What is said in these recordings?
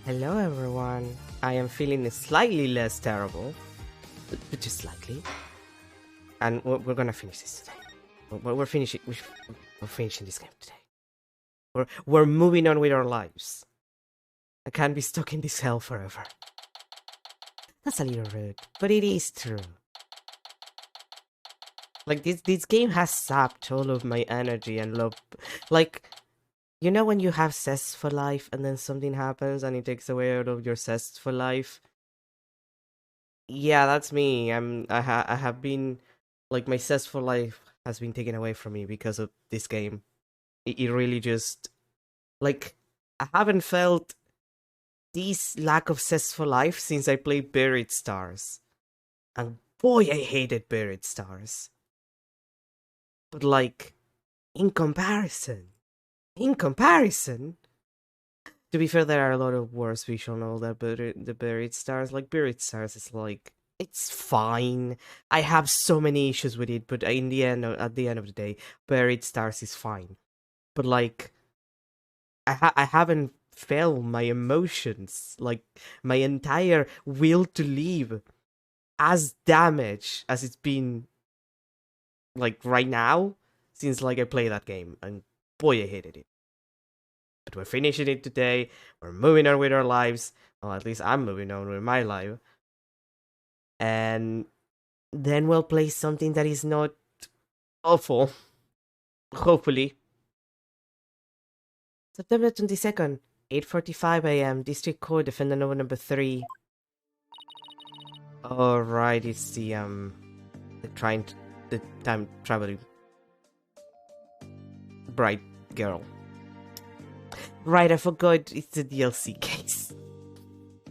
Hello everyone. I am feeling slightly less terrible, but just slightly. And we're gonna finish this today. We're finishing. We're finishing this game today. We're moving on with our lives. I can't be stuck in this hell forever. That's a little rude, but it is true. Like this game has sapped all of my energy and love. Like, you know when you have zest for life and then something happens and it takes away out of your zest for life? Yeah, that's me. I have been, like, my zest for life has been taken away from me because of this game. It really just, like, I haven't felt this lack of zest for life since I played Buried Stars. And boy, I hated Buried Stars. But, like, in comparison, to be fair, there are a lot of worse visual novels than the Buried Stars. Like, Buried Stars is like, it's fine. I have so many issues with it, but in the end, at the end of the day, Buried Stars is fine. But like, I haven't felt my emotions, like my entire will to live, as damaged as it's been, like, right now, since like I played that game, and boy, I hated it. But we're finishing it today. We're moving on with our lives. Well, at least I'm moving on with my life. And then we'll play something that is not awful. Hopefully. September 22nd, 8:45 a.m. District Court, Defendant number 3. Alright, it's the time traveling bright girl. Right, I forgot it's the DLC case.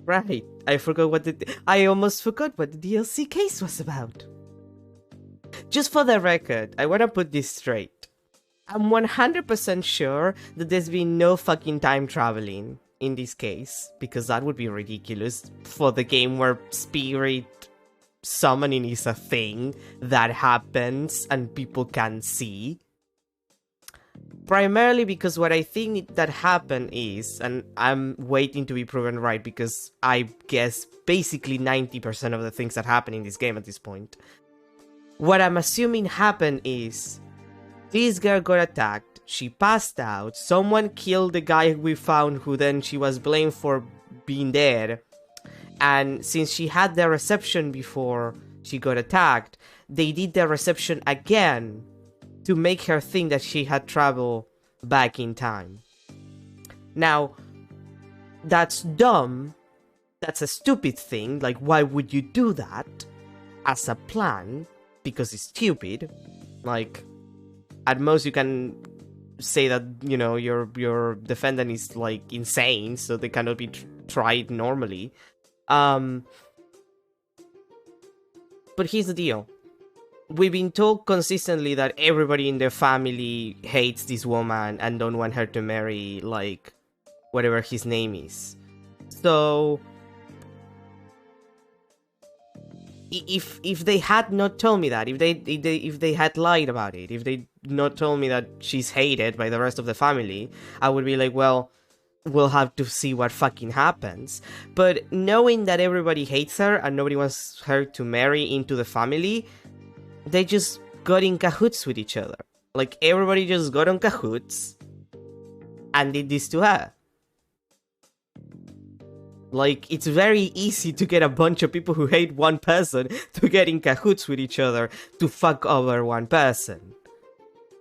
Right, I almost forgot what the DLC case was about. Just for the record, I want to put this straight. I'm 100% sure that there's been no fucking time traveling in this case, because that would be ridiculous for the game where spirit summoning is a thing that happens and people can see. Primarily because what I think that happened is, and I'm waiting to be proven right because I guess basically 90% of the things that happen in this game at this point. What I'm assuming happened is, this girl got attacked, she passed out, someone killed the guy we found who then she was blamed for being dead, and since she had the reception before she got attacked, they did the reception again to make her think that she had traveled back in time. Now, that's dumb, that's a stupid thing, like why would you do that as a plan? Because it's stupid. Like, at most you can say that, you know, your defendant is like insane, so they cannot be tried normally. But here's the deal. We've been told consistently that everybody in their family hates this woman and don't want her to marry, like, whatever his name is. So if they had not told me that, if they had lied about it, if they not told me that she's hated by the rest of the family, I would be like, well, we'll have to see what fucking happens. But knowing that everybody hates her and nobody wants her to marry into the family, they just got in cahoots with each other. Like, everybody just got on cahoots and did this to her. Like, it's very easy to get a bunch of people who hate one person to get in cahoots with each other to fuck over one person.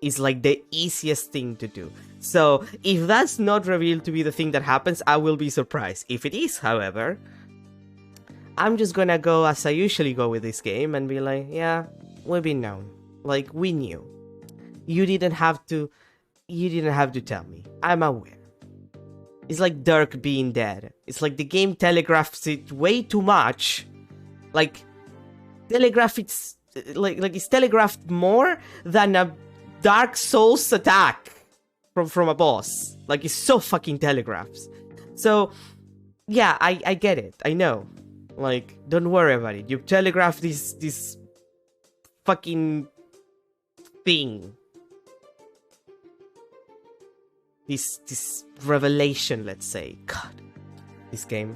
It's like the easiest thing to do. So, if that's not revealed to be the thing that happens, I will be surprised. If it is, however, I'm just gonna go as I usually go with this game and be like, yeah, we've been known. Like, we knew. You didn't have to tell me. I'm aware. It's like Dirk being dead. It's like the game telegraphs it way too much. Like, it's telegraphed more than a Dark Souls attack from a boss. Like, it's so fucking telegraphs. So, yeah, I get it. I know. Like, don't worry about it. You telegraphed this fucking thing. This revelation, let's say. God. this game.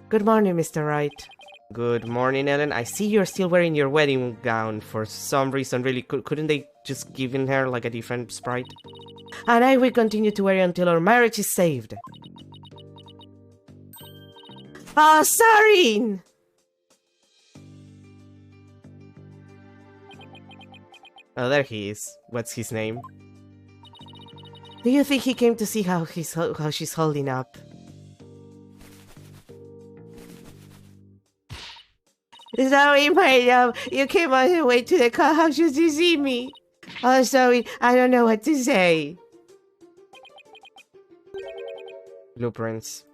Good morning, Mr. Wright. Good morning, Ellen. I see you're still wearing your wedding gown for some reason. Really, couldn't they just give in her like a different sprite? And I will continue to wear it until our marriage is saved. Oh, sorry! Oh, there he is. What's his name? Do you think he came to see how she's holding up? Zoe, my love, you came all the way to the car house just to see me. Oh, Zoe, I don't know what to say. Blueprints.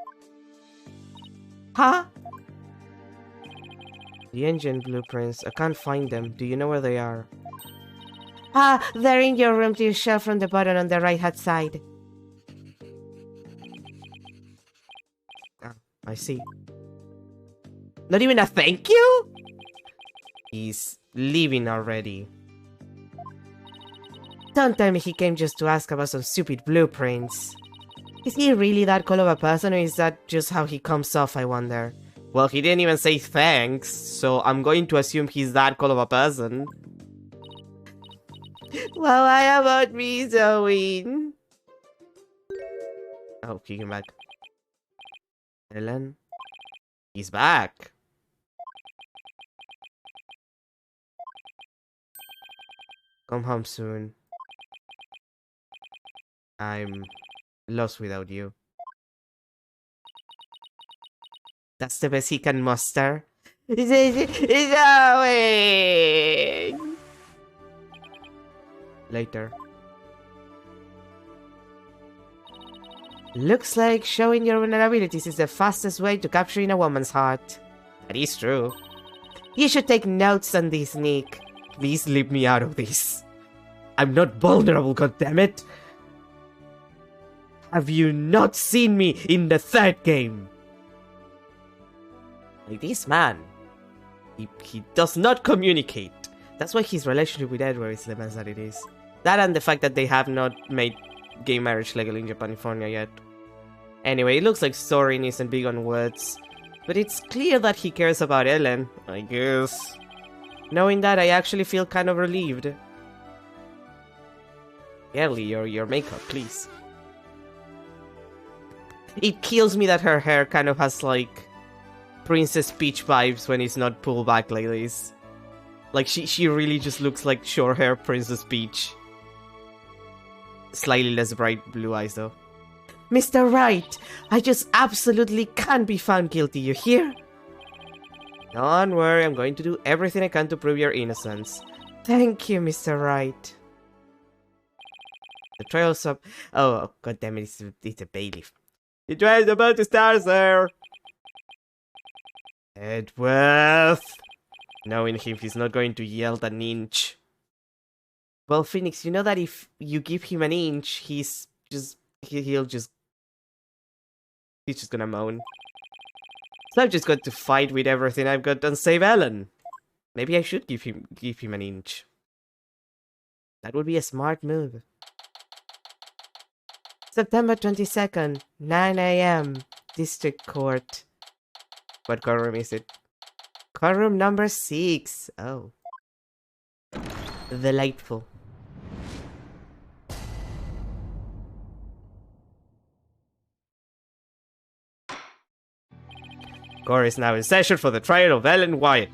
Huh? The engine blueprints. I can't find them. Do you know where they are? Ah, they're in your room to your shelf from the bottom on the right-hand side. Ah, I see. Not even a thank you? He's leaving already. Don't tell me he came just to ask about some stupid blueprints. Is he really that cool of a person, or is that just how he comes off, I wonder? Well, he didn't even say thanks, so I'm going to assume he's that cool of a person. Well, why about me, Zoe? Oh, he came back. Ellen? He's back. Come home soon. I'm lost without you. That's the best he can muster. Zoe! Later. Looks like showing your vulnerabilities is the fastest way to capturing a woman's heart. That is true. You should take notes on this, Nick. Please leave me out of this. I'm not vulnerable, goddammit! Have you not seen me in the third game? Like this man. He does not communicate. That's why his relationship with Edward is the mess that it is. That and the fact that they have not made gay marriage legal in California yet. Anyway, it looks like Soren isn't big on words. But it's clear that he cares about Ellen, I guess. Knowing that, I actually feel kind of relieved. Ellie, your makeup, please. It kills me that her hair kind of has like Princess Peach vibes when it's not pulled back like this. Like she really just looks like short hair Princess Peach. Slightly less bright blue eyes though. Mr. Wright, I just absolutely can't be found guilty, you hear? Don't worry, I'm going to do everything I can to prove your innocence. Thank you, Mr. Wright. The trial's up. Oh, god damn it, it's a bailiff. The trial's about to start, sir. Edworth. Knowing him, he's not going to yield an inch. Well, Phoenix, you know that if you give him an inch, he's just gonna moan. So I've just got to fight with everything I've got and save Ellen. Maybe I should give him an inch. That would be a smart move. September 22nd, 9 AM, District Court. What courtroom is it? Courtroom number 6. Oh. Delightful. Court is now in session for the trial of Ellen Wyatt.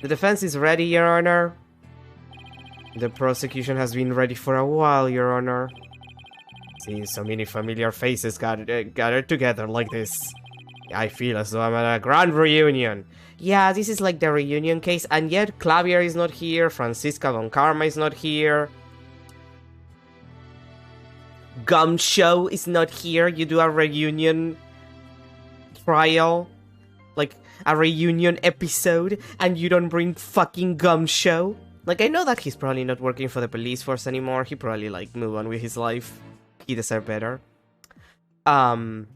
The defense is ready, Your Honor. The prosecution has been ready for a while, Your Honor. Seeing so many familiar faces gathered together like this, I feel as though I'm at a grand reunion. Yeah, this is like the reunion case, and yet Clavier is not here, Francisca Von Karma is not here. Gumshoe is not here. You do a reunion trial, like a reunion episode, and you don't bring fucking Gumshoe. Like, I know that he's probably not working for the police force anymore. He probably, like, move on with his life. He deserves better. But,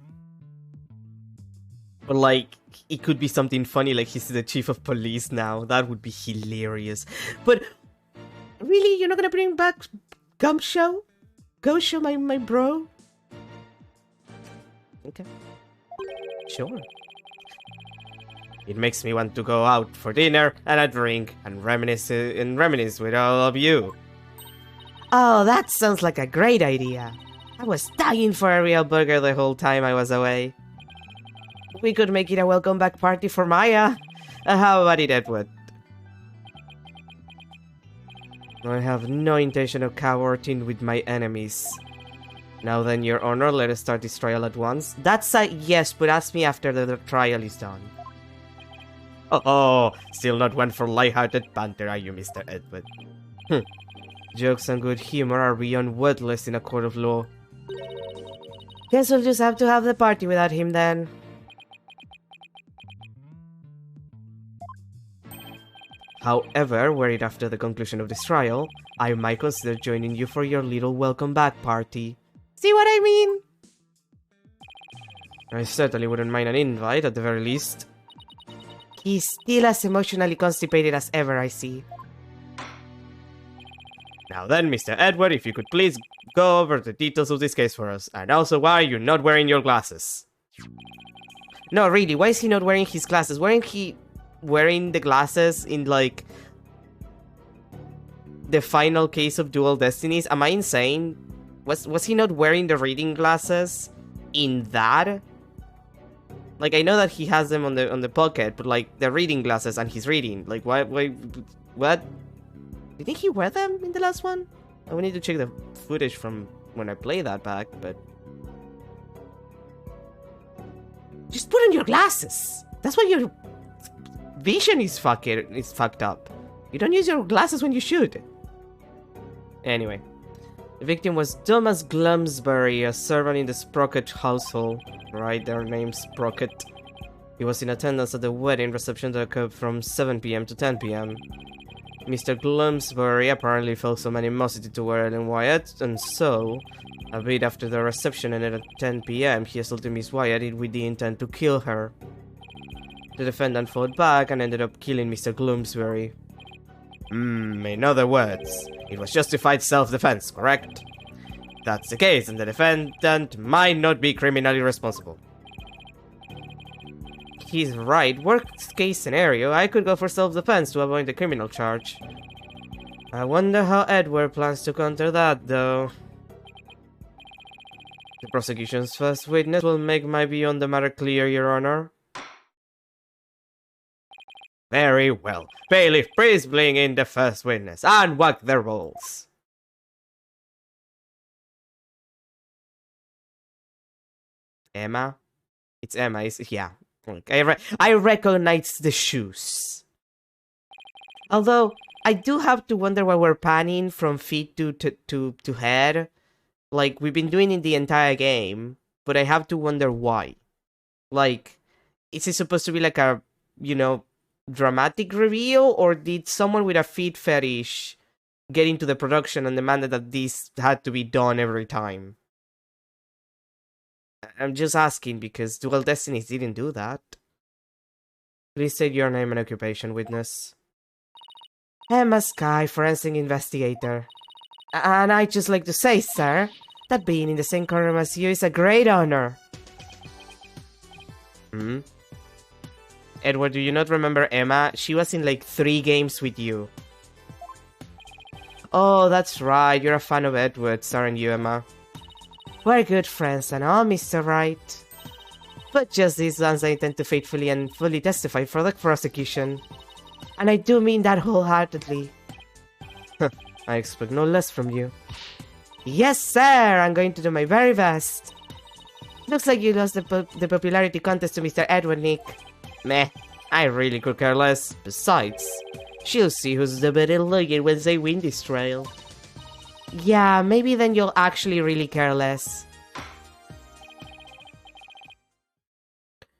like, it could be something funny, like he's the chief of police now. That would be hilarious. But, really? You're not gonna bring back Gumshoe? Gumshoe, my bro? Okay. Sure. It makes me want to go out for dinner and a drink and reminisce with all of you. Oh, that sounds like a great idea. I was dying for a real burger the whole time I was away. We could make it a welcome back party for Maya. How about it, Edward? I have no intention of cowarting with my enemies. Now then, Your Honor, let us start this trial at once. That's a yes, but ask me after the trial is done. Oh, still not one for light-hearted banter, are you, Mr. Edward? Jokes and good humor are beyond worthless in a court of law. Guess we'll just have to have the party without him then. However, were it after the conclusion of this trial, I might consider joining you for your little welcome back party. See what I mean? I certainly wouldn't mind an invite at the very least. He's still as emotionally constipated as ever, I see. Now then, Mr. Edward, if you could please go over the details of this case for us, and also why you're not wearing your glasses. No, really, why is he not wearing his glasses? Weren't he wearing the glasses in, like, the final case of Dual Destinies? Am I insane? Was he not wearing the reading glasses in that? Like, I know that he has them on the pocket, but like the reading glasses and he's reading. Like, what? Didn't he wear them in the last one? I would need to check the footage from when I play that back, but just put on your glasses. That's why your vision is fucked up. You don't use your glasses when you shoot. Anyway. The victim was Thomas Glumsbury, a servant in the Sprocket household. Right, their name Sprocket. He was in attendance at the wedding reception that occurred from 7 PM to 10 PM. Mr. Glumsbury apparently felt some animosity toward Ellen Wyatt, and so, a bit after the reception ended at 10 PM, he assaulted Miss Wyatt with the intent to kill her. The defendant fought back and ended up killing Mr. Glumsbury. In other words, it was justified self-defense, correct? If that's the case, and the defendant might not be criminally responsible. He's right. Worst case scenario, I could go for self-defense to avoid the criminal charge. I wonder how Edward plans to counter that, though. The prosecution's first witness will make my view on the matter clear, Your Honor. Very well. Bailiff, please bring in the first witness and whack the rolls. Emma? It's Emma, yeah. Look, I recognize the shoes. Although, I do have to wonder why we're panning from feet to head. Like, we've been doing it the entire game, but I have to wonder why. Like, is it supposed to be like a, you know, dramatic reveal, or did someone with a feet fetish get into the production and demanded that this had to be done every time? I'm just asking because Dual Destinies didn't do that. Please state your name and occupation, witness. Emma Sky, forensic investigator. And I'd just like to say, sir, that being in the same courtroom as you is a great honor. Edward, do you not remember Emma? She was in like 3 games with you. Oh, that's right. You're a fan of Edward's, aren't you, Emma? We're good friends and all, Mr. Wright. But just these ones I intend to faithfully and fully testify for the prosecution. And I do mean that wholeheartedly. I expect no less from you. Yes, sir! I'm going to do my very best. Looks like you lost the popularity contest to Mr. Edward, Nick. Meh, I really could care less. Besides, she'll see who's the better lawyer once they win this trial. Yeah, maybe then you'll actually really care less.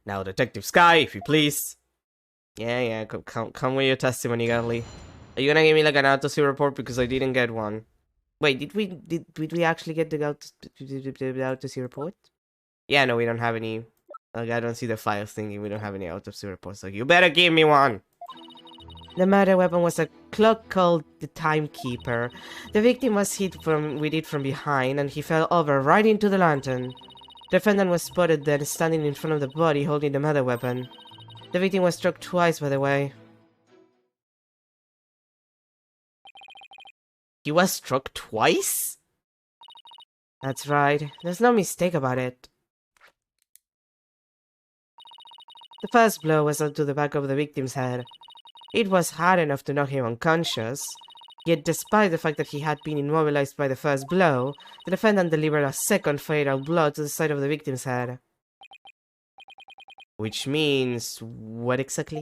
Now, Detective Sky, if you please. Yeah, come with your testimony, Gatly. Are you gonna give me like an autopsy report because I didn't get one? Wait, did we actually get the autopsy report? Yeah, no, we don't have any. Like, I don't see the files thinking we don't have any autopsy reports. So you better give me one. The murder weapon was a clock called the Timekeeper. The victim was hit with it from behind, and he fell over right into the lantern. The defendant was spotted then standing in front of the body holding the murder weapon. The victim was struck twice, by the way. He was struck twice? That's right. There's no mistake about it. The first blow was onto the back of the victim's head. It was hard enough to knock him unconscious. Yet despite the fact that he had been immobilized by the first blow, the defendant delivered a second fatal blow to the side of the victim's head. Which means... what exactly?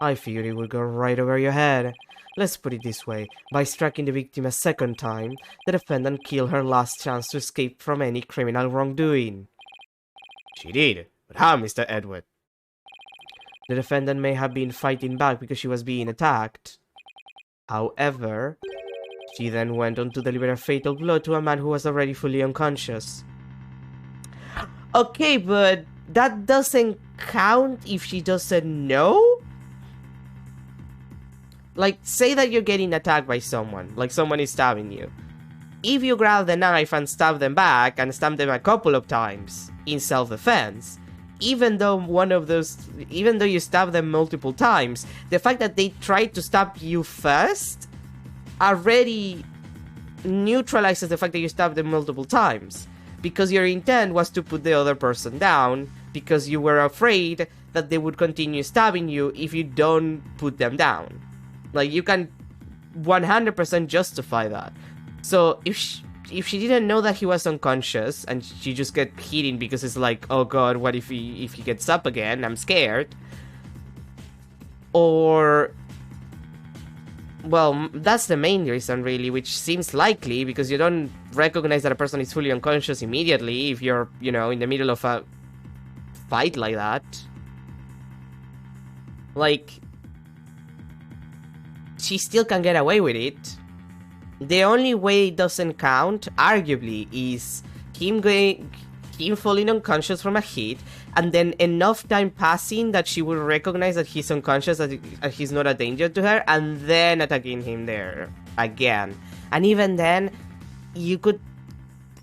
I figured it would go right over your head. Let's put it this way, by striking the victim a second time, the defendant killed her last chance to escape from any criminal wrongdoing. She did, but how, Mr. Edward? The defendant may have been fighting back because she was being attacked. However, she then went on to deliver a fatal blow to a man who was already fully unconscious. Okay, but that doesn't count if she doesn't know? Like, say that you're getting attacked by someone, like someone is stabbing you. If you grab the knife and stab them back, and stab them a couple of times in self-defense, even though you stab them multiple times, the fact that they tried to stab you first already neutralizes the fact that you stabbed them multiple times. Because your intent was to put the other person down, because you were afraid that they would continue stabbing you if you don't put them down. Like, you can 100% justify that. So, if she didn't know that he was unconscious, and she just get hitting because it's like, oh god, what if he gets up again? I'm scared. Or... well, that's the main reason, really, which seems likely, because you don't recognize that a person is fully unconscious immediately if you're, you know, in the middle of a fight like that. Like... she still can get away with it. The only way it doesn't count, arguably, is him falling unconscious from a hit, and then enough time passing that she will recognize that he's unconscious, that he's not a danger to her, and then attacking him there again. And even then, you could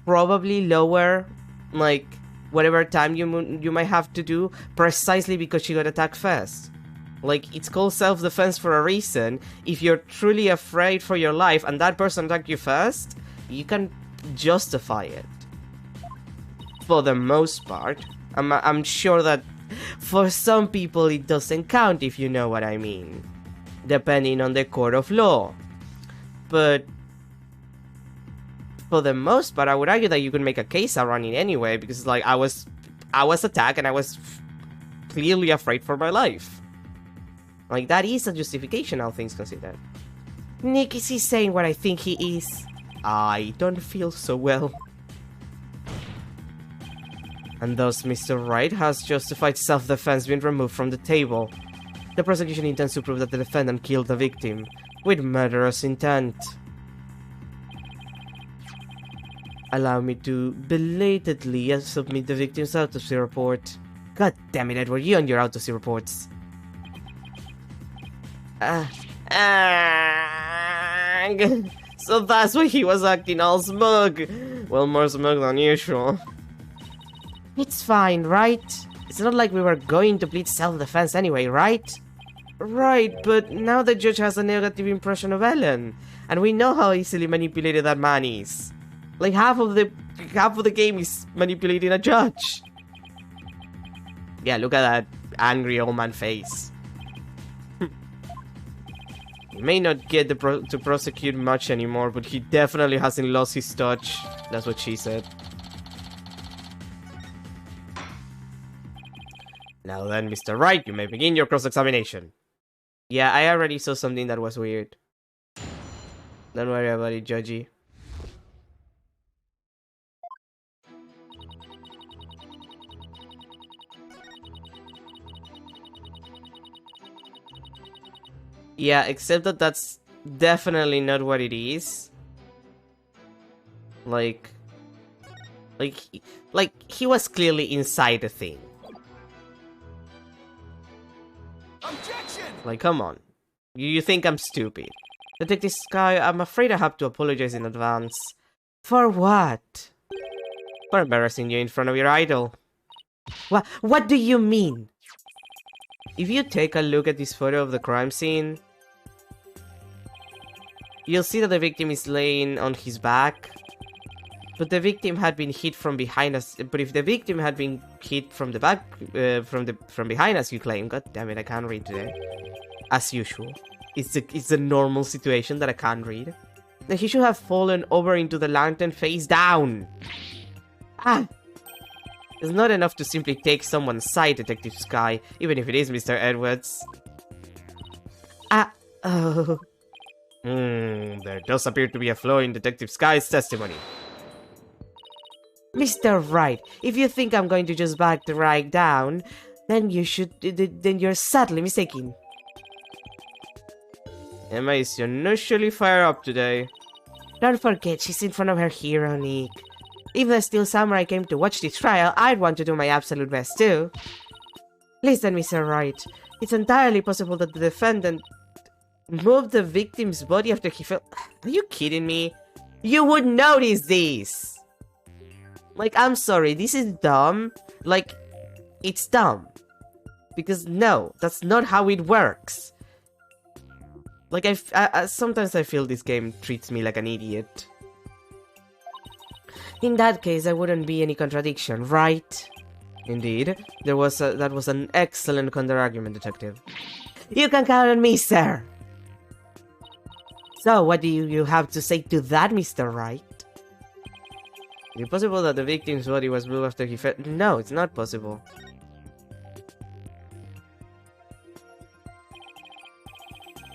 probably lower, like, whatever time you might have to do, precisely because she got attacked first. Like, it's called self-defense for a reason. If you're truly afraid for your life and that person attacked you first, you can justify it. For the most part. I'm sure that for some people it doesn't count, if you know what I mean. Depending on the court of law. But for the most part, I would argue that you could make a case around it anyway, because, like, I was attacked and I was clearly afraid for my life. Like, that is a justification, all things considered. Nick, is he saying what I think he is? I don't feel so well. And thus, Mr. Wright has justified self-defense being removed from the table. The prosecution intends to prove that the defendant killed the victim, with murderous intent. Allow me to belatedly submit the victim's autopsy report. God damn it, Edward, you and your autopsy reports. So that's why he was acting all smug. Well, more smug than usual. It's fine, right? It's not like we were going to plead self-defense anyway, right? Right, but now the judge has a negative impression of Ellen, and we know how easily manipulated that man is. Like, half of the game is manipulating a judge. Yeah, look at that angry old man face. He may not get to prosecute much anymore, but he definitely hasn't lost his touch. That's what she said. Now then, Mr. Wright, you may begin your cross-examination. Yeah, I already saw something that was weird. Don't worry about it, Judgy. Yeah, except that that's definitely not what it is. Like he was clearly inside the thing. Objection! Like, come on. You think I'm stupid. Detective Sky, I'm afraid I have to apologize in advance. For what? For embarrassing you in front of your idol. What do you mean? If you take a look at this photo of the crime scene, you'll see that the victim is laying on his back. But the victim had been hit from behind us. But if the victim had been hit from the back, from behind, as you claim, god damn it, I can't read today. As usual, it's a normal situation that I can't read. Then he should have fallen over into the lantern face down. Ah, it's not enough to simply take someone's side, Detective Sky, even if it is Mr. Edwards. Oh. There does appear to be a flaw in Detective Sky's testimony. Mr. Wright, if you think I'm going to just back the right down, then you're sadly mistaken. Emma is unusually fired up today. Don't forget, she's in front of her hero, Nick. If the Steel Samurai came to watch this trial, I'd want to do my absolute best too. Listen, Mr. Wright, it's entirely possible that the defendant moved the victim's body after he fell. Are you kidding me? You would notice this! Like, I'm sorry, this is dumb. Like, it's dumb. Because no, that's not how it works. Like, sometimes I feel this game treats me like an idiot. In that case, there wouldn't be any contradiction, right? Indeed, that was an excellent counter-argument, Detective. You can count on me, sir! So, what do you have to say to that, Mr. Wright? Is it possible that the victim's body was moved after he fell? No, it's not possible.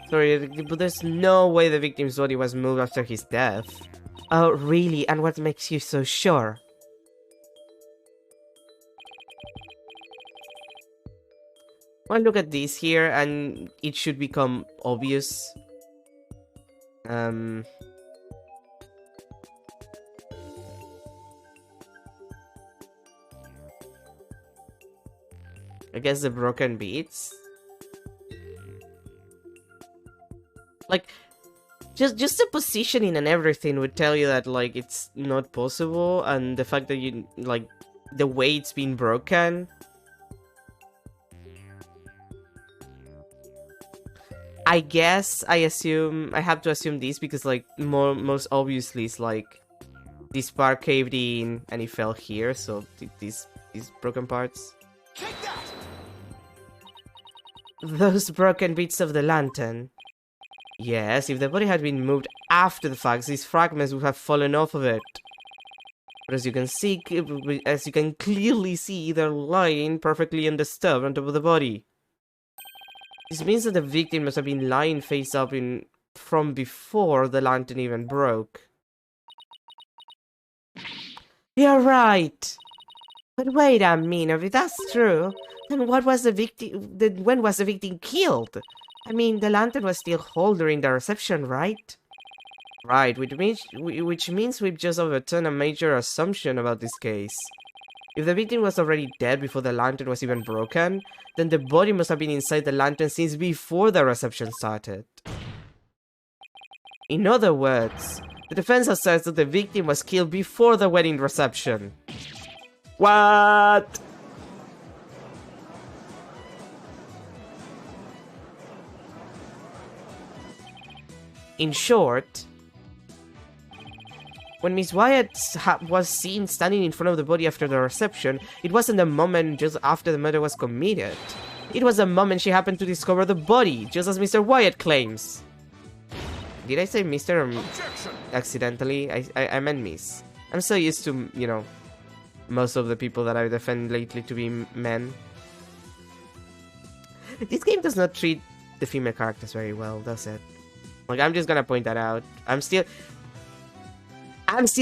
Sorry, but there's no way the victim's body was moved after his death. Oh, really? And what makes you so sure? Well, look at this here, and it should become obvious. I guess the broken beats. Like, just the positioning and everything would tell you that, like, it's not possible, and the fact that you, like, the way it's been broken. I guess I have to assume this because, like, most obviously it's like this part caved in and it fell here, so these broken parts. Take that! Those broken bits of the lantern. Yes, if the body had been moved after the fact, these fragments would have fallen off of it. But as you can clearly see, they're lying perfectly undisturbed on top of the body. This means that the victim must have been lying face up from before the lantern even broke. You're right! But wait a minute, if that's true, then when was the victim killed? I mean, the lantern was still whole during the reception, right? Right, which means we've just overturned a major assumption about this case. If the victim was already dead before the lantern was even broken, then the body must have been inside the lantern since before the reception started. In other words, the defense asserts that the victim was killed before the wedding reception. What? In short, when Miss Wyatt was seen standing in front of the body after the reception, it wasn't a moment just after the murder was committed. It was a moment she happened to discover the body, just as Mr. Wyatt claims. Did I say Mr. or accidentally? I meant Miss. I'm so used to, you know, most of the people that I defend lately to be men. This game does not treat the female characters very well, does it? Like, I'm just gonna point that out. I'm still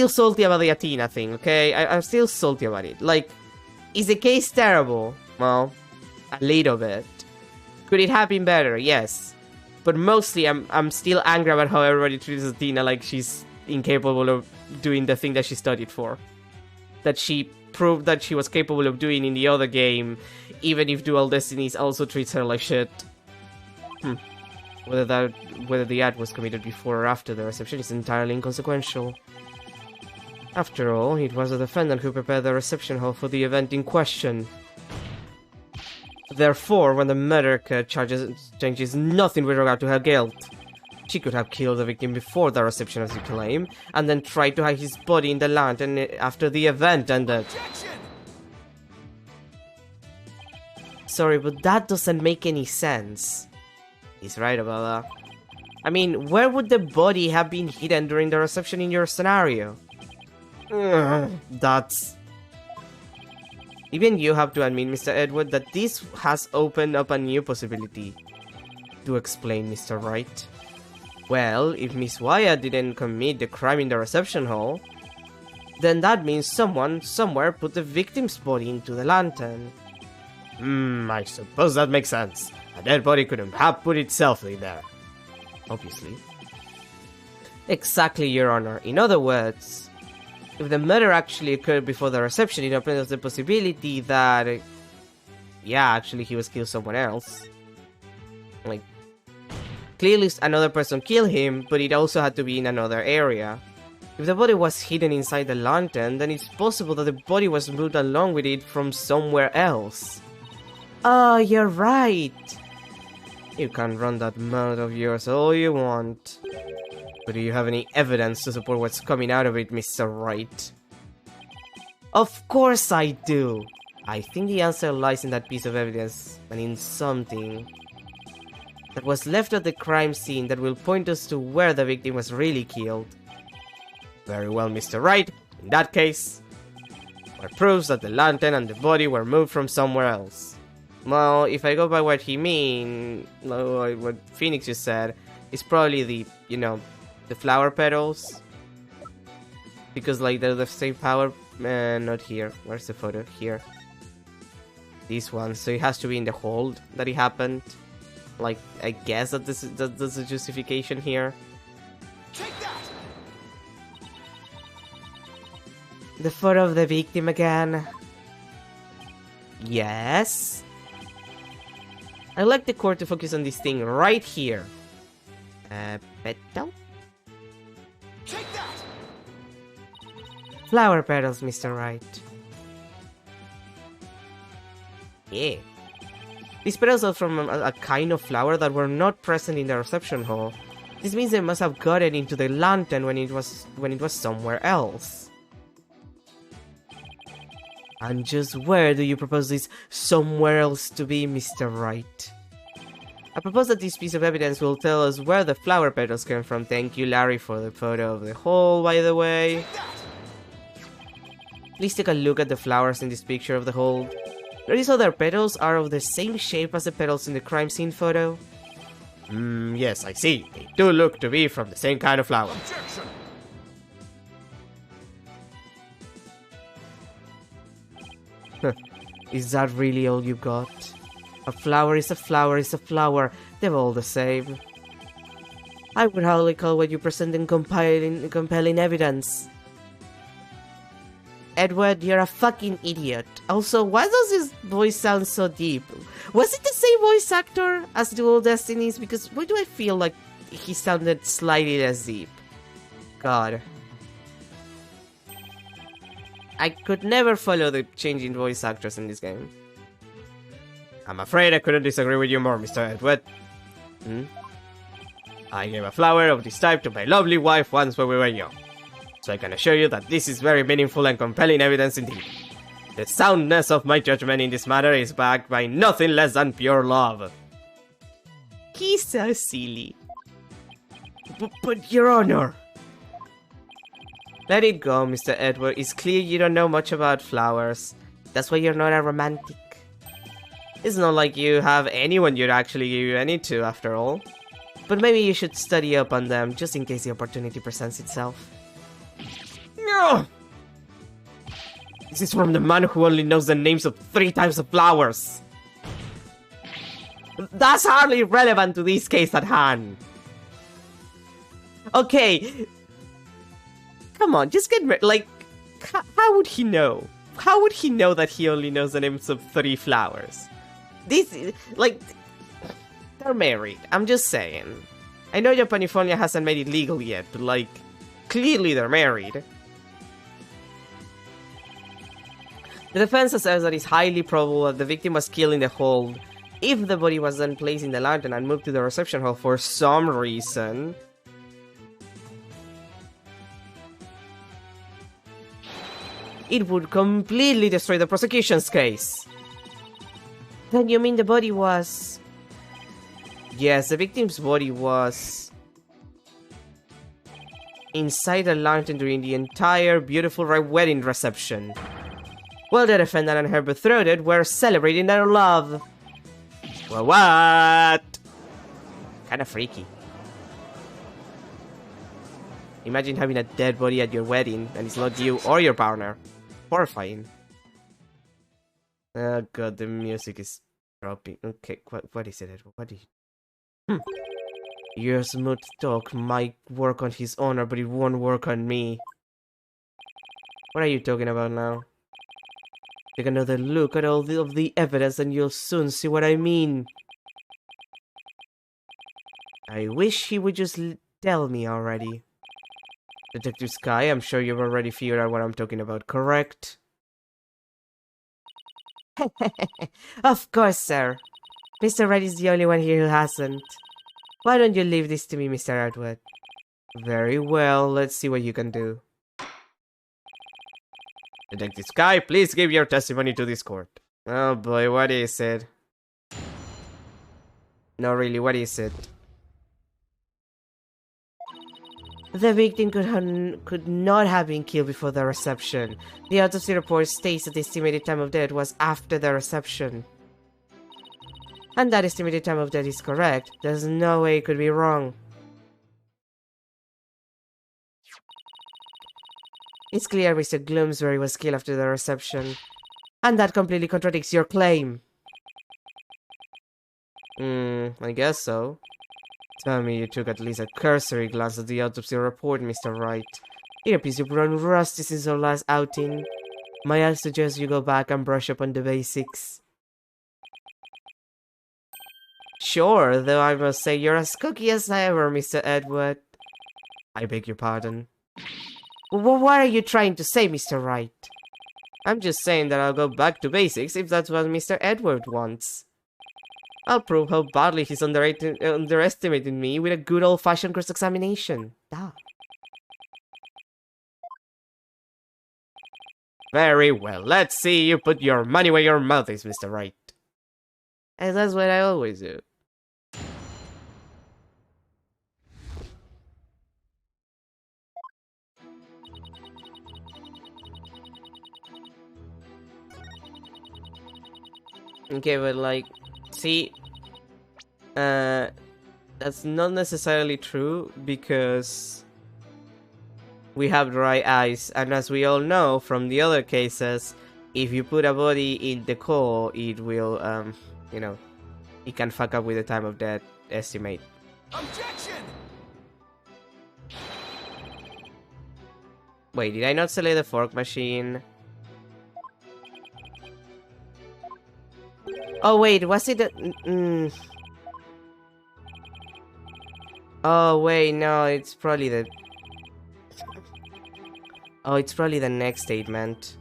salty about the Athena thing, okay? I'm still salty about it. Like, is the case terrible? Well, a little bit. Could it have been better? Yes. But mostly, I'm still angry about how everybody treats Athena like she's incapable of doing the thing that she studied for. That she proved that she was capable of doing in the other game, even if Dual Destinies also treats her like shit. Whether the act was committed before or after the reception is entirely inconsequential. After all, it was the defendant who prepared the reception hall for the event in question. Therefore, when the murder changes nothing with regard to her guilt. She could have killed the victim before the reception, as you claim, and then tried to hide his body in the lantern after the event ended. Sorry, but that doesn't make any sense. He's right about that. I mean, where would the body have been hidden during the reception in your scenario? That's... Even you have to admit, Mr. Edward, that this has opened up a new possibility. To explain, Mr. Wright. Well, if Miss Wyatt didn't commit the crime in the reception hall, then that means someone, somewhere, put the victim's body into the lantern. I suppose that makes sense. A dead body couldn't have put itself in there. Obviously. Exactly, Your Honor. In other words, if the murder actually occurred before the reception, it opens up the possibility that... yeah, actually he was killed somewhere else. Like, clearly another person killed him, but it also had to be in another area. If the body was hidden inside the lantern, then it's possible that the body was moved along with it from somewhere else. Oh, you're right! You can run that mouth of yours all you want. But do you have any evidence to support what's coming out of it, Mr. Wright? Of course I do! I think the answer lies in that piece of evidence, and in something that was left at the crime scene that will point us to where the victim was really killed. Very well, Mr. Wright. In that case, what proves that the lantern and the body were moved from somewhere else? Well, if I go by what he means, what Phoenix just said, it's probably the, you know, the flower petals. Because, like, they're the same power. Not here. Where's the photo? Here. This one. So it has to be in the hold that it happened. Like, I guess that that's a justification here. Take that! The photo of the victim again. Yes. I'd like the court to focus on this thing right here. Petal? Take that! Flower petals, Mr. Wright. Yeah. These petals are from a kind of flower that were not present in the reception hall. This means they must have gotten into the lantern when it was somewhere else. And just where do you propose this somewhere else to be, Mr. Wright? I propose that this piece of evidence will tell us where the flower petals came from. Thank you, Larry, for the photo of the hole, by the way. Please take a look at the flowers in this picture of the hole. Notice how their petals are of the same shape as the petals in the crime scene photo? Yes, I see. They do look to be from the same kind of flower. Objection! Is that really all you got? A flower is a flower is a flower. They're all the same. I would hardly call what you present in compelling evidence. Edward, you're a fucking idiot. Also, why does his voice sound so deep? Was it the same voice actor as Dual Destinies? Because why do I feel like he sounded slightly less deep? God. I could never follow the changing voice actors in this game. I'm afraid I couldn't disagree with you more, Mr. Edward. I gave a flower of this type to my lovely wife once when we were young. So I can assure you that this is very meaningful and compelling evidence indeed. The soundness of my judgment in this matter is backed by nothing less than pure love. He's so silly. But Your Honor... Let it go, Mr. Edward. It's clear you don't know much about flowers. That's why you're not a romantic. It's not like you have anyone you'd actually give you any to, after all. But maybe you should study up on them, just in case the opportunity presents itself. No! This is from the man who only knows the names of 3 types of flowers. That's hardly relevant to this case at hand. Okay... Come on, just get like, how would he know? How would he know that he only knows the names of 3 flowers? This, like, They're married, I'm just saying. I know Japanifornia hasn't made it legal yet, but like, clearly they're married. The defense says that it's highly probable that the victim was killed in the hold if the body was then placed in the lantern and moved to the reception hall for some reason. It would completely destroy the prosecution's case. Then you mean the body was... Yes, the victim's body was... inside the lantern during the entire beautiful wedding reception. While the defendant and her betrothed were celebrating their love. Well, what? Kinda freaky. Imagine having a dead body at your wedding and it's not you or your partner. Horrifying. Oh god, the music is dropping. Okay, what is it, Edward? What is it? Your smooth talk might work on his honor, but it won't work on me. What are you talking about now? Take another look at all of the evidence and you'll soon see what I mean. I wish he would just tell me already. Detective Sky, I'm sure you've already figured out what I'm talking about, correct? Of course, sir. Mr. Wright is the only one here who hasn't. Why don't you leave this to me, Mr. Atwood? Very well, let's see what you can do. Detective Sky, please give your testimony to this court. Oh boy, what is it? No, really, what is it? The victim could not have been killed before the reception. The autopsy report states that the estimated time of death was after the reception. And that estimated time of death is correct. There's no way it could be wrong. It's clear Mr. Gloomsbury was killed after the reception. And that completely contradicts your claim. I guess so. Tell me you took at least a cursory glance at the autopsy report, Mr. Wright. It appears you've grown rusty since your last outing. May I suggest you go back and brush up on the basics? Sure, though I must say you're as cocky as ever, Mr. Edward. I beg your pardon. What are you trying to say, Mr. Wright? I'm just saying that I'll go back to basics if that's what Mr. Edward wants. I'll prove how badly he's underestimated me with a good old-fashioned cross-examination. Very well, let's see you put your money where your mouth is, Mr. Wright. And that's what I always do. Okay, but like, see, that's not necessarily true because we have dry eyes, and as we all know from the other cases, if you put a body in the core, it will, you know, it can fuck up with the time of death estimate. Objection! Wait, did I not select the fork machine? Oh wait, was it the... Oh wait, no, it's probably the... Oh, it's probably the next statement.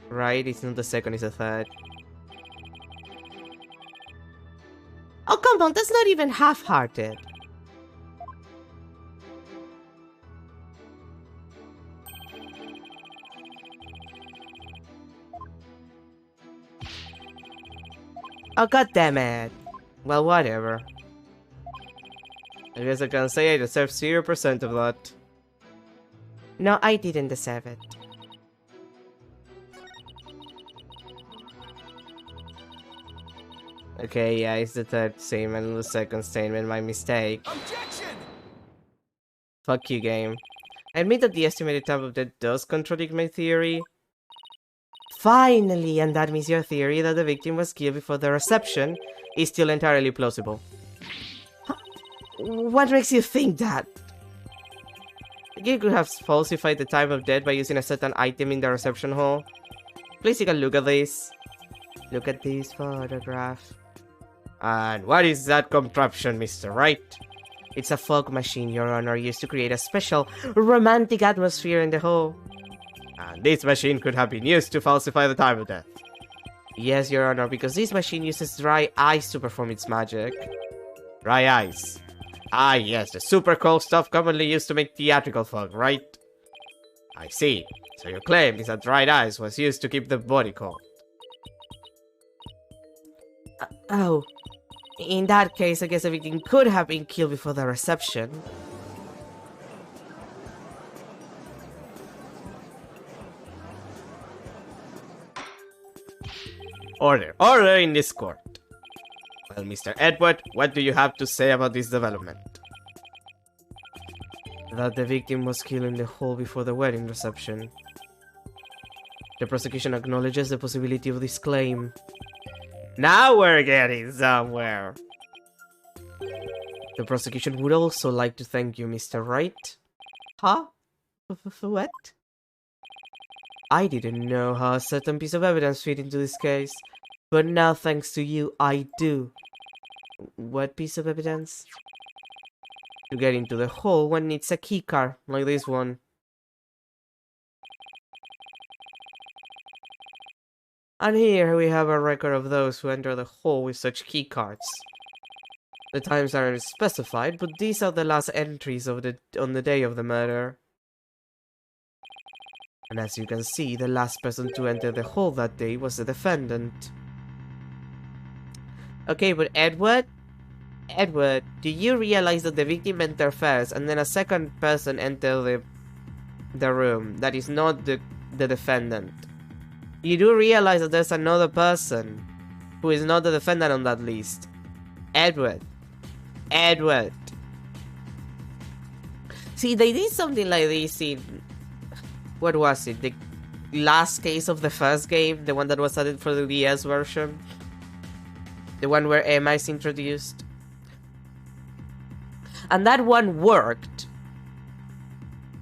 Right? It's not the second, it's the third. Oh, come on, that's not even half-hearted. Oh, god damn it. Well, whatever. I guess I can say I deserve 0% of that. No, I didn't deserve it. Okay, yeah, it's the third statement and the second statement, my mistake. Objection! Fuck you, game. I admit that the estimated time of death does contradict my theory. Finally, and that means your theory that the victim was killed before the reception is still entirely plausible. What makes you think that? You could have falsified the time of death by using a certain item in the reception hall. Please take a look at this. Look at this photograph. And what is that contraption, Mr. Wright? It's a fog machine, Your Honor, used to create a special romantic atmosphere in the hall. And this machine could have been used to falsify the time of death. Yes, Your Honor, because this machine uses dry ice to perform its magic. Dry ice? Ah, yes, the super cold stuff commonly used to make theatrical fog, right? I see. So your claim is that dried ice was used to keep the body cold. Oh. In that case, I guess everything could have been killed before the reception. Order. Order in this court. Well, Mr. Edward, what do you have to say about this development? That the victim was killed in the hall before the wedding reception. The prosecution acknowledges the possibility of this claim. Now we're getting somewhere. The prosecution would also like to thank you, Mr. Wright. Huh? What? I didn't know how a certain piece of evidence fit into this case, but now thanks to you, I do. What piece of evidence? To get into the hall, one needs a keycard, like this one. And here we have a record of those who enter the hall with such keycards. The times aren't specified, but these are the last entries of on the day of the murder. And as you can see, the last person to enter the hall that day was the defendant. Okay, but Edward, do you realize that the victim entered first and then a second person entered the room that is not the defendant? You do realize that there's another person who is not the defendant on that list. Edward. See, they did something like this in... What was it? The last case of the first game? The one that was added for the DS version? The one where Emma is introduced? And that one worked.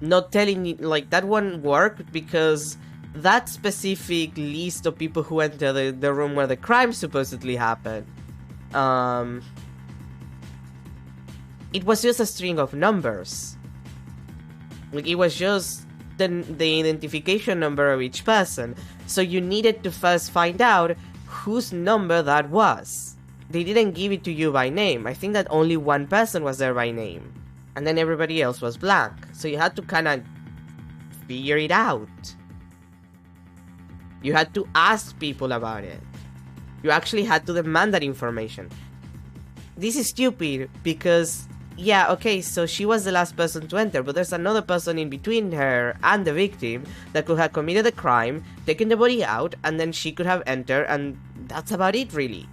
Not telling you... Like, that one worked because... that specific list of people who enter the room where the crime supposedly happened, it was just a string of numbers. Like, it was just the identification number of each person. So you needed to first find out whose number that was. They didn't give it to you by name. I think that only one person was there by name. And then everybody else was blank. So you had to kind of figure it out. You had to ask people about it. You actually had to demand that information. This is stupid because, yeah, okay, so she was the last person to enter, but there's another person in between her and the victim that could have committed the crime, taken the body out, and then she could have entered, and that's about it, really.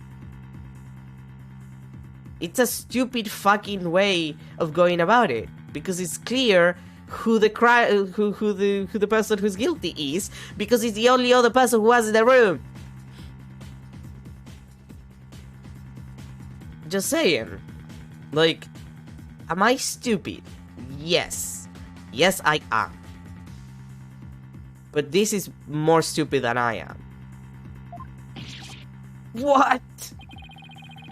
It's a stupid fucking way of going about it, because it's clear who the person who's guilty is, because it's the only other person who was in the room. Just saying. Like, am I stupid? Yes. Yes, I am. But this is more stupid than I am. What?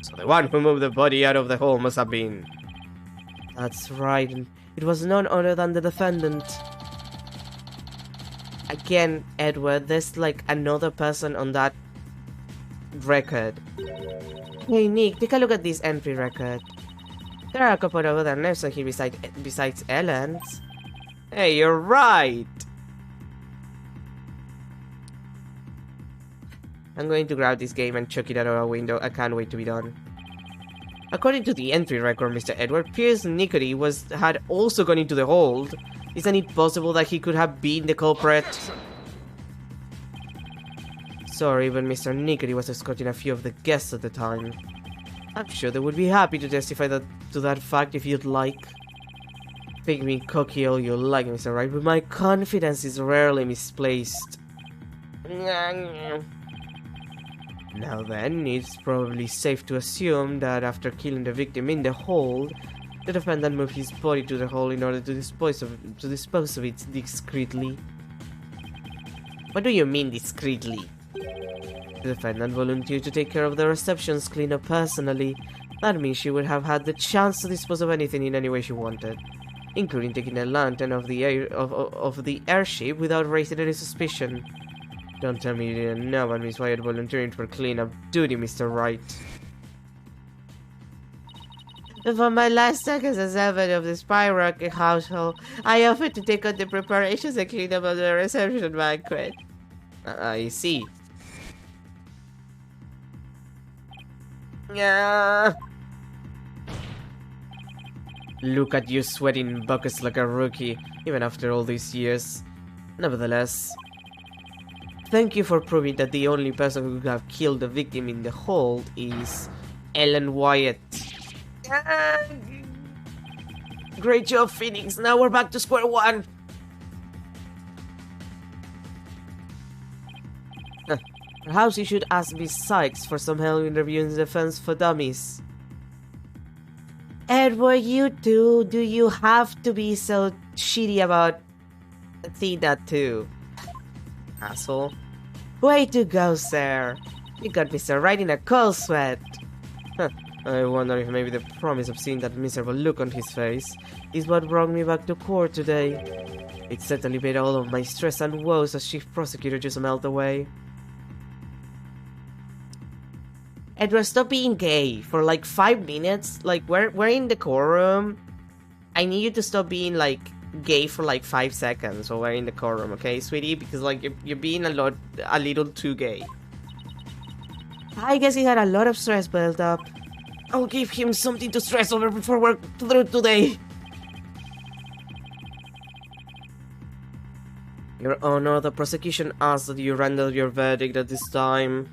So the one who moved the body out of the hole must have been... That's right. It was none other than the defendant. Again, Edward, there's like another person on that record. Hey Nick, take a look at this entry record. There are a couple of other names on here besides Ellen's. Hey, you're right! I'm going to grab this game and chuck it out of a window. I can't wait to be done. According to the entry record, Mr. Edward, Pierce Nicody had also gone into the hold. Isn't it possible that he could have been the culprit? Sorry, but Mr. Nicody was escorting a few of the guests at the time. I'm sure they would be happy to testify to that fact if you'd like. Think me cocky all you like, Mr. Wright, but my confidence is rarely misplaced. Now then, it's probably safe to assume that after killing the victim in the hold, the defendant moved his body to the hole in order to dispose of it discreetly. What do you mean discreetly? The defendant volunteered to take care of the reception's cleanup personally. That means she would have had the chance to dispose of anything in any way she wanted, including taking the lantern of the airship without raising any suspicion. Don't tell me you didn't know about Miss Wyatt volunteering for cleanup duty, Mr. Wright. For my last seconds as head of the Spyrocket household, I offered to take on the preparations and cleanup of the reception banquet. I see. Yeah. Look at you sweating buckets like a rookie, even after all these years. Nevertheless, thank you for proving that the only person who could have killed the victim in the hold is Ellen Wyatt. Great job, Phoenix. Now we're back to square one. Perhaps you should ask Miss Sykes for some help in reviewing the defense for dummies. Edward, you too. Do you have to be so shitty about Athena too? Asshole. Way to go, sir. You got Mr. Wright in a cold sweat. Huh. I wonder if maybe the promise of seeing that miserable look on his face is what brought me back to court today. It certainly made all of my stress and woes as chief prosecutor just melt away. Edward, stop being gay for like 5 minutes. Like, we're in the courtroom. I need you to stop being like gay for like 5 seconds while we're in the courtroom, okay, sweetie? Because like you're being a little too gay. I guess he had a lot of stress built up. I'll give him something to stress over before we're through today. Your Honor, the prosecution asks that you render your verdict at this time,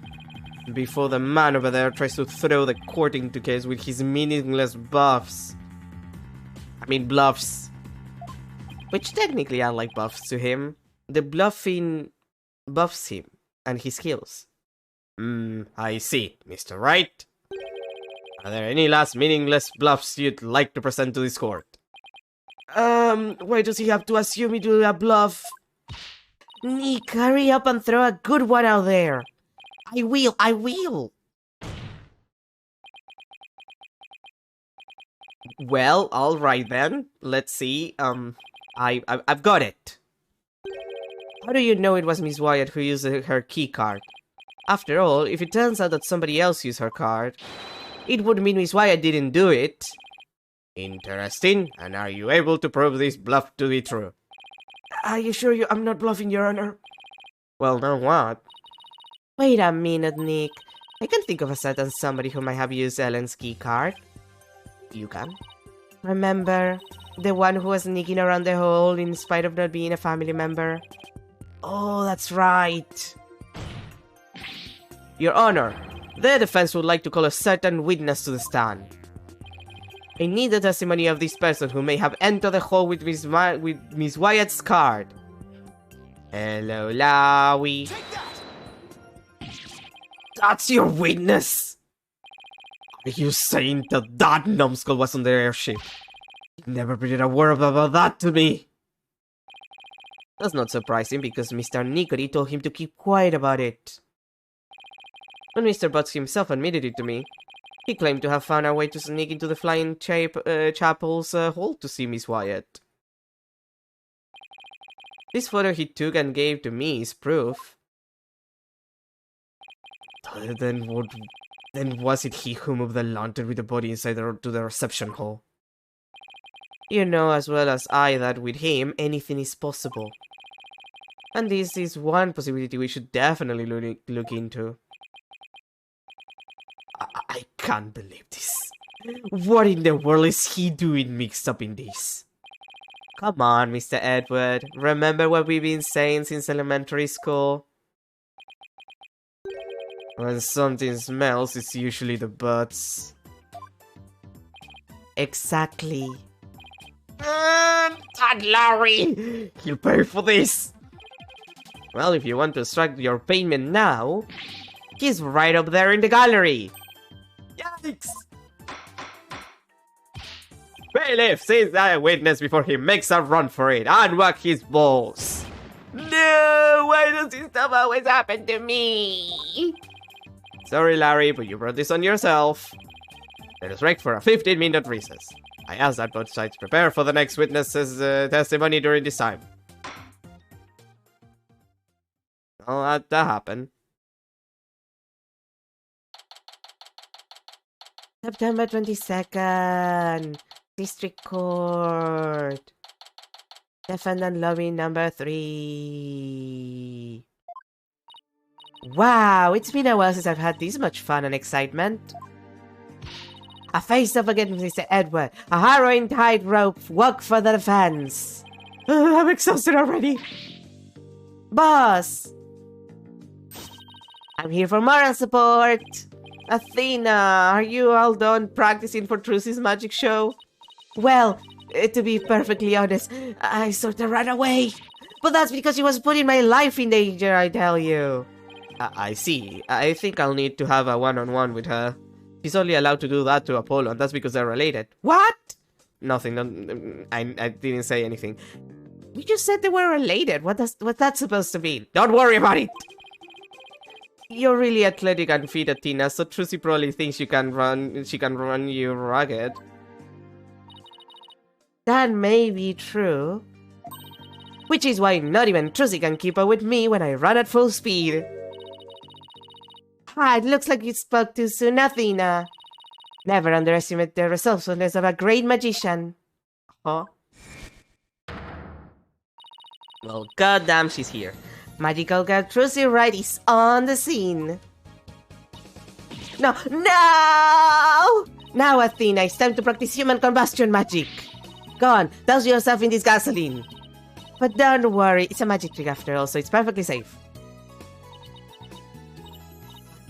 before the man over there tries to throw the court into chaos with his meaningless bluffs. Which technically are like buffs to him. The bluffing buffs him and his skills. I see, Mr. Wright. Are there any last meaningless bluffs you'd like to present to this court? Why does he have to assume me to do a bluff? Nick, hurry up and throw a good one out there. I will. Well, alright then. Let's see. I've got it. How do you know it was Miss Wyatt who used her key card? After all, if it turns out that somebody else used her card, it would mean Miss Wyatt didn't do it. Interesting. And are you able to prove this bluff to be true? Are you sure I'm not bluffing, Your Honor? Well, now what? Wait a minute, Nick. I can think of a certain somebody who might have used Ellen's key card. You can? Remember? The one who was sneaking around the hall in spite of not being a family member? Oh, that's right. Your Honor, the defense would like to call a certain witness to the stand. I need the testimony of this person who may have entered the hall with Miss Wyatt's card. Hello, Lowy. That's your witness! Are you saying that numbskull was on the airship? You never breathed a word about that to me! That's not surprising because Mr. Nicody told him to keep quiet about it. When Mr. Butts himself admitted it to me, he claimed to have found a way to sneak into the Flying Chapel's hall to see Miss Wyatt. This photo he took and gave to me is proof. Then was it he who moved the lantern with the body inside to the reception hall? You know as well as I that with him, anything is possible. And this is one possibility we should definitely look into. I can't believe this. What in the world is he doing mixed up in this? Come on, Mr. Edward. Remember what we've been saying since elementary school? When something smells, it's usually the butts. Exactly. That Larry! He'll pay for this! Well, if you want to extract your payment now, he's right up there in the gallery! Yikes! Bailiff, seize that witness before he makes a run for it and whack his balls! No! Why does this stuff always happen to me? Sorry, Larry, but you brought this on yourself. Let us break for a 15-minute recess. I ask that both sides prepare for the next witness's testimony during this time. Oh, that happened. September 22nd. District Court. Defendant lobby number 3. Wow, it's been a while since I've had this much fun and excitement. A face-off against Mr. Edward. A harrowing tightrope walk for the defense. I'm exhausted already. Boss! I'm here for moral support. Athena, are you all done practicing for Trucy's magic show? Well, to be perfectly honest, I sort of ran away. But that's because she was putting my life in danger, I tell you. I see. I think I'll need to have a one-on-one with her. She's only allowed to do that to Apollo, and that's because they're related. What? Nothing. I didn't say anything. You just said they were related. What's that supposed to mean? Don't worry about it. You're really athletic and fit, Athena, so Trucy probably thinks she can run you ragged. That may be true. Which is why not even Trucy can keep up with me when I run at full speed. Ah, it looks like you spoke too soon, Athena. Never underestimate the resourcefulness of a great magician. Huh? Well, goddamn, she's here. Magical girl Trucy Wright is on the scene. No! Now, Athena, it's time to practice human combustion magic. Go on, douse yourself in this gasoline. But don't worry, it's a magic trick after all, so it's perfectly safe.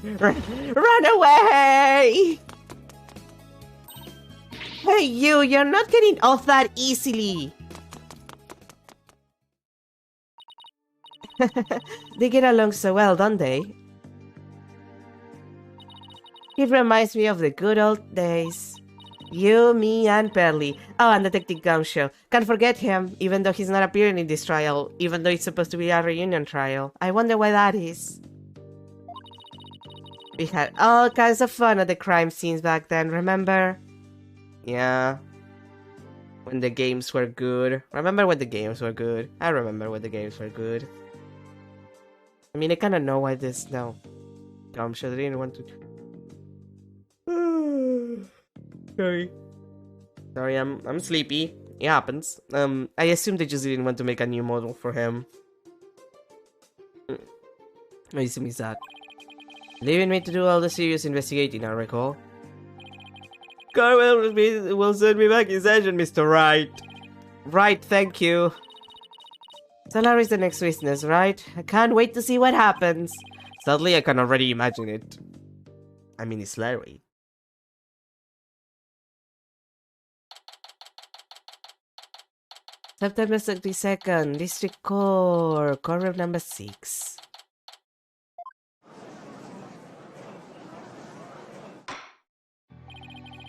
Run away! Hey you're not getting off that easily. They get along so well, don't they? It reminds me of the good old days. You, me, and Pearly. Oh, and Detective Gumshoe. Can't forget him, even though he's not appearing in this trial, even though it's supposed to be a reunion trial. I wonder why that is. We had all kinds of fun at the crime scenes back then, remember? Yeah. When the games were good. Remember when the games were good? I remember when the games were good. I mean, I kinda know why this now. Gumshoe didn't want to... Sorry, I'm sleepy. It happens. I assume they just didn't want to make a new model for him. I assume he's that. Leaving me to do all the serious investigating, I recall. Carwell will send me back in session, Mr. Wright. Right, thank you. So Larry's the next witness, right? I can't wait to see what happens. Sadly, I can already imagine it. I mean, it's Larry. September 22nd, District Court, courtroom number 6.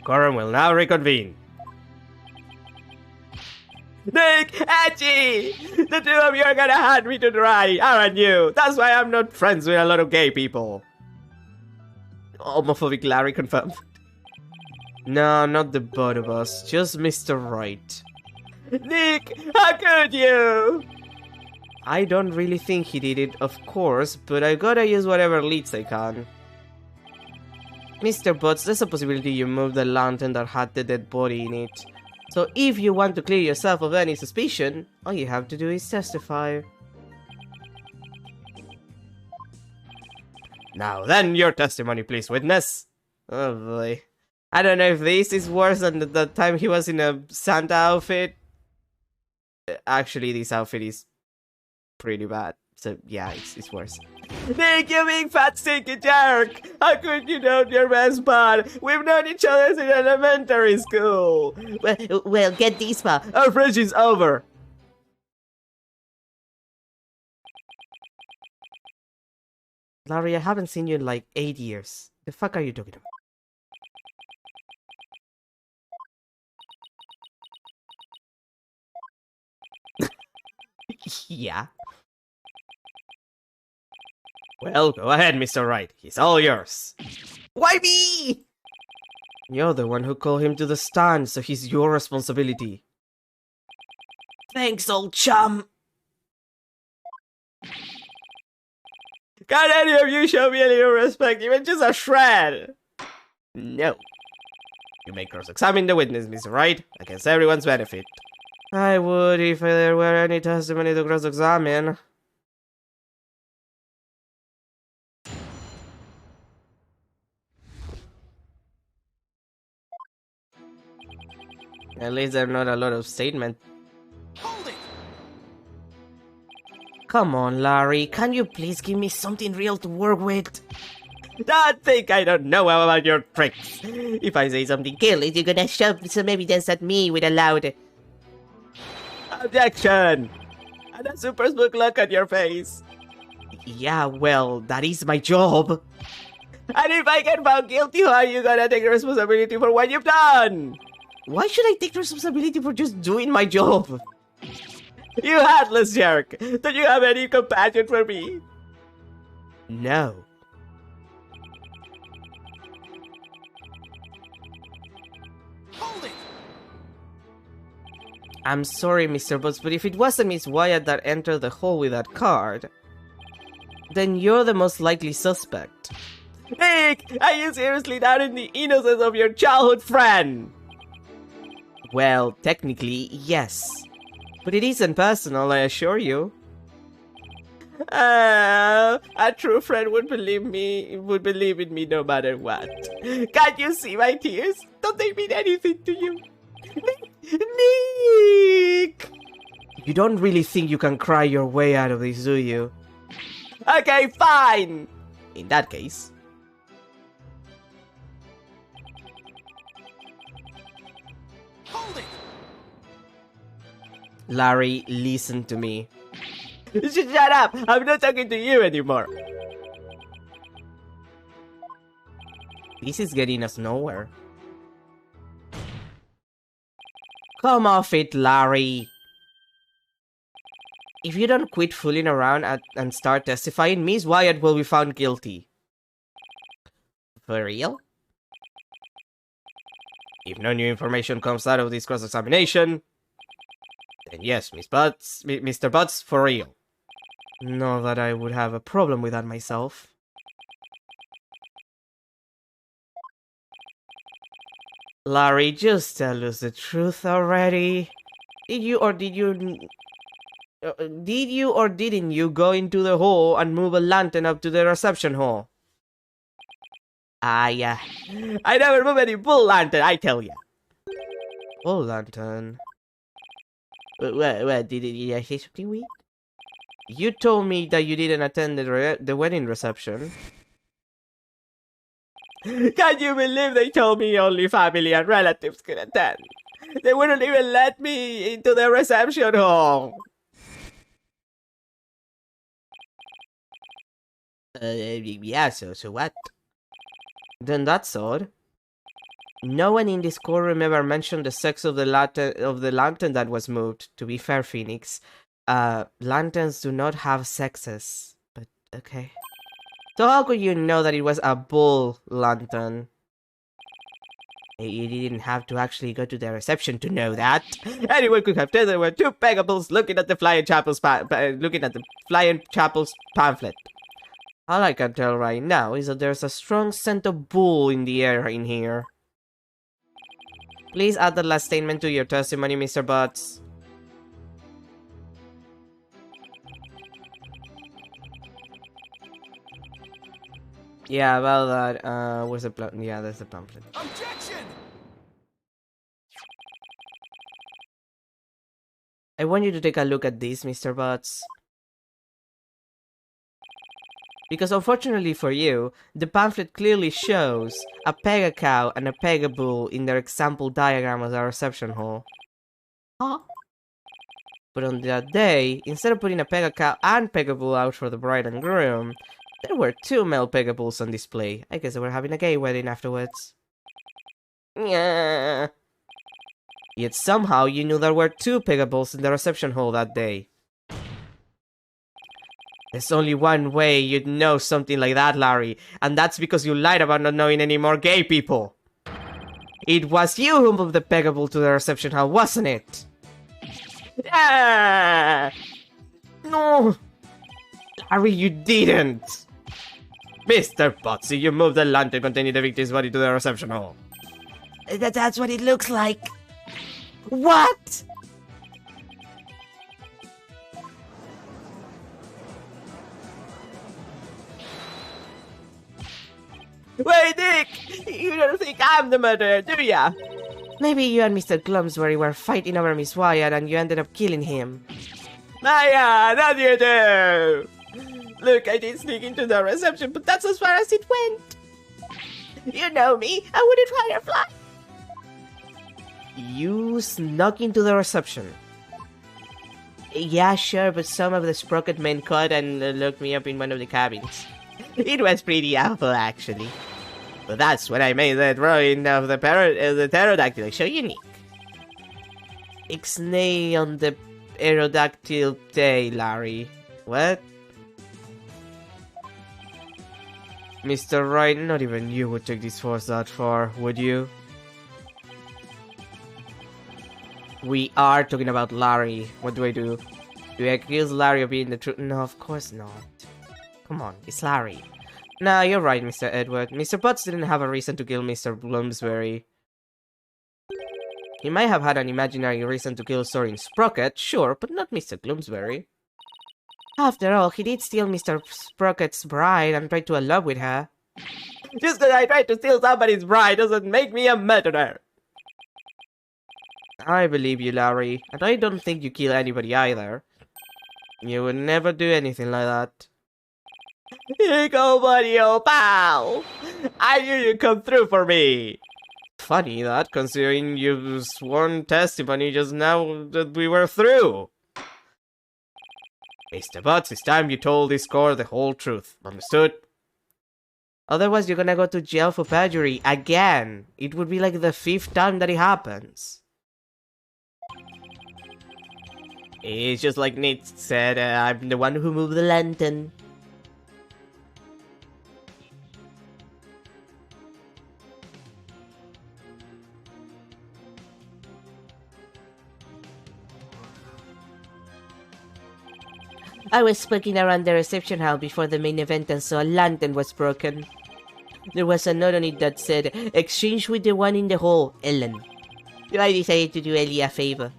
Courtroom will now reconvene. Nick! Edgy! The two of you are gonna hand me to dry, aren't you? That's why I'm not friends with a lot of gay people. Homophobic Larry confirmed. No, not the both of us, just Mr. Wright. Nick, how could you? I don't really think he did it, of course, but I gotta use whatever leads I can. Mr. Butts, there's a possibility you moved the lantern that had the dead body in it. So if you want to clear yourself of any suspicion, all you have to do is testify. Now then, your testimony, please, witness. Oh boy. I don't know if this is worse than the time he was in a Santa outfit. Actually, this outfit is pretty bad. So, yeah, it's worse. Nick, you big fat stinky jerk! How could you know your best bud? We've known each other since elementary school! Well, get this far. Our friendship's over! Larry, I haven't seen you in like 8 years. The fuck are you talking about? Yeah. Well, go ahead, Mr. Wright. He's all yours. Why me? You're the one who called him to the stand, so he's your responsibility. Thanks, old chum. Can any of you show me any respect, even just a shred? No. You may cross-examine the witness, Mr. Wright, against everyone's benefit. I would if there were any testimony to cross-examine. At least there are not a lot of statements. Hold it! Come on, Larry, can you please give me something real to work with? Don't think I don't know about your tricks. If I say something careless, you're gonna shove some evidence at me with a loud objection! And a super spook look on your face. Yeah, well, that is my job. And if I get found guilty, how are you gonna take responsibility for what you've done? Why should I take responsibility for just doing my job? You heartless jerk! Don't you have any compassion for me? No. Hold it! I'm sorry, Mr. Butts, but if it wasn't Miss Wyatt that entered the hall with that card, then you're the most likely suspect. Nick! Are you seriously doubting the innocence of your childhood friend? Well, technically, yes. But it isn't personal, I assure you. A true friend would believe in me no matter what. Can't you see my tears? Don't they mean anything to you? Nick! You don't really think you can cry your way out of this, do you? Okay, fine! In that case. Hold it! Larry, listen to me. Shut up! I'm not talking to you anymore! This is getting us nowhere. Come off it, Larry! If you don't quit fooling around and start testifying, Miss Wyatt will be found guilty. For real? If no new information comes out of this cross-examination, then yes, Mr. Butts, for real. Not that I would have a problem with that myself. Larry, just tell us the truth already. Did you or didn't you go into the hall and move a lantern up to the reception hall? Yeah. I never move any bull lantern, I tell ya. Bull lantern? What, did I say something weird? You told me that you didn't attend the wedding reception. Can you believe they told me only family and relatives could attend? They wouldn't even let me into the reception hall. Yeah, so what? Then that's odd. No one in this courtroom ever mentioned the sex of the lantern that was moved. To be fair, Phoenix, lanterns do not have sexes. But okay. So how could you know that it was a bull lantern? You didn't have to actually go to the reception to know that. Anyone could have told there were two pegables looking at the Flying Chapel's pamphlet. All I can tell right now is that there's a strong scent of bull in the air in here. Please add the last statement to your testimony, Mr. Butts. Yeah, about that, where's the yeah, there's the pamphlet. Objection! I want you to take a look at this, Mr. Butts. Because unfortunately for you, the pamphlet clearly shows a pega cow and a pega bull in their example diagram of the reception hall. Huh? But on that day, instead of putting a pega cow and pega bull out for the bride and groom, there were two male pega bulls on display. I guess they were having a gay wedding afterwards. Yeah. Yet somehow you knew there were two pega bulls in the reception hall that day. There's only one way you'd know something like that, Larry, and that's because you lied about not knowing any more gay people. It was you who moved the Pegable to the reception hall, wasn't it? Ah! No! Larry, you didn't! Mr. Potsy, you moved the lantern containing the victim's body to the reception hall. That's what it looks like. What? Wait, Dick! You don't think I'm the murderer, do ya? Maybe you and Mr. Glumsbury were fighting over Miss Wyatt and you ended up killing him. Maya, not you do! Look, I did sneak into the reception, but that's as far as it went. You know me, I wouldn't Firefly. You snuck into the reception. Yeah, sure, but some of the Sprocket men caught and looked me up in one of the cabins. It was pretty awful, actually. But that's when I made the drawing of the pterodactyl so unique. Ixnay on the aerodactyl day, Larry. What? Mr. Wright, not even you would take this force that far, would you? We are talking about Larry. What do I do? Do I accuse Larry of being the truth? No, of course not. Come on, it's Larry. Nah, you're right, Mr. Edward. Mr. Potts didn't have a reason to kill Mr. Bloomsbury. He might have had an imaginary reason to kill Soren Sprocket, sure, but not Mr. Bloomsbury. After all, he did steal Mr. Sprocket's bride and tried to elope with her. Just because I tried to steal somebody's bride doesn't make me a murderer! I believe you, Larry, and I don't think you kill anybody either. You would never do anything like that. Here you go, buddy, old pal! I knew you'd come through for me! Funny that, considering you've sworn testimony just now that we were through. Mr. Butts, it's time you told this court the whole truth. Understood? Otherwise, you're gonna go to jail for perjury again. It would be like the 5th time that it happens. It's just like Nate said, I'm the one who moved the lantern. I was poking around the reception hall before the main event and saw a lantern was broken. There was a note on it that said, exchange with the one in the hall, Ellen. So I decided to do Ellie a favor.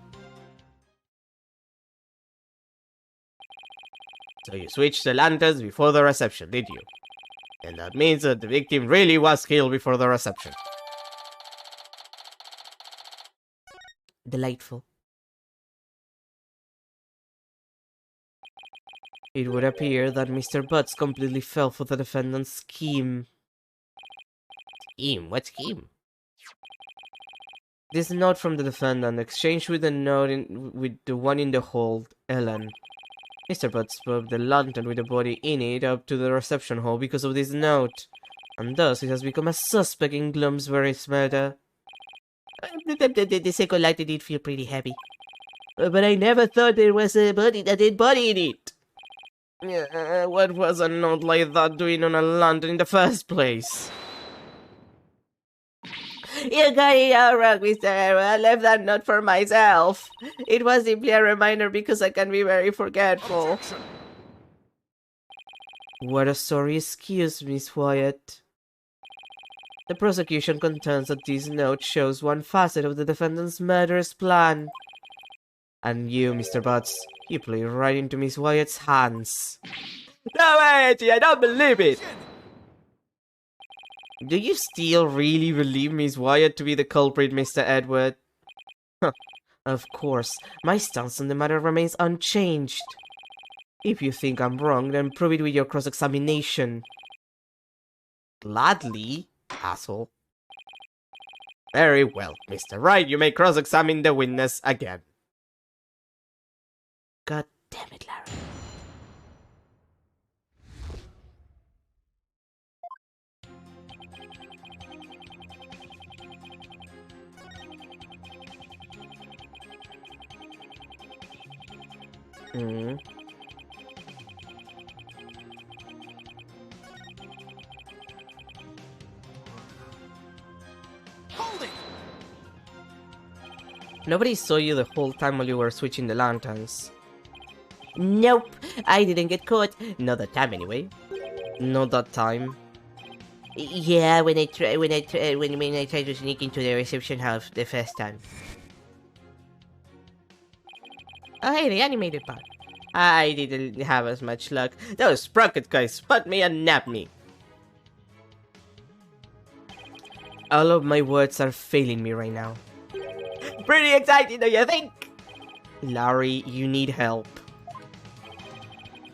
So you switched the lanterns before the reception, did you? And that means that the victim really was killed before the reception. Delightful. It would appear that Mr. Butts completely fell for the defendant's scheme. Scheme? What scheme? This note from the defendant, exchanged with the note with the one in the hold, Ellen. Mr. Butts moved the lantern with the body in it up to the reception hall because of this note, and thus it has become a suspect in Glumsbury's murder. The second light did feel pretty heavy. But I never thought there was a dead body in it. What was a note like that doing on a lantern in the first place? You got it all wrong, Mr. Arrow. I left that note for myself. It was simply a reminder because I can be very forgetful. Objection. What a sorry excuse, Miss Wyatt. The prosecution contends that this note shows one facet of the defendant's murderous plan. And you, Mr. Butts, you played right into Miss Wyatt's hands. No way, Edgy, I don't believe it! Do you still really believe Miss Wyatt to be the culprit, Mr. Edward? Huh. Of course, my stance on the matter remains unchanged. If you think I'm wrong, then prove it with your cross-examination. Gladly, asshole. Very well, Mr. Wright, you may cross-examine the witness again. God damn it, Larry. Nobody saw you the whole time while you were switching the lanterns. Nope, I didn't get caught. Not that time anyway. Not that time. Yeah, when I tried to sneak into the reception house the first time. Oh hey, the animated part. I didn't have as much luck. Those sprocket guys spot me and nabbed me. All of my words are failing me right now. Pretty exciting, don't you think? Larry, you need help.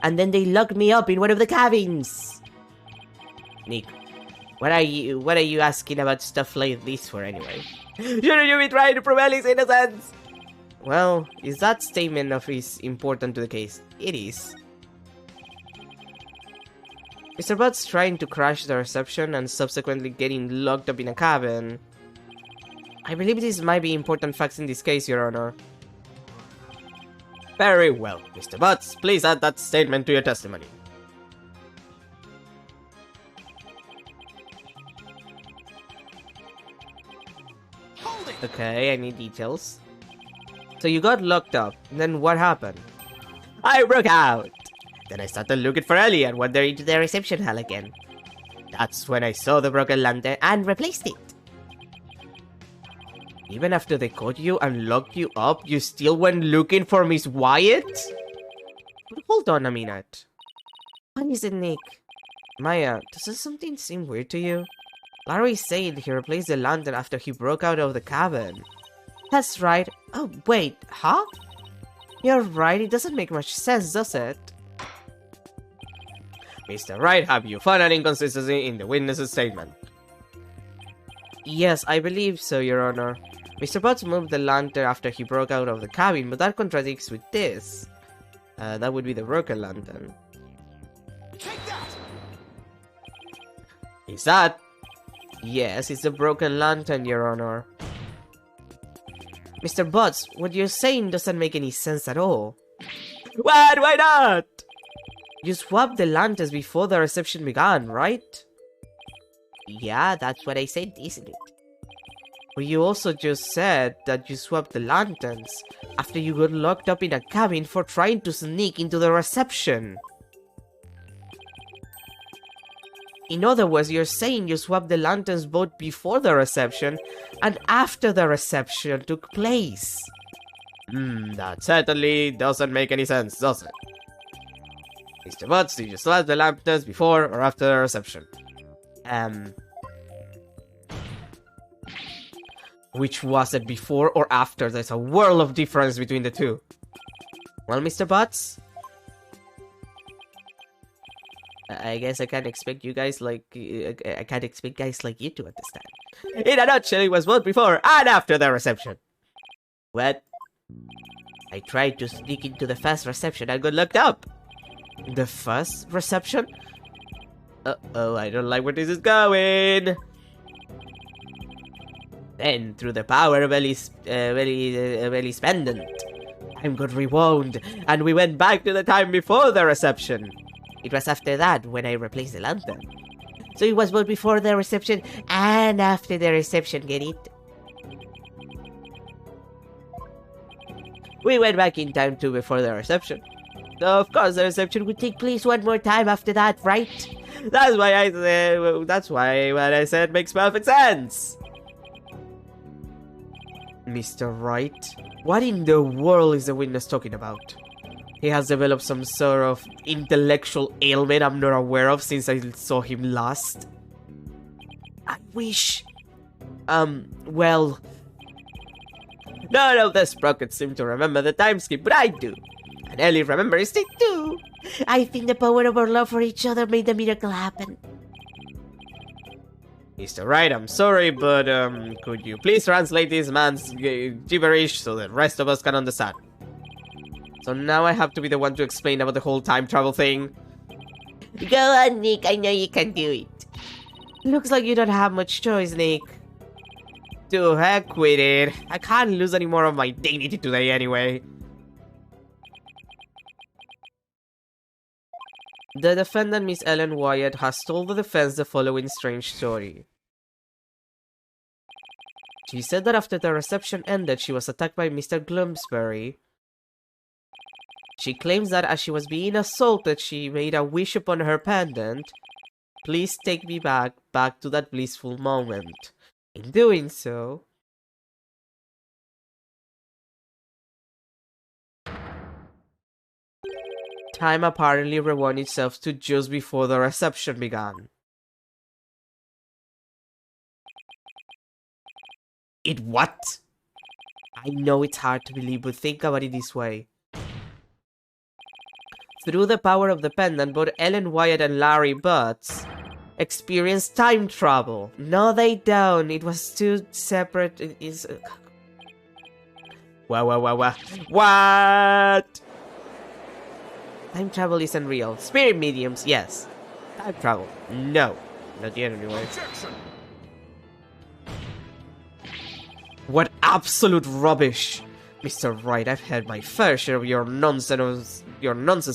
And then they locked me up in one of the cabins. Nick, what are you asking about stuff like this for anyway? Shouldn't you be trying to prove Ellie's innocence? Well, is that statement of his important to the case? It is. Mr. Butt's trying to crash the reception and subsequently getting locked up in a cabin. I believe this might be important facts in this case, Your Honor. Very well, Mr. Butts, please add that statement to your testimony. Okay, I need details. So you got locked up, then what happened? I broke out! Then I started looking for Ellie and wandered into the reception hall again. That's when I saw the broken lantern and replaced it. Even after they caught you and locked you up, you still went looking for Miss Wyatt? But hold on a minute. What is it, Nick? Maya, does something seem weird to you? Larry said he replaced the lantern after he broke out of the cabin. That's right. Oh, wait, huh? You're right, it doesn't make much sense, does it? Mr. Wright, have you found an inconsistency in the witness's statement? Yes, I believe so, Your Honor. Mr. Butts moved the lantern after he broke out of the cabin, but that contradicts with this. That would be the broken lantern. Take that! Is that? Yes, it's the broken lantern, Your Honor. Mr. Butts, what you're saying doesn't make any sense at all. What? Why not? You swapped the lanterns before the reception began, right? Yeah, that's what I said, isn't it? But you also just said that you swapped the lanterns after you got locked up in a cabin for trying to sneak into the reception. In other words, you're saying you swapped the lanterns both before the reception and after the reception took place. That certainly doesn't make any sense, does it? Mr. Butts, did you swap the lanterns before or after the reception? Which was it, before or after? There's a world of difference between the two. Well, Mr. Butts, I guess I can't expect you guys like I can't expect guys like you to understand. In a nutshell, it was both before and after the reception. What? I tried to sneak into the first reception and got locked up. The first reception? Uh-oh, I don't like where this is going. Then, through the power of Ellie's pendant, time got rewound, and we went back to the time before the reception. It was after that when I replaced the lantern. So it was both before the reception and after the reception, get it? We went back in time to before the reception. So of course the reception would take place one more time after that, right? That's why what I said makes perfect sense. Mr. Wright, what in the world is the witness talking about? He has developed some sort of intellectual ailment I'm not aware of since I saw him last. I wish... well... None of the sprockets seem to remember the time skip, but I do. And Ellie remembers it too. I think the power of our love for each other made the miracle happen. Mr. Wright, I'm sorry, but could you please translate this man's gibberish so the rest of us can understand? So now I have to be the one to explain about the whole time travel thing. Go on, Nick, I know you can do it. Looks like you don't have much choice, Nick. To heck with it. I can't lose any more of my dignity today anyway. The defendant, Miss Ellen Wyatt, has told the defense the following strange story. She said that after the reception ended, she was attacked by Mr. Gloomsbury. She claims that as she was being assaulted, she made a wish upon her pendant. Please take me back to that blissful moment. In doing so, time apparently rewound itself to just before the reception began. It what? I know it's hard to believe, but think about it this way. Through the power of the pendant, both Ellen Wyatt and Larry Butts experienced time travel. No, they don't. It was two separate... It is... What? Time travel isn't real. Spirit mediums, yes. Time travel, no. Not yet, anyway. What absolute rubbish! Mr. Wright, I've had my fair share of your nonsense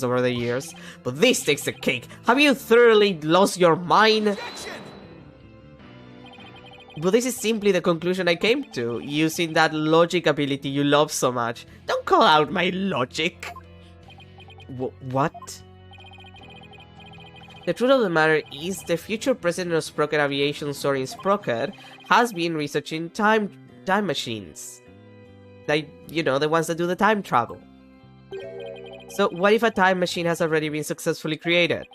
over the years, but this takes the cake. Have you thoroughly lost your mind? But this is simply the conclusion I came to, using that logic ability you love so much. Don't call out my logic. What? The truth of the matter is, the future president of Sprocket Aviation, Soren Sprocket, has been researching time machines. Like, you know, the ones that do the time travel. So what if a time machine has already been successfully created?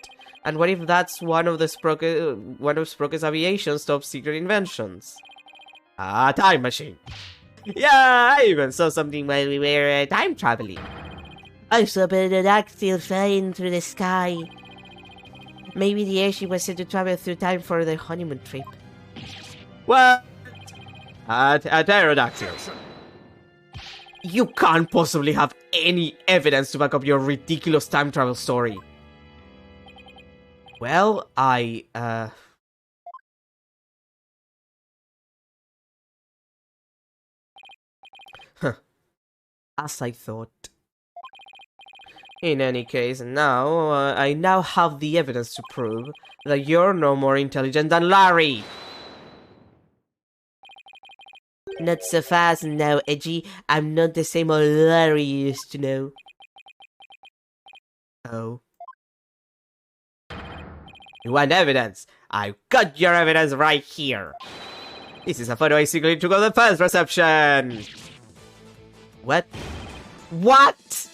And what if that's one of Sprocket's aviation's top secret inventions? A time machine. Yeah, I even saw something while we were time traveling. I saw a pterodactyl flying through the sky. Maybe the airship was set to travel through time for their honeymoon trip. What? A pterodactyl. You can't possibly have any evidence to back up your ridiculous time travel story. Well, Huh. As I thought. In any case, now, I now have the evidence to prove that you're no more intelligent than Larry! Not so fast now, Edgy. I'm not the same old Larry you used to know. Oh. You want evidence? I've got your evidence right here. This is a photo I secretly took of the first reception. What? What?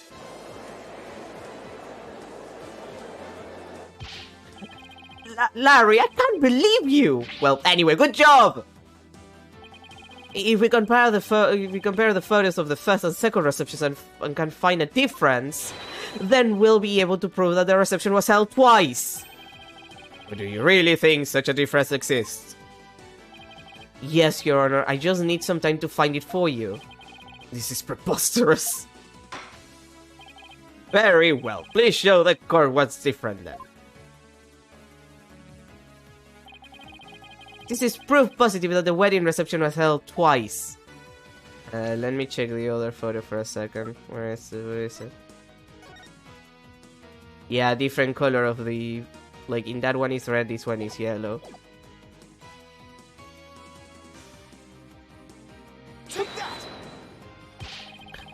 Larry, I can't believe you! Well, anyway, good job! If we compare the photos of the first and second receptions and can find a difference, then we'll be able to prove that the reception was held twice. But do you really think such a difference exists? Yes, Your Honor, I just need some time to find it for you. This is preposterous. Very well, please show the court what's different then. This is proof positive that the wedding reception was held twice. Let me check the other photo for a second. Where is it? Yeah, different color of the... Like, in that one is red, this one is yellow.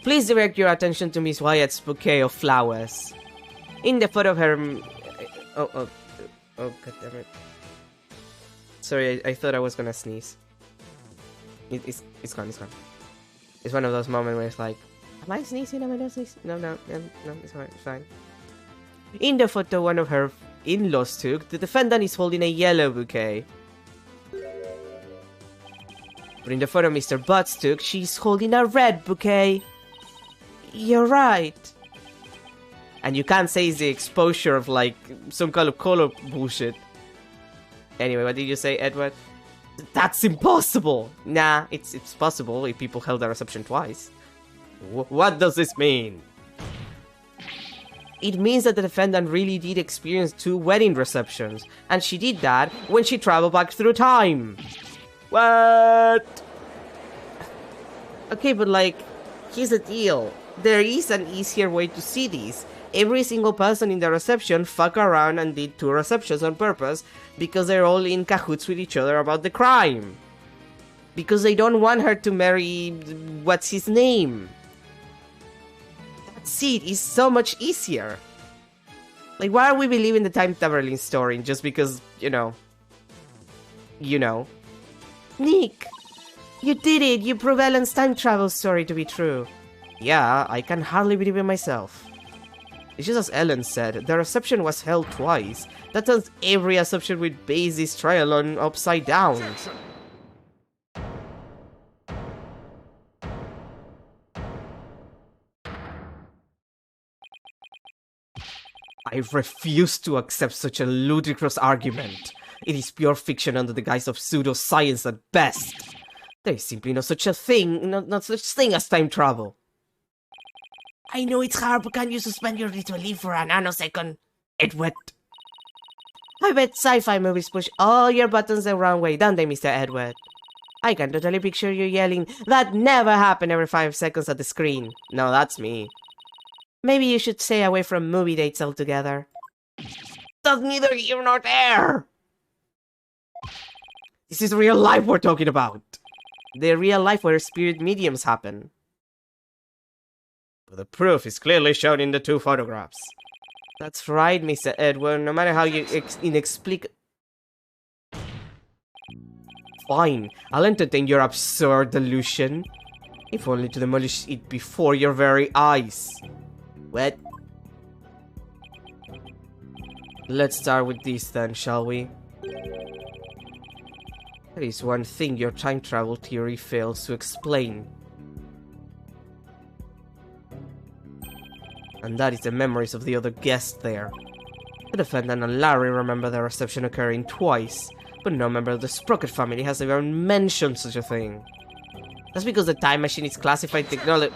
Please direct your attention to Miss Wyatt's bouquet of flowers. In the photo of her... Oh, goddammit. Sorry, I thought I was gonna sneeze. It's gone, it's gone. It's one of those moments where it's like, am I sneezing? Am I not sneezing? No, it's fine. In the photo one of her in-laws took, the defendant is holding a yellow bouquet. But in the photo Mr. Butts took, she's holding a red bouquet. You're right. And you can't say it's the exposure of, like, some kind of color bullshit. Anyway, what did you say, Edward? That's impossible! Nah, it's possible if people held a reception twice. What does this mean? It means that the defendant really did experience two wedding receptions, and she did that when she traveled back through time. What? Okay, but like, here's the deal. There is an easier way to see this. Every single person in the reception fucked around and did two receptions on purpose because they're all in cahoots with each other about the crime. Because they don't want her to marry... what's his name? That's it, it's so much easier. Like, why are we believing the time traveling story just because, you know... Nick! You did it! You proved Ellen's time travel story to be true. Yeah, I can hardly believe it myself. It's just as Ellen said, the reception was held twice. That turns every assumption with base this trial on upside down. I refuse to accept such a ludicrous argument. It is pure fiction under the guise of pseudoscience at best. There is simply no such a thing, not such thing as time travel. I know it's hard, but can you suspend your disbelief for a nanosecond? Edward. I bet sci-fi movies push all your buttons the wrong way, don't they, Mr. Edward? I can totally picture you yelling, "That never happened," every 5 seconds at the screen. No, that's me. Maybe you should stay away from movie dates altogether. That's neither here nor there! This is real life we're talking about. The real life where spirit mediums happen. But the proof is clearly shown in the 2 photographs. That's right, Mr. Edward, no matter how you inexplicable... Fine, I'll entertain your absurd delusion. If only to demolish it before your very eyes. What? Let's start with this then, shall we? There is one thing your time travel theory fails to explain. And that is the memories of the other guests there. The defendant and Larry remember the reception occurring twice, but no member of the Sprocket family has ever mentioned such a thing. That's because the time machine is classified technology.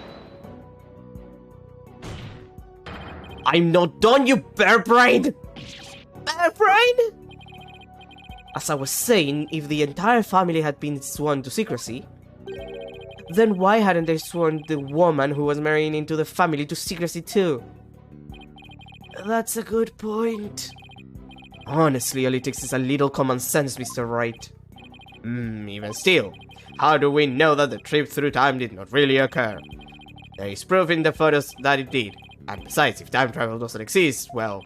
I'm not done, you bear-brained! Bear-brained? As I was saying, if the entire family had been sworn to secrecy, then why hadn't they sworn the woman who was marrying into the family to secrecy too? That's a good point. Honestly, all it takes is a little common sense, Mr. Wright. Even still, how do we know that the trip through time did not really occur? There is proof in the photos that it did. And besides, if time travel doesn't exist, well,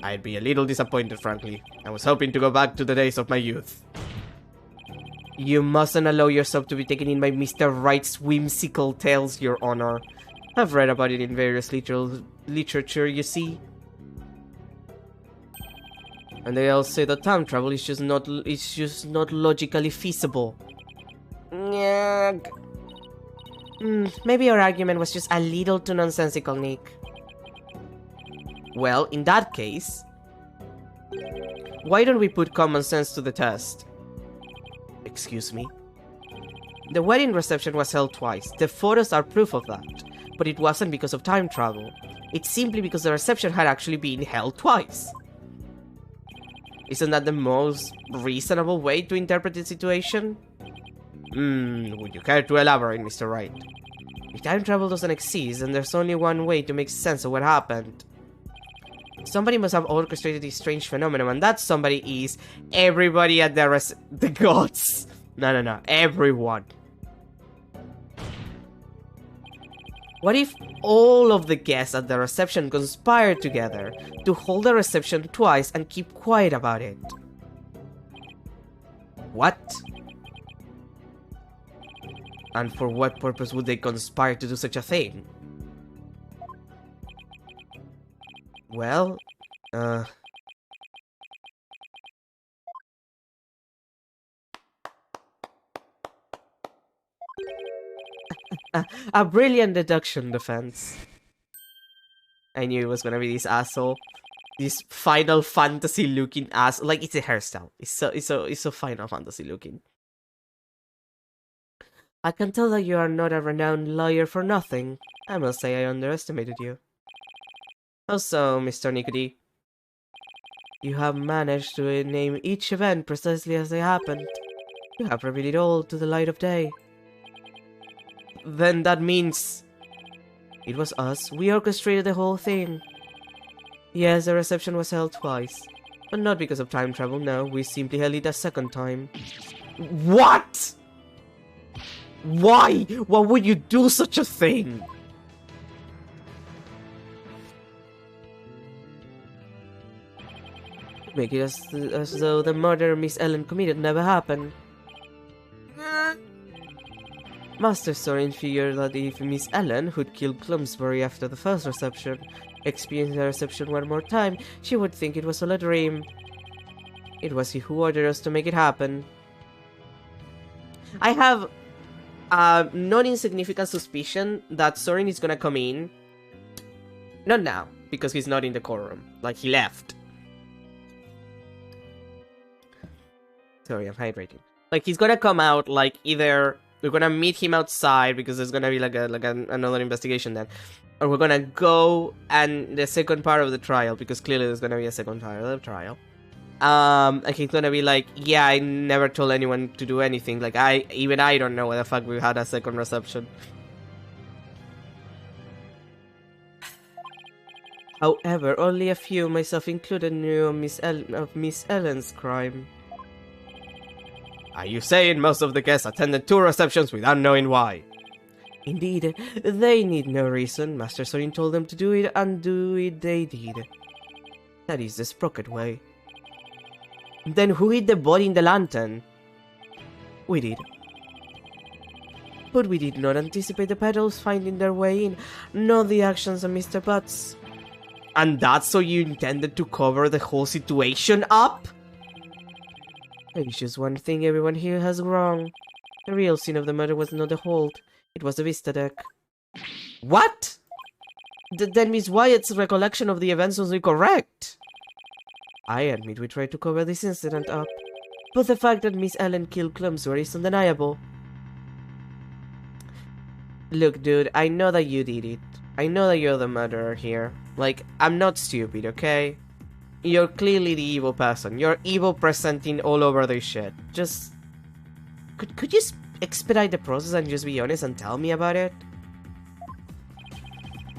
I'd be a little disappointed, frankly. I was hoping to go back to the days of my youth. You mustn't allow yourself to be taken in by Mr. Wright's whimsical tales, Your Honor. I've read about it in various literature, you see. And they all say that time travel is just not logically feasible. Maybe your argument was just a little too nonsensical, Nick. Well, in that case, why don't we put common sense to the test? Excuse me? The wedding reception was held twice. The photos are proof of that. But it wasn't because of time travel. It's simply because the reception had actually been held twice. Isn't that the most reasonable way to interpret the situation? Would you care to elaborate, Mr. Wright? If time travel doesn't exist, then there's only one way to make sense of what happened. Somebody must have orchestrated this strange phenomenon, and that somebody is everybody at the gods. No, everyone. What if all of the guests at the reception conspired together to hold the reception twice and keep quiet about it? What? And for what purpose would they conspire to do such a thing? Well, a brilliant deduction, defense. I knew it was gonna be this asshole. This Final Fantasy looking ass. Like, it's a hairstyle. It's so Final Fantasy looking. I can tell that you are not a renowned lawyer for nothing. I must say I underestimated you. How so, Mr. Nickety? You have managed to name each event precisely as they happened. You have revealed it all to the light of day. Then that means... It was us. We orchestrated the whole thing. Yes, the reception was held twice. But not because of time travel, no. We simply held it a second time. What?! Why? Why would you do such a thing? Make it as though the murder Miss Ellen committed never happened. Master Sorin figured that if Miss Ellen, who'd killed Clumsbury after the first reception, experienced the reception one more time, she would think it was all a dream. It was he who ordered us to make it happen. I have a non-insignificant suspicion that Sorin is gonna come in. Not now, because he's not in the courtroom. Like, he left. Sorry, I'm hydrating. Like, he's gonna come out, like, either we're gonna meet him outside because there's gonna be another investigation then, or we're gonna go and the second part of the trial, because clearly there's gonna be a second part of the trial. And he's gonna be like, yeah, I never told anyone to do anything. Like, even I don't know why the fuck we had a second reception. However, only a few, myself included, knew of Miss Ellen's crime. Are you saying most of the guests attended 2 receptions without knowing why? Indeed, they need no reason. Master Sorin told them to do it, and do it they did. That is the Sprocket way. Then who hid the body in the lantern? We did. But we did not anticipate the petals finding their way in, nor the actions of Mr. Butts. And that's so you intended to cover the whole situation up? There's just one thing everyone here has wrong. The real scene of the murder was not the hold, it was the Vista deck. What? Then Miss Wyatt's recollection of the events was incorrect. I admit we tried to cover this incident up, but the fact that Miss Ellen killed Clumsbury is undeniable. Look, dude, I know that you did it. I know that you're the murderer here. Like, I'm not stupid, okay? You're clearly the evil person. You're evil presenting all over this shit. Just... Could you expedite the process and just be honest and tell me about it?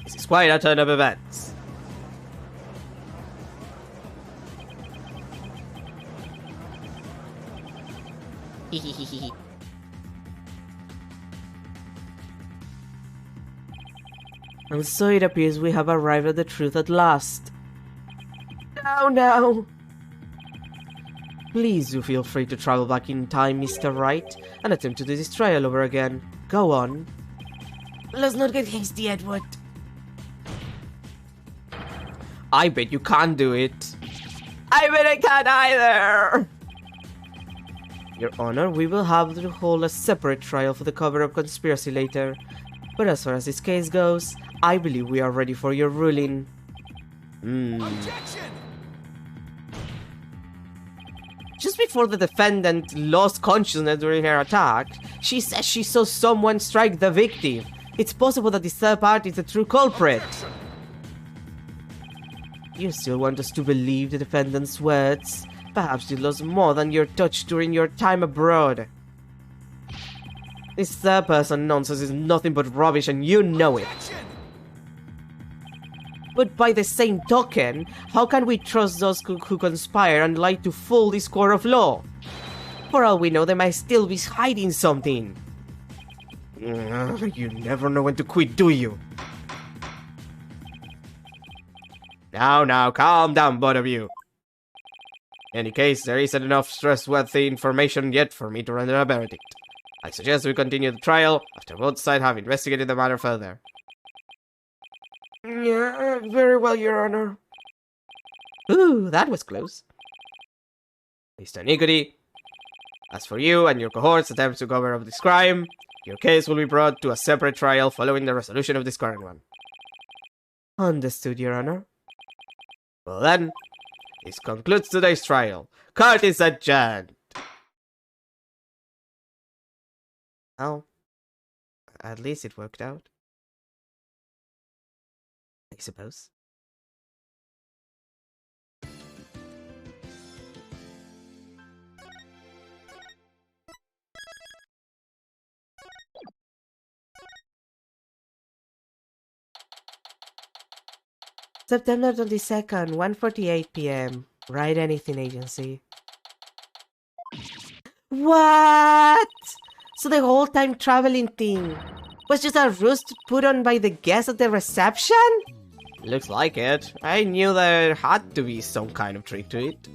This is quite a turn of events. And so it appears we have arrived at the truth at last. Now. Please do feel free to travel back in time, Mr. Wright, and attempt to do this trial over again. Go on. Let's not get hasty, Edward. I bet you can't do it. I bet I can't either. Your Honor, we will have to hold a separate trial for the cover-up conspiracy later. But as far as this case goes, I believe we are ready for your ruling. Objection! Just before the defendant lost consciousness during her attack, she says she saw someone strike the victim. It's possible that this third party is the true culprit. You still want us to believe the defendant's words? Perhaps you lost more than your touch during your time abroad. This third person nonsense is nothing but rubbish and you know it. But by the same token, how can we trust those who conspire and lie to fool this court of law? For all we know, they might still be hiding something. You never know when to quit, do you? Now, calm down, both of you. In any case, there isn't enough stress-worthy information yet for me to render a verdict. I suggest we continue the trial after both sides have investigated the matter further. Yeah, very well, Your Honor. Ooh, that was close. Mr. Niggity, as for you and your cohort's attempts to cover up this crime, your case will be brought to a separate trial following the resolution of this current one. Understood, Your Honor. Well then, this concludes today's trial. Court is adjourned. Well, at least it worked out. I suppose. September 22nd, 1:48 p.m. Write Anything Agency. What? So the whole time traveling thing was just a ruse put on by the guests at the reception? Looks like it. I knew there had to be some kind of trick to it.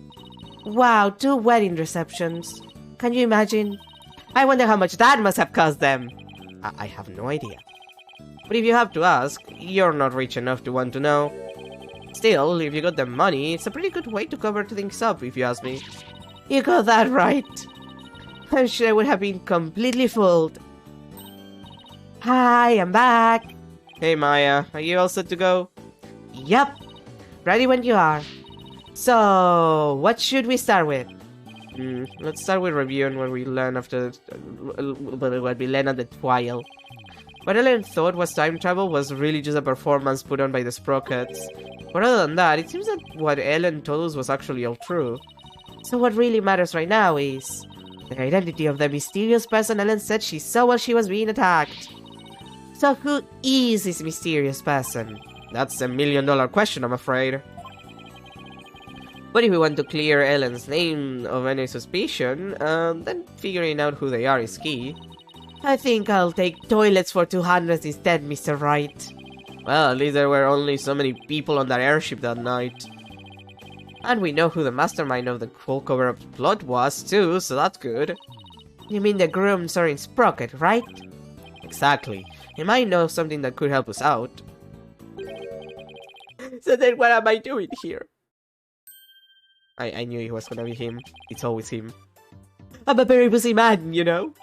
Wow, 2 wedding receptions. Can you imagine? I wonder how much that must have cost them. I have no idea. But if you have to ask, you're not rich enough to want to know. Still, if you got the money, it's a pretty good way to cover things up, if you ask me. You got that right. I'm sure I would have been completely fooled. Hi, I'm back. Hey Maya, are you all set to go? Yep. Ready when you are. So, what should we start with? Let's start with reviewing what we learned after what we learned at the trial. What Ellen thought was time travel was really just a performance put on by the Sprockets. But other than that, it seems that what Ellen told us was actually all true. So what really matters right now is the identity of the mysterious person Ellen said she saw while she was being attacked. So who is this mysterious person? That's $1 million question, I'm afraid. But if we want to clear Ellen's name of any suspicion, then figuring out who they are is key. I think I'll take toilets for 200 instead, Mr. Wright. Well, at least there were only so many people on that airship that night. And we know who the mastermind of the whole cover-up plot was too, so that's good. You mean the groom Soren Sprocket, right? Exactly. He might know something that could help us out. So then what am I doing here? I knew it was gonna be him. It's always him. I'm a very busy man, you know?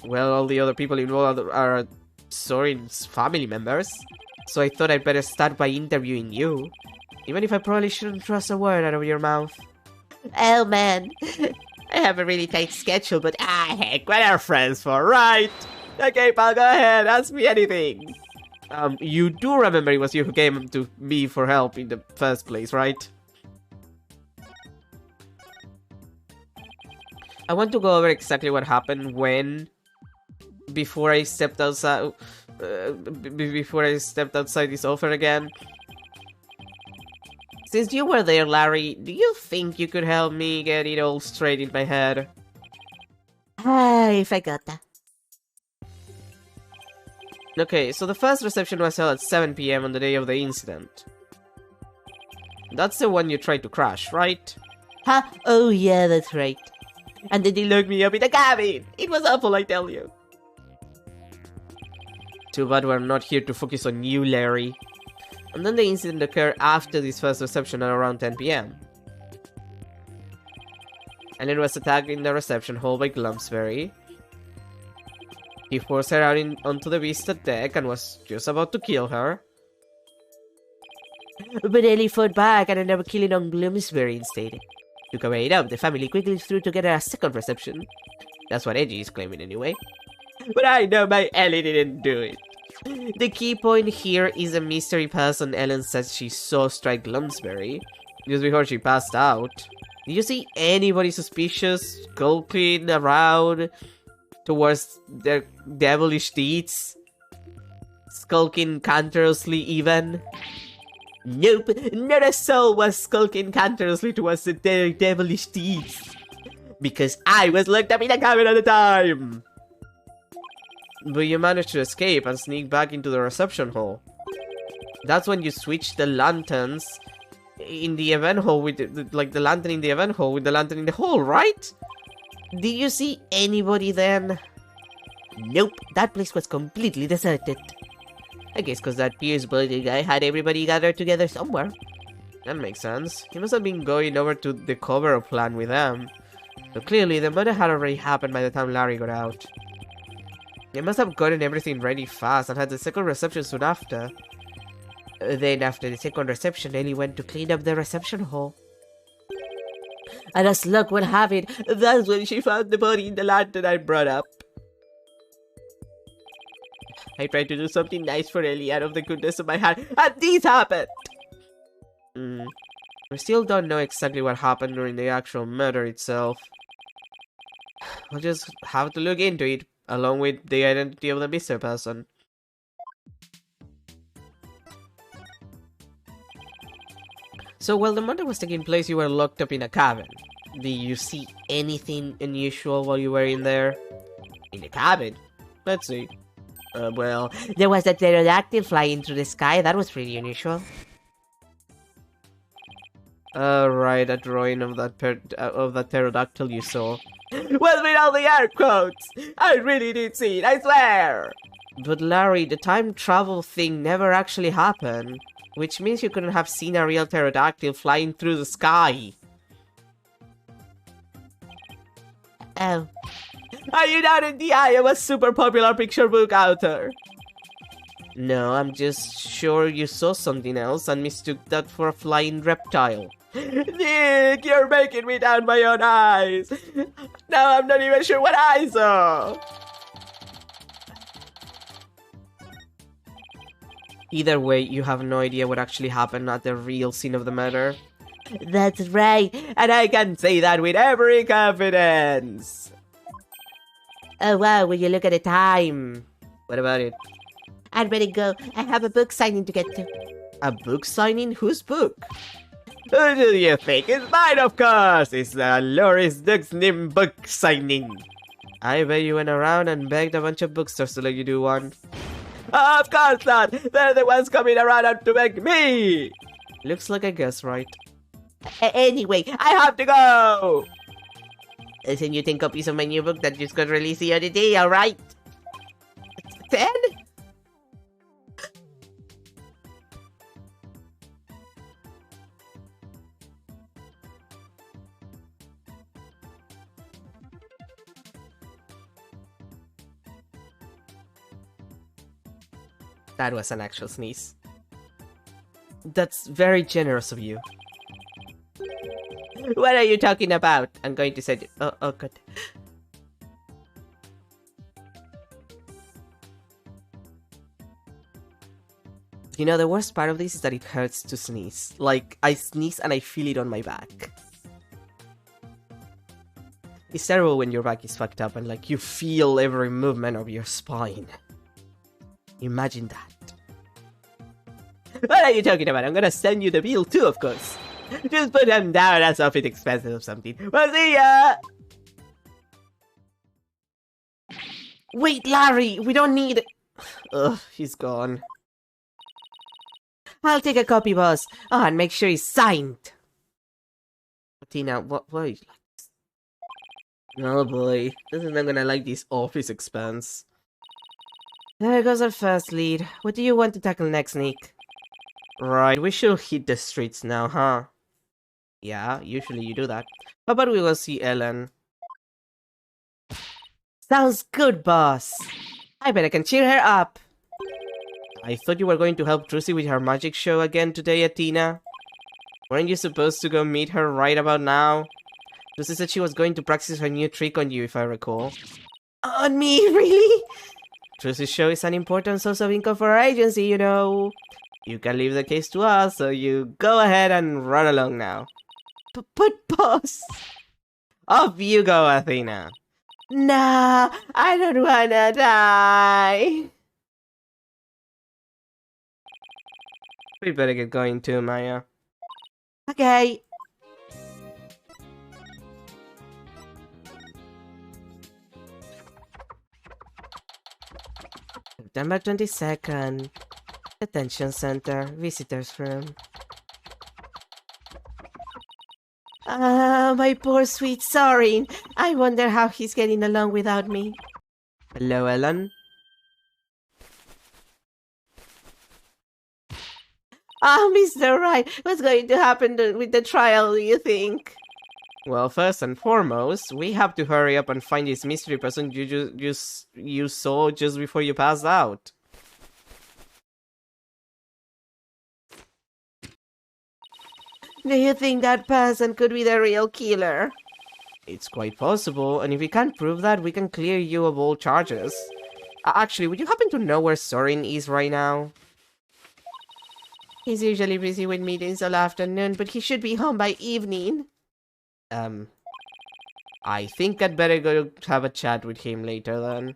Well, all the other people involved are Soren's family members. So I thought I'd better start by interviewing you. Even if I probably shouldn't trust a word out of your mouth. Oh man, I have a really tight schedule, but heck, what are friends for, right? Okay, pal, go ahead, ask me anything. You do remember it was you who came to me for help in the first place, right? I want to go over exactly what happened before I stepped outside this offer again. Since you were there, Larry, do you think you could help me get it all straight in my head? I forgot that. Okay, so the first reception was held at 7 PM on the day of the incident. That's the one you tried to crash, right? Huh? Oh yeah, that's right. And then they locked me up in the cabin! It was awful, I tell you. Too bad we're not here to focus on you, Larry. And then the incident occurred after this first reception at around 10 PM. Ellen was attacked in the reception hall by Glumsbury. He forced her out onto the Vista deck and was just about to kill her. But Ellie fought back and ended up killing on Glumsbury instead. To cover it up, the family quickly threw together a second reception. That's what Edgy is claiming anyway. But I know my Ellie didn't do it. The key point here is a mystery person Ellen says she saw strike Glumsbury just before she passed out. Did you see anybody suspicious skulking around towards their devilish deeds? Skulking canterously even? Nope, not a soul was skulking canterously towards their devilish deeds. Because I was locked up in a cabin at the time! But you managed to escape and sneak back into the reception hall. That's when you switched the lanterns in the event hall with the lantern in the event hall with the lantern in the hall, right? Did you see anybody then? Nope, that place was completely deserted. I guess because that Pierce Brody guy had everybody gathered together somewhere. That makes sense. He must have been going over to the cover-up plan with them. So clearly, the murder had already happened by the time Larry got out. They must have gotten everything ready fast and had the second reception soon after. Then after the second reception, Ellie went to clean up the reception hall. And as luck would have it, that's when she found the body in the lantern I brought up. I tried to do something nice for Ellie out of the goodness of my heart, and this happened! We still don't know exactly what happened during the actual murder itself. We'll just have to look into it, along with the identity of the missing person. So while the murder was taking place, you were locked up in a cabin. Did you see anything unusual while you were in there? In the cabin? Let's see. Well, there was a pterodactyl flying through the sky. That was pretty unusual. Right, a drawing of that pterodactyl you saw. What's with all the air quotes? I really did see it, I swear! But Larry, the time travel thing never actually happened. Which means you couldn't have seen a real pterodactyl flying through the sky. Oh. Are you not in the eye of a super popular picture book author? No, I'm just sure you saw something else and mistook that for a flying reptile. Nick, you're making me doubt my own eyes. Now I'm not even sure what I saw. Either way, you have no idea what actually happened at the real scene of the murder. That's right, and I can say that with every confidence. Oh wow, will you look at the time? What about it? I'd better go. I have a book signing to get to. A book signing? Whose book? Who do you think? It's mine, of course! It's Loris Duxnim book signing. I bet you went around and begged a bunch of bookstores to let you do one. Of course not! They're the ones coming around to beg me! Looks like I guess right. Anyway, I have to go! I'll send you 10 copies of my new book that just got released the other day, alright? 10? That was an actual sneeze. That's very generous of you. What are you talking about? I'm going to say it. Oh, good. You know, the worst part of this is that it hurts to sneeze. Like, I sneeze and I feel it on my back. It's terrible when your back is fucked up and, like, you feel every movement of your spine. Imagine that. What are you talking about? I'm gonna send you the bill too, of course. Just put them down as if it's expensive or something. Well, see ya! Wait, Larry, we don't need... Ugh, he's gone. I'll take a copy, boss. Oh, and make sure he's signed. Tina, what are you like? Oh boy, this is not gonna like this office expense. There goes our first lead. What do you want to tackle next, Nick? Right, we should hit the streets now, huh? Yeah, usually you do that. How about we go see Ellen? Sounds good, boss. I bet I can cheer her up. I thought you were going to help Trucy with her magic show again today, Athena. Weren't you supposed to go meet her right about now? Trucy said she was going to practice her new trick on you, if I recall. On me, really? Trucy's show is an important source of income for our agency, you know. You can leave the case to us, so you go ahead and run along now. But boss... Off you go, Athena. Nah, I don't wanna die. We better get going too, Maya. Okay. September 22nd. Detention Center. Visitor's room. Ah, my poor sweet Sorin. I wonder how he's getting along without me. Hello, Ellen. Ah, Mr. Wright, what's going to happen with the trial, do you think? Well, first and foremost, we have to hurry up and find this mystery person you saw just before you passed out. Do you think that person could be the real killer? It's quite possible, and if we can't prove that, we can clear you of all charges. Actually, would you happen to know where Sorin is right now? He's usually busy with meetings all afternoon, but he should be home by evening. I think I'd better go have a chat with him later then.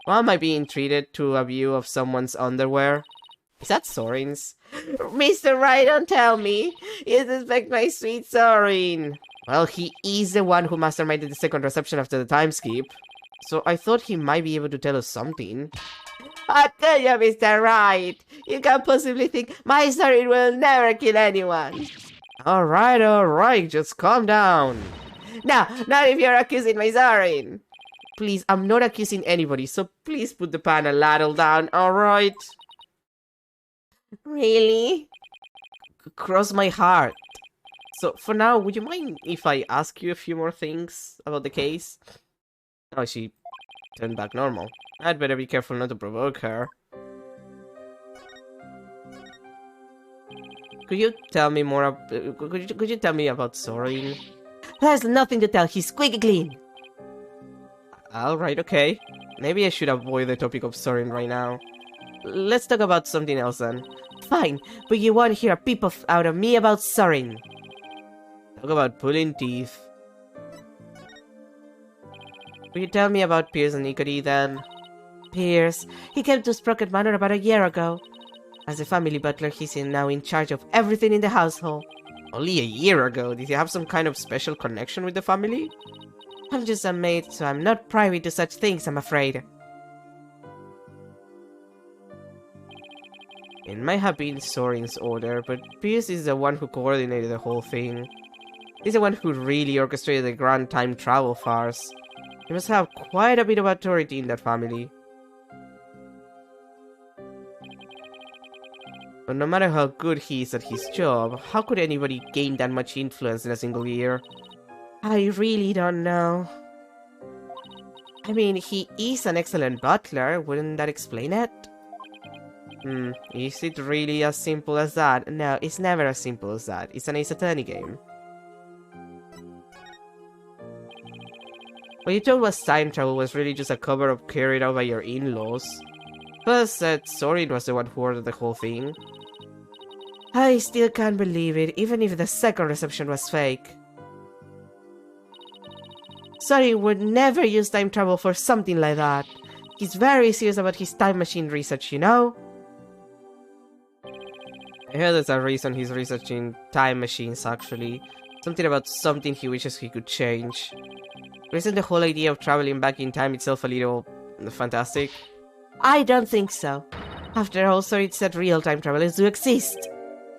Why am I being treated to a view of someone's underwear? Is that Sorin's? Mr. Wright, don't tell me. You suspect my sweet Sorin. Well, he is the one who masterminded the second reception after the time skip. So I thought he might be able to tell us something. I tell you, Mr. Right, you can't possibly think my Sorin will never kill anyone. Alright, just calm down. No, not if you're accusing my Sorin. Please, I'm not accusing anybody, so please put the pan a ladle down, alright? Really? Cross my heart. So, for now, would you mind if I ask you a few more things about the case? Oh, she turned back normal. I'd better be careful not to provoke her. Could you tell me more could you tell me about Sorin? There's nothing to tell, he's squeaky clean. Alright, okay. Maybe I should avoid the topic of Sorin right now. Let's talk about something else then. Fine, but you won't hear a peep out of me about Sorin. Talk about pulling teeth. Will you tell me about Pierce and Nicody then? Pierce, he came to Sprocket Manor about a year ago. As a family butler, he's now in charge of everything in the household. Only a year ago? Did he have some kind of special connection with the family? I'm just a maid, so I'm not privy to such things, I'm afraid. It might have been Sorin's order, but Pierce is the one who coordinated the whole thing. He's the one who really orchestrated the grand time travel farce. He must have quite a bit of authority in that family. But no matter how good he is at his job, how could anybody gain that much influence in a single year? I really don't know. I mean, he is an excellent butler, wouldn't that explain it? Is it really as simple as that? No, it's never as simple as that. It's an Ace Attorney game. What you told us time travel was really just a cover-up carried out by your in-laws. Plus, that Sorin was the one who ordered the whole thing. I still can't believe it, even if the second reception was fake. Sorin would never use time travel for something like that. He's very serious about his time machine research, you know? I heard there's a reason he's researching time machines, actually. Something about something he wishes he could change. But isn't the whole idea of traveling back in time itself a little fantastic? I don't think so. After all, Sorin said real time travelers do exist.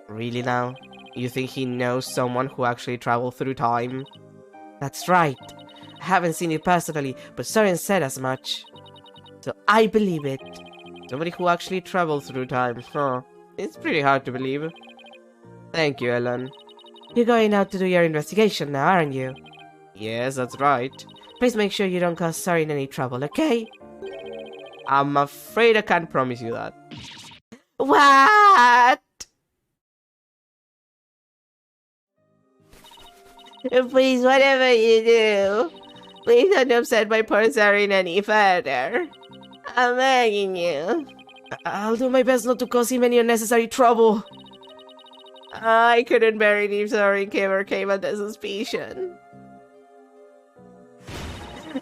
Really now? You think he knows someone who actually traveled through time? That's right. I haven't seen it personally, but Sorin said as much. So I believe it. Somebody who actually traveled through time, huh? It's pretty hard to believe. Thank you, Ellen. You're going out to do your investigation now, aren't you? Yes, that's right. Please make sure you don't cause Sorin any trouble, okay? I'm afraid I can't promise you that. What? Please, whatever you do, please don't upset my poor Sorin any further. I'm begging you. I'll do my best not to cause him any unnecessary trouble. I couldn't bear it if Sorin ever came under suspicion.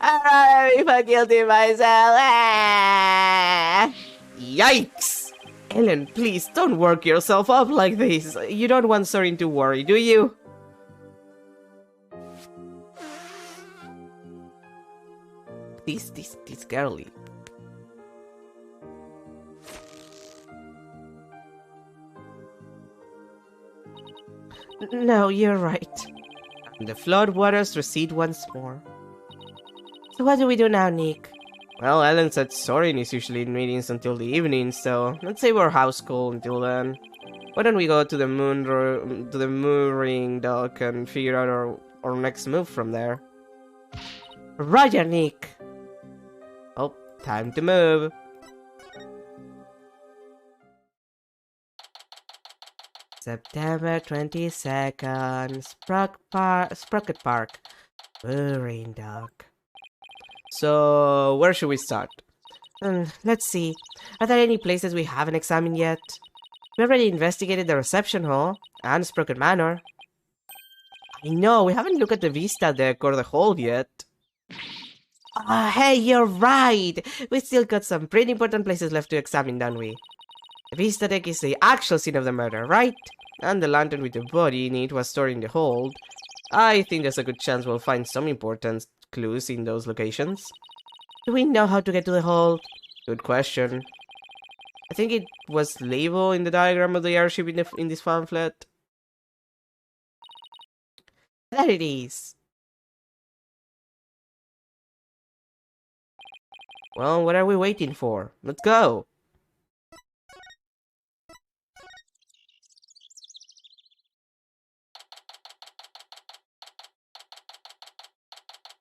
I'd rather be fucking guilty myself. Ah! Yikes! Ellen, please don't work yourself up like this. You don't want Sorin to worry, do you? This girly. No, you're right. The flood waters recede once more. So what do we do now, Nick? Well, Ellen said Sorin is usually in meetings until the evening, so let's say we're house call until then. Why don't we go to the mooring dock and figure out our next move from there? Roger, Nick. Oh, time to move. September 22nd, Sprocket Park, mooring dock. So, where should we start? Let's see. Are there any places we haven't examined yet? We already investigated the reception hall and Sprocket Manor. I know, we haven't looked at the Vista deck or the hold yet. Hey, you're right! We still got some pretty important places left to examine, don't we? The Vista deck is the actual scene of the murder, right? And the lantern with the body in it was stored in the hold. I think there's a good chance we'll find some important clues in those locations. Do we know how to get to the hold? Good question. I think it was labeled in the diagram of the airship in this pamphlet. There it is. Well, what are we waiting for? Let's go.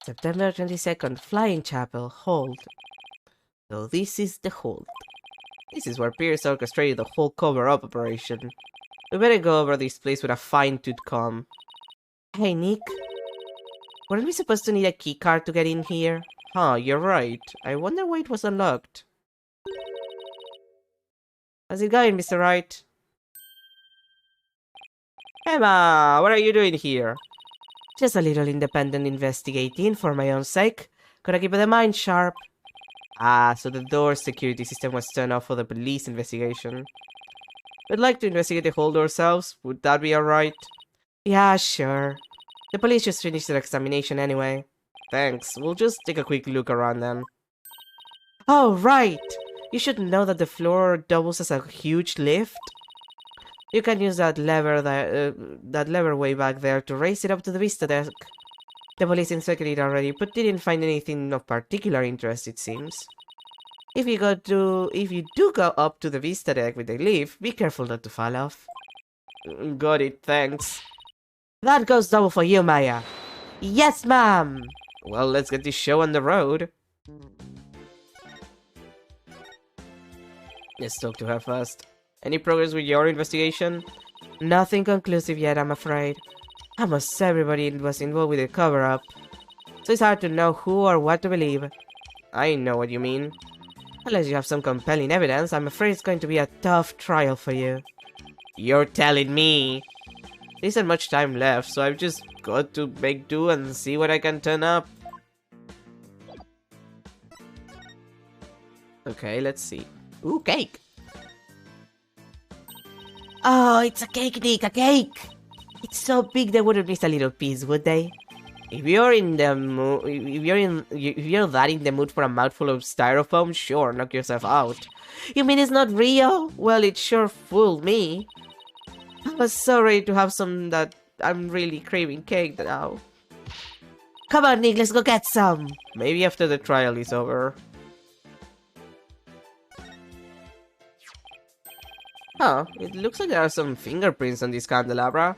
September 22nd, Flying Chapel, hold. So this is the hold. This is where Pierce orchestrated the whole cover-up operation. We better go over this place with a fine-tooth comb. Hey, Nick. Weren't we supposed to need a keycard to get in here? Huh, you're right. I wonder why it was unlocked. How's it going, Mr. Wright? Emma, what are you doing here? Just a little independent investigating for my own sake. Gotta keep the mind sharp. Ah, so the door security system was turned off for the police investigation. We'd like to investigate the hold ourselves. Would that be alright? Yeah, sure. The police just finished their examination anyway. Thanks. We'll just take a quick look around then. Oh, right! You should know that the floor doubles as a huge lift. You can use that lever way back there to raise it up to the vista deck. The police inspected it already, but didn't find anything of particular interest, it seems. If you do go up to the vista deck with the lift, be careful not to fall off. Got it, thanks. That goes double for you, Maya. Yes, ma'am! Well, let's get this show on the road. Let's talk to her first. Any progress with your investigation? Nothing conclusive yet, I'm afraid. Almost everybody was involved with the cover-up, so it's hard to know who or what to believe. I know what you mean. Unless you have some compelling evidence, I'm afraid it's going to be a tough trial for you. You're telling me! There isn't much time left, so I've just got to make do and see what I can turn up. Okay, let's see. Ooh, cake! Oh, it's a cake, Nick, a cake! It's so big they wouldn't miss a little piece, would they? If you're that in the mood for a mouthful of styrofoam, sure, knock yourself out. You mean it's not real? Well, it sure fooled me. I was so ready to have some that I'm really craving cake now. Come on, Nick, let's go get some. Maybe after the trial is over. Huh, it looks like there are some fingerprints on this candelabra.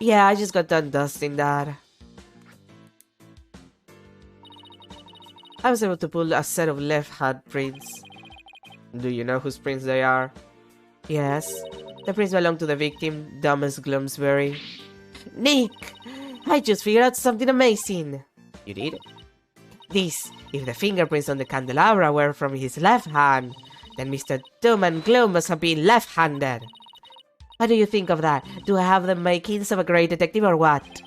Yeah, I just got done dusting that. I was able to pull a set of left-hand prints. Do you know whose prints they are? Yes, the prints belong to the victim, Thomas Glumsbury. Nick! I just figured out something amazing! You did? This, if the fingerprints on the candelabra were from his left hand, then Mr. Doom and Gloom must have been left-handed. What do you think of that? Do I have the makings of a great detective or what?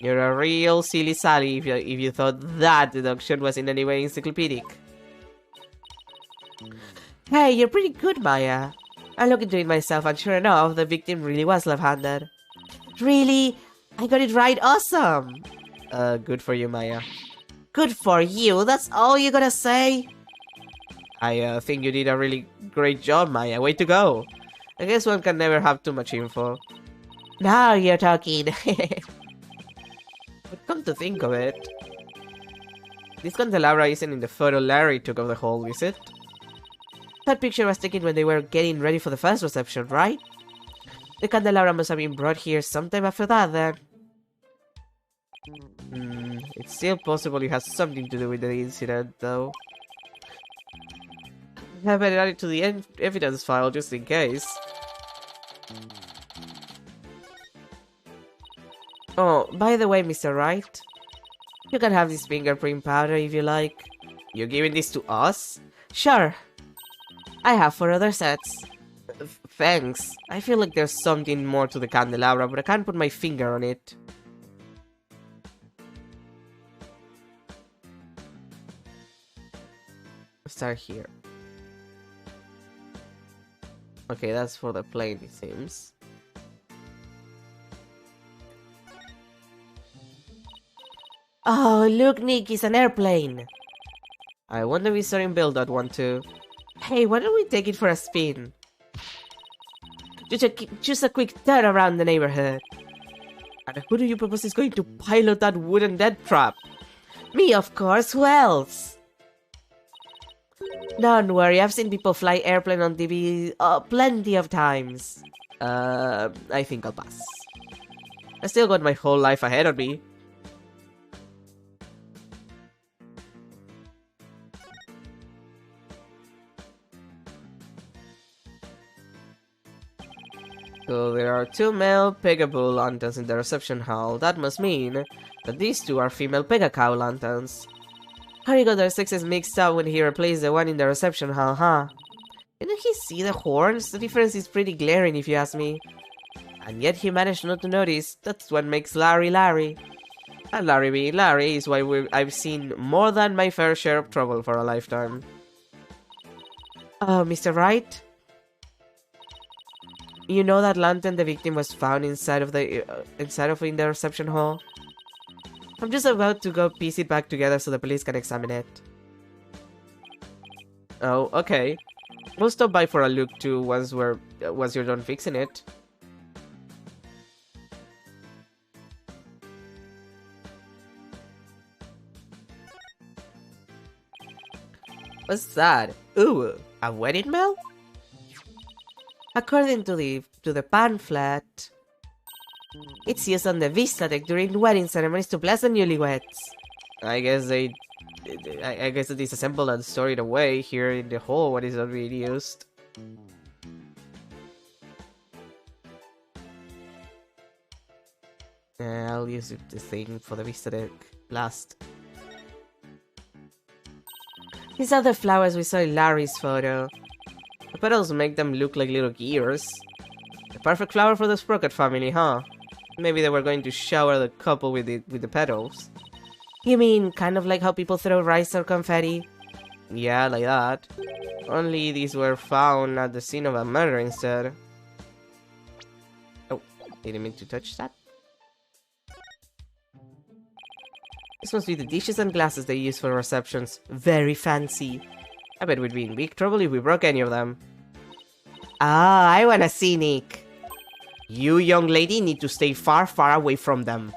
You're a real silly Sally if you thought that deduction was in any way encyclopedic. Hey, you're pretty good, Maya. I looked into it myself and sure enough, the victim really was left-handed. Really? I got it right, awesome! Good for you, Maya. Good for you? That's all you gotta say? I think you did a really great job, Maya. Way to go! I guess one can never have too much info. Now you're talking. But come to think of it, this candelabra isn't in the photo Larry took of the hall, is it? That picture was taken when they were getting ready for the first reception, right? The candelabra must have been brought here sometime after that, then. It's still possible it has something to do with the incident, though. I have it added to the evidence file just in case. Oh, by the way, Mr. Wright, you can have this fingerprint powder if you like. You're giving this to us? Sure. I have 4 other sets. Thanks. I feel like there's something more to the candelabra, but I can't put my finger on it. Let's start here. Okay, that's for the plane, it seems. Oh, look, Nick, it's an airplane. I wonder if he's starting to build that one too. Hey, why don't we take it for a spin? Just a quick turn around the neighborhood. And who do you propose is going to pilot that wooden death trap? Me, of course. Who else? Don't worry, I've seen people fly airplane on TV plenty of times. I think I'll pass. I still got my whole life ahead of me. So there are 2 male peekaboo lanterns in the reception hall. That must mean that these 2 are female pegacow lanterns. Harry got their sexes mixed up when he replaced the one in the reception hall, huh? Didn't he see the horns? The difference is pretty glaring if you ask me. And yet he managed not to notice. That's what makes Larry Larry. And Larry being Larry is why I've seen more than my fair share of trouble for a lifetime. Oh, Mr. Wright? You know that lantern the victim was found inside of in the reception hall? I'm just about to go piece it back together so the police can examine it. Oh, okay. We'll stop by for a look too once you're done fixing it. What's that? Ooh, a wedding bell? According to the pamphlet, it's used on the Vista deck during wedding ceremonies to bless the newlyweds. I guess they disassembled and stored it away here in the hole when it's not being used. I'll use the thing for the Vista deck last. These are the flowers we saw in Larry's photo. The petals make them look like little gears. The perfect flower for the Sprocket family, huh? Maybe they were going to shower the couple with the petals. You mean kind of like how people throw rice or confetti? Yeah, like that. Only these were found at the scene of a murder instead. Oh, didn't mean to touch that. This must be the dishes and glasses they use for receptions. Very fancy. I bet we'd be in big trouble if we broke any of them. Ah, I wanna see Nick. You, young lady, need to stay far, far away from them.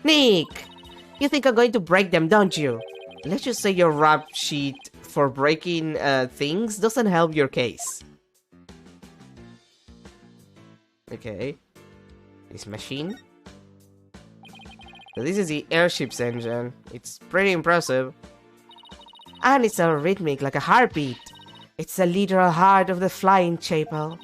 Nick! You think I'm going to break them, don't you? Let's just say your rap sheet for breaking things doesn't help your case. Okay. This machine. So this is the airship's engine. It's pretty impressive. And it's so rhythmic, like a heartbeat. It's the literal heart of the flying chapel.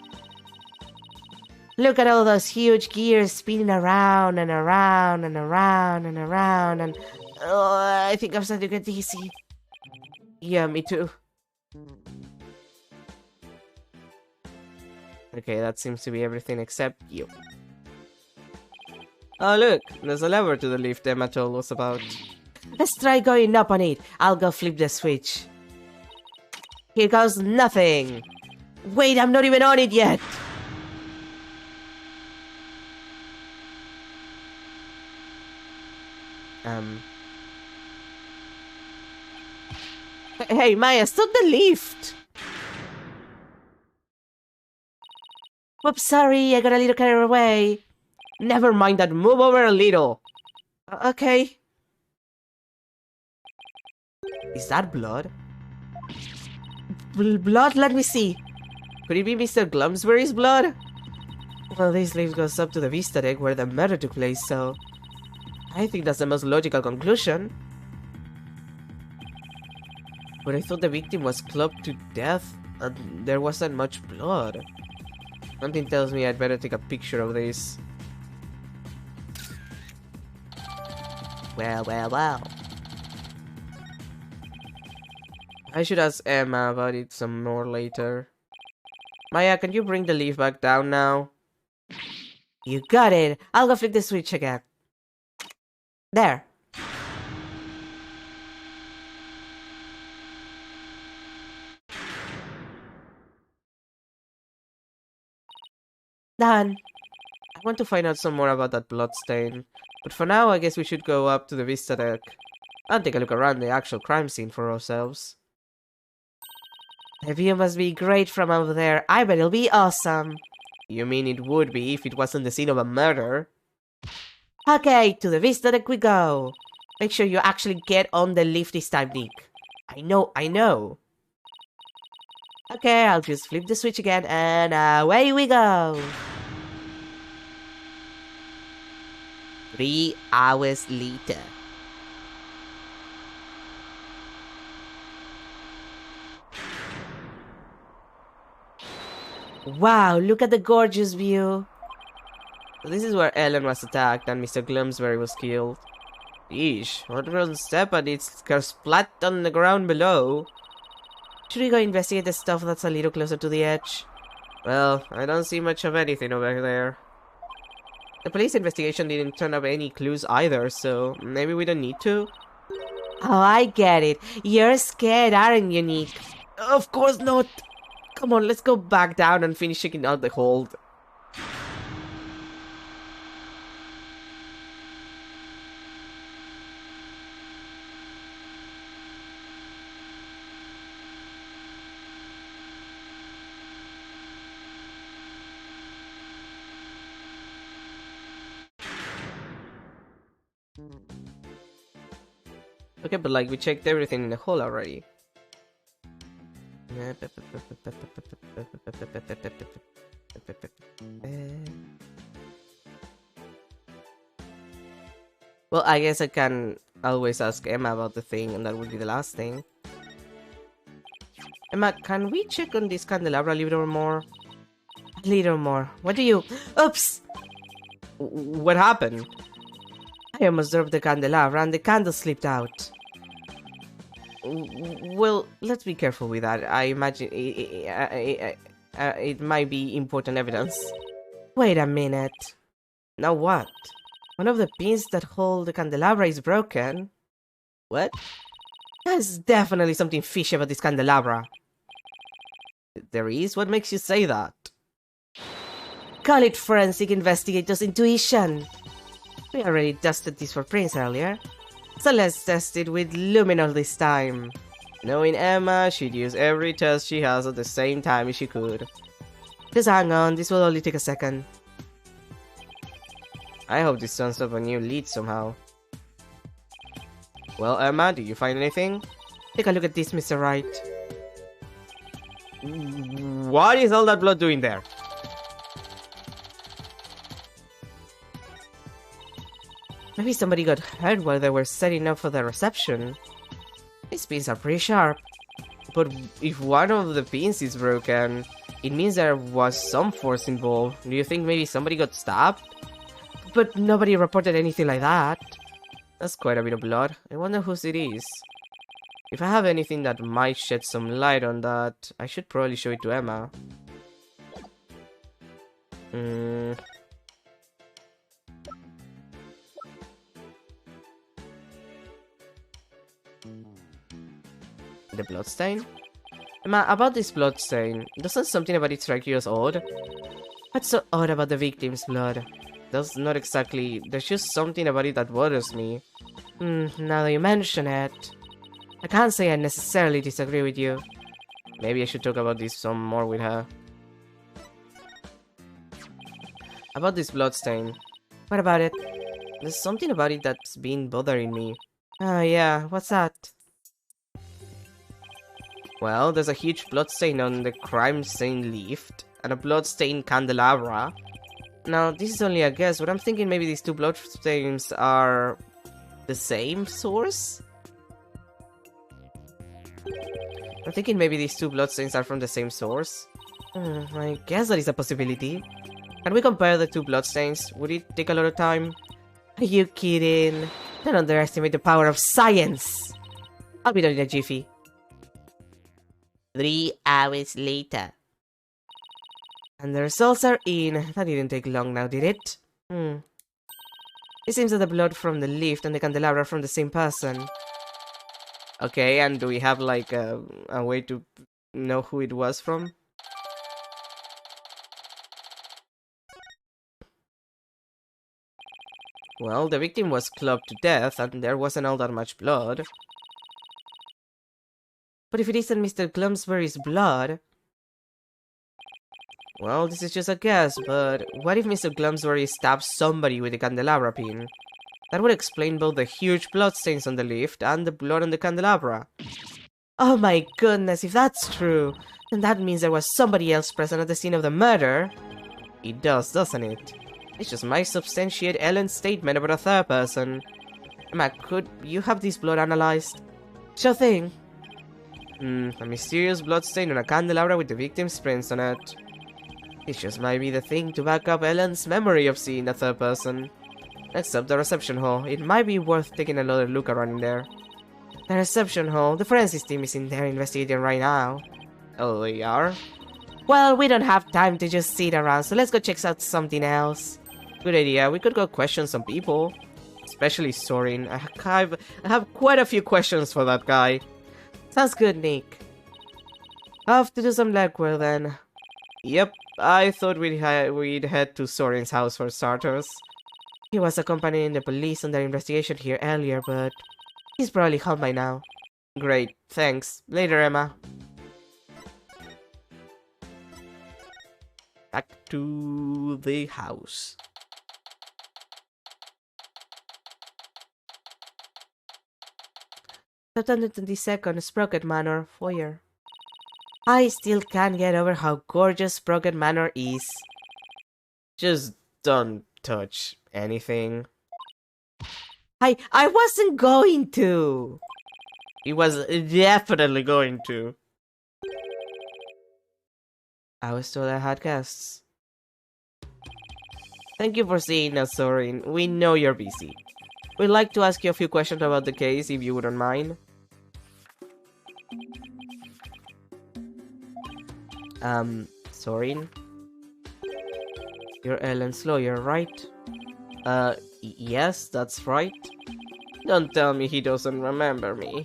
Look at all those huge gears spinning around and around and around and around and... Oh, I think I'm starting to get dizzy. Yeah, me too. Okay, that seems to be everything except you. Oh look, there's a lever to the lift Emma told us about. Let's try going up on it. I'll go flip the switch. Here goes nothing. Wait, I'm not even on it yet. Hey, Maya, stop the lift. Oops, sorry, I got a little carried away. Never mind that, move over a little. Okay. Is that blood? Blood? Let me see. Could it be Mr. Glumsbury's blood? Well, this lift goes up to the Vista deck where the murder took place, so... I think that's the most logical conclusion. But I thought the victim was clubbed to death and there wasn't much blood. Something tells me I'd better take a picture of this. Well. I should ask Emma about it some more later. Maya, can you bring the leaf back down now? You got it! I'll go flip the switch again. There. Done. want to find out some more about that bloodstain. But for now, I guess we should go up to the Vista deck and take a look around the actual crime scene for ourselves. The view must be great from over there. I bet it'll be awesome. You mean it would be if it wasn't the scene of a murder? Okay, to the Vista deck we go. Make sure you actually get on the lift this time, Nick. I know. Okay, I'll just flip the switch again and away we go. 3 hours later. Wow, look at the gorgeous view. So this is where Ellen was attacked and Mr. Glumsbury was killed. Eesh, one step and it's splat on the ground below. Should we go investigate the stuff that's a little closer to the edge? Well, I don't see much of anything over there. The police investigation didn't turn up any clues either, so maybe we don't need to? Oh, I get it. You're scared, aren't you, Nick? Of course not! Come on, let's go back down and finish checking out the hold. Okay, but like we checked everything in the hole already. Well, I guess I can always ask Emma about the thing, and that would be the last thing. Emma, can we check on this candelabra a little more? A little more. What do you... Oops! What happened? I almost dropped the candelabra and the candle slipped out. Well, let's be careful with that. I imagine it might be important evidence. Wait a minute. Now what? One of the pins that hold the candelabra is broken. What? There's definitely something fishy about this candelabra. There is? What makes you say that? Call it forensic investigator's intuition. We already tested this for prints earlier, so let's test it with luminol this time. Knowing Emma, she'd use every test she has at the same time if she could. Just hang on, this will only take a second. I hope this turns up a new lead somehow. Well, Emma, did you find anything? Take a look at this, Mr. Wright. What is all that blood doing there? Maybe somebody got hurt while they were setting up for the reception. These pins are pretty sharp. But if one of the pins is broken, it means there was some force involved. Do you think maybe somebody got stabbed? But nobody reported anything like that. That's quite a bit of blood. I wonder whose it is. If I have anything that might shed some light on that, I should probably show it to Emma. The bloodstain? Emma, about this bloodstain, doesn't something about it strike you as odd? What's so odd about the victim's blood? That's not exactly... There's just something about it that bothers me. Now that you mention it, I can't say I necessarily disagree with you. Maybe I should talk about this some more with her. About this bloodstain. What about it? There's something about it that's been bothering me. Oh yeah, what's that? Well, there's a huge bloodstain on the crime scene lift, and a bloodstained candelabra. Now, this is only a guess, but I'm thinking maybe these two bloodstains are the same source? I'm thinking maybe these two bloodstains are from the same source. I guess that is a possibility. Can we compare the two bloodstains? Would it take a lot of time? Are you kidding? Don't underestimate the power of science! I'll be done in a jiffy. 3 hours later. And the results are in. That didn't take long now, did it? It seems that the blood from the lift and the candelabra are from the same person. Okay, and do we have like a way to know who it was from? Well, the victim was clubbed to death and there wasn't all that much blood. But if it isn't Mr. Glumsbury's blood... Well, this is just a guess, but what if Mr. Glumsbury stabbed somebody with a candelabra pin? That would explain both the huge bloodstains on the lift and the blood on the candelabra. Oh my goodness, if that's true, then that means there was somebody else present at the scene of the murder. It does, doesn't it? It just might substantiate Ellen's statement about a third person. Emma, could you have this blood analyzed? Sure thing. A mysterious bloodstain on a candelabra with the victim's prints on it. It just might be the thing to back up Ellen's memory of seeing a third person. Next up, the reception hall. It might be worth taking another look around in there. The reception hall. The forensics team is in there investigating right now. Oh, they are? Well, we don't have time to just sit around, so let's go check out something else. Good idea. We could go question some people. Especially Sorin. I have quite a few questions for that guy. Sounds good, Nick. I'll have to do some legwork then. Yep, I thought we'd head to Sorin's house for starters. He was accompanying the police on their investigation here earlier, but he's probably home by now. Great, thanks. Later, Emma. Back to the house. September 22nd, Sprocket Manor, foyer. I still can't get over how gorgeous Sprocket Manor is. Just don't touch anything. I wasn't going to! He was definitely going to. I was told I had guests. Thank you for seeing us, Sorin. We know you're busy. We'd like to ask you a few questions about the case, if you wouldn't mind. Sorin? You're Ellen's lawyer, right? Yes, that's right. Don't tell me he doesn't remember me.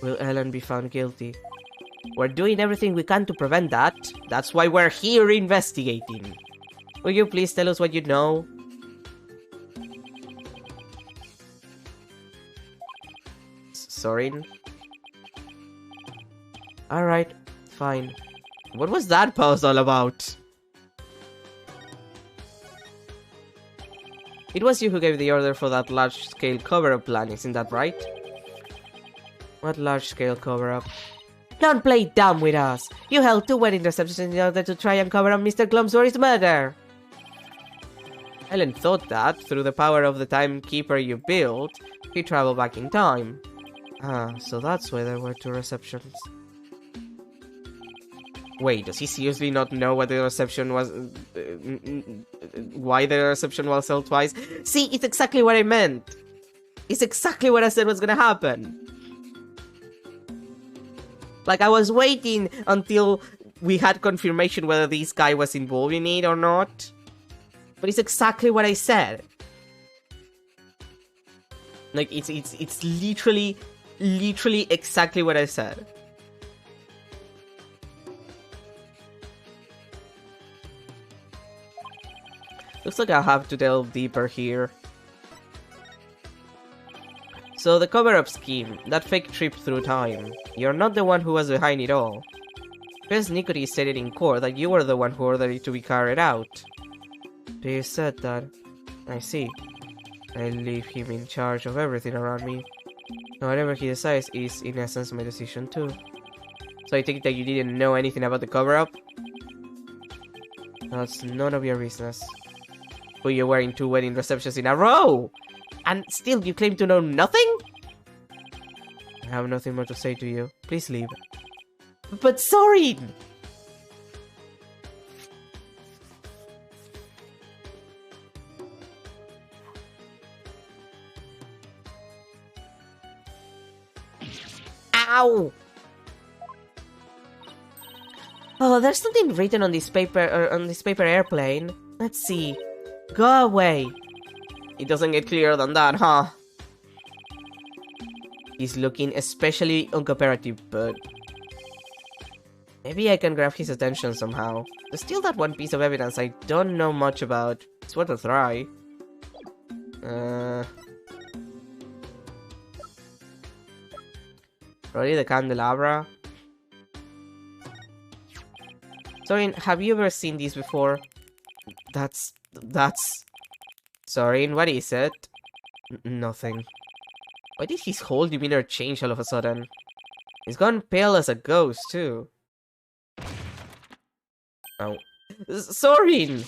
Will Ellen be found guilty? We're doing everything we can to prevent that. That's why we're here investigating. Will you please tell us what you know? Sorin? Alright, fine. What was that pause all about? It was you who gave the order for that large-scale cover-up plan, isn't that right? What large-scale cover-up? Don't play dumb with us! You held 2 wedding receptions in order to try and cover up Mr. Glumsbury's murder! Ellen thought that, through the power of the timekeeper you built, he traveled back in time. Ah, so that's why there were 2 receptions. Wait, does he seriously not know what the reception was? Why the reception was held twice? See, it's exactly what I meant! It's exactly what I said was gonna happen! Like, I was waiting until we had confirmation whether this guy was involved in it or not. But it's exactly what I said. Like, it's literally exactly what I said. Looks like I'll have to delve deeper here. So the cover-up scheme, that fake trip through time, you're not the one who was behind it all. First, Nicody stated in court that you were the one who ordered it to be carried out. They said that. I see. I leave him in charge of everything around me. Whatever he decides is, in essence, my decision too. So I take that you didn't know anything about the cover-up? That's none of your business. But you're wearing 2 wedding receptions in a row! And still you claim to know nothing? I have nothing more to say to you. Please leave. But sorry! Ow! Oh, there's something written on this paper airplane. Let's see. Go away. It doesn't get clearer than that, huh? He's looking especially uncooperative, but maybe I can grab his attention somehow. There's still that one piece of evidence I don't know much about. It's worth a try. Uh, Probably the candelabra. Sorin, have you ever seen these before? That's... Sorin, what is it? Nothing. Why did his whole demeanor change all of a sudden? He's gone pale as a ghost, too. Oh. Sorin!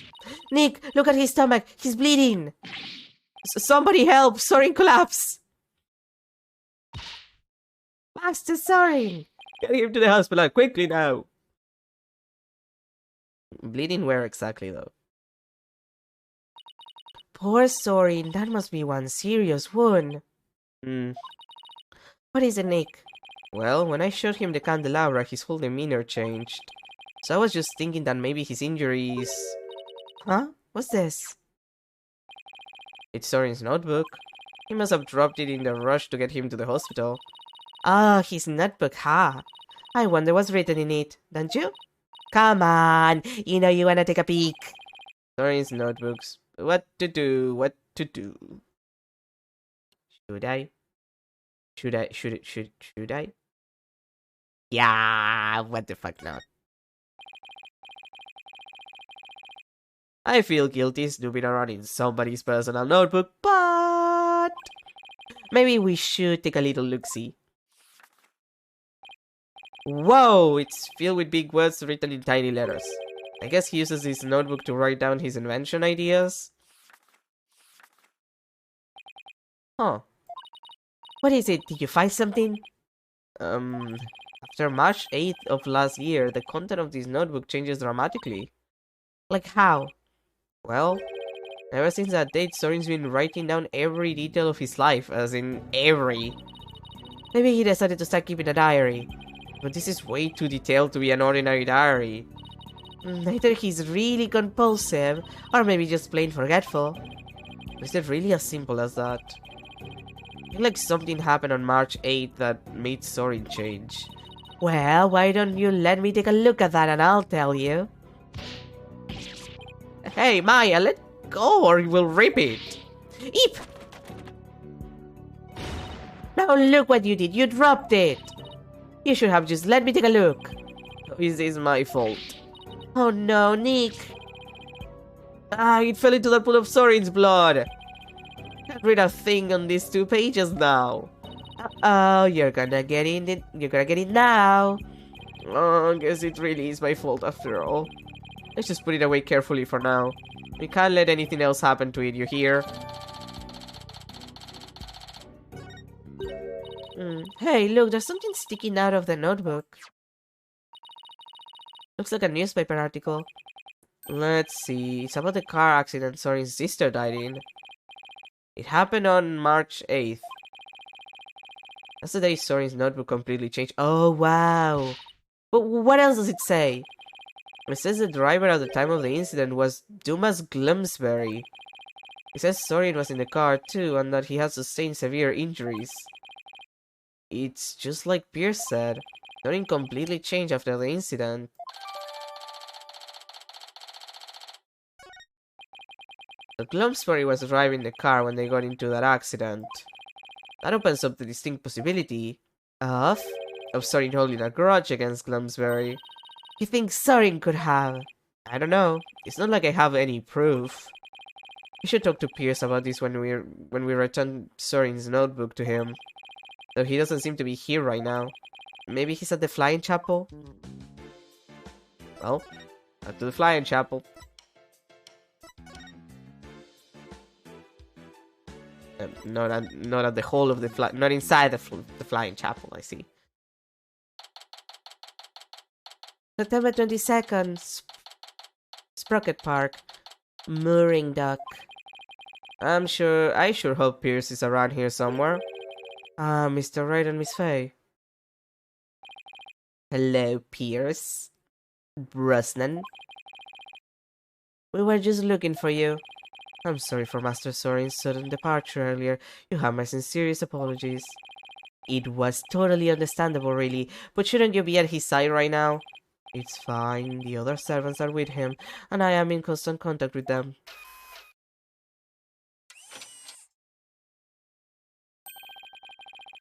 Nick, look at his stomach. He's bleeding. Somebody help! Sorin collapse! Master Sorin! Get him to the hospital quickly now! Bleeding where exactly, though? Poor Sorin, that must be one serious wound. What is it, Nick? Well, when I showed him the candelabra, his whole demeanor changed. So I was just thinking that maybe his injuries... Huh? What's this? It's Sorin's notebook. He must have dropped it in the rush to get him to the hospital. Ah, his notebook, huh? I wonder what's written in it, don't you? Come on, you know you wanna take a peek. Sorin's notebooks. What to do, what to do. Should I? Should I? Yeah, what the fuck not? I feel guilty snooping around in somebody's personal notebook, but... maybe we should take a little look-see. Whoa, it's filled with big words written in tiny letters. I guess he uses his notebook to write down his invention ideas. Huh. What is it? Did you find something? After March 8th of last year, the content of this notebook changes dramatically. Like how? Well, ever since that date, Sorin's been writing down every detail of his life, as in every. Maybe he decided to start keeping a diary. But this is way too detailed to be an ordinary diary. Either he's really compulsive, or maybe just plain forgetful. Is it really as simple as that? I feel like something happened on March 8th that made Sorin change. Well, why don't you let me take a look at that and I'll tell you. Hey, Maya, let go or you will rip it. Eep! Now look what you did. You dropped it. You should have just let me take a look. This is my fault. Oh no, Nick. Ah, it fell into the pool of Sorin's blood. Can't read a thing on these 2 pages now. Uh-oh, you're gonna get it. You're gonna get it now. Oh, I guess it really is my fault after all. Let's just put it away carefully for now. We can't let anything else happen to it, you hear? Hey, look, there's something sticking out of the notebook. Looks like a newspaper article. Let's see. It's about the car accident Sorin's sister died in. It happened on March 8th. That's the day Sorin's notebook completely changed. Oh, wow. But what else does it say? It says the driver at the time of the incident was Dumas Glumsbury. It says Sorin was in the car too, and that he has sustained severe injuries. It's just like Pierce said. Sorin completely changed after the incident. So Glumsbury was driving the car when they got into that accident. That opens up the distinct possibility of Sorin holding a grudge against Glumsbury. You think Sorin could have? I don't know. It's not like I have any proof. We should talk to Pierce about this when we return Sorin's notebook to him. Though he doesn't seem to be here right now. Maybe he's at the Flying Chapel? Well, back to the Flying Chapel. Not at the whole of the not inside the Flying Chapel, I see. September 22nd, Sprocket Park, Mooring Dock. I sure hope Pierce is around here somewhere. Ah, Mr. Wright and Miss Faye. Hello, Pierce. Brosnan. We were just looking for you. I'm sorry for Master Sorin's sudden departure earlier. You have my sincerest apologies. It was totally understandable, really, but shouldn't you be at his side right now? It's fine, the other servants are with him, and I am in constant contact with them.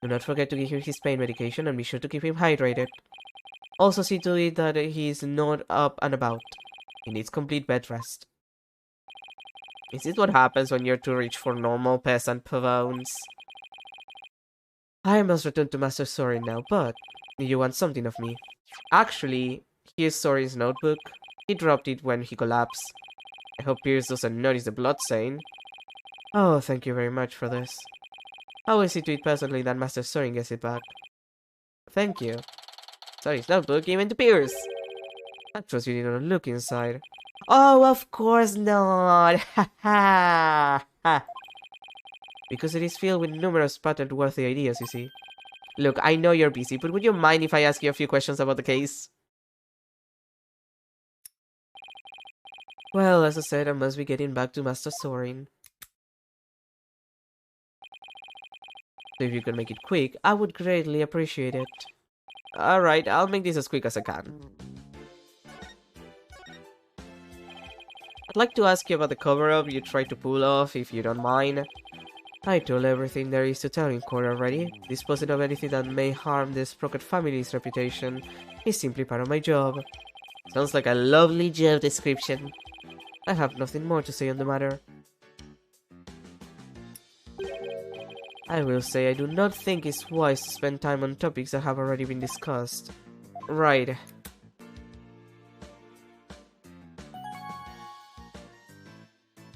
Do not forget to give him his pain medication and be sure to keep him hydrated. Also see to it that he is not up and about. He needs complete bed rest. Is this what happens when you're too rich for normal peasant pavones? I must return to Master Sorin now, but you want something of me. Actually, here's Sorin's notebook. He dropped it when he collapsed. I hope Pierce doesn't notice the blood stain. Oh, thank you very much for this. I will see to it personally that Master Sorin gets it back. Thank you. Sorin's notebook given to Pierce. I trust you didn't look inside. Oh, of course not! Ha ha! Ha! Because it is filled with numerous patent-worthy ideas, you see. Look, I know you're busy, but would you mind if I ask you a few questions about the case? Well, as I said, I must be getting back to Master Sorin. So if you can make it quick, I would greatly appreciate it. Alright, I'll make this as quick as I can. I'd like to ask you about the cover-up you tried to pull off, if you don't mind. I told everything there is to tell in court already. Disposing of anything that may harm the Sprocket family's reputation is simply part of my job. Sounds like a lovely job description. I have nothing more to say on the matter. I will say I do not think it's wise to spend time on topics that have already been discussed. Right.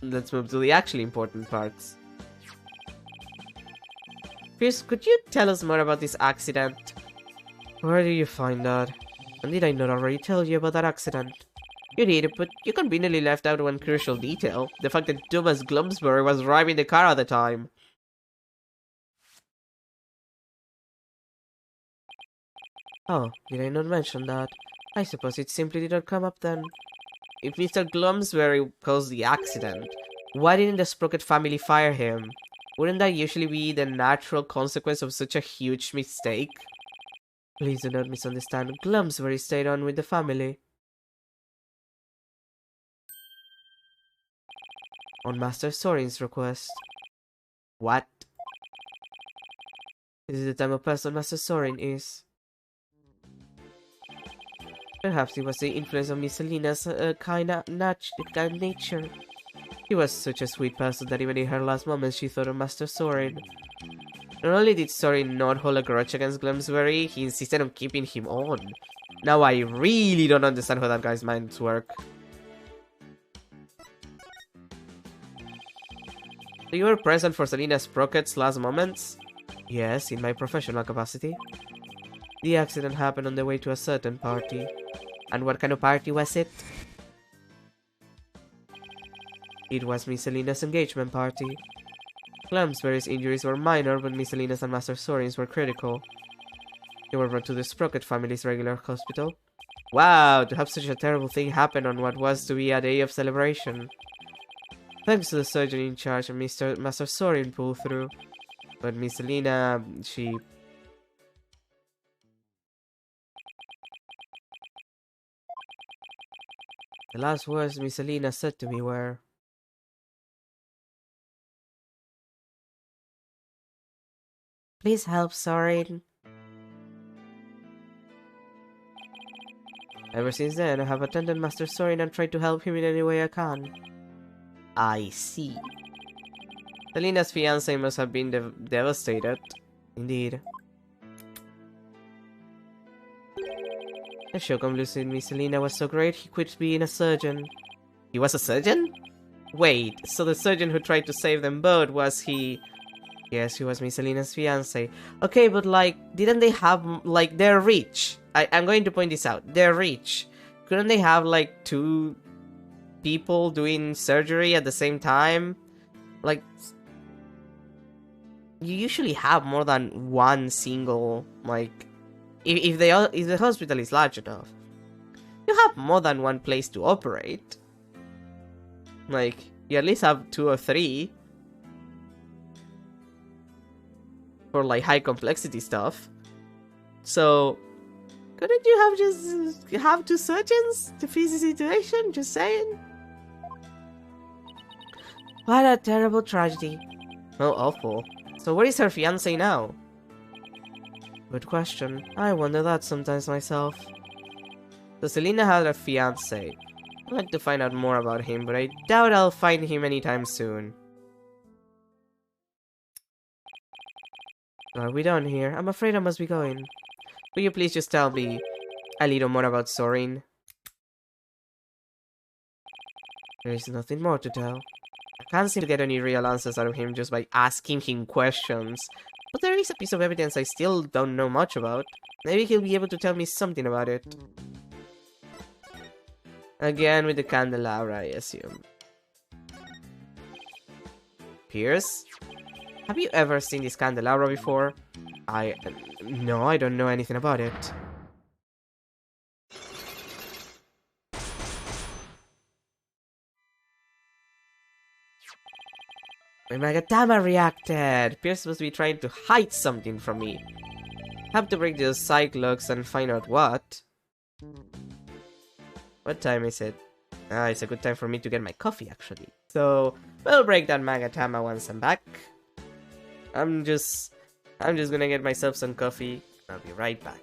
Let's move to the actually important parts. Pierce, could you tell us more about this accident? Where did you find that? And did I not already tell you about that accident? You did, but you conveniently left out one crucial detail. The fact that Thomas Glumsbury was driving the car at the time. Oh, did I not mention that? I suppose it simply did not come up then. If Mr. Glumsbury caused the accident, why didn't the Sprocket family fire him? Wouldn't that usually be the natural consequence of such a huge mistake? Please do not misunderstand. Glumsbury stayed on with the family. On Master Sorin's request. What? This is the type of person Master Sorin is. Perhaps it was the influence of Miss Selena's nature. She was such a sweet person that even in her last moments she thought of Master Sorin. Not only did Sorin not hold a grudge against Glumsbury, he insisted on keeping him on. Now I really don't understand how that guy's minds work. So you were present for Selena Sprocket's last moments? Yes, in my professional capacity. The accident happened on the way to a certain party. And what kind of party was it? It was Miss Selena's engagement party. Glumsbury's injuries were minor, but Miss Selena's and Master Sorin's were critical. They were brought to the Sprocket family's regular hospital. Wow, to have such a terrible thing happen on what was to be a day of celebration. Thanks to the surgeon in charge, Master Sorin pulled through. But Miss Selena, she... The last words Miss Selena said to me were... Please help Sorin. Ever since then, I have attended Master Sorin and tried to help him in any way I can. I see. Selena's fiancé must have been devastated. Indeed. The shock of losing Miss Selena was so great, he quit being a surgeon. He was a surgeon? Wait, so the surgeon who tried to save them both was he... Yes, he was Miss Selena's fiancé. Okay, but like, didn't they have, like, they're rich. I'm going to point this out. They're rich. Couldn't they have, like, two people doing surgery at the same time? Like, you usually have more than one single, like, if the hospital is large enough, you have more than one place to operate. Like, you at least have 2 or 3 for like high complexity stuff. So couldn't you have just have 2 surgeons to fix the situation? Just saying. What a terrible tragedy. Oh, awful. So where is her fiancé now? Good question. I wonder that sometimes myself. So Selena had a fiance. I'd like to find out more about him, but I doubt I'll find him anytime soon. Are we done here? I'm afraid I must be going. Will you please just tell me a little more about Sorin? There is nothing more to tell. I can't seem to get any real answers out of him just by asking him questions. But there is a piece of evidence I still don't know much about. Maybe he'll be able to tell me something about it. Again with the candelabra, I assume. Pierce? Have you ever seen this candelabra before? No, I don't know anything about it. My Magatama reacted! Pierce must be trying to hide something from me. Have to break the Cyclops and find out what. What time is it? Ah, it's a good time for me to get my coffee, actually. So, we'll break that Magatama once I'm back. I'm just gonna get myself some coffee. I'll be right back.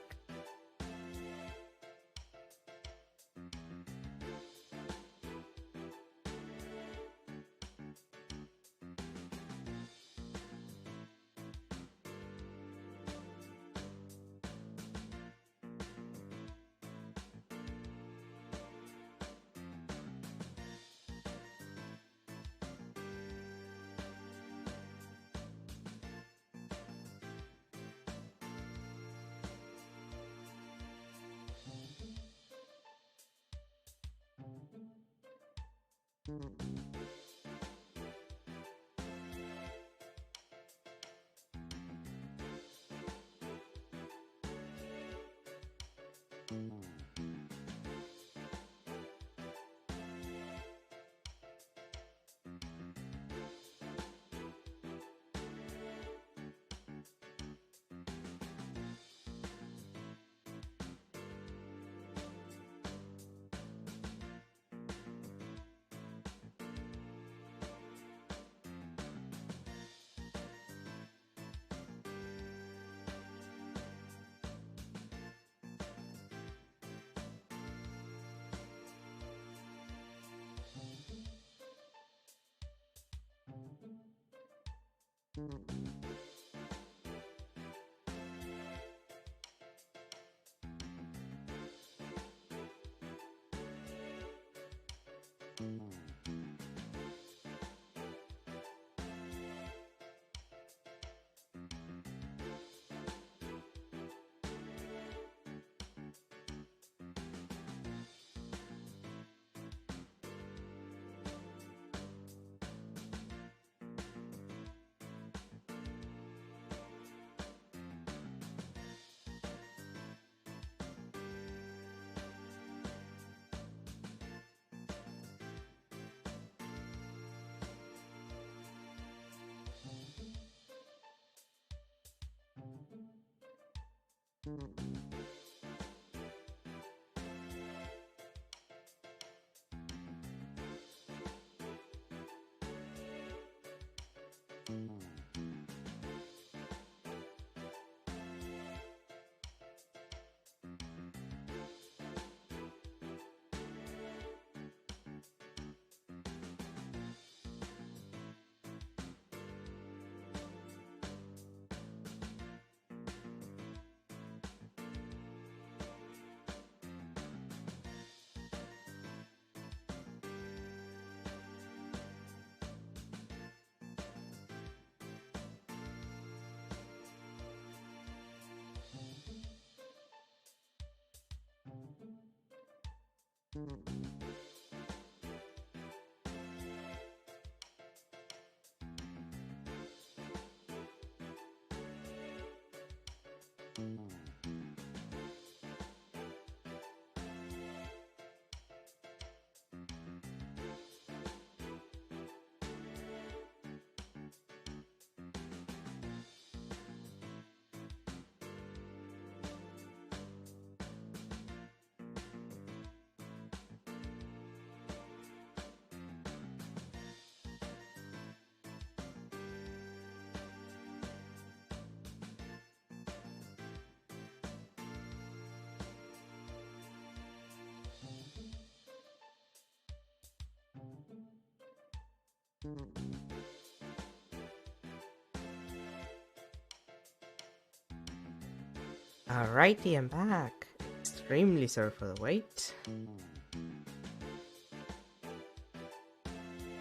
Alrighty, I'm back. Extremely sorry for the wait.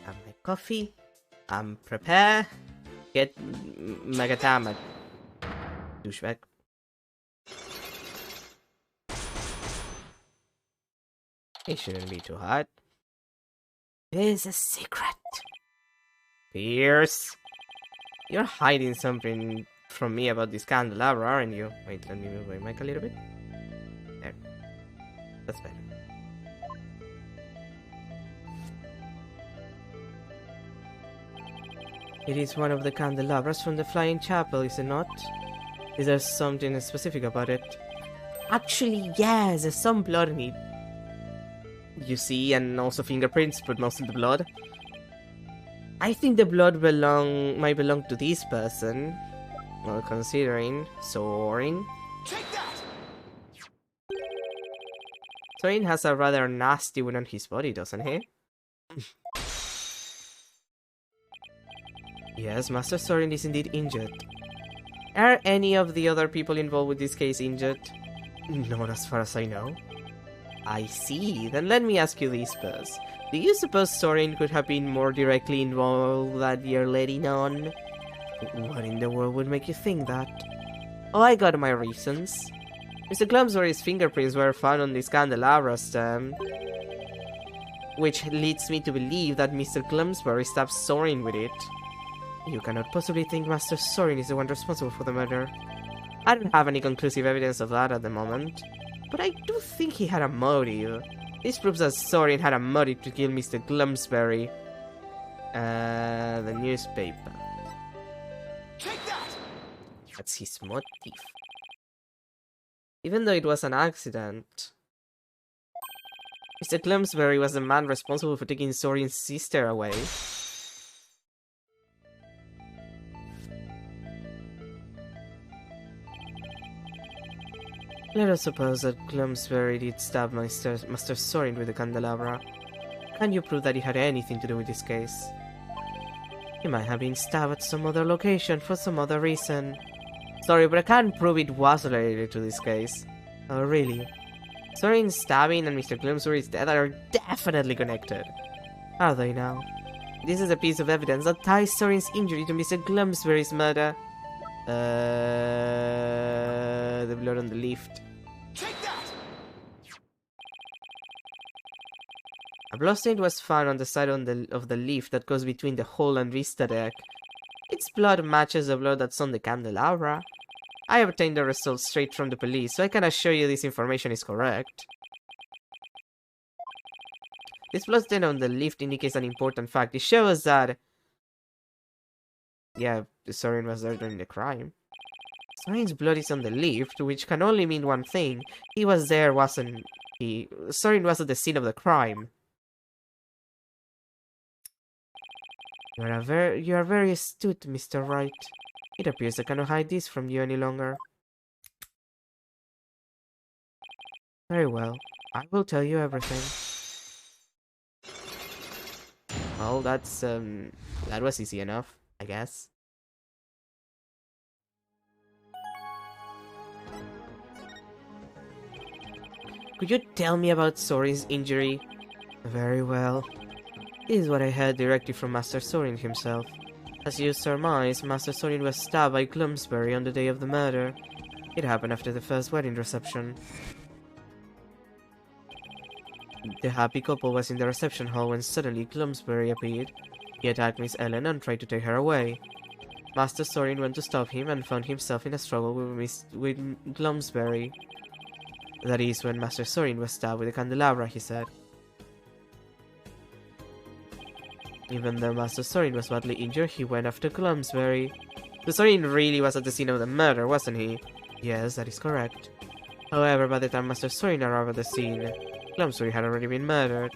Have my coffee. I'm prepared. Get Magatama. Douchebag. It shouldn't be too hard. There's a secret. Pierce. You're hiding something from me about this candelabra, aren't you? Wait, let me move my mic a little bit. There. That's better. It is one of the candelabras from the Flying Chapel, is it not? Is there something specific about it? Actually, yes, there's some blood in it. You see, and also fingerprints, but mostly the blood. I think the blood might belong to this person. Well, considering Soren. Take that! Soren has a rather nasty wound on his body, doesn't he? Yes, Master Soren is indeed injured. Are any of the other people involved with this case injured? Not as far as I know. I see. Then let me ask you this first. Do you suppose Soren could have been more directly involved than you're letting on? What in the world would make you think that? Oh, I got my reasons. Mr. Glumsbury's fingerprints were found on this candelabra stem, which leads me to believe that Mr. Glumsbury stabbed Soren with it. You cannot possibly think Master Soren is the one responsible for the murder. I don't have any conclusive evidence of that at the moment, but I do think he had a motive. This proves that Soren had a motive to kill Mr. Glumsbury. The newspaper. Take that! That's his motive. Even though it was an accident, Mr. Glumsbury was the man responsible for taking Soren's sister away. Let us suppose that Glumsbury did stab Master Soren with the candelabra. Can you prove that he had anything to do with this case? He might have been stabbed at some other location for some other reason. Sorry, but I can't prove it was related to this case. Oh, really? Soren's stabbing and Mr. Glumsbury's death are definitely connected. Are they now? This is a piece of evidence that ties Soren's injury to Mr. Glumsbury's murder. The blood on the lift. Take that! A bloodstain was found on the side of the lift that goes between the hall and Vista deck. Its blood matches the blood that's on the candelabra. I obtained the results straight from the police, so I can assure you this information is correct. This bloodstain on the lift indicates an important fact. It shows that... yeah, Soren was there during the crime. Soren's blood is on the lift, which can only mean one thing. He was there, wasn't he? Soren was at the scene of the crime. You are very astute, Mr. Wright. It appears I cannot hide this from you any longer. Very well. I will tell you everything. Well, that's, that was easy enough, I guess. Could you tell me about Soren's injury? Very well. This is what I heard directly from Master Soren himself. As you surmise, Master Soren was stabbed by Glumsbury on the day of the murder. It happened after the first wedding reception. The happy couple was in the reception hall when suddenly Glumsbury appeared. He attacked Miss Ellen and tried to take her away. Master Soren went to stop him and found himself in a struggle with Glumsbury. That is when Master Soren was stabbed with a candelabra, he said. Even though Master Soren was badly injured, he went after Glumsbury. So Soren really was at the scene of the murder, wasn't he? Yes, that is correct. However, by the time Master Soren arrived at the scene, Glumsbury had already been murdered.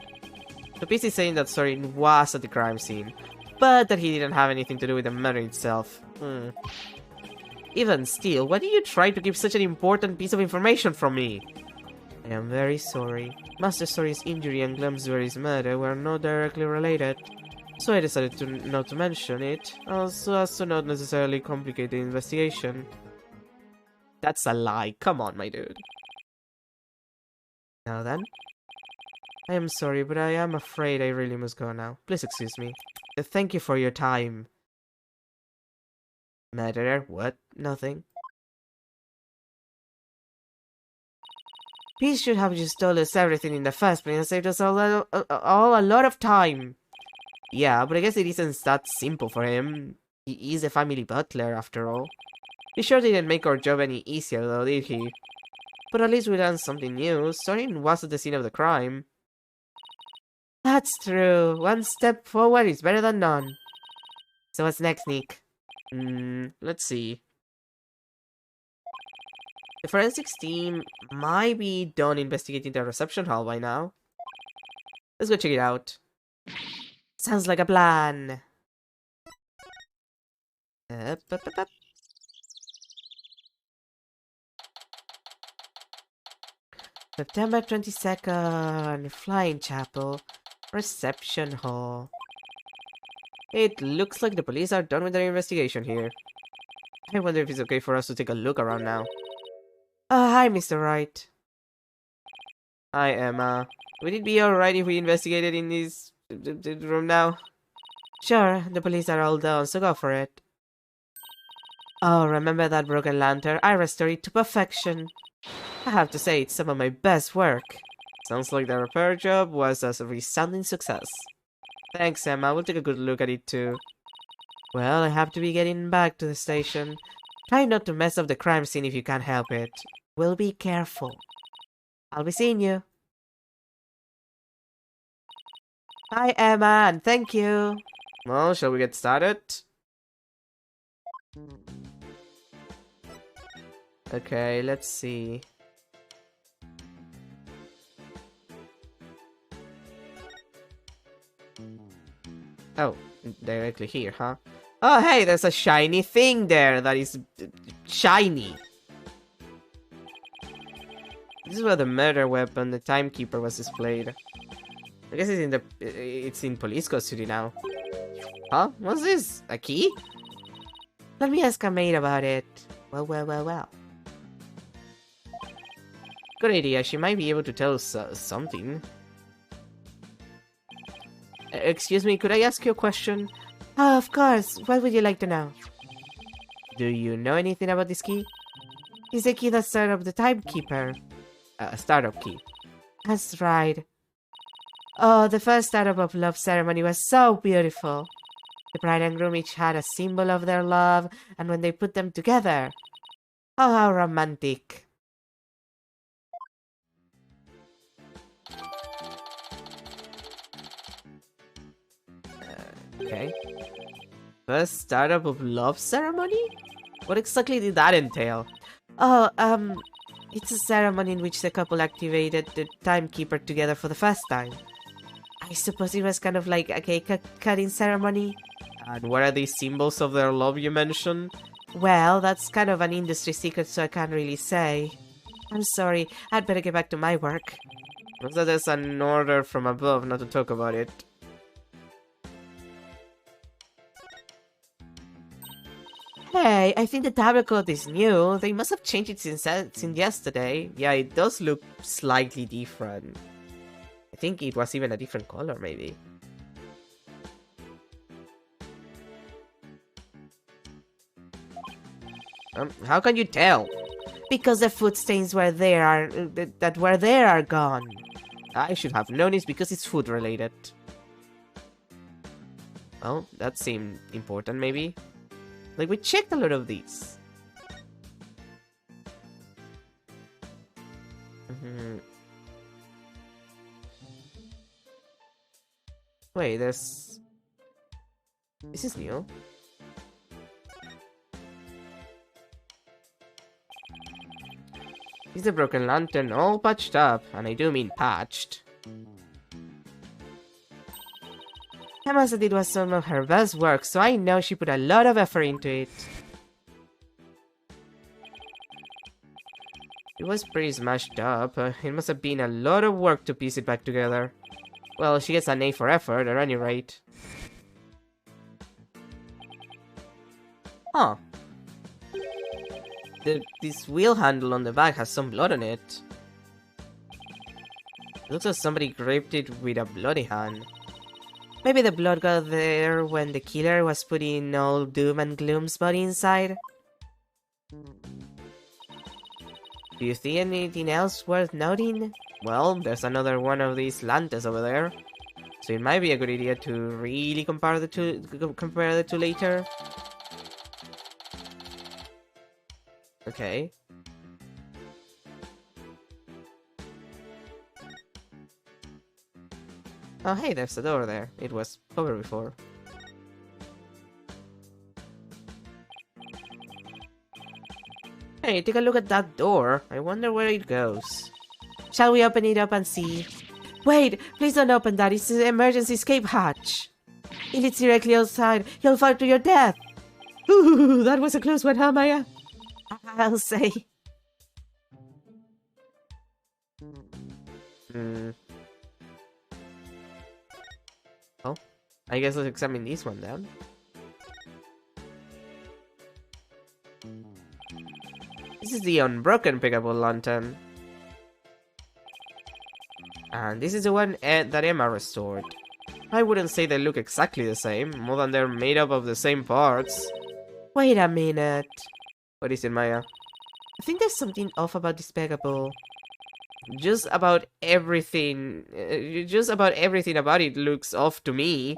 The piece is saying that Soren was at the crime scene, but that he didn't have anything to do with the murder itself. Even still, why did you try to keep such an important piece of information from me? I am very sorry. Master Soren's injury and Glumsbury's murder were not directly related. So I decided to not to mention it, so as to not necessarily complicate the investigation. That's a lie, come on, my dude. Now then. I am sorry, but I am afraid I really must go now. Please excuse me. Thank you for your time. Murderer? What? Nothing. He should have just told us everything in the first place and saved us all a lot of time. Yeah, but I guess it isn't that simple for him. He is a family butler, after all. He sure didn't make our job any easier, though, did he? But at least we learned something new. Sorin was at the scene of the crime. That's true. One step forward is better than none. So what's next, Nick? Let's see. The forensics team might be done investigating the reception hall by now. Let's go check it out. Sounds like a plan. Up. September 22nd, Flying Chapel, Reception Hall. It looks like the police are done with their investigation here. I wonder if it's okay for us to take a look around now. Hi, Mr. Wright. Hi, Emma. Would it be alright if we investigated in this room now? Sure, the police are all done, so go for it. Oh, remember that broken lantern? I restored it to perfection. I have to say, it's some of my best work. Sounds like the repair job was a resounding success. Thanks, Emma. We'll take a good look at it too. Well, I have to be getting back to the station. Try not to mess up the crime scene if you can't help it. We'll be careful. I'll be seeing you. Bye, Emma, and thank you. Well, shall we get started? Okay, let's see. Oh, directly here, huh? Oh, hey, there's a shiny thing there that is shiny. This is where the murder weapon, the timekeeper, was displayed. I guess it's in police custody now. Huh? What's this? A key? Let me ask a maid about it. Well. Good idea. She might be able to tell us something. Excuse me, could I ask you a question? Oh, of course. What would you like to know? Do you know anything about this key? It's the key that started up the timekeeper. A startup key. That's right. Oh, the first startup of love ceremony was so beautiful. The bride and groom each had a symbol of their love, and when they put them together... Oh, how romantic. Okay. First startup of love ceremony? What exactly did that entail? Oh, it's a ceremony in which the couple activated the timekeeper together for the first time. I suppose it was kind of like a cake cutting ceremony. And what are these symbols of their love you mentioned? Well, that's kind of an industry secret, so I can't really say. I'm sorry, I'd better get back to my work. Looks like there's an order from above not to talk about it. Hey, I think the tablet code is new. They must have changed it since yesterday. Yeah, it does look slightly different. I think it was even a different color, maybe. How can you tell? Because the food stains were there are gone. I should have known it's because it's food related. Well, that seemed important, maybe. Like, we checked a lot of these. Wait, there's... This is new. Is the broken lantern all patched up? And I do mean patched. Emma said it was some of her best work, so I know she put a lot of effort into it. It was pretty smashed up. It must have been a lot of work to piece it back together. Well, she gets an A for effort, at any rate. Huh. This wheel handle on the back has some blood on it. Looks like somebody gripped it with a bloody hand. Maybe the blood got there when the killer was putting all Doom and Gloom's body inside? Do you see anything else worth noting? Well, there's another one of these lanterns over there. So it might be a good idea to really compare the two later. Okay. Oh hey, there's a door there. It was covered before. Hey, take a look at that door. I wonder where it goes. Shall we open it up and see? Wait, please don't open that. It's an emergency escape hatch. It leads directly outside. You'll fall to your death. Ooh, that was a close one, huh, Maya? I'll say. Oh, I guess let's examine this one then. This is the unbroken pickable lantern. And this is the one that Emma restored. I wouldn't say they look exactly the same, more than they're made up of the same parts. Wait a minute. What is it, Maya? I think there's something off about this pickable. Just about everything about it looks off to me.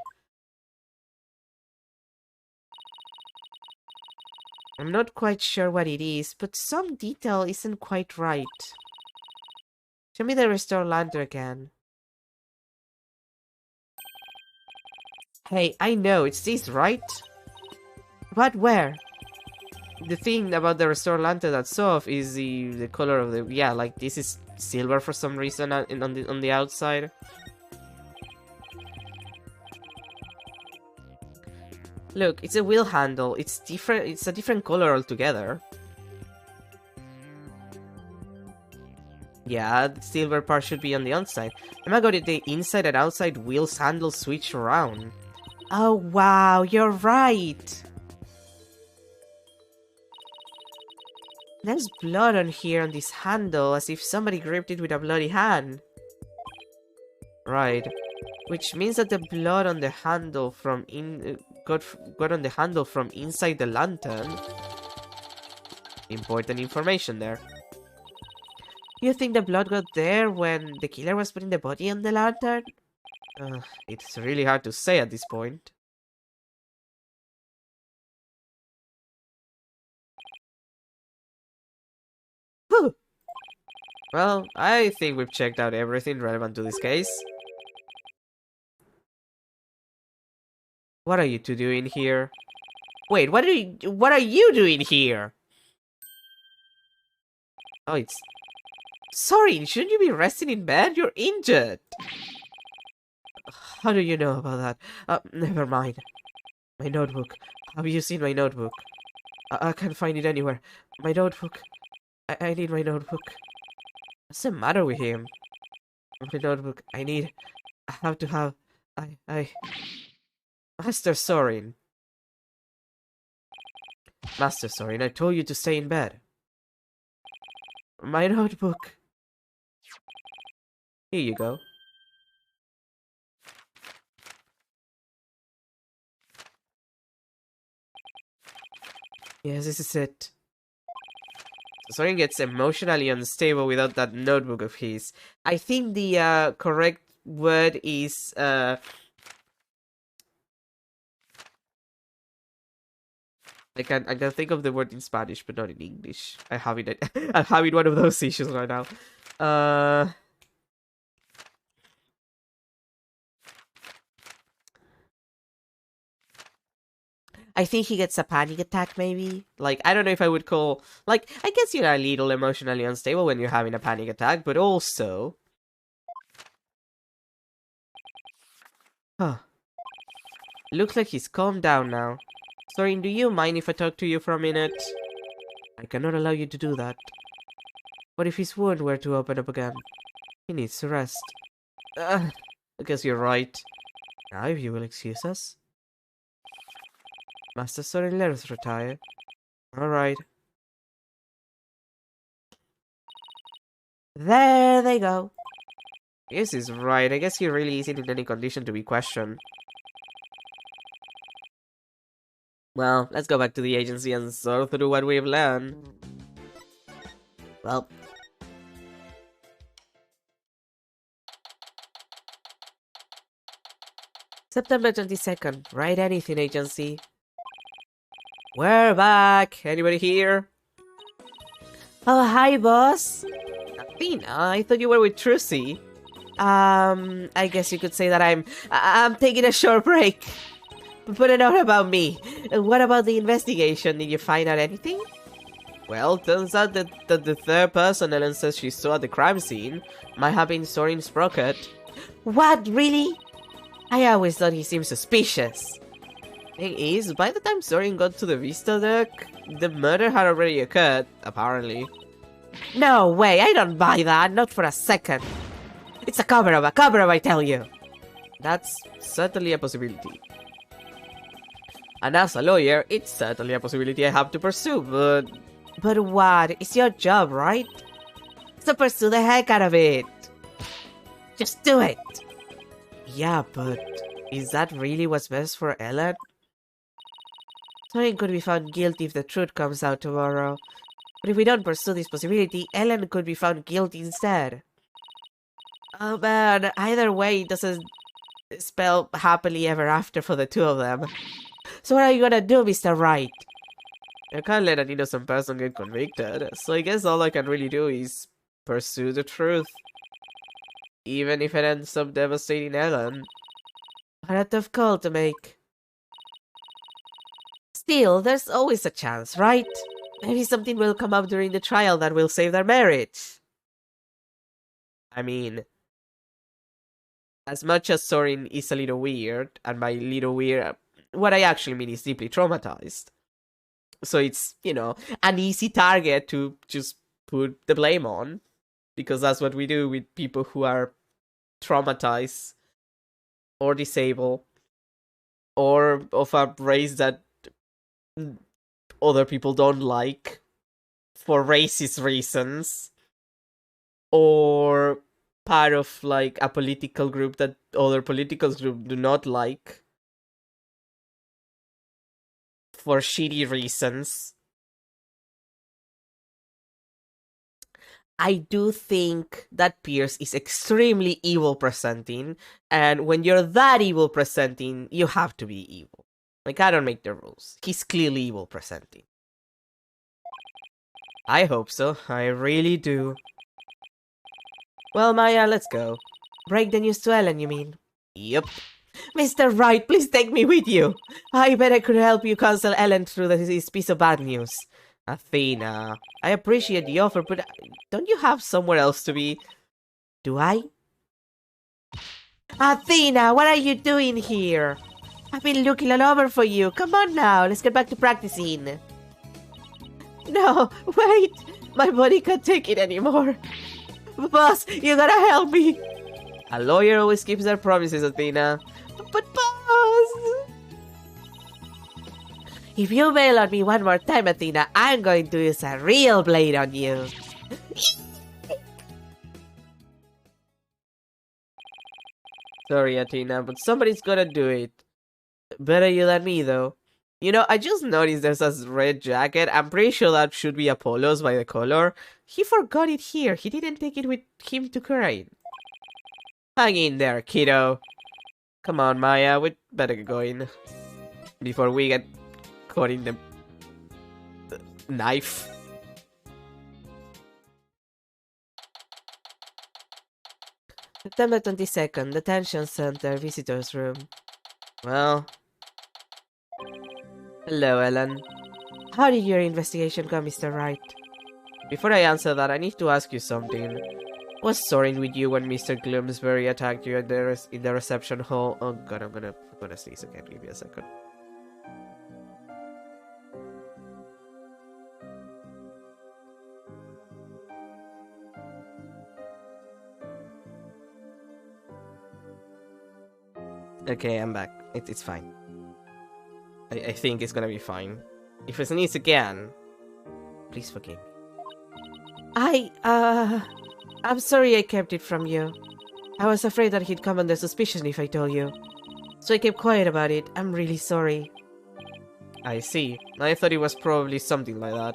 I'm not quite sure what it is, but some detail isn't quite right. Show me the restore lantern again. Hey, I know, it's this, right? What, where? The thing about the restore lantern that's off is the color of the... Yeah, like this is silver for some reason on the outside. Look, it's a wheel handle. It's different. It's a different color altogether. Yeah, the silver part should be on the outside. Oh my god, the inside and outside wheels handle switch around. Oh wow, you're right. There's blood on here on this handle, as if somebody gripped it with a bloody hand. Right. Which means that the blood on the handle from got on the handle from inside the lantern. Important information there. You think the blood got there when the killer was putting the body on the lantern? It's really hard to say at this point. Whew. Well, I think we've checked out everything relevant to this case. What are you two doing here? Wait, what are you doing here? Oh, it's... Sorry, shouldn't you be resting in bed? You're injured. How do you know about that? Never mind. My notebook. Have you seen my notebook? I can't find it anywhere. My notebook. I need my notebook. What's the matter with him? My notebook. I have to have... Master Sorin. Master Sorin, I told you to stay in bed. My notebook. Here you go. Yes, this is it. Sorin gets emotionally unstable without that notebook of his. I think the correct word is I can think of the word in Spanish, but not in English. I'm having one of those issues right now. I think he gets a panic attack, maybe? Like, I don't know if I would call... Like, I guess you're a little emotionally unstable when you're having a panic attack, but also... Huh. Looks like he's calmed down now. Sorin, do you mind if I talk to you for a minute? I cannot allow you to do that. What if his wound were to open up again? He needs to rest. I guess you're right. Now, if you will excuse us. Master Sorin let us retire. Alright. There they go. Yes, he's right. I guess he really isn't in any condition to be questioned. Well, let's go back to the agency and sort through what we've learned. Well. September 22nd. Write anything, agency. We're back. Anybody here? Oh, hi, boss. Athena, I thought you were with Trucy. I guess you could say that I'm taking a short break. But enough about me. What about the investigation? Did you find out anything? Well, turns out that the third person Ellen says she saw at the crime scene might have been Sorin Sprocket. What, really? I always thought he seemed suspicious. Thing is, by the time Sorin got to the Vista deck, the murder had already occurred, apparently. No way, I don't buy that, not for a second. It's a cover-up, I tell you. That's certainly a possibility. And as a lawyer, it's certainly a possibility I have to pursue, but... But what? It's your job, right? So pursue the heck out of it. Just do it. Yeah, but is that really what's best for Ellen? Sorin could be found guilty if the truth comes out tomorrow. But if we don't pursue this possibility, Ellen could be found guilty instead. Oh man, either way, it doesn't spell happily ever after for the two of them. So what are you gonna do, Mr. Wright? I can't let an innocent person get convicted, so I guess all I can really do is pursue the truth. Even if it ends up devastating Ellen. What a tough call to make. Still, there's always a chance, right? Maybe something will come up during the trial that will save their marriage. I mean, as much as Sorin is a little weird, and by little weird, what I actually mean is deeply traumatized. So it's, you know, an easy target to just put the blame on. Because that's what we do with people who are traumatized or disabled or of a race that other people don't like for racist reasons, or part of like a political group that other political groups do not like for shitty reasons. I do think that Pierce is extremely evil presenting, and when you're that evil presenting, you have to be evil. Like, I don't make the rules. He's clearly evil presenting. I hope so. I really do. Well, Maya, let's go. Break the news to Ellen, you mean? Yep. Mr. Wright, please take me with you. I bet I could help you counsel Ellen through this piece of bad news. Athena, I appreciate the offer, but don't you have somewhere else to be? Do I? Athena, what are you doing here? I've been looking all over for you. Come on now, let's get back to practicing. No, wait. My body can't take it anymore. Boss, you gotta help me. A lawyer always keeps their promises, Athena. But boss! If you bail on me one more time, Athena, I'm going to use a real blade on you. Sorry, Athena, but somebody's gotta do it. Better you than me, though. You know, I just noticed there's a red jacket. I'm pretty sure that should be Apollo's by the color. He forgot it here. He didn't take it with him to Crane. Hang in there, kiddo. Come on, Maya, we'd better get going. Before we get caught in the knife. September 22nd, Detention Center, Visitors Room. Well... Hello, Ellen. How did your investigation go, Mr. Wright? Before I answer that, I need to ask you something. Was Sorin with you when Mr. Gloomsbury attacked you at in the reception hall? Oh god, I'm gonna sneeze again. Give me a second. Okay, I'm back. It's fine. I think it's gonna be fine. If I sneeze again, please forgive me. I'm sorry I kept it from you. I was afraid that he'd come under suspicion if I told you. So I kept quiet about it. I'm really sorry. I see. I thought it was probably something like that.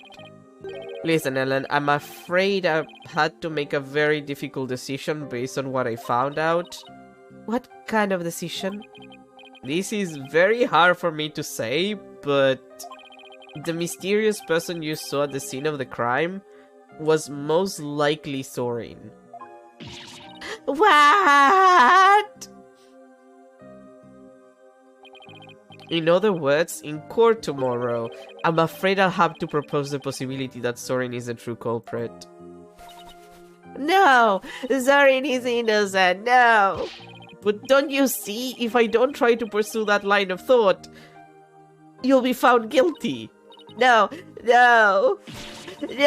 Listen, Ellen, I'm afraid I had to make a very difficult decision based on what I found out. What kind of decision? This is very hard for me to say, but the mysterious person you saw at the scene of the crime was most likely Sorin. What? In other words, in court tomorrow, I'm afraid I'll have to propose the possibility that Sorin is the true culprit. No! Sorin is innocent, no! But don't you see, if I don't try to pursue that line of thought, you'll be found guilty. No! No! No!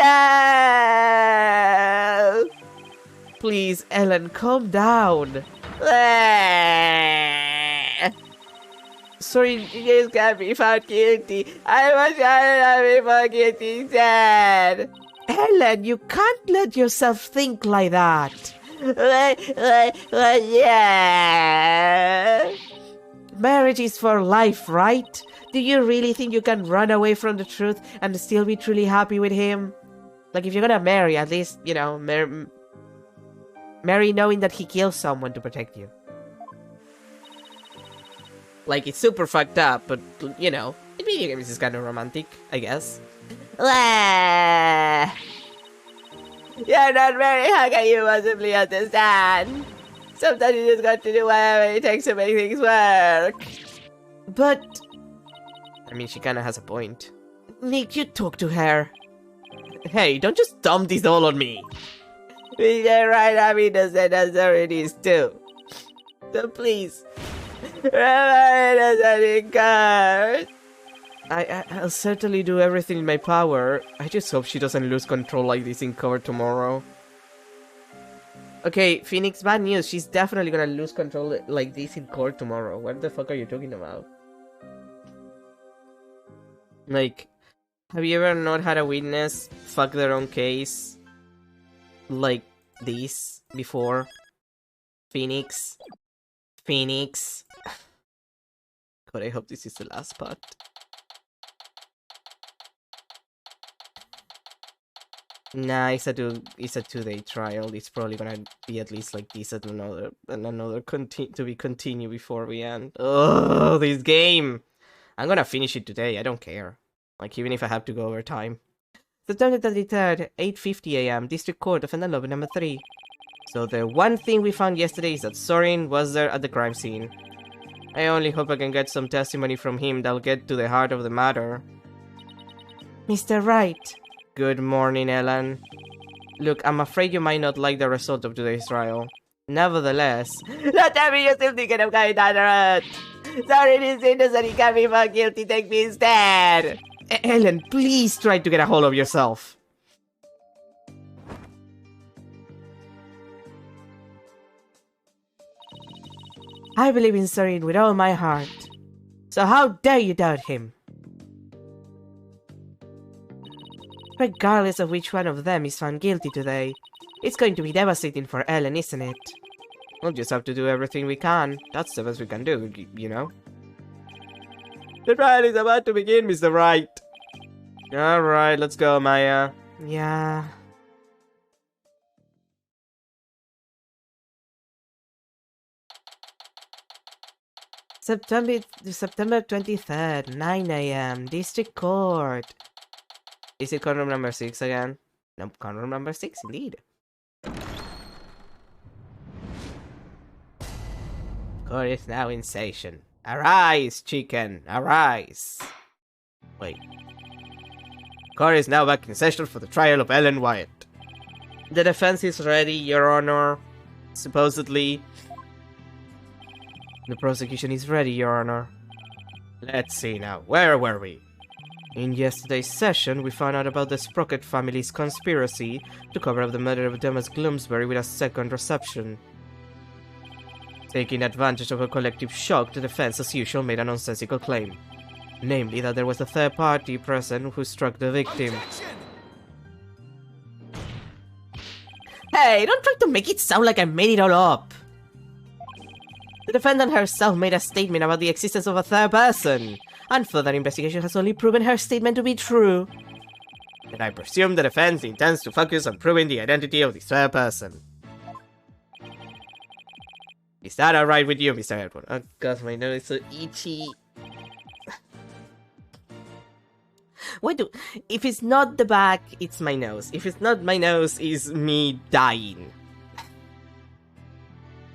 Please, Ellen, calm down. Sorry, you just can't be found guilty. I was trying to be found guilty instead. Ellen, you can't let yourself think like that. Yeah. Marriage is for life, right? Do you really think you can run away from the truth and still be truly happy with him? Like, if you're gonna marry, at least, you know, marry knowing that he kills someone to protect you. Like, it's super fucked up, but, you know, in video games it's kind of romantic, I guess. You're not very, how can you possibly understand? Sometimes you just got to do whatever it takes to make things work. But, I mean, she kinda has a point. Nick, you talk to her. Hey, don't just dump this all on me. You're right, I'm innocent as Sorin is too. So please, remember innocent in court. I'll certainly do everything in my power. I just hope she doesn't lose control like this in court tomorrow. Okay, Phoenix, bad news. She's definitely gonna lose control like this in court tomorrow. What the fuck are you talking about? Like, have you ever not had a witness fuck their own case like this before? Phoenix? Phoenix? God, I hope this is the last part. Nah, it's a 2-day trial. It's probably gonna be at least like this and another to be continued before we end. Oh, this game! I'm gonna finish it today. I don't care. Like, even if I have to go over time. September 23rd, 8:50 AM, District Court, Defendant Lobby number 3. So the one thing we found yesterday is that Sorin was there at the crime scene. I only hope I can get some testimony from him that'll get to the heart of the matter. Mr. Wright. Good morning, Ellen. Look, I'm afraid you might not like the result of today's trial. Nevertheless... Don't tell me you're still thinking of going down the road! Sorin is innocent, he can't be found guilty, take me instead! Ellen, please try to get a hold of yourself. I believe in Sorin with all my heart. So how dare you doubt him? Regardless of which one of them is found guilty today, it's going to be devastating for Ellen, isn't it? We'll just have to do everything we can. That's the best we can do, you know? The trial is about to begin, Mr. Wright. Alright, let's go, Maya. Yeah. September 23rd, 9 AM, District Court. Is it courtroom number 6 again? Nope, courtroom number 6 indeed. Court is now in session. Arise, chicken, arise. Wait. Court is now back in session for the trial of Ellen Wyatt. The defense is ready, Your Honor. Supposedly. The prosecution is ready, Your Honor. Let's see now, where were we? In yesterday's session, we found out about the Sprocket family's conspiracy to cover up the murder of Thomas Gloomsbury with a second reception. Taking advantage of a collective shock, the defense, as usual, made a nonsensical claim. Namely, that there was a third party present who struck the victim. Objection! Hey, don't try to make it sound like I made it all up! The defendant herself made a statement about the existence of a third person, and further investigation has only proven her statement to be true. And I presume the defense intends to focus on proving the identity of the third person. Is that alright with you, Mr. Edward? Oh god, my nose is so itchy. If it's not the back, it's my nose. If it's not my nose, it's me dying.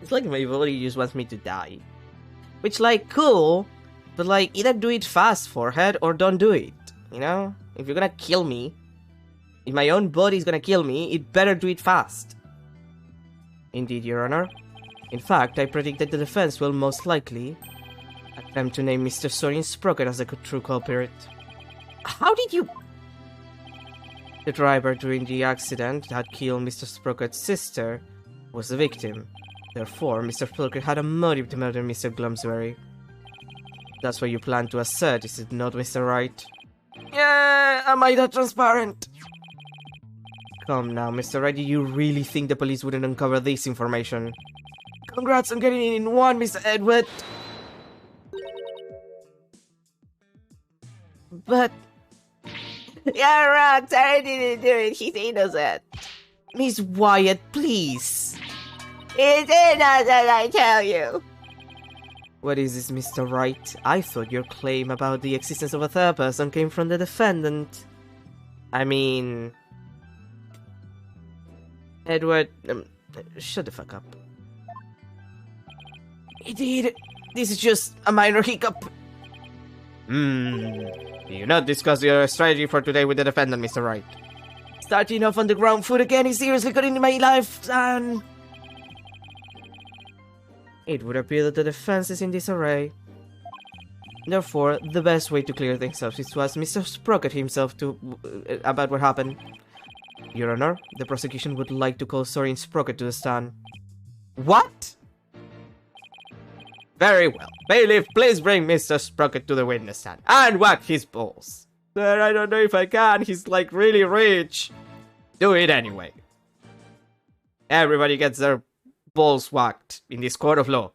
It's like my body just wants me to die. Which, like, cool, but like, either do it fast, forehead, or don't do it, you know? If you're gonna kill me, if my own body's gonna kill me, it better do it fast. Indeed, Your Honor. In fact, I predict that the defense will most likely attempt to name Mr. Sorin Sprocket as the true culprit. How did you... The driver during the accident that killed Mr. Sprocket's sister was the victim. Therefore, Mr. Sprocket had a motive to murder Mr. Glumsbury. That's what you plan to assert, is it not, Mr. Wright? Yeah, am I that transparent? Come now, Mr. Wright, do you really think the police wouldn't uncover this information? Congrats on getting it in one, Mr. Edward! But... Yeah, wrong, Tara didn't do it, he's innocent. Miss Wyatt, please. He's innocent, I tell you. What is this, Mr. Wright? I thought your claim about the existence of a third person came from the defendant. I mean... Edward, shut the fuck up. Indeed, this is just a minor hiccup. Do you not discuss your strategy for today with the defendant, Mr. Wright? Starting off on the ground foot again is seriously cutting my life, son. It would appear that the defense is in disarray. Therefore, the best way to clear things up is to ask Mr. Sprocket himself about what happened. Your Honor, the prosecution would like to call Sorin Sprocket to the stand. What? Very well. Bailiff, please bring Mr. Sprocket to the witness stand and whack his balls. Sir, I don't know if I can. He's like really rich. Do it anyway. Everybody gets their balls whacked in this court of law.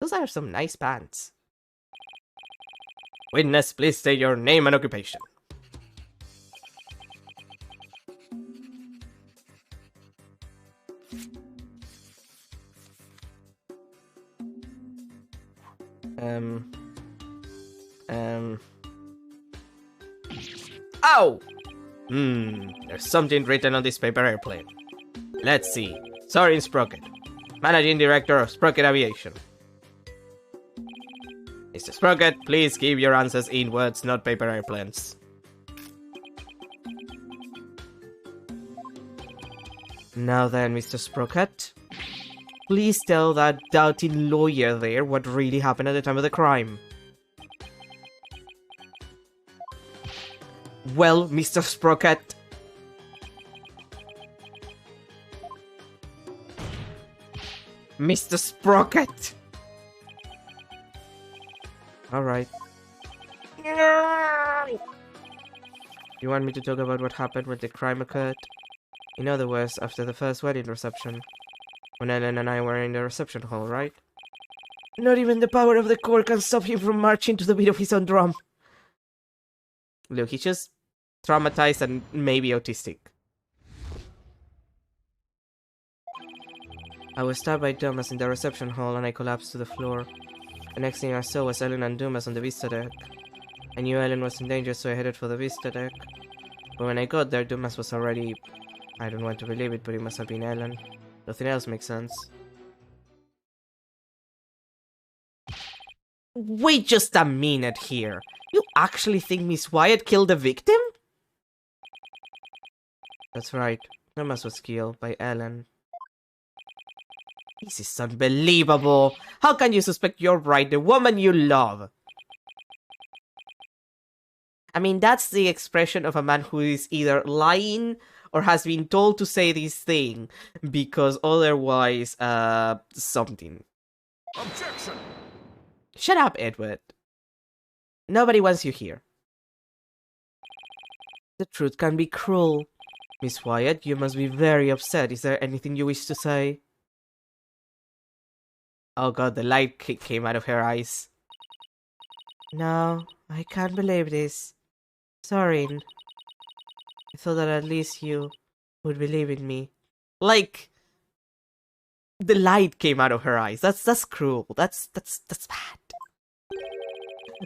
Those are some nice pants. Witness, please state your name and occupation. Ow! There's something written on this paper airplane. Let's see. Sorin Sprocket, Managing Director of Sprocket Aviation. Mr. Sprocket, please give your answers in words, not paper airplanes. Now then, Mr. Sprocket, please tell that doubting lawyer there what really happened at the time of the crime. Well, Mr. Sprocket. Mr. Sprocket! Alright. You want me to talk about what happened when the crime occurred? In other words, after the first wedding reception. When Ellen and I were in the reception hall, right? Not even the power of the court can stop him from marching to the beat of his own drum. Look, he's just traumatized and maybe autistic. I was stabbed by Dumas in the reception hall and I collapsed to the floor. The next thing I saw was Ellen and Dumas on the Vista deck. I knew Ellen was in danger, so I headed for the Vista deck. But when I got there, Dumas was already... I don't want to believe it, but it must have been Ellen. Nothing else makes sense. Wait just a minute here. You actually think Miss Wyatt killed the victim? That's right. Dumas was killed by Ellen. This is unbelievable. How can you suspect you're right, the woman you love? I mean, that's the expression of a man who is either lying or has been told to say this thing because otherwise, something. Objection! Shut up, Edward. Nobody wants you here. The truth can be cruel. Miss Wyatt, you must be very upset. Is there anything you wish to say? Oh god, the light came out of her eyes. No, I can't believe this. Sorry. I thought that at least you would believe in me. Like, the light came out of her eyes. That's cruel. That's bad.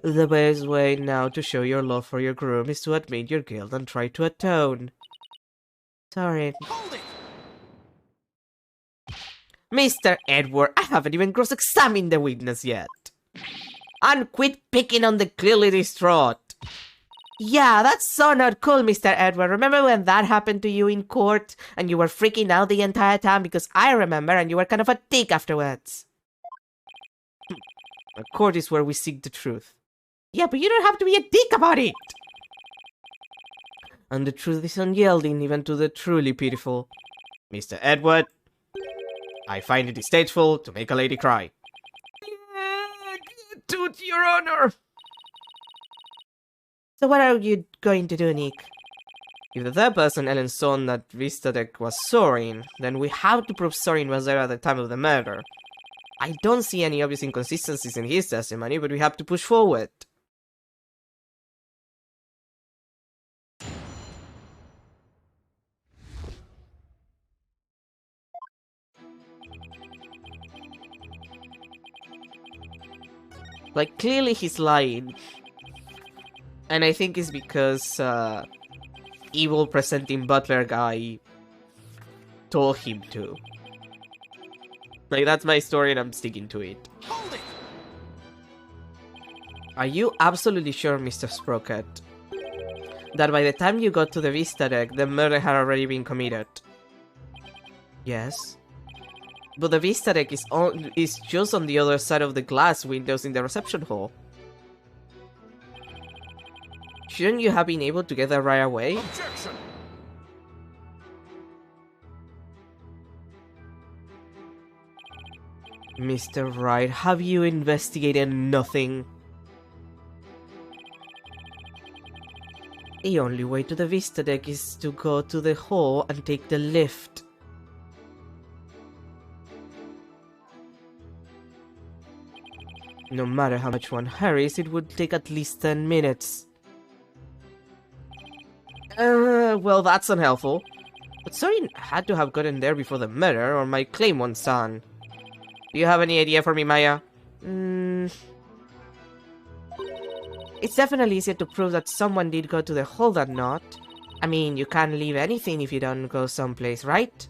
The best way now to show your love for your groom is to admit your guilt and try to atone. Sorry. Hold it! Mr. Edward, I haven't even cross-examined the witness yet. And quit picking on the clearly distraught. Yeah, that's so not cool, Mr. Edward. Remember when that happened to you in court and you were freaking out the entire time? Because I remember and you were kind of a dick afterwards. A court is where we seek the truth. Yeah, but you don't have to be a dick about it! And the truth is unyielding even to the truly pitiful. Mr. Edward, I find it distasteful to make a lady cry. To your honor! So what are you going to do, Nick? If the third person Ellen saw on that vista deck was Sorin, then we have to prove Sorin was there at the time of the murder. I don't see any obvious inconsistencies in his testimony, but we have to push forward. Like, clearly he's lying. And I think it's because, evil presenting butler guy told him to. Like, that's my story and I'm sticking to it. Hold it! Are you absolutely sure, Mr. Sprocket, that by the time you got to the Vista deck, the murder had already been committed? Yes. But the Vista deck is just on the other side of the glass windows in the reception hall. Shouldn't you have been able to get there right away? Objection! Mr. Wright, have you investigated nothing? The only way to the Vista deck is to go to the hall and take the lift. No matter how much one hurries, it would take at least 10 minutes. Well, that's unhelpful. But Sorin had to have gotten there before the murder, or my claim won't stand. Do you have any idea for me, Maya? It's definitely easier to prove that someone did go to the hall than not. I mean, you can't leave anything if you don't go someplace, right?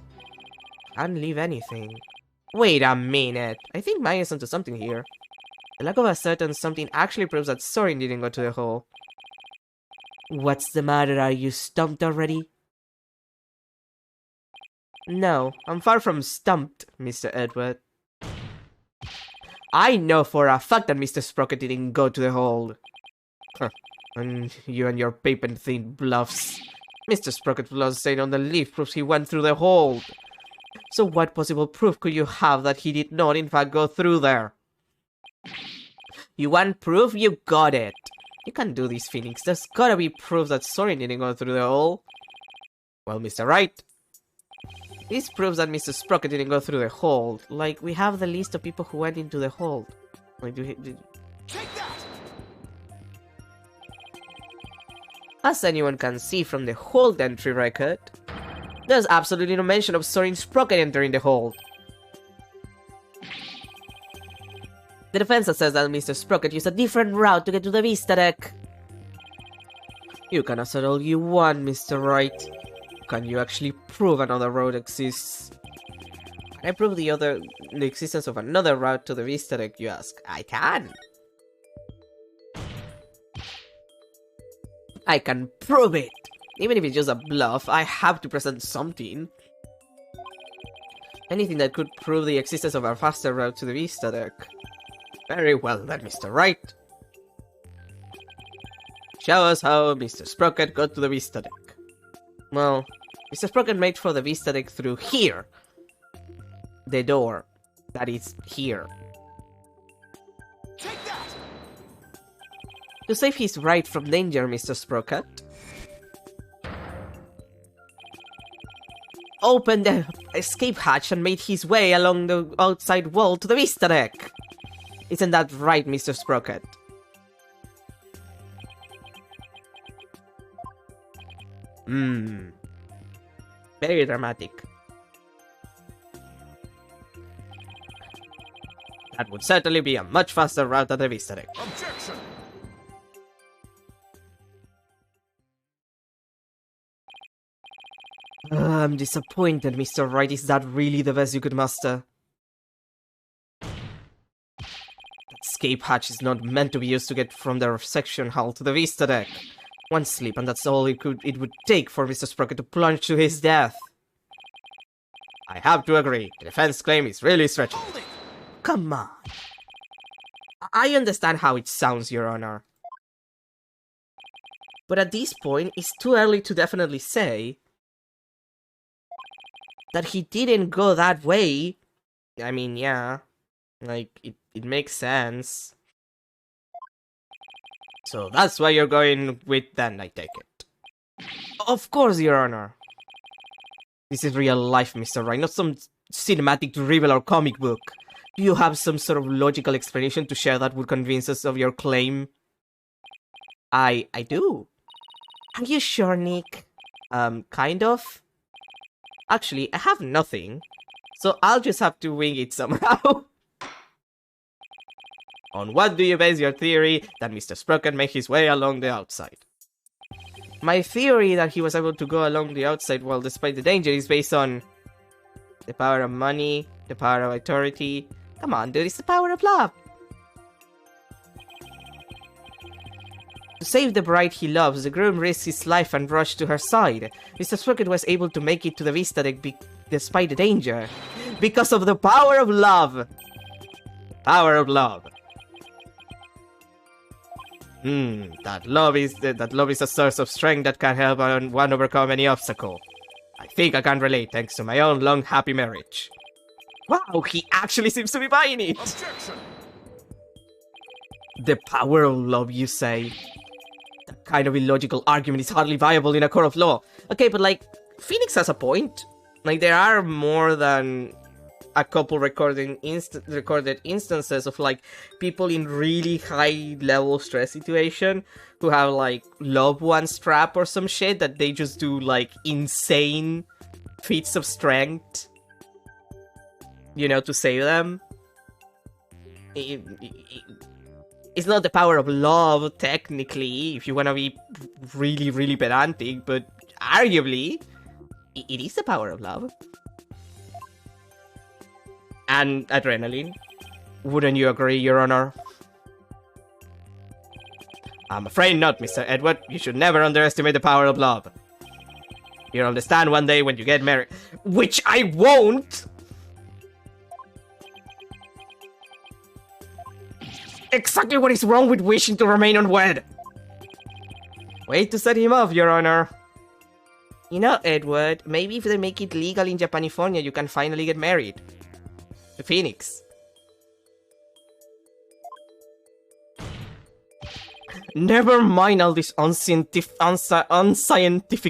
Can't leave anything. Wait a minute. I think Maya's onto something here. The lack of a certain something actually proves that Sorin didn't go to the hall. What's the matter? Are you stumped already? No, I'm far from stumped, Mr. Edward. I know for a fact that Mr. Sprocket didn't go to the hall. Huh. And you and your paper-thin bluffs. Mr. Sprocket's blood stain on the leaf proves he went through the hole. So what possible proof could you have that he did not in fact go through there? You want proof? You got it. You can't do this, Phoenix. There's gotta be proof that Sorin didn't go through the hole. Well, Mr. Wright, this proves that Mr. Sprocket didn't go through the hole. Like, we have the list of people who went into the hole. Like, Take that! As anyone can see from the hold entry record, there's absolutely no mention of Sorin Sprocket entering the hole. The defense says that Mr. Sprocket used a different route to get to the Vista deck. You can assert all you want, Mr. Wright. Can you actually prove another road exists? Can I prove the existence of another route to the Vista deck, you ask? I can. I can prove it! Even if it's just a bluff, I have to present something. Anything that could prove the existence of a faster route to the Vista deck. Very well then, Mr. Wright. Show us how Mr. Sprocket got to the Vista deck. Well, Mr. Sprocket made for the Vista deck through here. The door. That is here. To save his bride from danger, Mr. Sprocket, opened the escape hatch and made his way along the outside wall to the vista deck. Isn't that right, Mr. Sprocket? Very dramatic. That would certainly be a much faster route than the vista deck. Objection! I'm disappointed, Mr. Wright. Is that really the best you could muster? Escape hatch is not meant to be used to get from the section hull to the vista deck. One slip, and that's all it would take for Mr. Sprocket to plunge to his death. I have to agree. The defense claim is really stretching. Hold it! Come on. I understand how it sounds, Your Honor. But at this point, it's too early to definitely say that he didn't go that way. I mean, yeah. Like, it makes sense. So that's why you're going with then, I take it. Of course, Your Honor. This is real life, Mr. Wright, not some cinematic drivel or comic book. Do you have some sort of logical explanation to share that would convince us of your claim? I do. Are you sure, Nick? Kind of. Actually, I have nothing, so I'll just have to wing it somehow. On what do you base your theory that Mr. Sprocket made his way along the outside? My theory that he was able to go along the outside while despite the danger is based on the power of money, the power of authority. Come on, dude, it's the power of love. To save the bride he loves, the groom risks his life and rushed to her side. Mr. Sprocket was able to make it to the vista deck despite the danger. Because of the power of love! Power of love. That love is a source of strength that can help one overcome any obstacle. I think I can relate thanks to my own long, happy marriage. Wow, he actually seems to be buying it! Objection! The power of love, you say? That kind of illogical argument is hardly viable in a court of law. Okay, but like, Phoenix has a point. Like, there are more than a couple recorded instances of like people in really high level stress situation who have like loved ones trapped or some shit that they just do like insane feats of strength, you know, to save them. It's not the power of love technically, if you want to be really, really pedantic, but arguably it is the power of love. And adrenaline. Wouldn't you agree, Your Honor? I'm afraid not, Mr. Edward. You should never underestimate the power of love. You'll understand one day when you get married. Which I won't! Exactly what is wrong with wishing to remain unwed? Wait to set him off, Your Honor. You know, Edward, maybe if they make it legal in Japanifornia, you can finally get married. To Phoenix. Never mind all this unscientific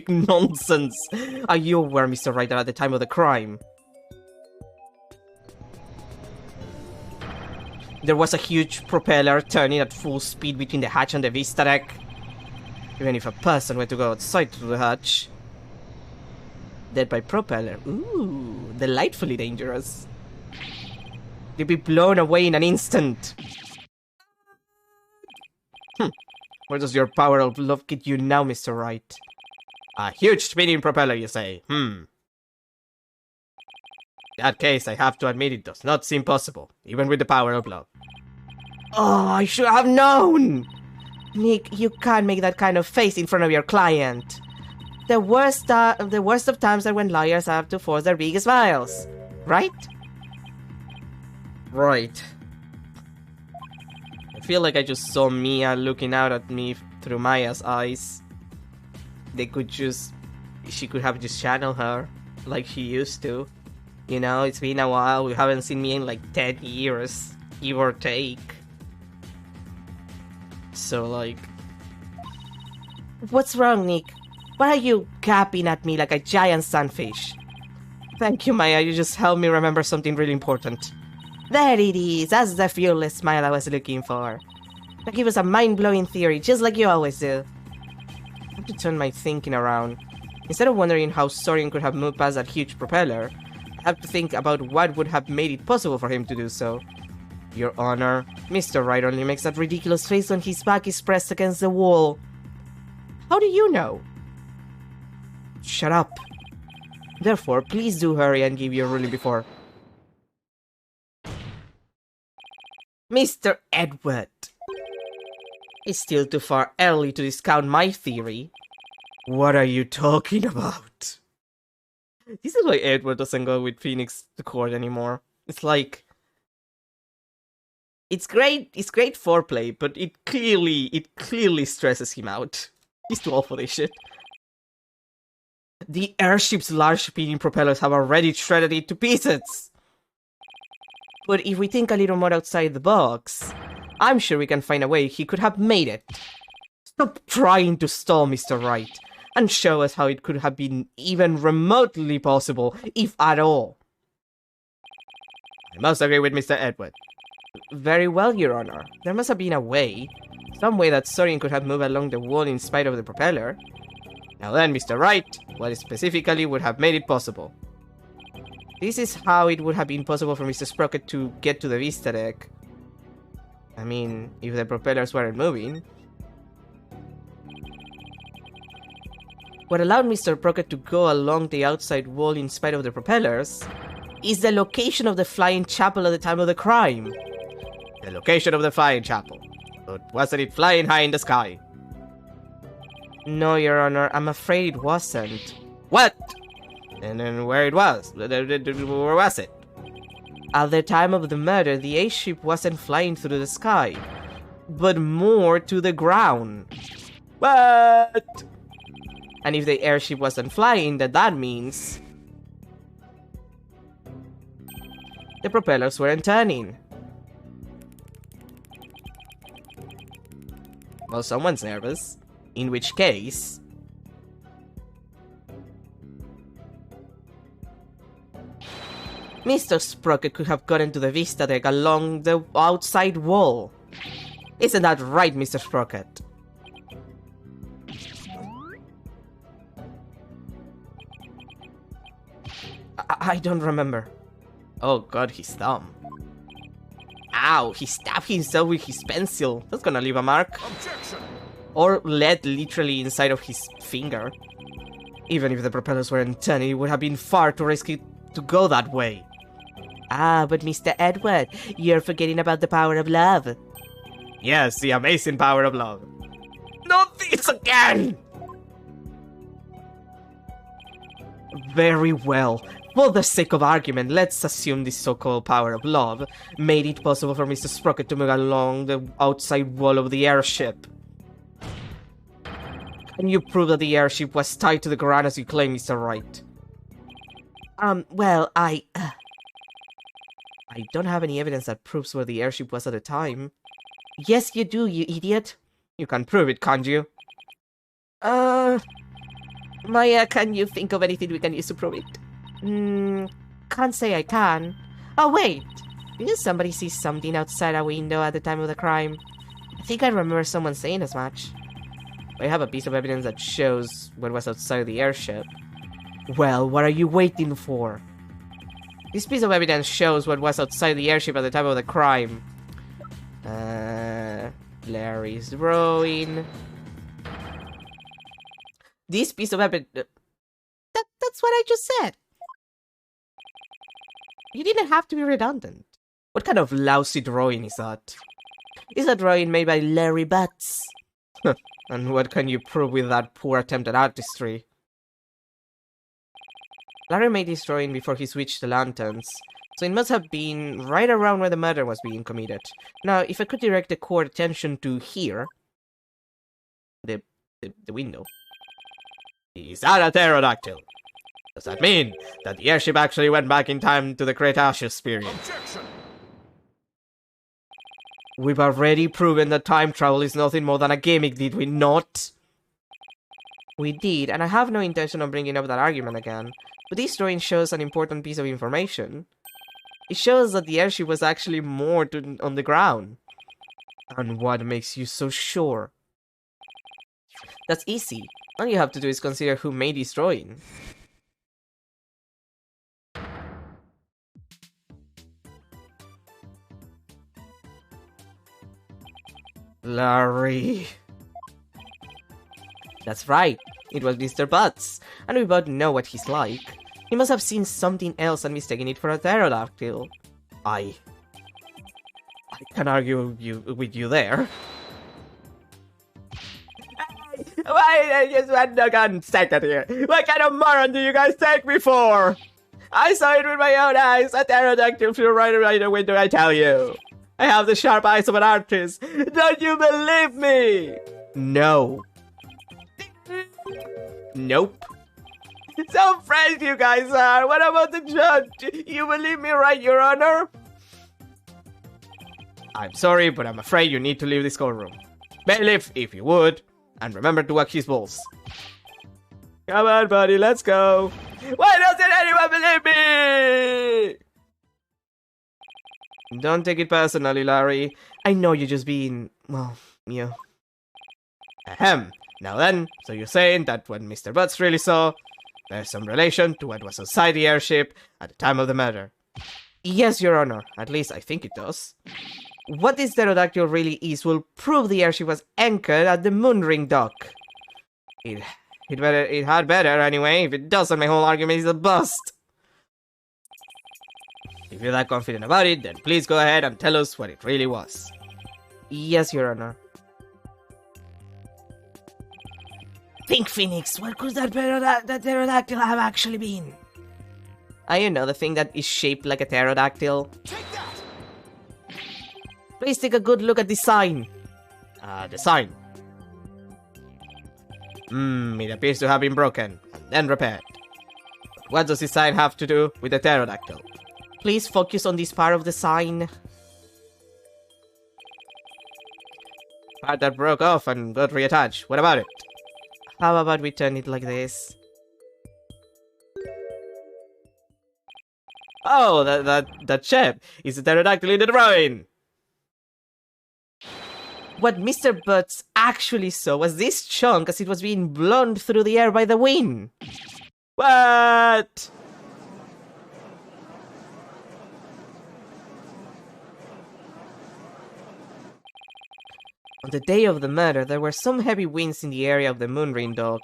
nonsense. Are you aware, Mr. Ryder, at the time of the crime? There was a huge propeller turning at full speed between the hatch and the vista deck. Even if a person were to go outside through the hatch. Dead by propeller. Ooh, delightfully dangerous. They'd be blown away in an instant. Where does your power of love get you now, Mr. Wright? A huge spinning propeller, you say? In that case, I have to admit it does not seem possible, even with the power of love. Oh, I should have known! Nick, you can't make that kind of face in front of your client. The worst of times are when lawyers have to force their biggest smiles. Right? Right. I feel like I just saw Mia looking out at me through Maya's eyes. She could have just channeled her like she used to. You know, it's been a while, we haven't seen Mia in like 10 years, give or take. So like, What's wrong, Nick? Why are you gapping at me like a giant sunfish? Thank you, Maya. You just helped me remember something really important. There it is. That's the fearless smile I was looking for. Now give us a mind-blowing theory, just like you always do. I have to turn my thinking around. Instead of wondering how Sorian could have moved past that huge propeller, I have to think about what would have made it possible for him to do so. Your Honor, Mr. Wright only makes that ridiculous face when his back is pressed against the wall. How do you know? Shut up. Therefore, please do hurry and give your ruling before. Mr. Edward. It's still too far early to discount my theory. What are you talking about? This is why Edward doesn't go with Phoenix to court anymore. It's like... It's great foreplay, but it clearly stresses him out. He's too old for this shit. The airship's large spinning propellers have already shredded it to pieces. But if we think a little more outside the box, I'm sure we can find a way he could have made it. Stop trying to stall, Mr. Wright, and show us how it could have been even remotely possible, if at all. I must agree with Mr. Edward. Very well, Your Honor. There must have been a way. Some way that Sorian could have moved along the wall in spite of the propeller. Now then, Mr. Wright, what specifically would have made it possible? This is how it would have been possible for Mr. Sprocket to get to the Vista deck. I mean, if the propellers weren't moving. What allowed Mr. Sprocket to go along the outside wall in spite of the propellers is the location of the flying chapel at the time of the crime. The location of the flying chapel? But wasn't it flying high in the sky? No, Your Honor, I'm afraid it wasn't. What? And then where it was? Where was it? At the time of the murder, the airship wasn't flying through the sky, but more to the ground. What? And if the airship wasn't flying, then that means... the propellers weren't turning. Well, someone's nervous. In which case... Mr. Sprocket could have gotten to the Vista deck along the outside wall. Isn't that right, Mr. Sprocket? I don't remember. Oh god, his thumb. Ow, he stabbed himself with his pencil. That's gonna leave a mark. Objection! Or lead literally inside of his finger. Even if the propellers weren't turning, it would have been far too risky to go that way. Ah, but Mr. Edward, you're forgetting about the power of love. Yes, the amazing power of love. Not this again! Very well. For the sake of argument, let's assume this so-called power of love made it possible for Mr. Sprocket to move along the outside wall of the airship. Can you prove that the airship was tied to the ground as you claim, Mr. Wright? Well, I don't have any evidence that proves where the airship was at the time. Yes, you do, you idiot. You can prove it, can't you? Maya, can you think of anything we can use to prove it? Can't say I can. Oh, wait! Didn't somebody see something outside a window at the time of the crime? I think I remember someone saying as much. I have a piece of evidence that shows what was outside the airship. Well, what are you waiting for? This piece of evidence shows what was outside the airship at the time of the crime. Larry's drawing. This piece of evidence... That's what I just said. You didn't have to be redundant. What kind of lousy drawing is that? Is a drawing made by Larry Butts? And what can you prove with that poor attempt at artistry? Larry made this drawing before he switched to lanterns, so it must have been right around where the murder was being committed. Now, if I could direct the court attention to here... The window. Is that a pterodactyl? Does that mean that the airship actually went back in time to the Cretaceous period? Objection! We've already proven that time travel is nothing more than a gimmick, did we not? We did, and I have no intention of bringing up that argument again, but this drawing shows an important piece of information. It shows that the airship was actually moored on the ground. And what makes you so sure? That's easy. All you have to do is consider who made this drawing. Larry. That's right, it was Mr. Butts, and we both know what he's like. He must have seen something else and mistaken it for a pterodactyl. I can argue with you there. Wait, I just want to go second here. What kind of moron do you guys take me for? I saw it with my own eyes. A pterodactyl flew right around the window, I tell you. I have the sharp eyes of an artist. Don't you believe me? No. Nope. So fresh you guys are. What about the judge? You believe me, right, Your Honor? I'm sorry, but I'm afraid you need to leave this courtroom. Bailiff, if you would, and remember to wax his balls. Come on, buddy, let's go. Why doesn't anyone believe me? Don't take it personally, Larry. I know you're just being, well, yeah. Ahem. Now then, so you're saying that what Mr. Butts really saw, there's some relation to what was inside the airship at the time of the murder? Yes, Your Honor. At least I think it does. What this pterodactyl really is will prove the airship was anchored at the Moonring dock. It had better anyway. If it doesn't, my whole argument is a bust. If you're that confident about it, then please go ahead and tell us what it really was. Yes, Your Honor. Think, Phoenix, what could that pterodactyl have actually been? I know, the thing that is shaped like a pterodactyl. Take that! Please take a good look at the sign. The sign. It appears to have been broken and then repaired. But what does the sign have to do with the pterodactyl? Please focus on this part of the sign. Part that broke off and got reattached. What about it? How about we turn it like this? Oh, that shape is a pterodactyl in the drawing! What Mr. Butts actually saw was this chunk as it was being blown through the air by the wind. What? On the day of the murder, there were some heavy winds in the area of the Moonring dock,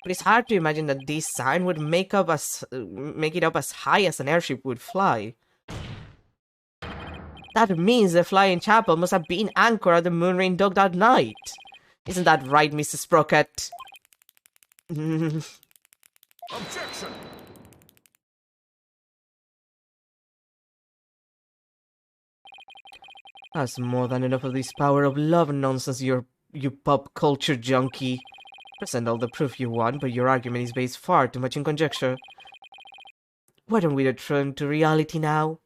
but it's hard to imagine that this sign would make it up as high as an airship would fly. That means the flying chapel must have been anchored at the Moonring dock that night. Isn't that right, Mrs. Sprocket? Objection! That's more than enough of this power of love nonsense, you pop culture junkie. Present all the proof you want, but your argument is based far too much in conjecture. Why don't we return to reality now?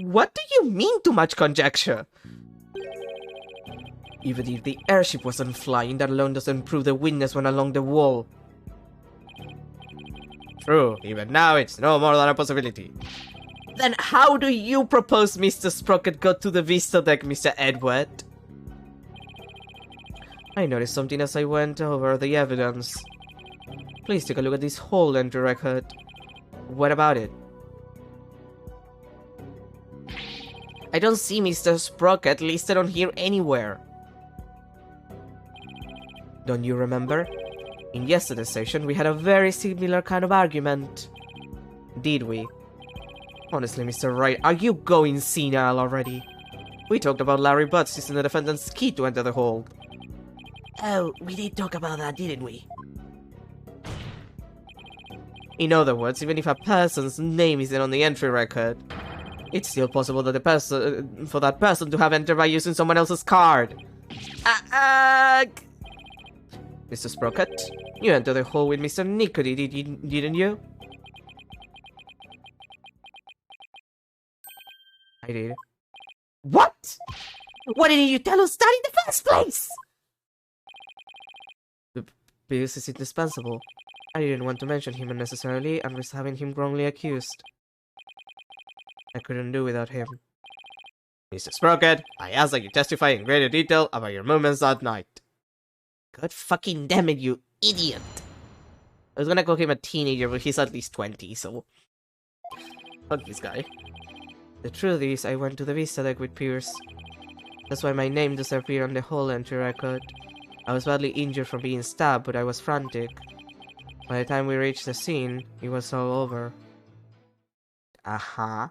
What do you mean too much conjecture? Even if the airship wasn't flying, that alone doesn't prove the witness went along the wall. True, even now it's no more than a possibility. Then how do you propose Mr. Sprocket got to the Vista deck, Mr. Edward? I noticed something as I went over the evidence. Please take a look at this whole entry record. What about it? I don't see Mr. Sprocket listed on here anywhere. Don't you remember? In yesterday's session, we had a very similar kind of argument. Did we? Honestly, Mr. Wright, are you going senile already? We talked about Larry Butts using the defendant's key to enter the hold. Oh, we did talk about that, didn't we? In other words, even if a person's name isn't on the entry record, it's still possible that for that person to have entered by using someone else's card. Mr. Sprocket, you entered the hall with Mr. Nicody, didn't you? I did. What? Why didn't you tell us that in the first place? Pierce is indispensable. I didn't want to mention him unnecessarily and risk having him wrongly accused. I couldn't do without him. Mr. Sprocket, I ask that you testify in greater detail about your movements that night. God fucking damn it, you idiot! I was gonna call him a teenager, but he's at least 20, so... Fuck this guy. The truth is, I went to the Vista deck with Pierce. That's why my name doesn't appear on the whole entry record. I was badly injured from being stabbed, but I was frantic. By the time we reached the scene, it was all over. Uh-huh.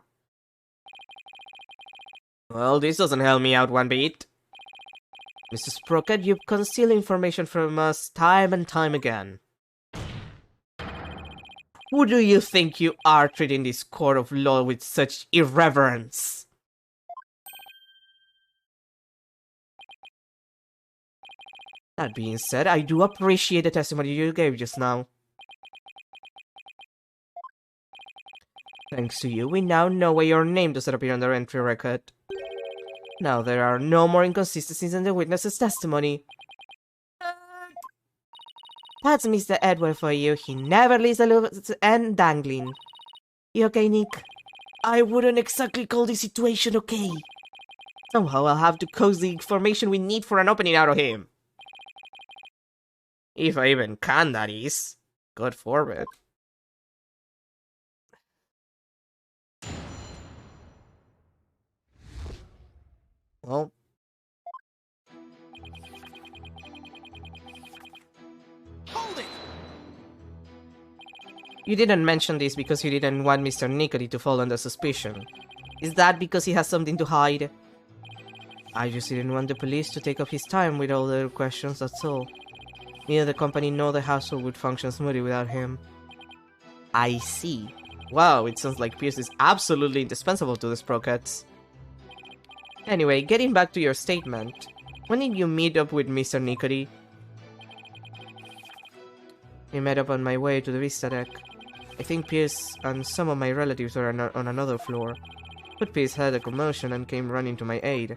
Well, this doesn't help me out one bit. Mr. Sprocket, you've concealed information from us time and time again. Who do you think you are, treating this court of law with such irreverence? That being said, I do appreciate the testimony you gave just now. Thanks to you, we now know why your name doesn't appear on the entry record. Now there are no more inconsistencies in the witness's testimony. That's Mr. Edward for you. He never leaves the loose end dangling. You okay, Nick? I wouldn't exactly call this situation okay. Somehow I'll have to coax the information we need for an opening out of him. If I even can, that is. God forbid. Well... Hold it! You didn't mention this because you didn't want Mr. Nicody to fall under suspicion. Is that because he has something to hide? I just didn't want the police to take up his time with all their questions, that's all. Neither the company nor the household would function smoothly without him. I see. Wow, it sounds like Pierce is absolutely indispensable to the Sprockets. Anyway, getting back to your statement. When did you meet up with Mr. Nicody? We met up on my way to the Vista deck. I think Pierce and some of my relatives were on another floor. But Pierce heard a commotion and came running to my aid.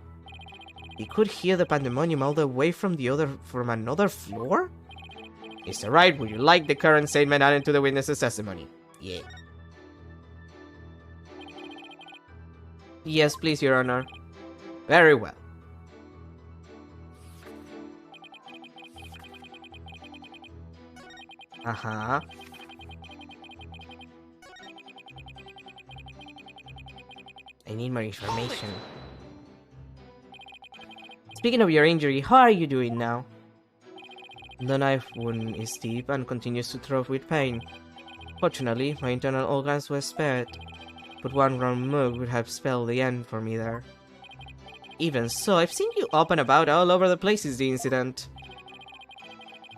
He could hear the pandemonium all the way from another floor? Mr. Wright, would you like the current statement added to the witness's testimony? Yeah. Yes, please, Your Honor. Very well. Uh-huh. I need more information. Speaking of your injury, how are you doing now? The knife wound is deep and continues to throb with pain. Fortunately, my internal organs were spared, but one wrong move would have spelled the end for me there. Even so, I've seen you up and about all over the place since the incident.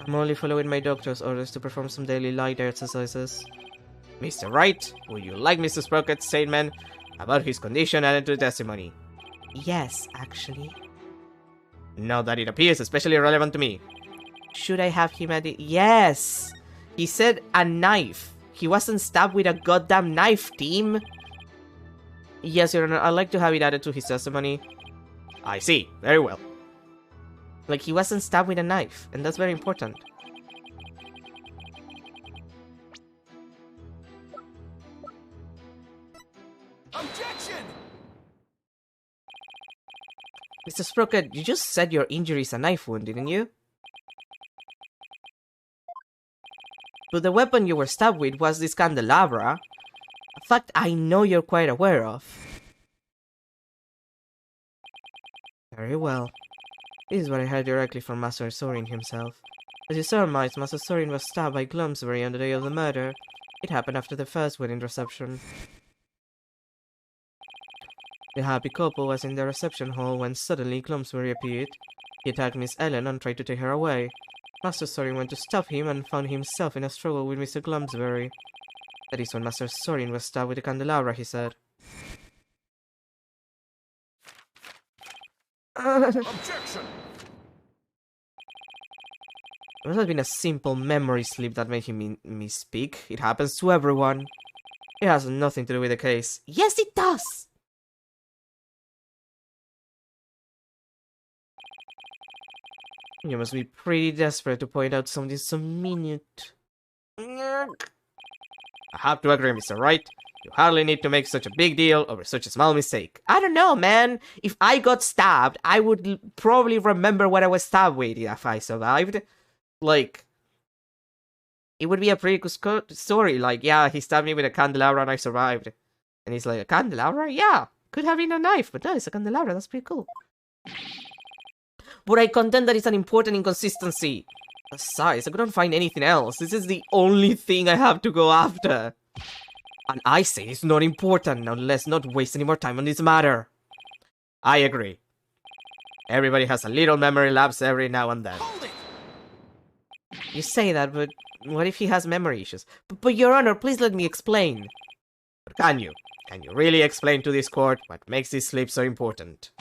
I'm only following my doctor's orders to perform some daily light exercises. Mr. Wright, would you like Mr. Sprocket's statement about his condition added to the testimony? Yes, actually. Not that it appears especially relevant to me. Should I have him added? Yes! He said a knife. He wasn't stabbed with a goddamn knife, team. Yes, Your Honor, I'd like to have it added to his testimony. I see. Very well. Like, he wasn't stabbed with a knife, and that's very important. Objection! Mr. Sprocket, you just said your injury is a knife wound, didn't you? But the weapon you were stabbed with was this candelabra. A fact I know you're quite aware of. Very well. This is what I heard directly from Master Sorin himself. As you surmised, Master Sorin was stabbed by Glumsbury on the day of the murder. It happened after the first wedding reception. The happy couple was in the reception hall when suddenly Glumsbury appeared. He attacked Miss Ellen and tried to take her away. Master Sorin went to stop him and found himself in a struggle with Mr. Glumsbury. That is when Master Sorin was stabbed with a candelabra, he said. Objection! It must have been a simple memory slip that made him misspeak. It happens to everyone. It has nothing to do with the case. Yes, it does! You must be pretty desperate to point out something so minute. I have to agree, Mr. Wright. You hardly need to make such a big deal over such a small mistake. I don't know, man. If I got stabbed, I would probably remember what I was stabbed with if I survived. Like, it would be a pretty cool story. Like, yeah, he stabbed me with a candelabra and I survived. And he's like, a candelabra? Yeah, could have been a knife, but no, it's a candelabra. That's pretty cool. But I contend that it's an important inconsistency. Besides, I couldn't find anything else. This is the only thing I have to go after. And I say it's not important. Now let's not waste any more time on this matter. I agree. Everybody has a little memory lapse every now and then. You say that, but what if he has memory issues? But Your Honor, please let me explain. But can you? Can you really explain to this court what makes this slip so important?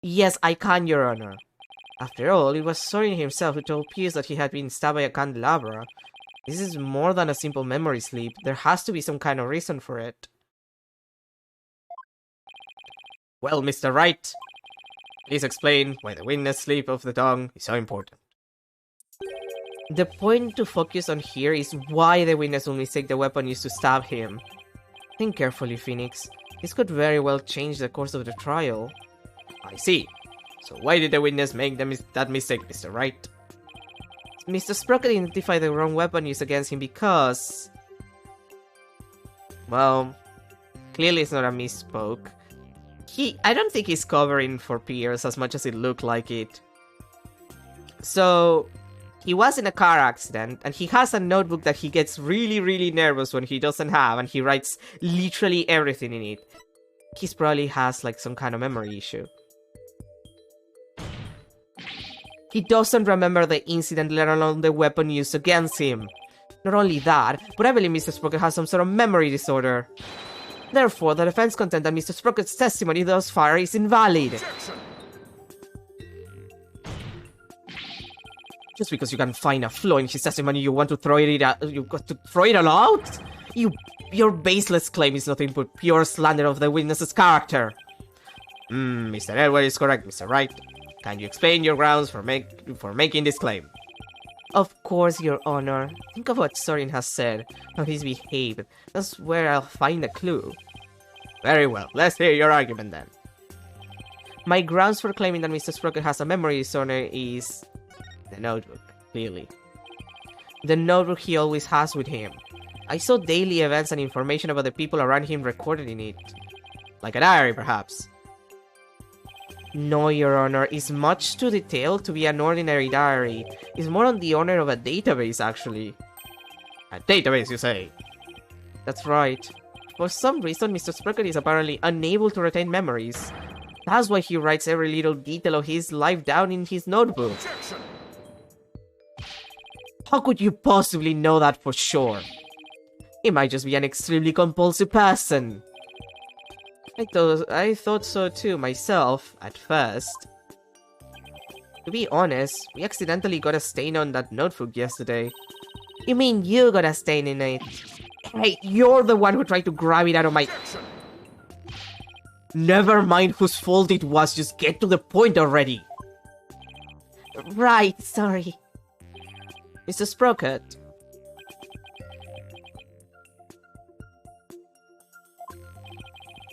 Yes, I can, Your Honor. After all, it was Sorin himself who told Pierce that he had been stabbed by a candelabra. This is more than a simple memory slip. There has to be some kind of reason for it. Well, Mr. Wright, please explain why the witness slip of the tongue is so important. The point to focus on here is why the witness will mistake the weapon used to stab him. Think carefully, Phoenix. This could very well change the course of the trial. I see. So why did the witness make that mistake, Mr. Wright? Mr. Sprocket identified the wrong weapon used against him because... Well, clearly it's not a misspoke. I don't think he's covering for Pierce as much as it looked like it. So, he was in a car accident, and he has a notebook that he gets really, really nervous when he doesn't have, and he writes literally everything in it. He probably has, like, some kind of memory issue. He doesn't remember the incident, let alone the weapon used against him. Not only that, but I believe Mr. Sprocket has some sort of memory disorder. Therefore, the defense contends that Mr. Sprocket's testimony thus far is invalid. Objection. Just because you can find a flaw in his testimony, you want to throw it out? You got to throw it all out? Your baseless claim is nothing but pure slander of the witness's character. Mr. Edward is correct, Mr. Wright. Can you explain your grounds for making this claim? Of course, Your Honor. Think of what Sorin has said, how he's behaved. That's where I'll find a clue. Very well, let's hear your argument then. My grounds for claiming that Mr. Sprocket has a memory disorder is... the notebook, clearly. The notebook he always has with him. I saw daily events and information about the people around him recorded in it. Like a diary, perhaps. No, Your Honor, it's much too detailed to be an ordinary diary. It's more on the honor of a database, actually. A database, you say? That's right. For some reason, Mr. Sprocket is apparently unable to retain memories. That's why he writes every little detail of his life down in his notebook. Objection. How could you possibly know that for sure? He might just be an extremely compulsive person. I thought so too, myself, at first. To be honest, we accidentally got a stain on that notebook yesterday. You mean you got a stain in it? Hey, you're the one who tried to grab it out of my... Objection. Never mind whose fault it was, just get to the point already. Right, sorry. Mr. Sprocket.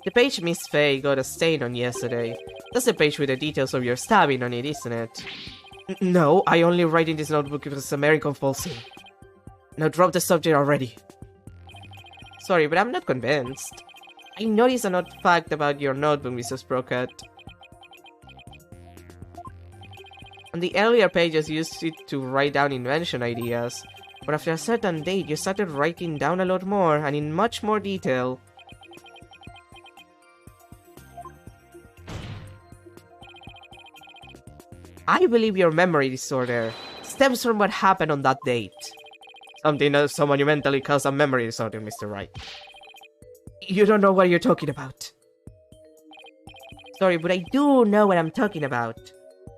The page Miss Faye got a stain on yesterday. That's the page with the details of your stabbing on it, isn't it? No, I only write in this notebook because it's very compulsive. Now drop the subject already. Sorry, but I'm not convinced. I noticed an odd fact about your notebook, Mr. Sprocket. On the earlier pages, you used it to write down invention ideas, but after a certain date, you started writing down a lot more and in much more detail. I believe your memory disorder stems from what happened on that date. Something that so monumentally caused a memory disorder, Mr. Wright. You don't know what you're talking about. Sorry, but I do know what I'm talking about.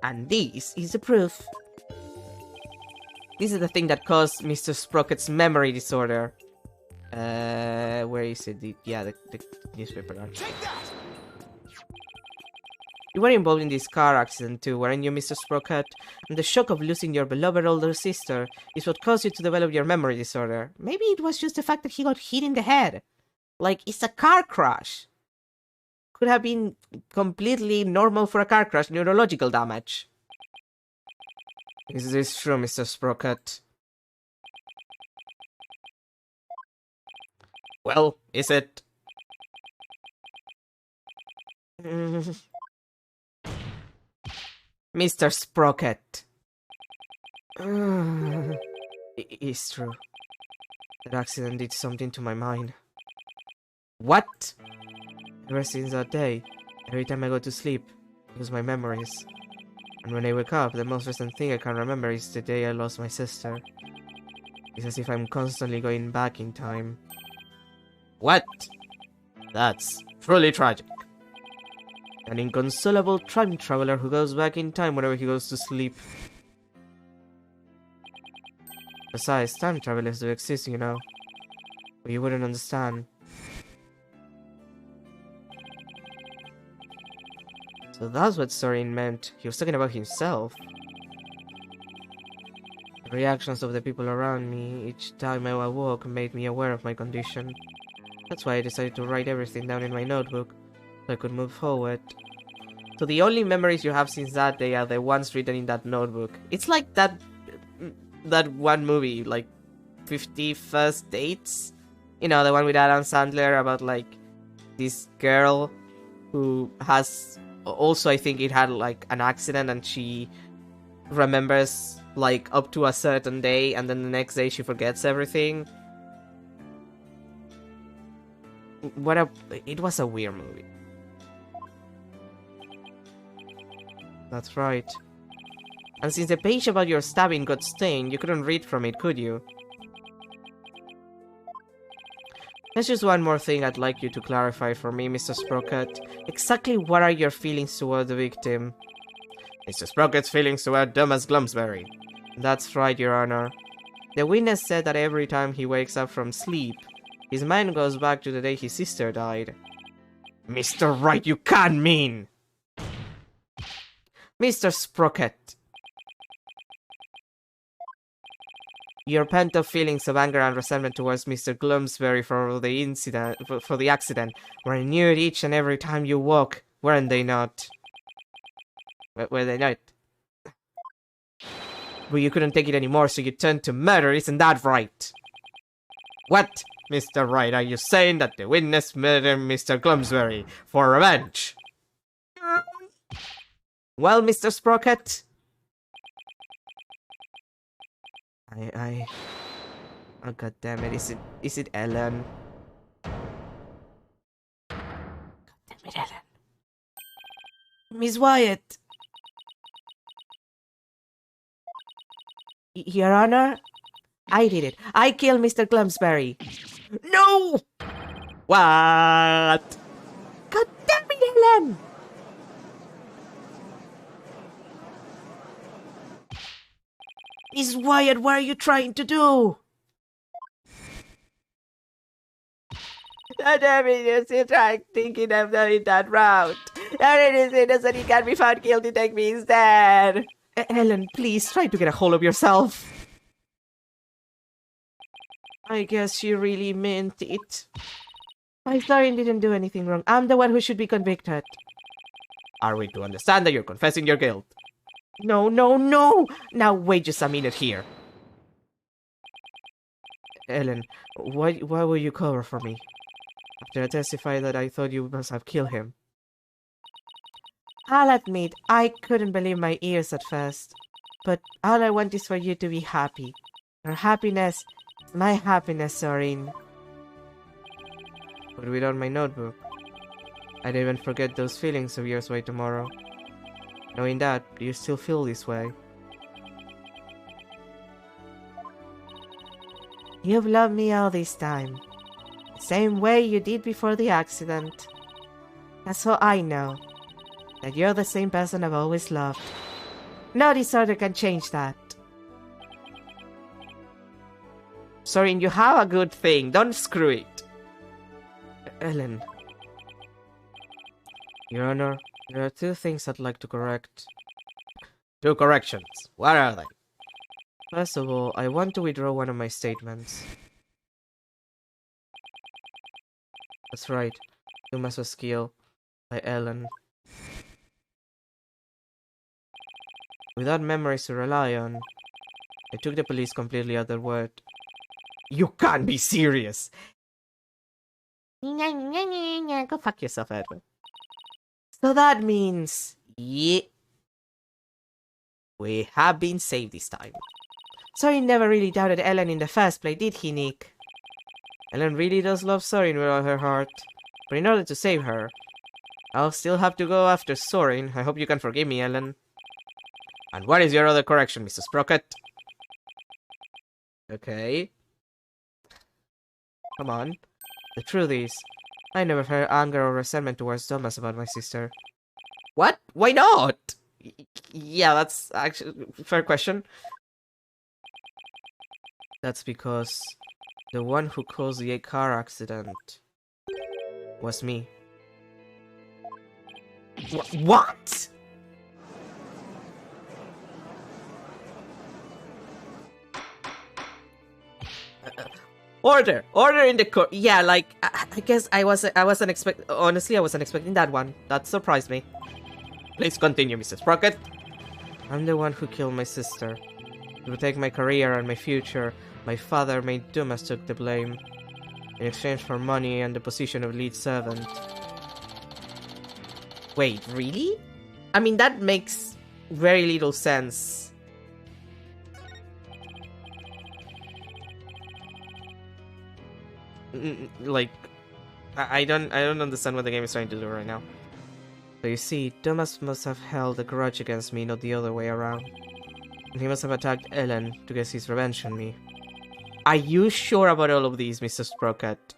And this is the proof. This is the thing that caused Mr. Sprocket's memory disorder. Where is it? The newspaper article. Take that. It were involved in this car accident too, weren't you, Mr. Sprocket? And the shock of losing your beloved older sister is what caused you to develop your memory disorder. Maybe it was just the fact that he got hit in the head. Like, it's a car crash. Could have been completely normal for a car crash, neurological damage. Is this true, Mr. Sprocket? Well, is it? Mr. Sprocket. It's true. That accident did something to my mind. What? Ever since that day, every time I go to sleep, I lose my memories. And when I wake up, the most recent thing I can remember is the day I lost my sister. It's as if I'm constantly going back in time. What? That's truly tragic. An inconsolable time traveler who goes back in time whenever he goes to sleep. Besides, time travelers do exist, you know. But you wouldn't understand. So that's what Sorin meant. He was talking about himself. The reactions of the people around me each time I awoke made me aware of my condition. That's why I decided to write everything down in my notebook, so I could move forward. So the only memories you have since that day are the ones written in that notebook. It's like that one movie, like 50 First Dates? You know, the one with Adam Sandler about like this girl who has... Also, I think it had like an accident and she remembers like up to a certain day and then the next day she forgets everything. It was a weird movie. That's right. And since the page about your stabbing got stained, you couldn't read from it, could you? There's just one more thing I'd like you to clarify for me, Mr. Sprocket. Exactly what are your feelings toward the victim? Mr. Sprocket's feelings toward Thomas Glumsbury. That's right, Your Honor. The witness said that every time he wakes up from sleep, his mind goes back to the day his sister died. Mr. Wright, you can't mean! Mr. Sprocket. Your pent-up feelings of anger and resentment towards Mr. Glumsbury for the accident were renewed each and every time you woke, weren't they not? Were they not? But you couldn't take it anymore, so you turned to murder, isn't that right? What, Mr. Wright, are you saying that the witness murdered Mr. Glumsbury for revenge? Well, Mr. Sprocket... Oh, god damn it, is it Ellen? God damn it, Ellen. Miss Wyatt! Your Honor? I did it. I killed Mr. Glumsbury. No! What? God damn it, Ellen! Miss Wyatt, what are you trying to do? Damn it, you're still thinking of going that route. Ellen is innocent, he can't be found guilty, take me instead. Ellen, please, try to get a hold of yourself. I guess she really meant it. My Sorin didn't do anything wrong. I'm the one who should be convicted. Are we to understand that you're confessing your guilt? No, no, no! Now wait just a minute here. Ellen, why will you cover for me? After I testified that I thought you must have killed him. I'll admit, I couldn't believe my ears at first. But all I want is for you to be happy. Your happiness is my happiness, Sorin. But without my notebook, I'd even forget those feelings of yours by tomorrow. Knowing that, do you still feel this way? You've loved me all this time. The same way you did before the accident. That's how I know that you're the same person I've always loved. No disorder can change that. Sorin, you have a good thing. Don't screw it. Ellen. Your Honor, There are two things I'd like to correct. Two corrections. What are they? First of all, I want to withdraw one of my statements. That's right. Dumas was killed by Ellen. Without memories to rely on, I took the police completely at their word. You can't be serious! Go fuck yourself, Edward. So that means... Yeah. We have been saved this time. Sorin never really doubted Ellen in the first place, did he, Nick? Ellen really does love Sorin with all her heart. But in order to save her, I'll still have to go after Sorin. I hope you can forgive me, Ellen. And what is your other correction, Mr. Sprocket? Okay. Come on. The truth is, I never felt anger or resentment towards Thomas about my sister. What? Why not? Yeah, that's actually a fair question. That's because the one who caused the car accident was me. What? Order in the court. Yeah, like I guess I wasn't honestly, I wasn't expecting that one. That surprised me. Please continue, Mrs. Sprocket. I'm the one who killed my sister. To protect my career and my future, my father made Dumas took the blame in exchange for money and the position of lead servant. Wait, really? I mean, that makes very little sense. Like, I don't understand what the game is trying to do right now. So you see, Thomas must have held a grudge against me, not the other way around. And he must have attacked Ellen to get his revenge on me. Are you sure about all of these, Mr. Sprocket?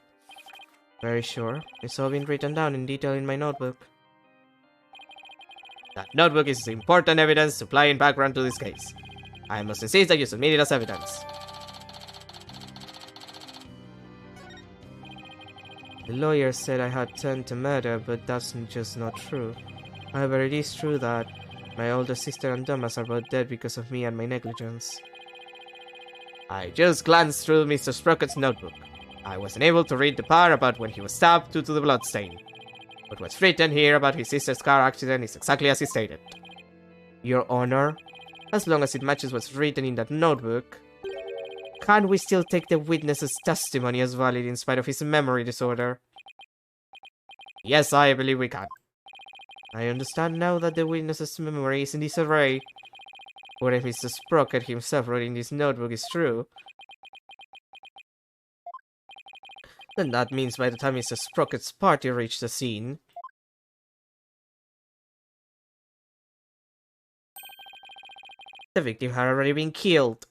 Very sure. It's all been written down in detail in my notebook. That notebook is important evidence supplying background to this case. I must insist that you submit it as evidence. The lawyer said I had turned to murder, but that's just not true. However, it is true that my older sister and Thomas are both dead because of me and my negligence. I just glanced through Mr. Sprocket's notebook. I wasn't able to read the part about when he was stabbed due to the bloodstain. But what's written here about his sister's car accident is exactly as he stated. Your Honor, as long as it matches what's written in that notebook, can't we still take the witness's testimony as valid in spite of his memory disorder? Yes, I believe we can. I understand now that the witness's memory is in disarray. What if Mr. Sprocket himself wrote in this notebook is true? Then that means by the time Mr. Sprocket's party reached the scene, the victim had already been killed.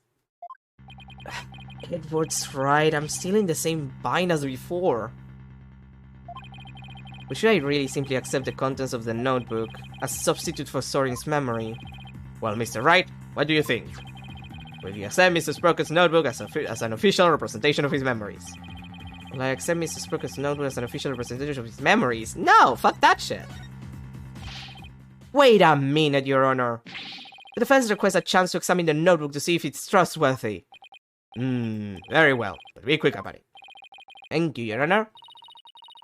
Edward's right, I'm still in the same bind as before. But should I really simply accept the contents of the notebook as a substitute for Sorin's memory? Well, Mr. Wright, what do you think? Will you accept Mr. Sprocket's notebook as an official representation of his memories? Will I accept Mr. Sprocket's notebook as an official representation of his memories? No, fuck that shit. Wait a minute, Your Honor. The defense requests a chance to examine the notebook to see if it's trustworthy. Very well, but be quick about it. Thank you, Your Honor.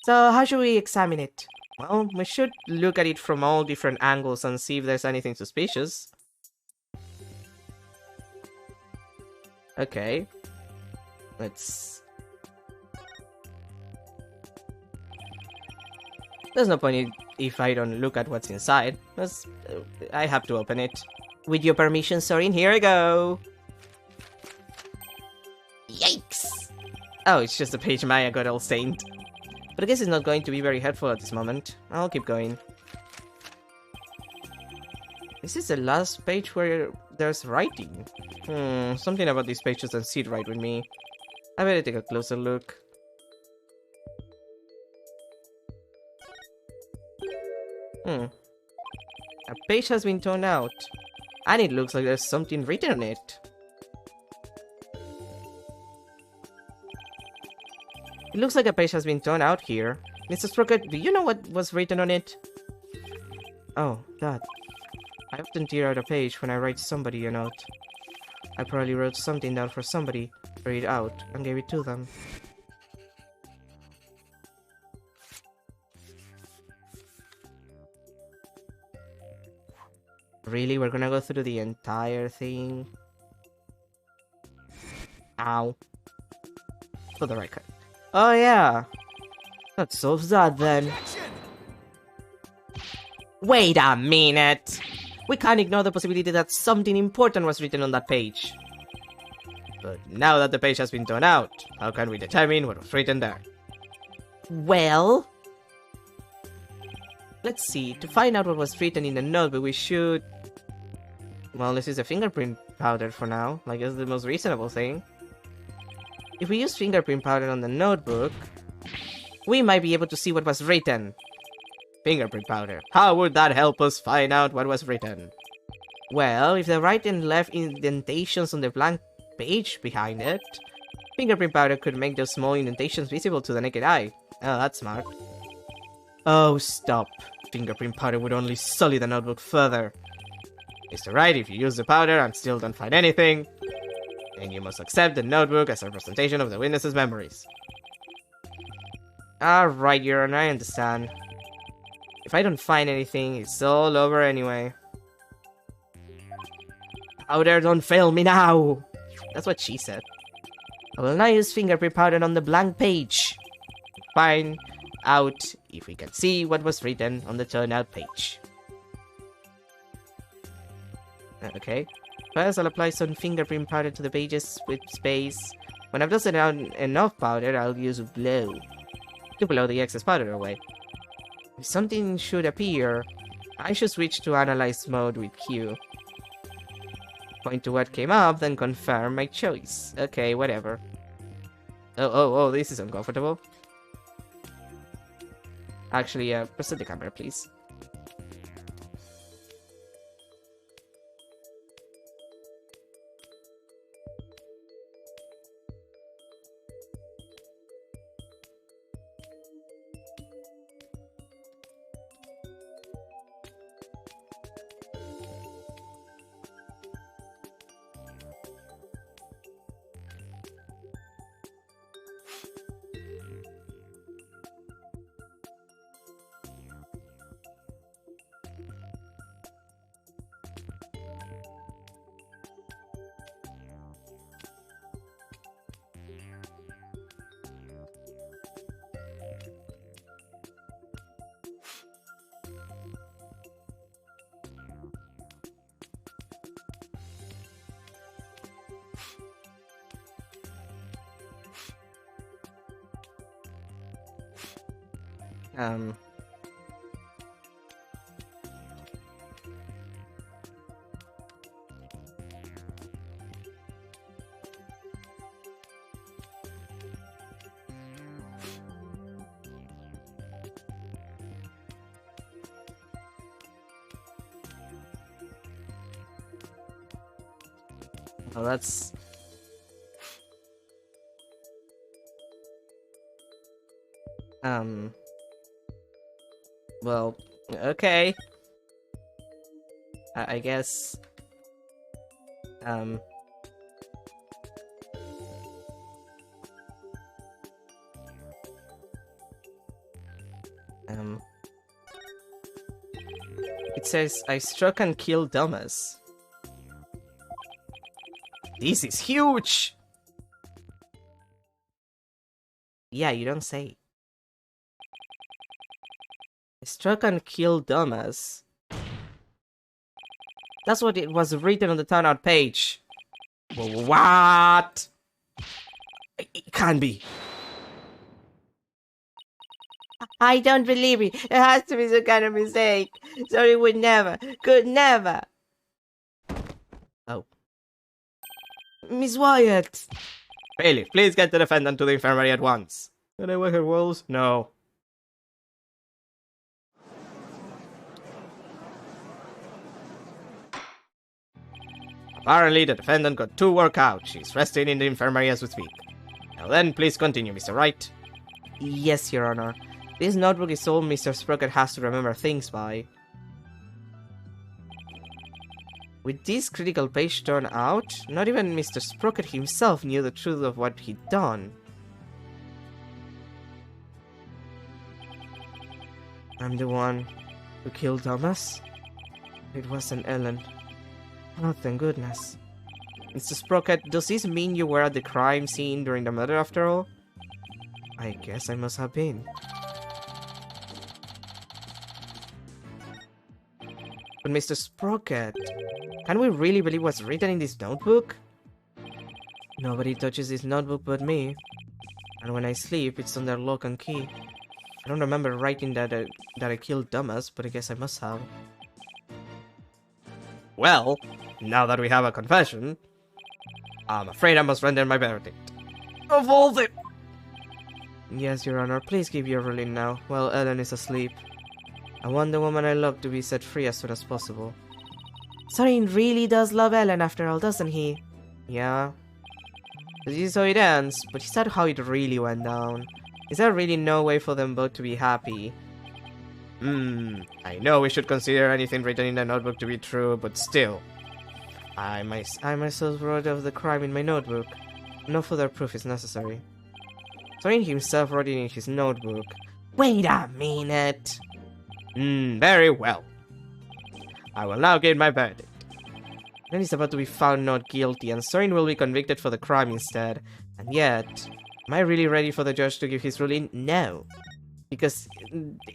So, how should we examine it? Well, we should look at it from all different angles and see if there's anything suspicious. Okay. Let's... There's no point if I don't look at what's inside. I have to open it. With your permission, Sorin, here I go! Yikes! Oh, it's just a page Maya got all stained. But I guess it's not going to be very helpful at this moment. I'll keep going. This is the last page where there's writing. Something about this page doesn't sit right with me. I better take a closer look. A page has been torn out. And it looks like there's something written on it. It looks like a page has been torn out here. Mr. Sprocket, do you know what was written on it? Oh, that. I often tear out a page when I write somebody a note. I probably wrote something down for somebody, read it out, and gave it to them. Really? We're gonna go through the entire thing? Ow. For the record. Oh yeah! That solves that then. Objection! Wait a minute! We can't ignore the possibility that something important was written on that page. But now that the page has been torn out, how can we determine what was written there? Well... Let's see, to find out what was written in the notebook we should... Well, let's use a fingerprint powder for now, like it's the most reasonable thing. If we use fingerprint powder on the notebook, we might be able to see what was written. Fingerprint powder. How would that help us find out what was written? Well, if the writing left indentations on the blank page behind it, fingerprint powder could make those small indentations visible to the naked eye. Oh, that's smart. Oh, stop. Fingerprint powder would only sully the notebook further. Mr. Wright, if you use the powder and still don't find anything, then you must accept the notebook as a representation of the witness's memories. Alright, Your Honor, I understand. If I don't find anything, it's all over anyway. Powder, don't fail me now! That's what she said. I will now use fingerprint powder on the blank page. Find out if we can see what was written on the turnout page. Okay. First, I'll apply some fingerprint powder to the pages with space. When I've dusted out enough powder, I'll use blow to blow the excess powder away. If something should appear, I should switch to analyze mode with Q. Point to what came up, then confirm my choice. Okay, whatever. Oh, this is uncomfortable. Actually, present the camera, please. Well, that's... Well, okay. I guess... It says, I struck and killed Thomas. This is huge! Yeah, you don't say. I struck and killed Thomas. That's what it was written on the turnout page. What? It can't be. I don't believe it. It has to be some kind of mistake. Sorry, would never. Could never. Oh. Miss Wyatt! Bailiff, please get the defendant to the infirmary at once. Can I wear her walls? No. Apparently, the defendant got too worked out. She's resting in the infirmary as we speak. Now then, please continue, Mr. Wright. Yes, Your Honor. This notebook is all Mr. Sprocket has to remember things by. With this critical page torn out, not even Mr. Sprocket himself knew the truth of what he'd done. I'm the one who killed Thomas? It wasn't Ellen. Oh, thank goodness. Mr. Sprocket, does this mean you were at the crime scene during the murder after all? I guess I must have been. But Mr. Sprocket, can we really believe what's written in this notebook? Nobody touches this notebook but me. And when I sleep, it's under lock and key. I don't remember writing that I killed Thomas, but I guess I must have. Well, now that we have a confession, I'm afraid I must render my verdict. Of all the... Yes, Your Honor, please give your ruling now, while Ellen is asleep. I want the woman I love to be set free as soon as possible. Sorin really does love Ellen after all, doesn't he? Yeah. This is how it ends, but is that how it really went down? Is there really no way for them both to be happy? I know we should consider anything written in the notebook to be true, but still. I myself wrote of the crime in my notebook. No further proof is necessary. Sorin himself wrote it in his notebook. Wait a minute! Very well. I will now give my verdict. Ellen is about to be found not guilty, and Sorin will be convicted for the crime instead. And yet, am I really ready for the judge to give his ruling? No. Because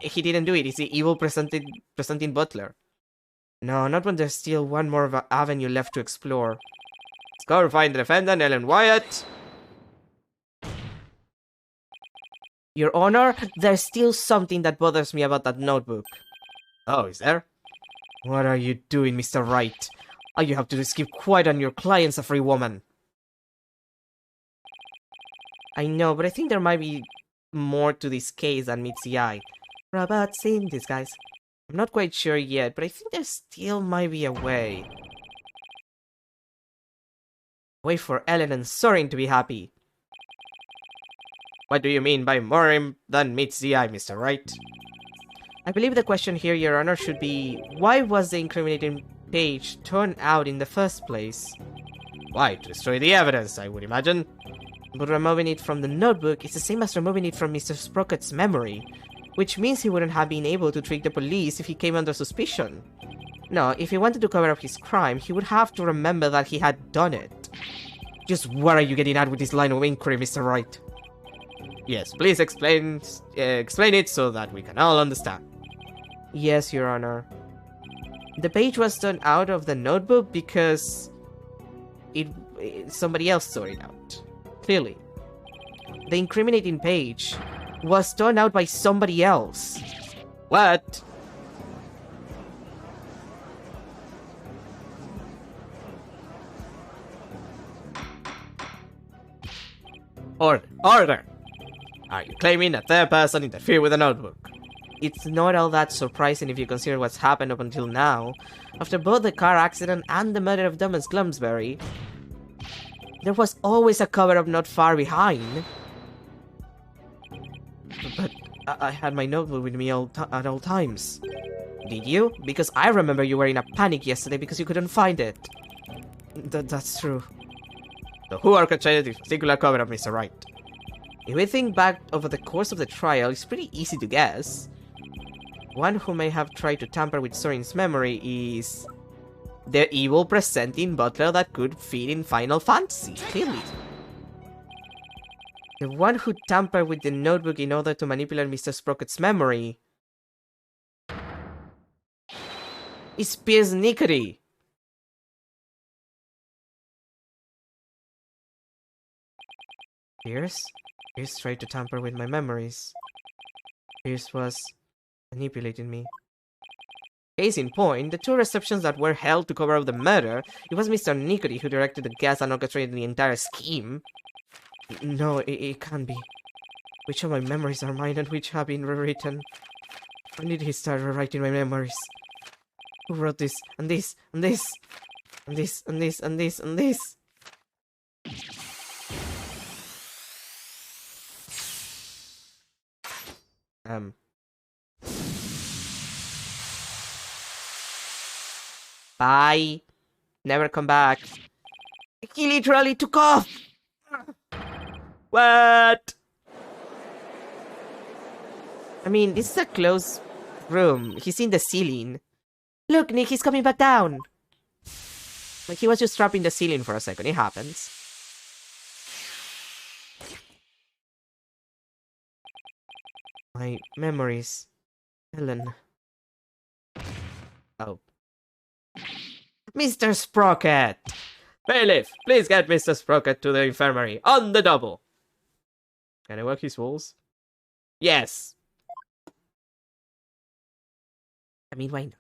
he didn't do it. It's the evil presenting butler. No, not when there's still one more avenue left to explore. Let's go find the defendant, Ellen Wyatt. Your Honor, there's still something that bothers me about that notebook. Oh, is there? What are you doing, Mr. Wright? All you have to do is keep quiet on your client's a free woman. I know, but I think there might be more to this case than meets the eye. Robots in disguise. I'm not quite sure yet, but I think there still might be a way. Way for Ellen and Sorin to be happy. What do you mean by more than meets the eye, Mr. Wright? I believe the question here, Your Honor, should be, why was the incriminating page torn out in the first place? Why, to destroy the evidence, I would imagine. But removing it from the notebook is the same as removing it from Mr. Sprocket's memory, which means he wouldn't have been able to trick the police if he came under suspicion. No, if he wanted to cover up his crime, he would have to remember that he had done it. Just what are you getting at with this line of inquiry, Mr. Wright? Yes, please explain it so that we can all understand. Yes, Your Honor. The page was torn out of the notebook because somebody else tore it out. Clearly. The incriminating page was torn out by somebody else. What? Order! Are you claiming a third person interfered with the notebook? It's not all that surprising if you consider what's happened up until now. After both the car accident and the murder of Thomas Glumsbury, there was always a cover-up not far behind. But I had my notebook with me at all times. Did you? Because I remember you were in a panic yesterday because you couldn't find it. That's true. So who orchestrated this particular cover-up, Mr. Wright? If we think back over the course of the trial, it's pretty easy to guess. One who may have tried to tamper with Sorin's memory is the evil presenting butler that could fit in Final Fantasy, clearly. The one who tampered with the notebook in order to manipulate Mr. Sprocket's memory is Pierce Nickery. Pierce tried to tamper with my memories. Pierce was manipulating me. Case in point, the two receptions that were held to cover up the murder, it was Mr. Nickery who directed the gas and orchestrated the entire scheme. No, it can't be. Which of my memories are mine and which have been rewritten? When did he start rewriting my memories? Who wrote this, and this, and this, and this, and this, and this, and this? Bye. never come back. He literally took off! What? I mean, this is a closed room. He's in the ceiling. Look, Nick, he's coming back down. Like, he was just trapped in the ceiling for a second. It happens. My memories. Helen. Oh. Mr. Sprocket! Bailiff, please get Mr. Sprocket to the infirmary. On the double! Can I work his walls? Yes! I mean, why not?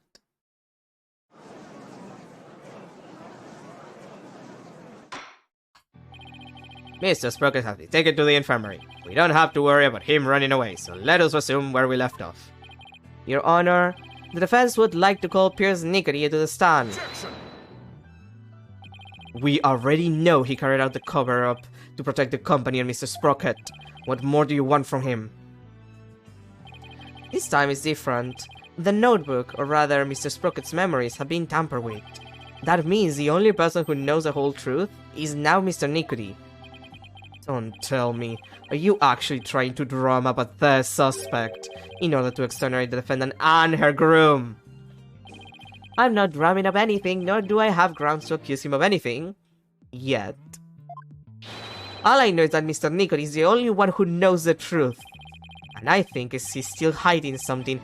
Mr. Sprocket has been taken to the infirmary. We don't have to worry about him running away, so let us resume where we left off. Your Honor, the defense would like to call Pierce Nickery to the stand. Objection! We already know he carried out the cover-up to protect the company and Mr. Sprocket. What more do you want from him? This time is different. The notebook, or rather Mr. Sprocket's memories, have been tampered with. That means the only person who knows the whole truth is now Mr. Nickery. Don't tell me. Are you actually trying to drum up a third suspect in order to exonerate the defendant and her groom? I'm not drumming up anything, nor do I have grounds to accuse him of anything. Yet. All I know is that Mr. Nickery is the only one who knows the truth. And I think he's still hiding something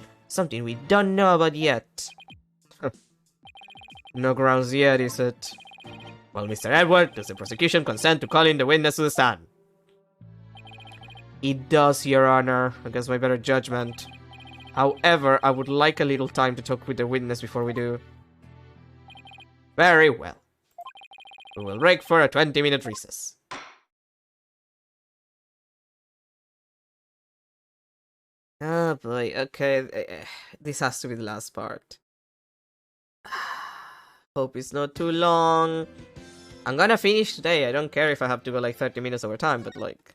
we don't know about yet. No grounds yet, is it? Well, Mr. Edward, does the prosecution consent to calling the witness to the stand? It does, Your Honor, against my better judgment. However, I would like a little time to talk with the witness before we do. Very well. We will break for a 20-minute recess. Oh boy, okay, this has to be the last part. Hope it's not too long. I'm gonna finish today. I don't care if I have to go like 30 minutes over time, but like...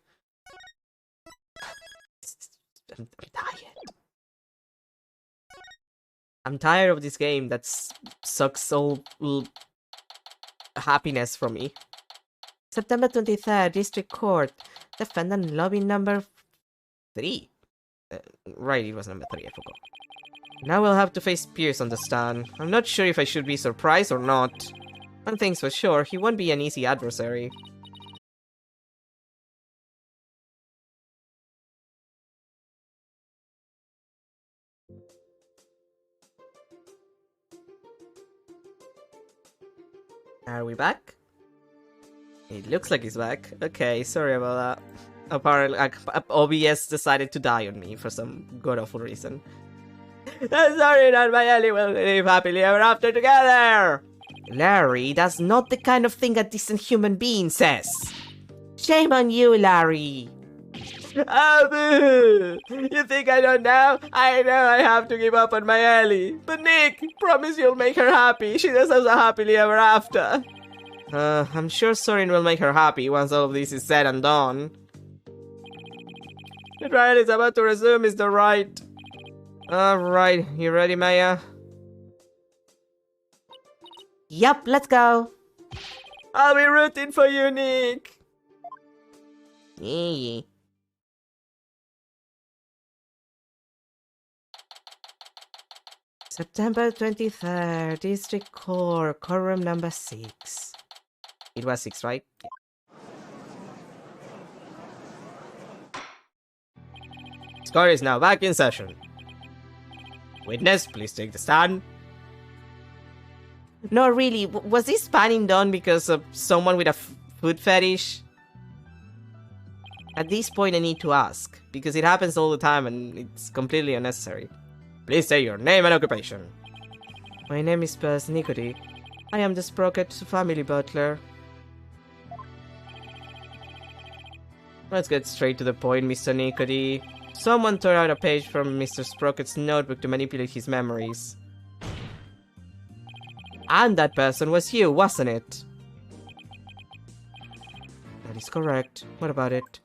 I'm tired. I'm tired of this game that sucks all happiness from me. September 23rd, District Court. Defendant lobby number 3. Right, it was number 3, I forgot. Now we'll have to face Pierce on the stand. I'm not sure if I should be surprised or not. One thing's for sure, he won't be an easy adversary. Are we back? It looks like he's back. Okay, sorry about that. Apparently, OBS decided to die on me for some god-awful reason. Sorry that my Ellie will live happily ever after together! Larry, that's not the kind of thing a decent human being says. Shame on you, Larry. Oh, boo! You think I don't know? I know I have to give up on my Ellie. But Nick, promise you'll make her happy. She deserves a happily ever after. I'm sure Sorin will make her happy once all of this is said and done. The trial is about to resume, Mr. Wright. Alright, you ready, Maya? Yup, let's go. I'll be rooting for you, Nick. Yeah. September 23rd, District Court, courtroom number 6. It was 6, right? Yeah. Court is now back in session. Witness, please take the stand. No, really, was this panning done because of someone with a food fetish? At this point I need to ask, because it happens all the time and it's completely unnecessary. Please say your name and occupation. My name is Pierce Nickery. I am the Sprocket family butler. Let's get straight to the point, Mr. Nickery. Someone tore out a page from Mr. Sprocket's notebook to manipulate his memories. And that person was you, wasn't it? That is correct. What about it?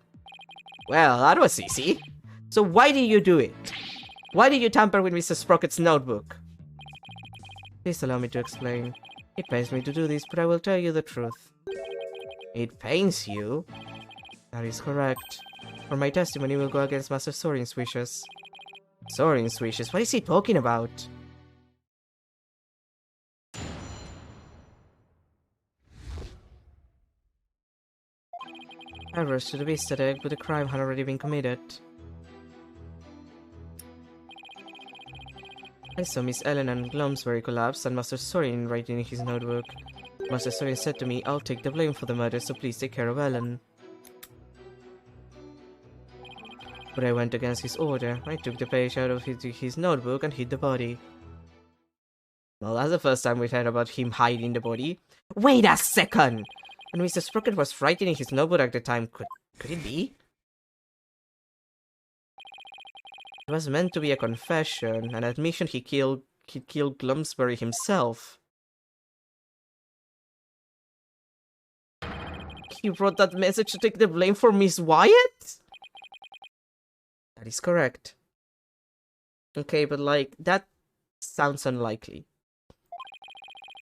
Well, that was easy. So why did you do it? Why did you tamper with Mr. Sprocket's notebook? Please allow me to explain. It pains me to do this, but I will tell you the truth. It pains you? That is correct. For my testimony will go against Master Sorin's wishes. Sorin's wishes? What is he talking about? I rushed to the Vista deck, but the crime had already been committed. I saw Miss Ellen and Glumsbury collapse and Master Sorin writing in his notebook. Master Sorin said to me, I'll take the blame for the murder, so please take care of Ellen. But I went against his order. I took the page out of his notebook and hid the body. Well, that's the first time we've heard about him hiding the body. Wait a second! And Mr. Sprocket was writing in his notebook at the time. Could it be? It was meant to be a confession, an admission he killed Glumsbury himself. He wrote that message to take the blame for Miss Wyatt? That is correct. Okay, but like, that sounds unlikely.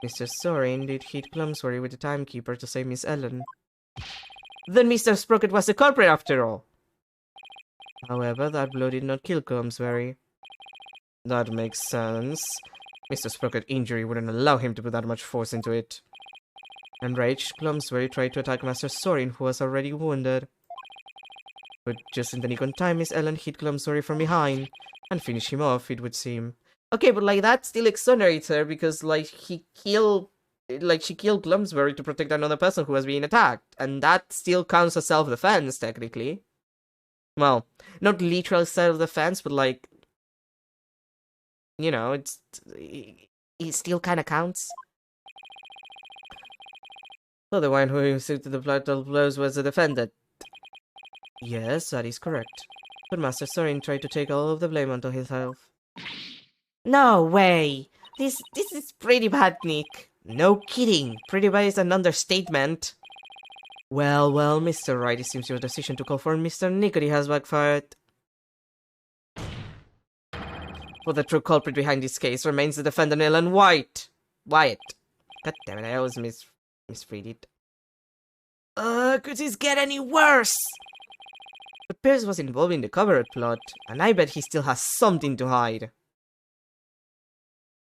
Mr. Sorin did hit Glumsbury with the timekeeper to save Miss Ellen. Then Mr. Sprocket was the culprit after all! However, that blow did not kill Glumsbury. That makes sense. Mr. Sprocket's injury wouldn't allow him to put that much force into it. Enraged, Glumsbury tried to attack Master Sorin, who was already wounded. But just in the nick of time, Miss Ellen hit Glumsbury from behind and finished him off, it would seem. Okay, but like that still exonerates her because like she killed Glumsbury to protect another person who was being attacked, and that still counts as self-defense technically. Well, not literal self-defense, but like, you know, it still kind of counts. So the one who inflicted the fatal blows was the defendant. Yes, that is correct. But Master Sorin tried to take all of the blame onto himself. No way! This is pretty bad, Nick. No kidding. Pretty bad is an understatement. Well, Mr. Wright, it seems your decision to call for Mr. Nicody has backfired. For the true culprit behind this case remains the defendant Ellen Wyatt. God damn it, I always misread it. Could this get any worse? But Pierce was involved in the cover-up plot, and I bet he still has something to hide.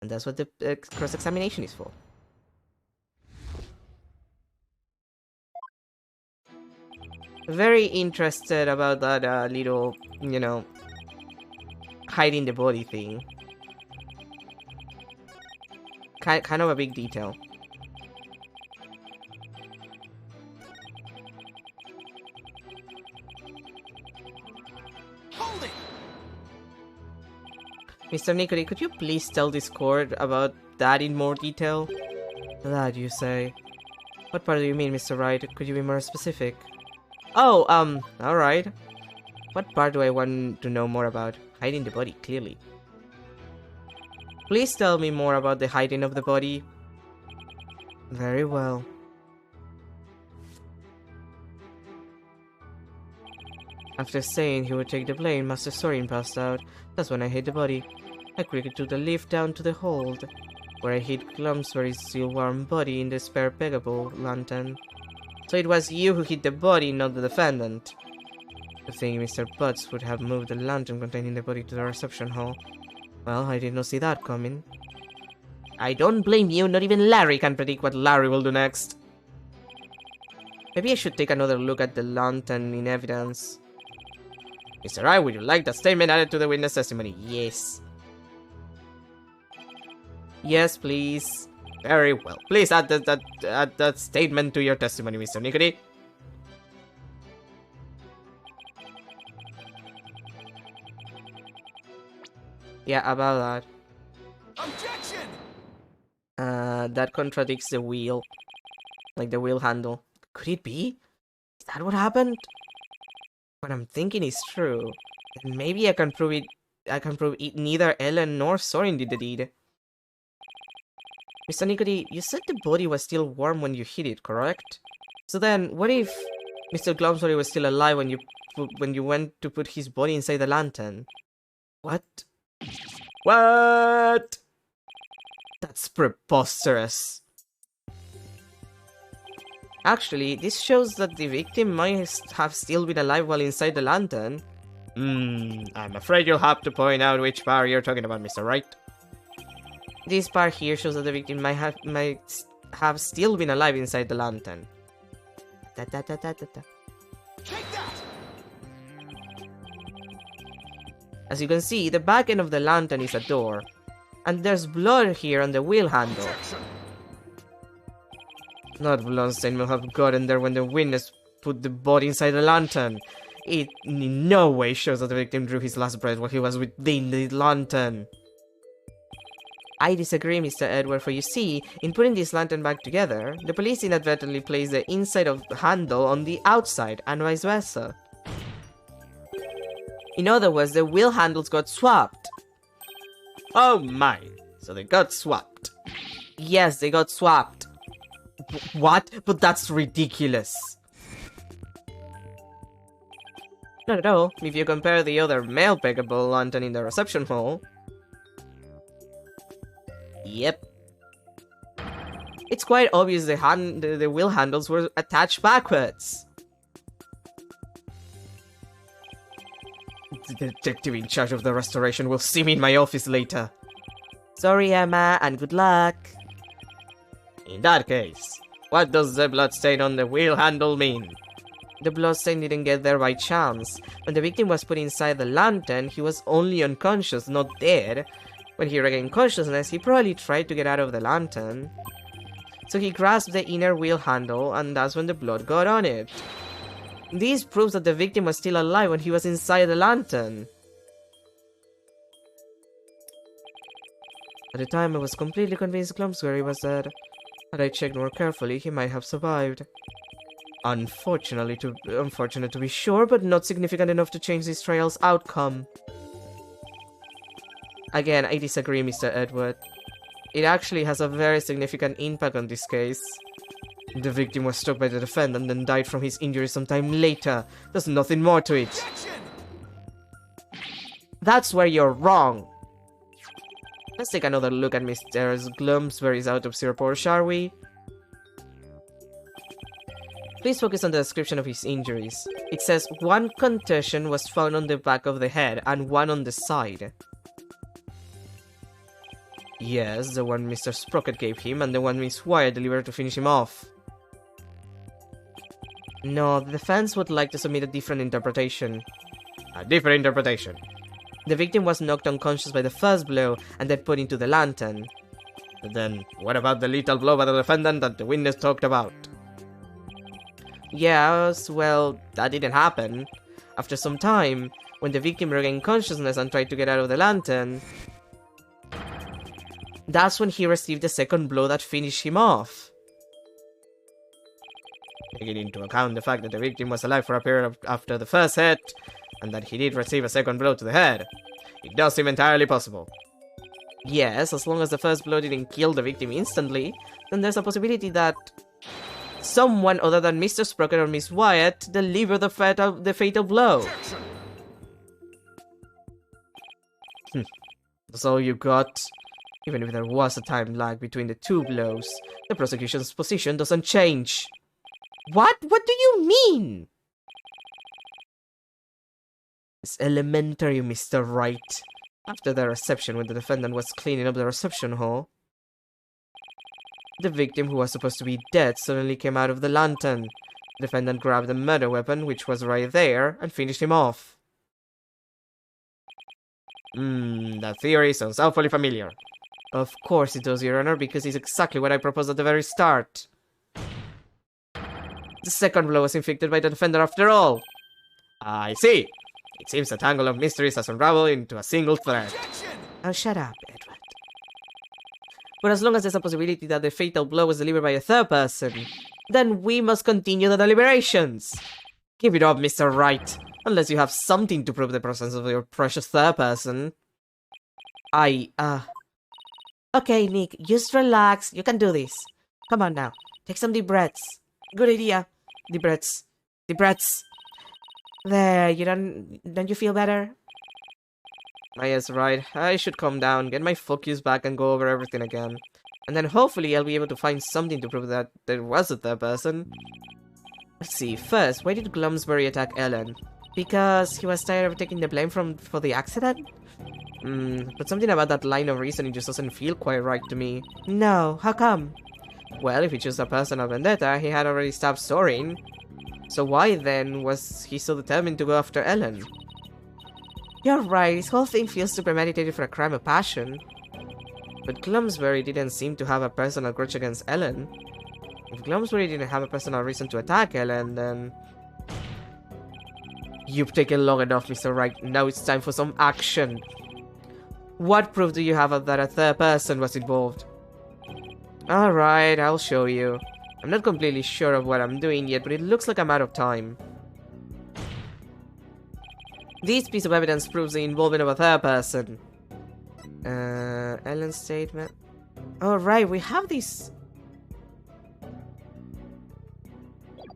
And that's what the cross-examination is for. Very interested about that little, you know, hiding the body thing. Kind of a big detail. Hold it! Mr. Nicody, could you please tell this court about that in more detail? That, you say. What part do you mean, Mr. Wright? Could you be more specific? Oh, alright. What part do I want to know more about? Hiding the body, clearly. Please tell me more about the hiding of the body. Very well. After saying he would take the blame, Master Sorin passed out. That's when I hid the body. I quickly took the lift down to the hold, where I hid Glumsbury's still warm body in the spare peggable lantern. So it was you who hid the body, not the defendant. I think Mr. Butts would have moved the lantern containing the body to the reception hall. Well, I did not see that coming. I don't blame you, not even Larry can predict what Larry will do next. Maybe I should take another look at the lantern in evidence. Mr. I, would you like that statement added to the witness testimony? Yes. Yes, please. Very well. Please add that statement to your testimony, Mr. Nicody. Yeah, about Objection! that. That contradicts the wheel. Like the wheel handle. Could it be? Is that what happened? What I'm thinking is true. Then maybe I can prove it neither Ellen nor Sorin did the deed. Mr. Nicody, you said the body was still warm when you hit it, correct? So then, what if Mr. Glumsbury was still alive when you went to put his body inside the lantern? What? What? That's preposterous. Actually, this shows that the victim might have still been alive while inside the lantern. I'm afraid you'll have to point out which part you're talking about, Mr. Wright. This part here shows that the victim might have still been alive inside the lantern. Take that! As you can see, the back end of the lantern is a door. And there's blood here on the wheel handle. Objection! That bloodstain will have gotten there when the witness put the body inside the lantern. It in no way shows that the victim drew his last breath while he was within the lantern. I disagree, Mr. Edward, for you see, in putting this lantern back together, the police inadvertently placed the inside of the handle on the outside, and vice versa. In other words, the wheel handles got swapped. Oh my, so they got swapped. Yes, they got swapped. What? But that's ridiculous. Not at all, if you compare the other male peggable lantern in the reception hall. Yep. It's quite obvious the wheel handles were attached backwards. The detective in charge of the restoration will see me in my office later. Sorry, Emma, and good luck. In that case, what does the bloodstain on the wheel handle mean? The bloodstain didn't get there by chance. When the victim was put inside the lantern, he was only unconscious, not dead. When he regained consciousness, he probably tried to get out of the lantern. So he grasped the inner wheel handle, and that's when the blood got on it. This proves that the victim was still alive when he was inside the lantern. At the time, I was completely convinced Glumsbury was dead. Had I checked more carefully, he might have survived. Unfortunate to be sure, but not significant enough to change this trial's outcome. Again, I disagree, Mr. Edward. It actually has a very significant impact on this case. The victim was struck by the defendant and then died from his injuries sometime later. There's nothing more to it. Objection! That's where you're wrong. Let's take another look at Mr. Glumsbury's autopsy report, shall we? Please focus on the description of his injuries. It says one contusion was found on the back of the head and one on the side. Yes, the one Mr. Sprocket gave him and the one Miss Wire delivered to finish him off. No, the defense would like to submit a different interpretation. A different interpretation? The victim was knocked unconscious by the first blow and then put into the lantern. But then, what about the lethal blow by the defendant that the witness talked about? Yes, well, that didn't happen. After some time, when the victim regained consciousness and tried to get out of the lantern, that's when he received the second blow that finished him off. Taking into account the fact that the victim was alive for a period after the first hit, and that he did receive a second blow to the head, it does seem entirely possible. Yes, as long as the first blow didn't kill the victim instantly, then there's a possibility that someone other than Mr. Sprocket or Miss Wyatt delivered the fatal blow. Objection! That's all you got? Even if there was a time lag between the two blows, the prosecution's position doesn't change. What? What do you mean? It's elementary, Mr. Wright. After the reception, when the defendant was cleaning up the reception hall, the victim, who was supposed to be dead, suddenly came out of the lantern. The defendant grabbed the murder weapon, which was right there, and finished him off. That theory sounds awfully familiar. Of course it does, Your Honor, because it's exactly what I proposed at the very start. The second blow was inflicted by the defender after all. I see. It seems a tangle of mysteries has unraveled into a single thread. Objection! Oh, shut up, Edward. But as long as there's a possibility that the fatal blow was delivered by a third person, then we must continue the deliberations. Give it up, Mr. Wright, unless you have something to prove the presence of your precious third person. Okay, Nick, just relax. You can do this. Come on now. Take some deep breaths. Good idea. Deep breaths. Deep breaths. There, don't you feel better? Yes, right. I should calm down, get my focus back and go over everything again. And then hopefully I'll be able to find something to prove that there was a third person. Let's see, first, why did Glumsbury attack Ellen? Because he was tired of taking the blame for the accident? But something about that line of reasoning just doesn't feel quite right to me. No, how come? Well, if he chose a personal vendetta, he had already stopped Sorin. So why then was he so determined to go after Ellen? You're right, this whole thing feels too premeditated for a crime of passion. But Glumsbury didn't seem to have a personal grudge against Ellen. If Glumsbury didn't have a personal reason to attack Ellen, then... You've taken long enough, Mr. Wright. Now it's time for some action. What proof do you have that a third person was involved? Alright, I'll show you. I'm not completely sure of what I'm doing yet, but it looks like I'm out of time. This piece of evidence proves the involvement of a third person. Ellen's statement. Alright, we have this...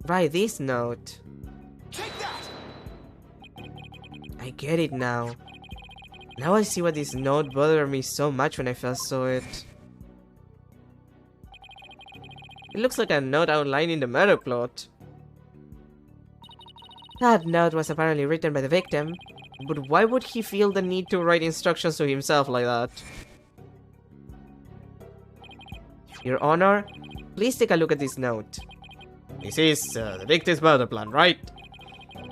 Right, this note. Take that! I get it now. Now I see why this note bothered me so much when I first saw it. It looks like a note outlining the murder plot. That note was apparently written by the victim, but why would he feel the need to write instructions to himself like that? Your Honor, please take a look at this note. This is the victim's murder plan, right?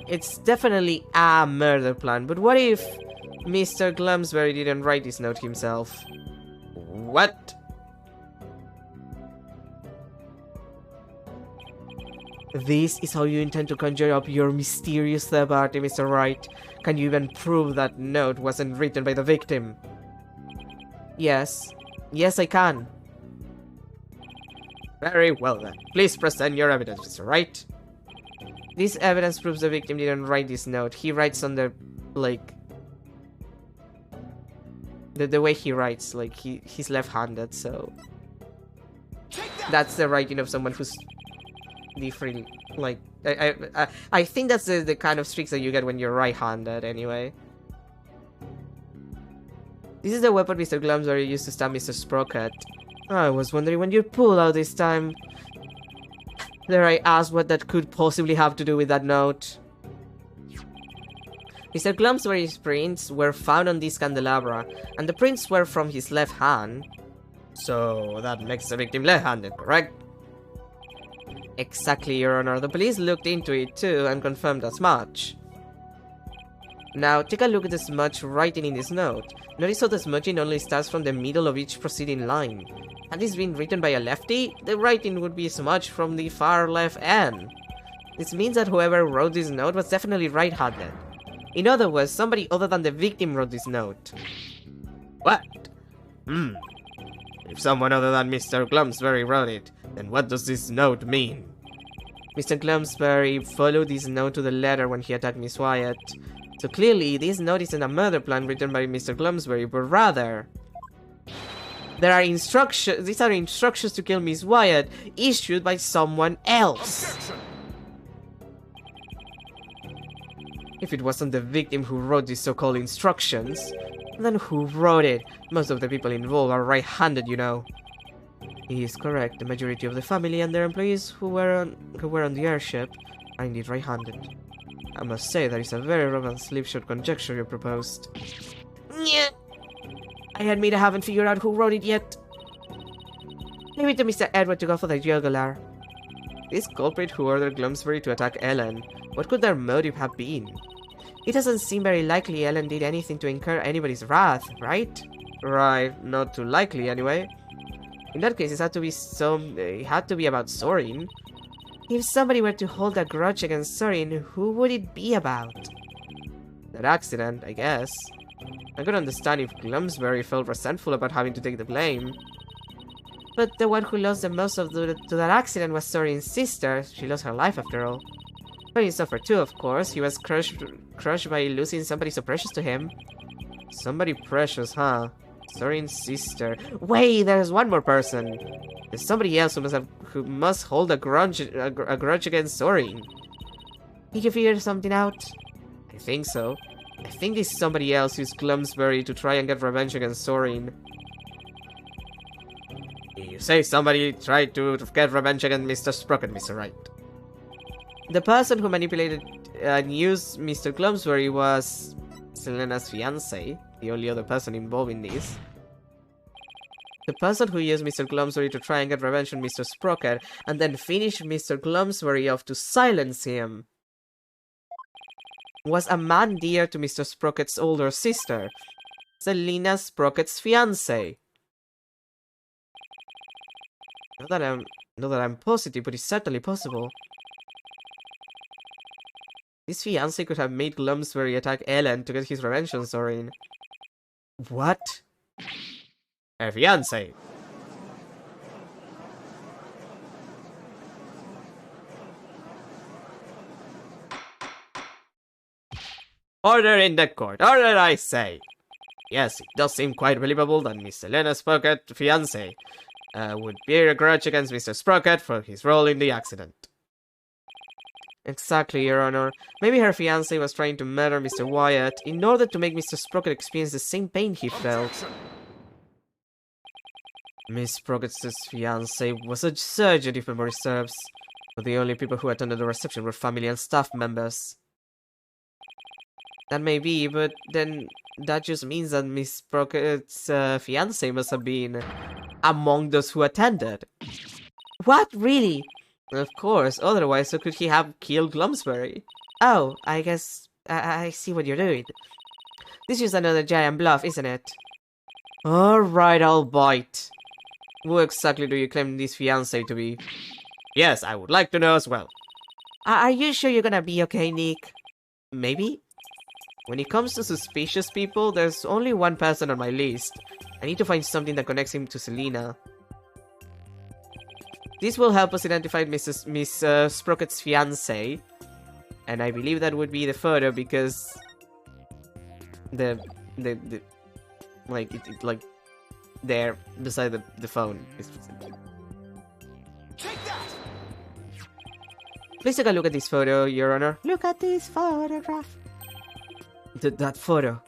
It's definitely a murder plan, but what if Mr. Glumsbury didn't write this note himself? What? This is how you intend to conjure up your mysterious third party, Mr. Wright. Can you even prove that note wasn't written by the victim? Yes. Yes, I can. Very well then. Please present your evidence, Mr. Wright. This evidence proves the victim didn't write this note. He writes on the, like... The way he writes, like, he's left-handed, so... That's the writing of someone who's... different, like... I think that's the kind of streaks that you get when you're right-handed, anyway. This is the weapon Mr. Glumsbury used to stab Mr. Sprocket. I was wondering when you'd pull out this time. There I asked what that could possibly have to do with that note. Mr. Glumsbury's prints were found on this candelabra, and the prints were from his left hand. So that makes the victim left-handed, correct? Exactly, Your Honor. The police looked into it too and confirmed as much. Now, take a look at the smudge writing in this note. Notice how the smudging only starts from the middle of each preceding line. Had this been written by a lefty, the writing would be smudged from the far left end. This means that whoever wrote this note was definitely right-handed. In other words, somebody other than the victim wrote this note. What? If someone other than Mr. Glumsbury wrote it, then what does this note mean? Mr. Glumsbury followed this note to the letter when he attacked Miss Wyatt. So clearly, this note isn't a murder plan written by Mr. Glumsbury, but rather... these are instructions to kill Miss Wyatt, issued by someone else. Objection. If it wasn't the victim who wrote these so-called instructions, then who wrote it? Most of the people involved are right-handed, you know. He is correct. The majority of the family and their employees who were on the airship are indeed right-handed. I must say that is a very wrong and slipshod conjecture you proposed. Nyeh. I admit I haven't figured out who wrote it yet. Leave it to Mr. Edward to go for the jugular. This culprit who ordered Glumsbury to attack Ellen, what could their motive have been? It doesn't seem very likely Ellen did anything to incur anybody's wrath, right? Right, not too likely anyway. In that case, it had to be about Sorin. If somebody were to hold a grudge against Sorin, who would it be about? That accident, I guess. I could understand if Glumsbury felt resentful about having to take the blame. But the one who lost the most to that accident was Sorin's sister. She lost her life after all. Sorin suffered too, of course. He was crushed by losing somebody so precious to him. Somebody precious, huh? Sorin's sister. Wait, there's one more person. There's somebody else who must hold a grudge against Sorin. Did you figure something out? I think so. I think this somebody else used Glumsbury to try and get revenge against Sorin. You say somebody tried to get revenge against Mr. Sprocket, Mr. Wright. The person who manipulated and used Mr. Glumsbury was Selena's fiancé, the only other person involved in this. The person who used Mr. Glumsbury to try and get revenge on Mr. Sprocket and then finished Mr. Glumsbury off to silence him was a man dear to Mr. Sprocket's older sister, Selena Sprocket's fiancé. Not that I'm positive, but it's certainly possible. This fiancé could have made Glumsbury attack Ellen to get his revenge on Zorin. What? Her fiancé. Order in the court. Order, I say. Yes, it does seem quite believable that Miss Selena Sprocket, fiancé, would bear a grudge against Mr. Sprocket for his role in the accident. Exactly, Your Honor. Maybe her fiancé was trying to murder Mr. Wyatt in order to make Mr. Sprocket experience the same pain he felt. Miss Sprocket's fiancé was a surgeon, if memory serves, but the only people who attended the reception were family and staff members. That may be, but then that just means that Miss Sprocket's fiancé must have been among those who attended. What? Really? Of course, otherwise how could he have killed Glumsbury? Oh, I guess I see what you're doing. This is another giant bluff, isn't it? Alright, I'll bite. Who exactly do you claim this fiancé to be? Yes, I would like to know as well. Are you sure you're gonna be okay, Nick? Maybe? When it comes to suspicious people, there's only one person on my list. I need to find something that connects him to Selena. This will help us identify Miss Sprocket's fiancé. And I believe that would be the photo because... like, there, beside the phone. Take that! Please take a look at this photo, Your Honor. Look at this photograph. That photo.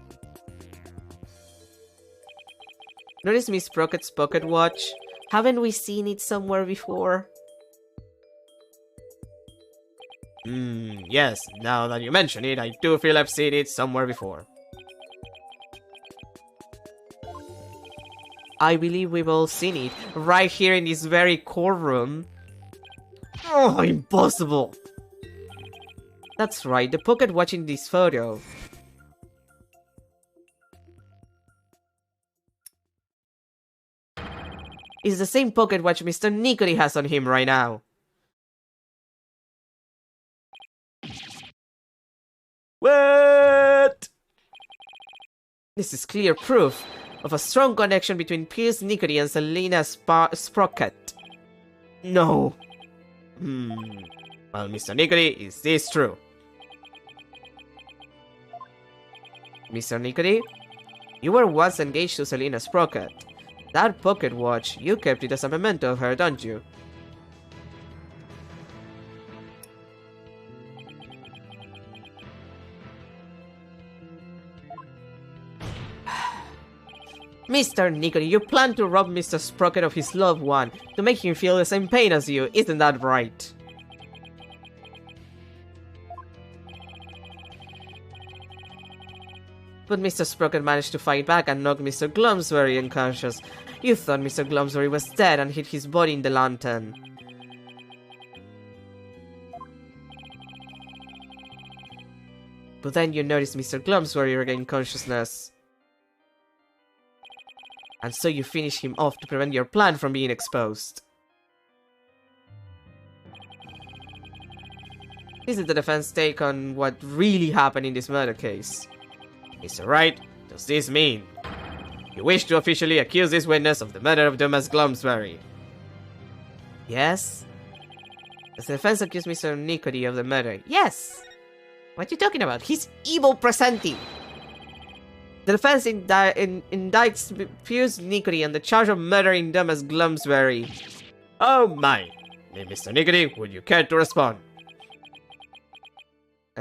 Notice Miss Sprocket's pocket watch? Haven't we seen it somewhere before? Yes, now that you mention it, I do feel I've seen it somewhere before. I believe we've all seen it, right here in this very courtroom. Oh, impossible! That's right, the pocket watch in this photo. Is the same pocket watch Mr. Nicody has on him right now. What? This is clear proof of a strong connection between Pierce Nicody and Selena Sprocket. No. Well, Mr. Nicody, is this true? Mr. Nicody, you were once engaged to Selena Sprocket. That pocket watch, you kept it as a memento of her, don't you? Mr. Nicody, you plan to rob Mr. Sprocket of his loved one, to make him feel the same pain as you, isn't that right? But Mr. Sprocket managed to fight back and knock Mr. Glumsbury unconscious. You thought Mr. Glumsbury was dead and hid his body in the lantern. But then you noticed Mr. Glumsbury regain consciousness. And so you finish him off to prevent your plan from being exposed. This is the defense take on what really happened in this murder case. Mr. Wright, does this mean you wish to officially accuse this witness of the murder of Thomas Glumsbury? Yes? Does the defense accuse Mr. Nicody of the murder? Yes! What are you talking about? He's evil presenting! The defense indicts Pierce Nicody on the charge of murdering Thomas Glumsbury. Oh my! Mr. Nicody, would you care to respond?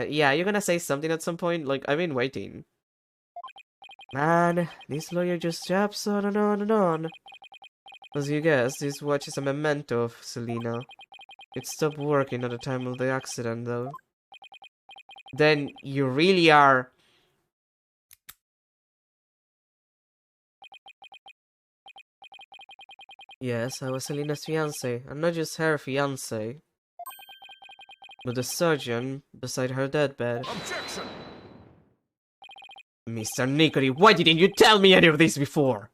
Yeah, you're gonna say something at some point? Like, I've been waiting. Man, this lawyer just japs on and on and on. As you guess, this watch is a memento of Selena. It stopped working at the time of the accident, though. Then you really are... Yes, I was Selena's fiancé, and not just her fiancé, but the surgeon beside her deathbed. Objection! Mr. Nickery, why didn't you tell me any of this before?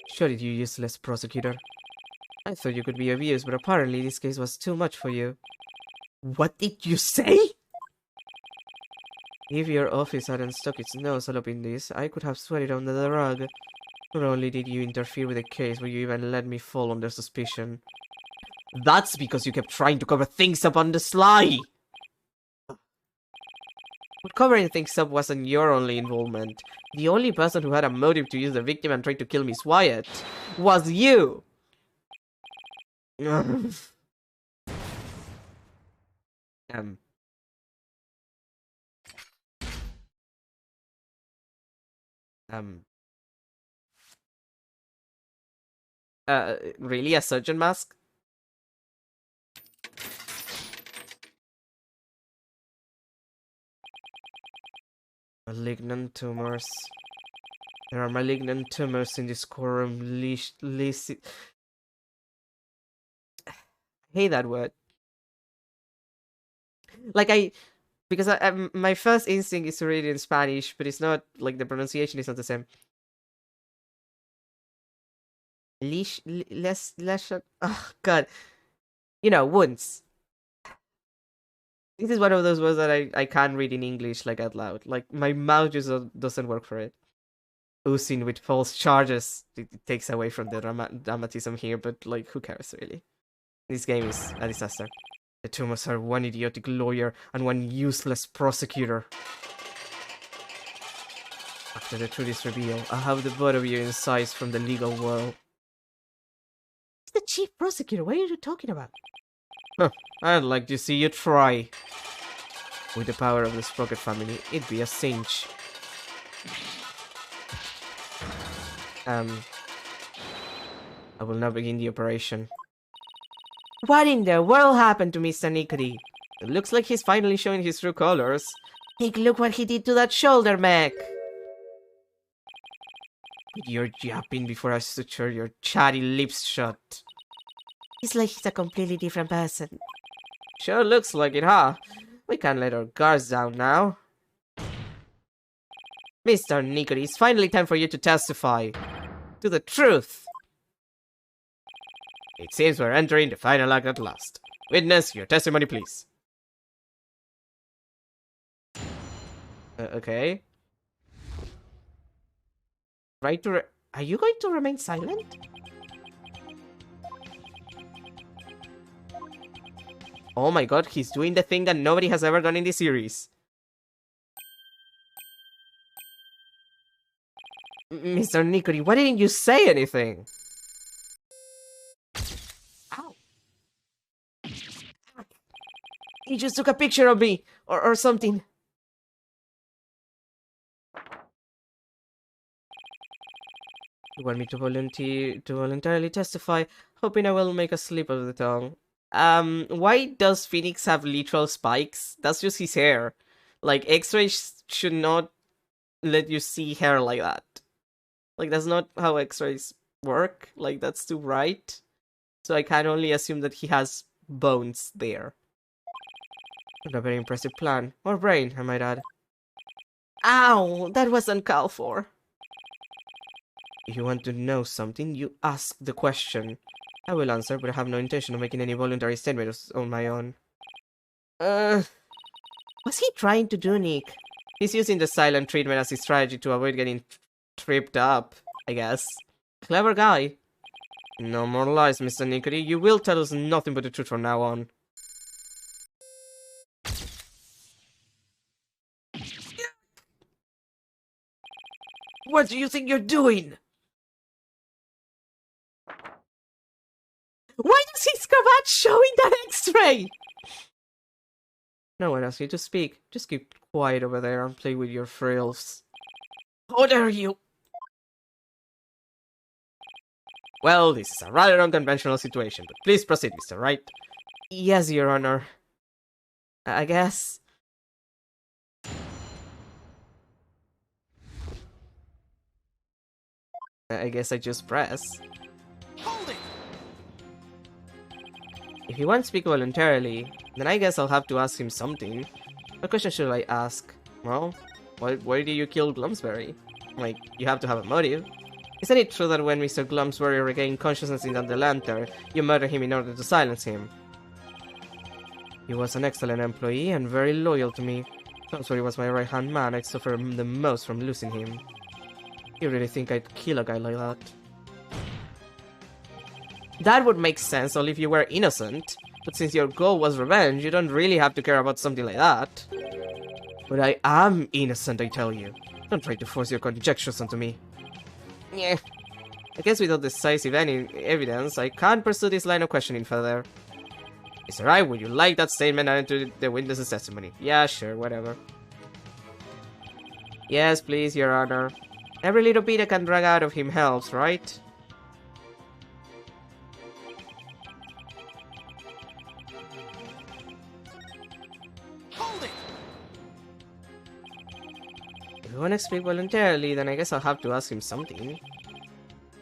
Sure, you useless prosecutor. I thought you could be abused, but apparently this case was too much for you. What did you say? If your office hadn't stuck its nose all up in this, I could have swept it under the rug. Not only did you interfere with the case, but you even let me fall under suspicion. That's because you kept trying to cover things up on the sly! But covering things up wasn't your only involvement. The only person who had a motive to use the victim and try to kill Miss Wyatt was you! um... Really? A surgeon mask? Malignant tumors. There are malignant tumors in this courtroom. I hate that word. Like, because my first instinct is to read it in Spanish, but it's not, like, the pronunciation is not the same. Oh, God. You know, wounds. This is one of those words that I can't read in English, like, out loud. Like, my mouth just doesn't work for it. Oozing with false charges. It takes away from the dramatism here, but, like, who cares, really? This game is a disaster. The tumors are one idiotic lawyer and one useless prosecutor. After the truth is revealed, I'll have the both of you incised from the legal world. It's the chief prosecutor, what are you talking about? Huh, I'd like to see you try. With the power of the Sprocket family, it'd be a cinch. I will now begin the operation. What in the world happened to Mr. Nickety? It looks like he's finally showing his true colors. Nick, look what he did to that shoulder, mech! You're yapping before I suture your chatty lips shut. It's like he's a completely different person. Sure looks like it, huh? We can't let our guards down now. Mr. Nickety, it's finally time for you to testify. To the truth. It seems we're entering the final act at last. Witness, your testimony, please. Okay. Right to are you going to remain silent? Oh my god, he's doing the thing that nobody has ever done in this series. Mr. Nickety, why didn't you say anything? Ow. He just took a picture of me, or something. You want me to voluntarily testify, hoping I will make a slip of the tongue. Why does Phoenix have literal spikes? That's just his hair. Like, X-rays should not let you see hair like that. Like, that's not how X-rays work. Like, that's too bright. So I can only assume that he has bones there. Not a very impressive plan. Or brain, I might add. Ow! That was uncalled for. If you want to know something, you ask the question. I will answer, but I have no intention of making any voluntary statements on my own. What's he trying to do, Nick? He's using the silent treatment as his strategy to avoid getting tripped up, I guess. Clever guy. No more lies, Mr. Nickety. You will tell us nothing but the truth from now on. What do you think you're doing? Why does his cravat showing that X-ray? No one asked you to speak. Just keep quiet over there and play with your frills. How dare you? Well, this is a rather unconventional situation, but please proceed, Mr. Wright. Yes, Your Honor. I guess. I guess I just press. Hold it! If he won't speak voluntarily, then I guess I'll have to ask him something. What question should I ask? Well, why did you kill Glumsbury? Like, you have to have a motive. Isn't it true that when Mr. Glumsbury regained consciousness in the lantern, you murdered him in order to silence him? He was an excellent employee and very loyal to me. Glumsbury was my right-hand man. I suffered the most from losing him. You really think I'd kill a guy like that? That would make sense only if you were innocent, but since your goal was revenge, you don't really have to care about something like that. But I am innocent, I tell you. Don't try to force your conjectures onto me. Yeah. I guess without decisive any evidence, I can't pursue this line of questioning further. Mr. Wright, would you like that statement added to the witness's testimony? Yeah, sure, whatever. Yes, please, Your Honor. Every little bit I can drag out of him helps, right? Hold it! If you want to speak voluntarily, then I guess I'll have to ask him something.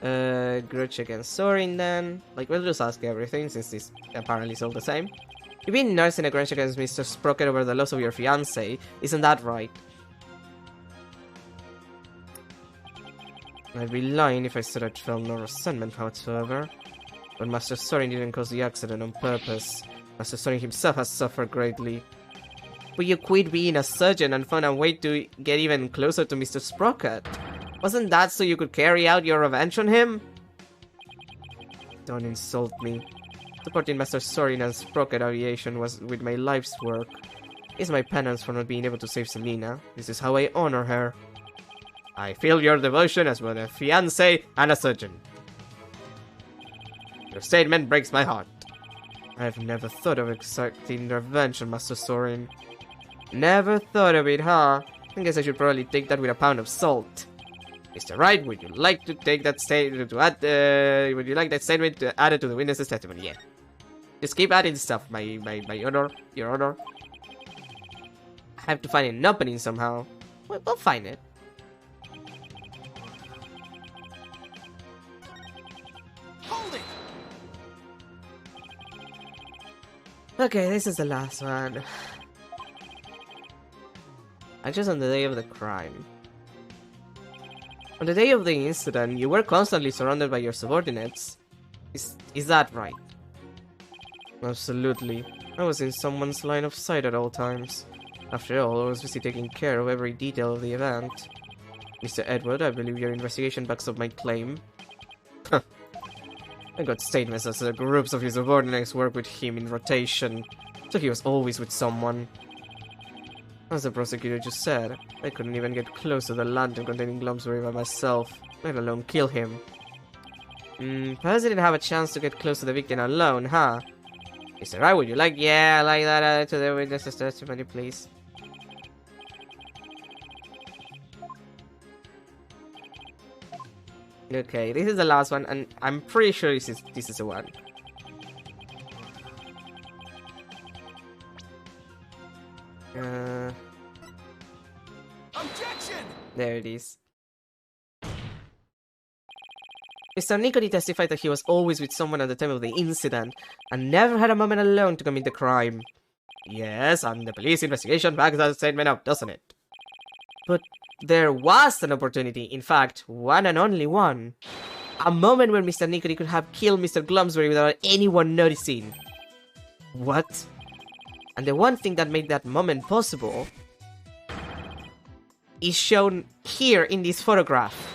Grudge against Sorin then. Like, we'll just ask everything, since this apparently is all the same. You've been nursing a grudge against Mr. Sprocket over the loss of your fiancé, isn't that right? I'd be lying if I said I'd felt no resentment whatsoever. But Master Sorin didn't cause the accident on purpose. Master Sorin himself has suffered greatly. Will you quit being a surgeon and find a way to get even closer to Mr. Sprocket? Wasn't that so you could carry out your revenge on him? Don't insult me. Supporting Master Sorin and Sprocket Aviation was with my life's work. It's my penance for not being able to save Selina. This is how I honor her. I feel your devotion as both a fiancé and a surgeon. Your statement breaks my heart. I've never thought of exacting revenge on Master Sorin. Never thought of it, huh? I guess I should probably take that with a pound of salt. Mr. Wright, would you like to take that statement to add? Would you like that statement to add it to the witness's testimony? Yeah. Just keep adding stuff, my honor, Your Honor. I have to find an opening somehow. We'll find it. Hold it! Okay, this is the last one. Actions on the day of the crime. On the day of the incident, you were constantly surrounded by your subordinates. Is that right? Absolutely. I was in someone's line of sight at all times. After all, I was busy taking care of every detail of the event. Mr. Edward, I believe your investigation backs up my claim. I got statements as the groups of his subordinates work with him in rotation, so he was always with someone. As the prosecutor just said, I couldn't even get close to the lantern containing Glumsbury by myself, let alone kill him. Perhaps I didn't have a chance to get close to the victim alone, huh? Mr. Wright, would you like? Yeah, I like that to the witness's testimony, please. Okay, this is the last one, and I'm pretty sure this is the one. Objection! There it is. Mr. Nicody testified that he was always with someone at the time of the incident, and never had a moment alone to commit the crime. Yes, and the police investigation backs that statement up, doesn't it? But there was an opportunity, in fact, one and only one. A moment when Mr. Nicody could have killed Mr. Glumsbury without anyone noticing. What? And the one thing that made that moment possible is shown here in this photograph.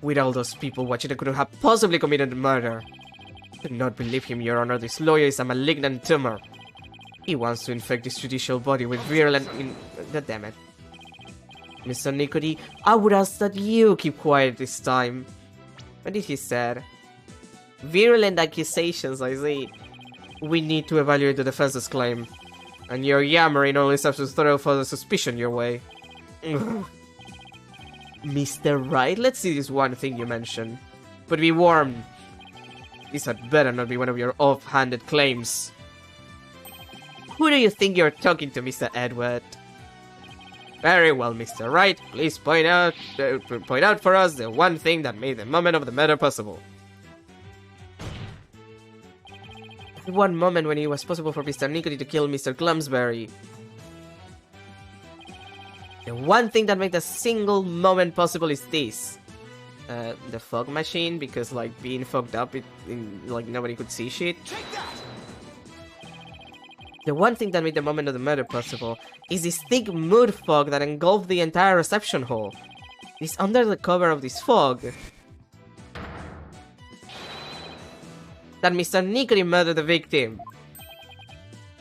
With all those people watching, I couldn't have possibly committed murder. Do not believe him, Your Honor. This lawyer is a malignant tumor. He wants to infect this judicial body with virulent... Damn it. Mr. Nicody, I would ask that you keep quiet this time. What did he say? Virulent accusations, I see. We need to evaluate the defense's claim. And your yammering only serves to throw further suspicion your way. Mr. Right, let's see this one thing you mentioned. But be warned, this had better not be one of your off-handed claims. Who do you think you're talking to, Mr. Edward? Very well, Mr. Wright. Please point out for us the one thing that made the moment of the matter possible. That one moment when it was possible for Mr. Nicody to kill Mr. Glumsbury. The one thing that made a single moment possible is this. The fog machine, because like being fogged up, like nobody could see shit. The one thing that made the moment of the murder possible is this thick mood fog that engulfed the entire reception hall. It is under the cover of this fog that Mr. Nicody murdered the victim.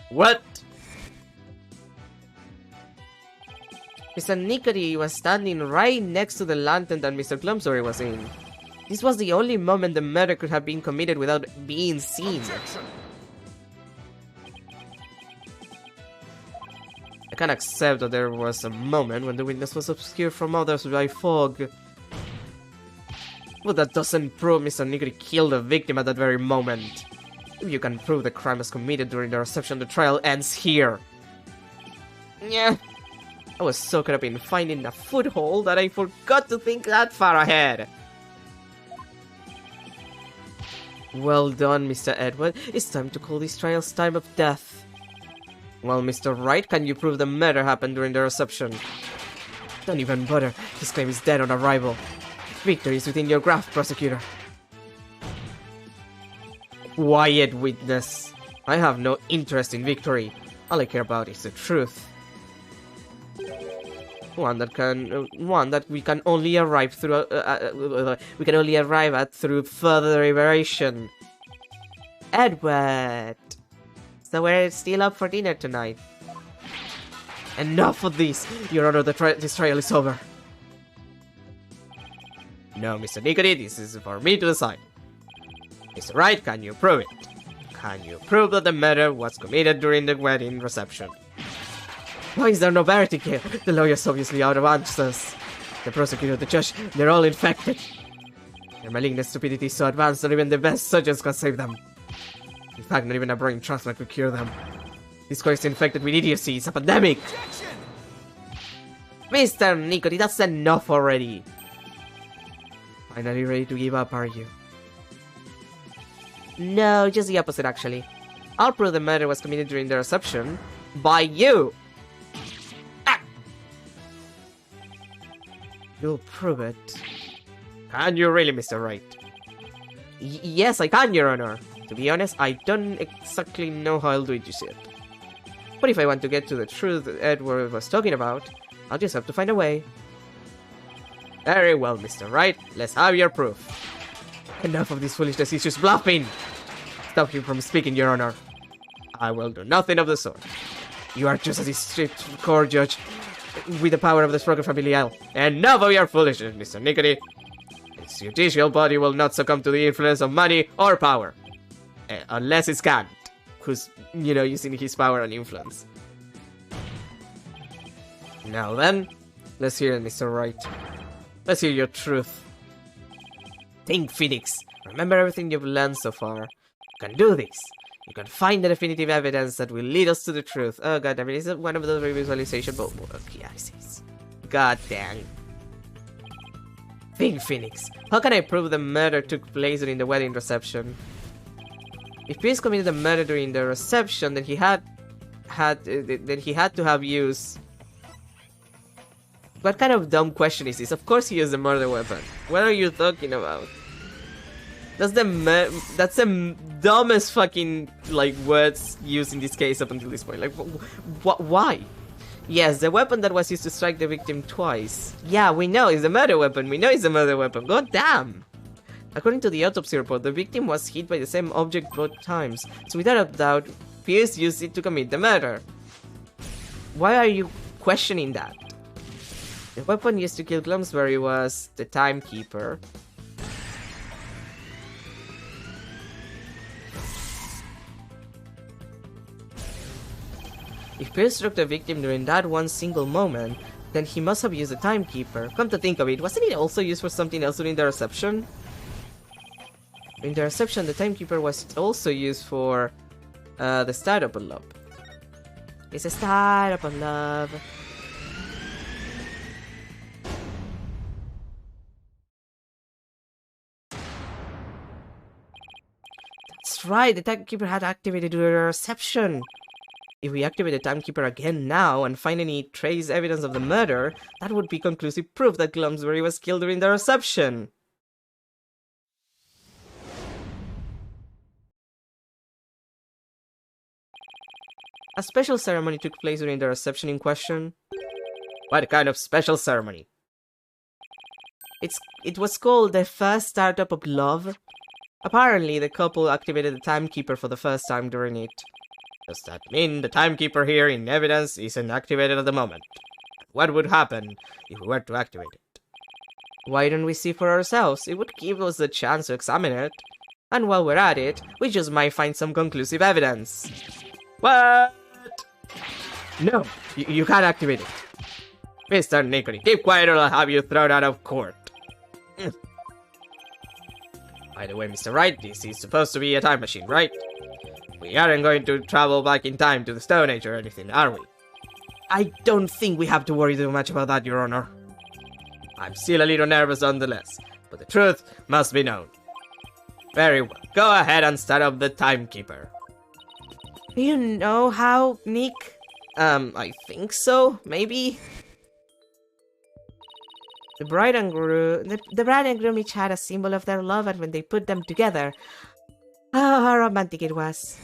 What? Mr. Nicody was standing right next to the lantern that Mr. Glumsbury was in. This was the only moment the murder could have been committed without being seen. I can't accept that there was a moment when the witness was obscured from others by fog. But that doesn't prove Mr. Nicody killed the victim at that very moment. If you can prove the crime was committed during the reception, the trial ends here. Yeah. I was so caught up in finding a foothold that I forgot to think that far ahead. Well done, Mr. Edward. It's time to call this trial's time of death. Well, Mr. Wright, can you prove the murder happened during the reception? Don't even bother. His claim is dead on arrival. Victory is within your grasp, prosecutor. Quiet, witness. I have no interest in victory. All I care about is the truth. One that we can only arrive through. We can only arrive at through further deliberation. Edward. So we're still up for dinner tonight. Enough of this! Your Honor, this trial is over. No, Mr. Nicody, this is for me to decide. Mr. Wright, can you prove it? Can you prove that the murder was committed during the wedding reception? Why is there no verdict here? The lawyer's obviously out of answers. The prosecutor, the judge, they're all infected. Their malignant stupidity is so advanced that even the best surgeons can save them. In fact, not even a brain transplant could cure them. This court is infected with idiocy. It's a pandemic. Objection! Mr. Nicody, that's enough already. Finally ready to give up, are you? No, just the opposite, actually. I'll prove the murder was committed during the reception by you. Ah! You'll prove it. Can you really, Mr. Wright? Yes, I can, Your Honor. To be honest, I don't exactly know how I'll do it just yet. But if I want to get to the truth that Edward was talking about, I'll just have to find a way. Very well, Mr. Wright. Let's have your proof. Enough of this foolishness, he's just bluffing! Stop him from speaking, Your Honor. I will do nothing of the sort. You are just a district court judge with the power of the Sprocket Familial. Enough of your foolishness, Mr. Nicody. Its judicial body will not succumb to the influence of money or power. Unless it's Kant, who's, using his power and influence. Now then, let's hear it, Mr. Wright. Let's hear your truth. Think, Phoenix. Remember everything you've learned so far. You can do this. You can find the definitive evidence that will lead us to the truth. Oh god damn it, is it one of those revisualization? But okay, I see. God dang. Think, Phoenix. How can I prove the murder took place during the wedding reception? If Pierce committed the murder during the reception, then he had to have used. What kind of dumb question is this? Of course he used a murder weapon. What are you talking about? That's the dumbest fucking words used in this case up until this point. Why? Yes, the weapon that was used to strike the victim twice. Yeah, we know it's a murder weapon. We know it's a murder weapon. God damn. According to the autopsy report, the victim was hit by the same object both times. So without a doubt, Pierce used it to commit the murder. Why are you questioning that? The weapon used to kill Glumsbury was the timekeeper. If Pierce struck the victim during that one single moment, Then he must have used the timekeeper. Come to think of it, wasn't it also used for something else during the reception? In the reception, the timekeeper was also used for the startup of love. It's a startup of love. That's right, the timekeeper had activated during the reception. If we activate the timekeeper again now and find any trace evidence of the murder, that would be conclusive proof that Glumsbury was killed during the reception. A special ceremony took place during the reception in question. What kind of special ceremony? It was called the first startup of love. Apparently, the couple activated the timekeeper for the first time during it. Does that mean the timekeeper here in evidence isn't activated at the moment? What would happen if we were to activate it? Why don't we see for ourselves? It would give us the chance to examine it. And while we're at it, we just might find some conclusive evidence. What? No, you can't activate it. Mr. Nicoli, keep quiet or I'll have you thrown out of court. By the way, Mr. Wright, this is supposed to be a time machine, right? We aren't going to travel back in time to the Stone Age or anything, are we? I don't think we have to worry too much about that, Your Honor. I'm still a little nervous nonetheless, but the truth must be known. Very well, go ahead and start up the timekeeper. You know how, Nick? I think so, maybe? The bride and groom each had a symbol of their love, and when they put them together, oh, how romantic it was.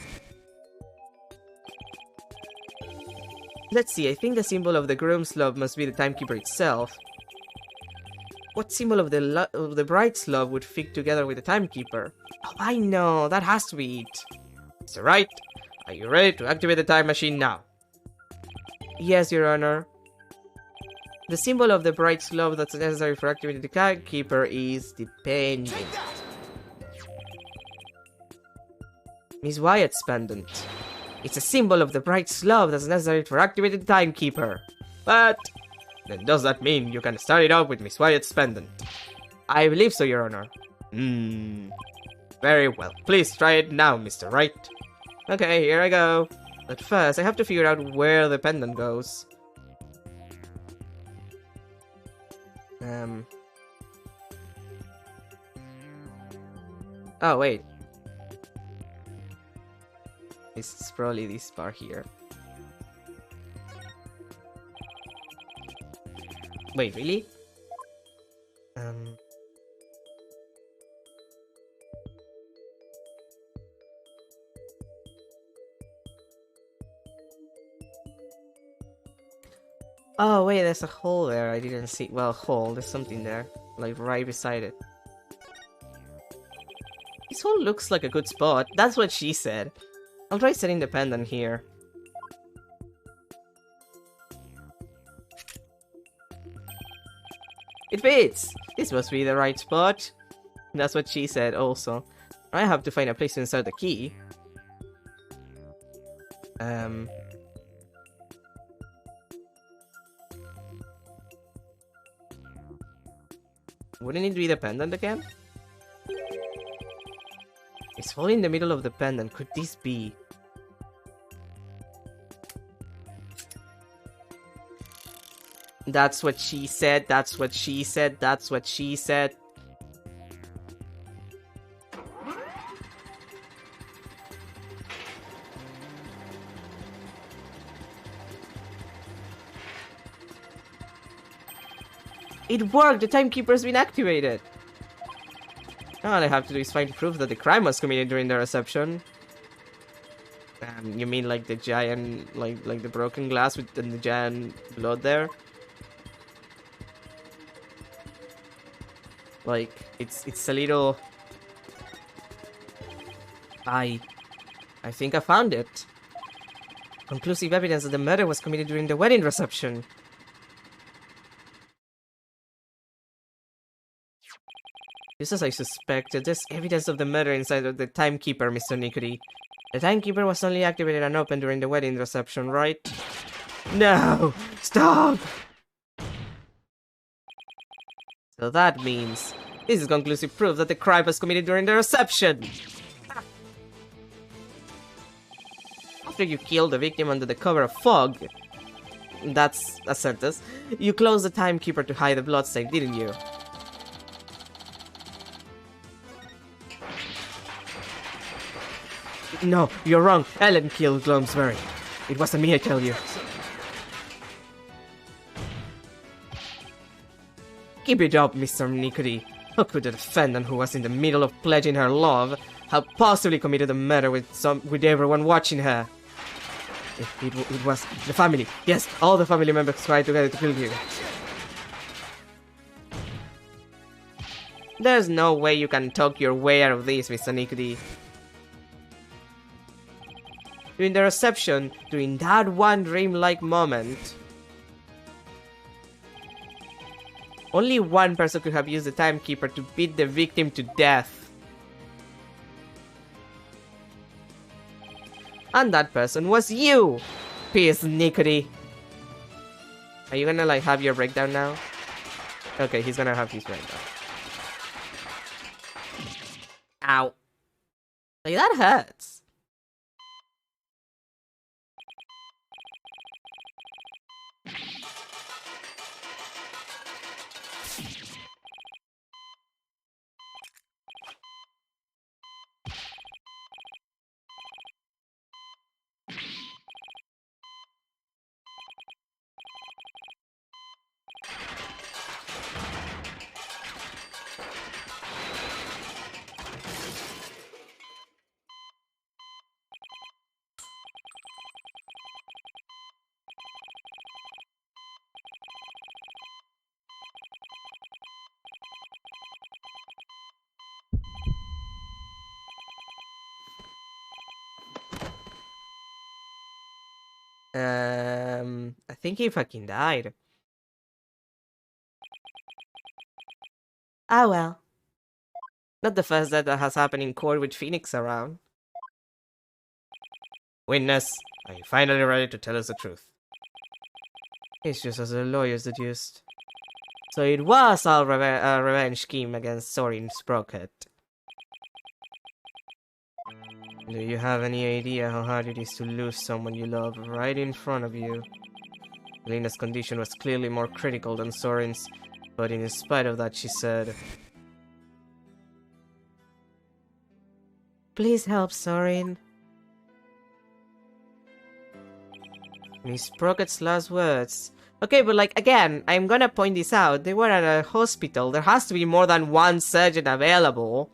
Let's see, I think the symbol of the groom's love must be the timekeeper itself. What symbol of the bride's love would fit together with the timekeeper? Oh, I know, that has to be it. Is that right? Are you ready to activate the time machine now? Yes, Your Honor. The symbol of the bride's love that's necessary for activating the timekeeper is the pendant. Miss Wyatt's pendant. It's a symbol of the bride's love that's necessary for activating the timekeeper. But then does that mean you can start it out with Miss Wyatt's pendant? I believe so, Your Honor. Very well. Please try it now, Mr. Wright. Okay, here I go. But first, I have to figure out where the pendant goes. Oh, wait. It's probably this bar here. Wait, really? Oh, wait, there's a hole there. I didn't see. Well, hole. There's something there. Like, right beside it. This hole looks like a good spot. That's what she said. I'll try setting the pendant here. It fits! This must be the right spot. That's what she said also. I have to find a place to insert the key. Wouldn't it be the pendant again? It's falling in the middle of the pendant. Could this be? That's what she said. That's what she said. That's what she said. It worked! The timekeeper's been activated! All I have to do is find proof that the crime was committed during the reception. You mean like the giant, like the broken glass with the giant blood there? Like, it's a little... I think I found it. Conclusive evidence that the murder was committed during the wedding reception. Just as I suspected, there's evidence of the murder inside of the timekeeper, Mr. Nicoli. The timekeeper was only activated and opened during the wedding reception, right? No! Stop! So that means this is conclusive proof that the crime was committed during the reception. After you killed the victim under the cover of fog, that's a sentence, you closed the timekeeper to hide the bloodstain, didn't you? No, you're wrong. Ellen killed Glomsbury. It wasn't me, I tell you. Keep it up, Mr. Nicody. How could the defendant who was in the middle of pledging her love have possibly committed a murder with everyone watching her? It was the family. Yes, all the family members tried together to kill you. There's no way you can talk your way out of this, Mr. Nicody. During the reception, during that one dreamlike moment, only one person could have used the timekeeper to beat the victim to death. And that person was you, Piss Nicody. Are you gonna like have your breakdown now? Okay, he's gonna have his breakdown. Ow. Like, that hurts. I think he fucking died. Ah well. Not the first death that has happened in court with Phoenix around. Witness, are you finally ready to tell us the truth? It's just as the lawyers deduced. So it was all a revenge scheme against Sorin Sprocket. Do you have any idea how hard it is to lose someone you love right in front of you? Lena's condition was clearly more critical than Sorin's, but in spite of that, she said, "Please help Sorin." Miss Sprocket's last words. Okay, but like, again, I'm gonna point this out. They were at a hospital. There has to be more than one surgeon available.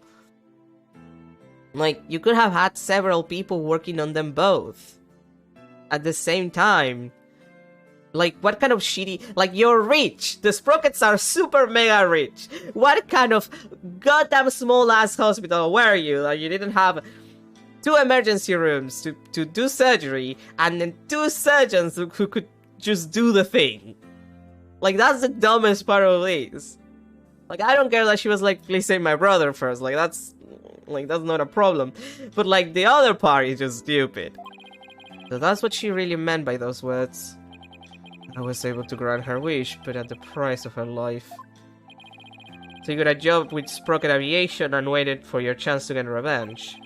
Like, you could have had several people working on them both at the same time. Like, what kind of shitty... Like, you're rich! The Sprockets are super mega rich! What kind of goddamn small-ass hospital were you? Like, you didn't have 2 emergency rooms to do surgery, and then 2 surgeons who could just do the thing. Like, that's the dumbest part of this. Like, I don't care that she was like, "Please save my brother first." Like, that's not a problem. But, like, the other part is just stupid. So that's what she really meant by those words. I was able to grant her wish, but at the price of her life. So you got a job with Sprocket Aviation and waited for your chance to get revenge.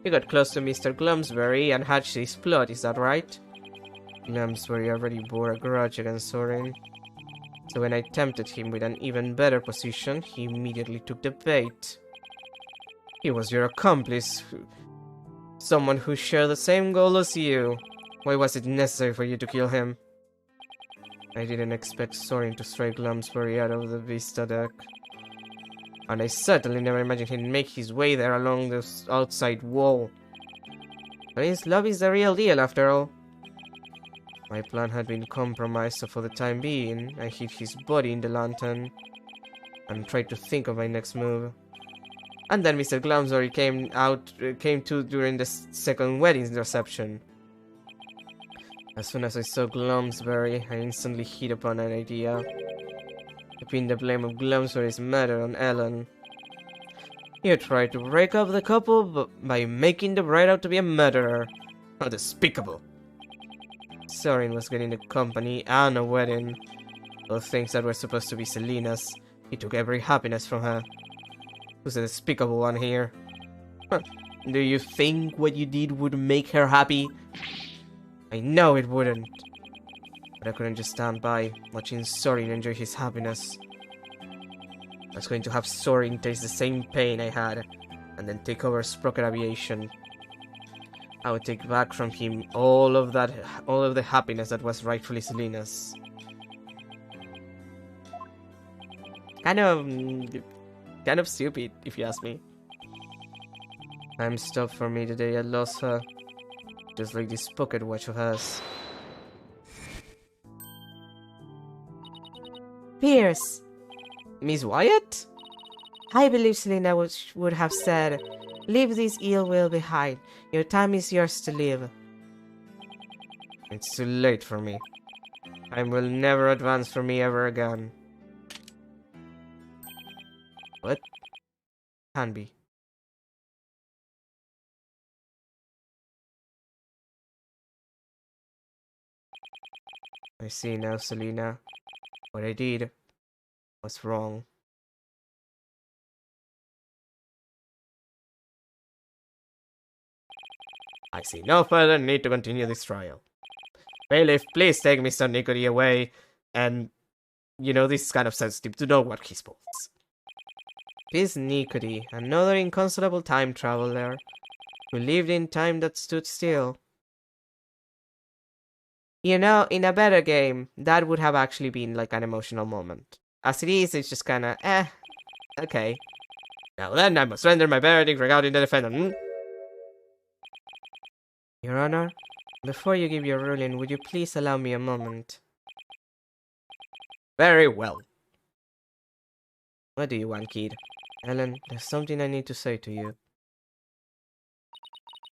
You got close to Mr. Glumsbury and hatched his plot, is that right? Glumsbury already bore a grudge against Sorin. So when I tempted him with an even better position, he immediately took the bait. He was your accomplice. Someone who shared the same goal as you. Why was it necessary for you to kill him? I didn't expect Sorin to strike Glumsbury out of the Vista deck. And I certainly never imagined he'd make his way there along the outside wall. But his love is the real deal, after all. My plan had been compromised, so for the time being, I hid his body in the lantern and tried to think of my next move. And then Mr. Glumsbury came to during the second wedding reception. As soon as I saw Glumsbury, I instantly hit upon an idea. I pinned the blame of Glumsbury's murder on Ellen. You tried to break up the couple by making the bride out to be a murderer. How despicable. Sorin was getting the company and a wedding. Both things that were supposed to be Selena's, He took every happiness from her. Who's the despicable one here? Huh. Do you think what you did would make her happy? I know it wouldn't. But I couldn't just stand by, watching Sorin enjoy his happiness. I was going to have Sorin taste the same pain I had, and then take over Sprocket Aviation. I would take back from him all of the happiness that was rightfully Selena's. Kind of stupid, if you ask me. Time stopped for me the day I lost her, just like this pocket watch of hers. Pierce, Miss Wyatt? I believe Selena would have said, "Leave this ill will behind. Your time is yours to live." It's too late for me. Time will never advance for me ever again. What? Can be. I see now, Selena. What I did was wrong. I see no further need to continue this trial. Bailiff, please take Mr. Nicody away, and, you know, this is kind of sensitive to know what he supports. This Nicody, another inconsolable time traveler, who lived in time that stood still. You know, in a better game, that would have actually been like an emotional moment. As it is, it's just kinda, okay. Now then, I must render my verdict regarding the defendant. Your Honor, before you give your ruling, would you please allow me a moment? Very well. What do you want, kid? Ellen, there's something I need to say to you.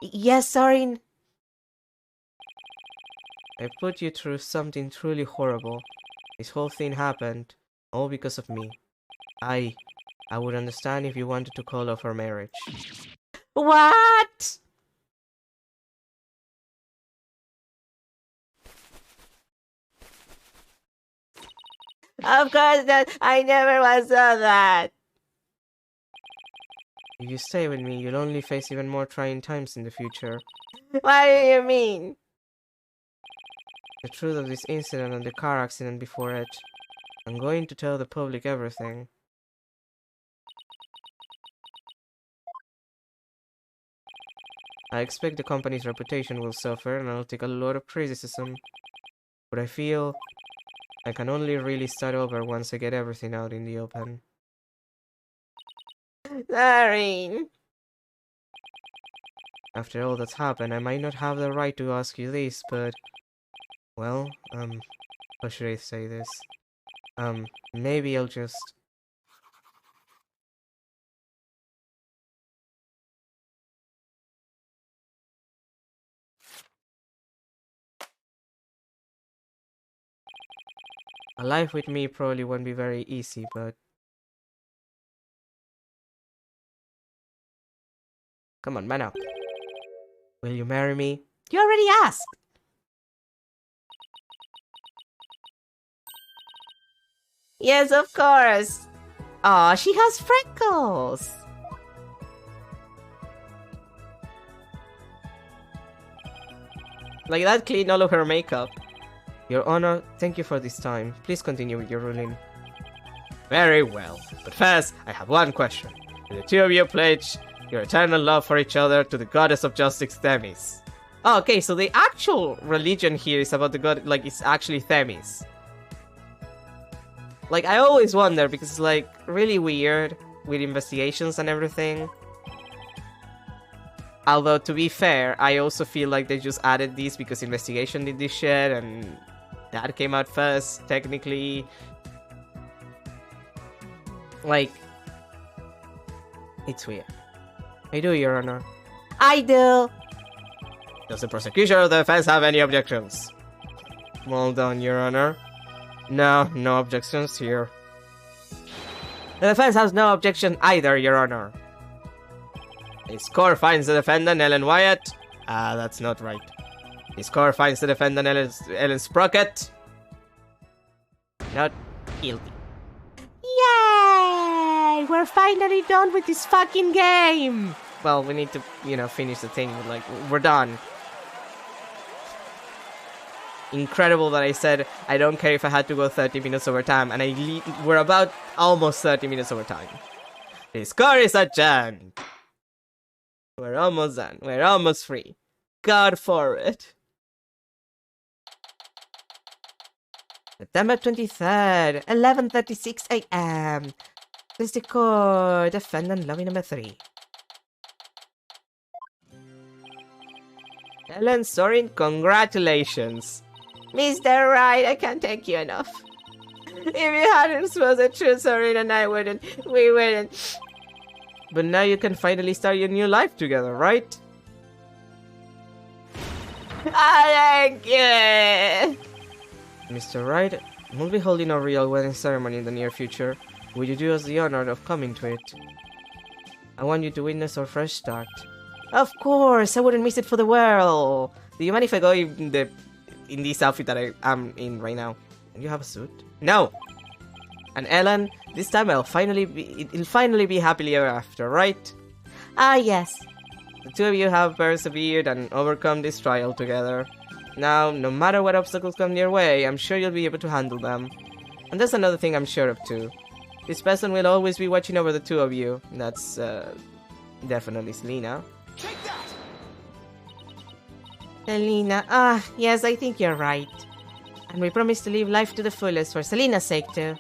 Yes, Sorin. I put you through something truly horrible. This whole thing happened, all because of me. I would understand if you wanted to call off our marriage. What? Of course not. I never once saw that. If you stay with me, you'll only face even more trying times in the future. What do you mean? The truth of this incident and the car accident before it. I'm going to tell the public everything. I expect the company's reputation will suffer and I'll take a lot of criticism. But I feel I can only really start over once I get everything out in the open. Sorry. After all that's happened, I might not have the right to ask you this, but... Well, how should I say this? Maybe I'll just... A life with me probably won't be very easy, but... Come on, man up. Will you marry me? You already asked! Yes, of course! Aw, she has freckles! Like that cleaned all of her makeup. Your Honor, thank you for this time. Please continue with your ruling. Very well. But first, I have one question. Do the two of you pledge your eternal love for each other to the goddess of justice, Themis? Oh, okay, so the actual religion here is about the god, like, it's actually Themis. Like, I always wonder, because it's, like, really weird with investigations and everything. Although, to be fair, I also feel like they just added this because investigation did this shit, and that came out first, technically. Like, it's weird. I do, Your Honor. I do! Does the prosecution or the defense have any objections? Well done, Your Honor. No objections here. The defense has no objection either, Your Honor. This court finds the defendant, Ellen Wyatt. That's not right. This court finds the defendant, Ellen Sprocket. Not guilty. Yeah! we're finally done with this fucking game! Well, we need to, finish the thing. Like, we're done. Incredible that I said I don't care if I had to go 30 minutes over time, and we're about almost 30 minutes over time. The score is adjourned. We're almost done. We're almost free. God for it. September 23rd, 11:36 a.m. Please record defendant lobby number 3. Ellen Sorin, congratulations. Mr. Right, I can't thank you enough. If you hadn't supposed the truth, Sorin and we wouldn't. But now you can finally start your new life together, right? Thank you! Mr. Wright, we'll be holding a real wedding ceremony in the near future. Would you do us the honor of coming to it? I want you to witness our fresh start. Of course, I wouldn't miss it for the world. Do you mind if I go in this outfit that I am in right now? And you have a suit? No! And Ellen, this time it'll finally be happily ever after, right? Ah, yes. The two of you have persevered and overcome this trial together. Now, no matter what obstacles come your way, I'm sure you'll be able to handle them. And there's another thing I'm sure of too. This person will always be watching over the two of you. That's, definitely Selena. Take that! Selena, yes, I think you're right. And we promise to live life to the fullest for Selena's sake too.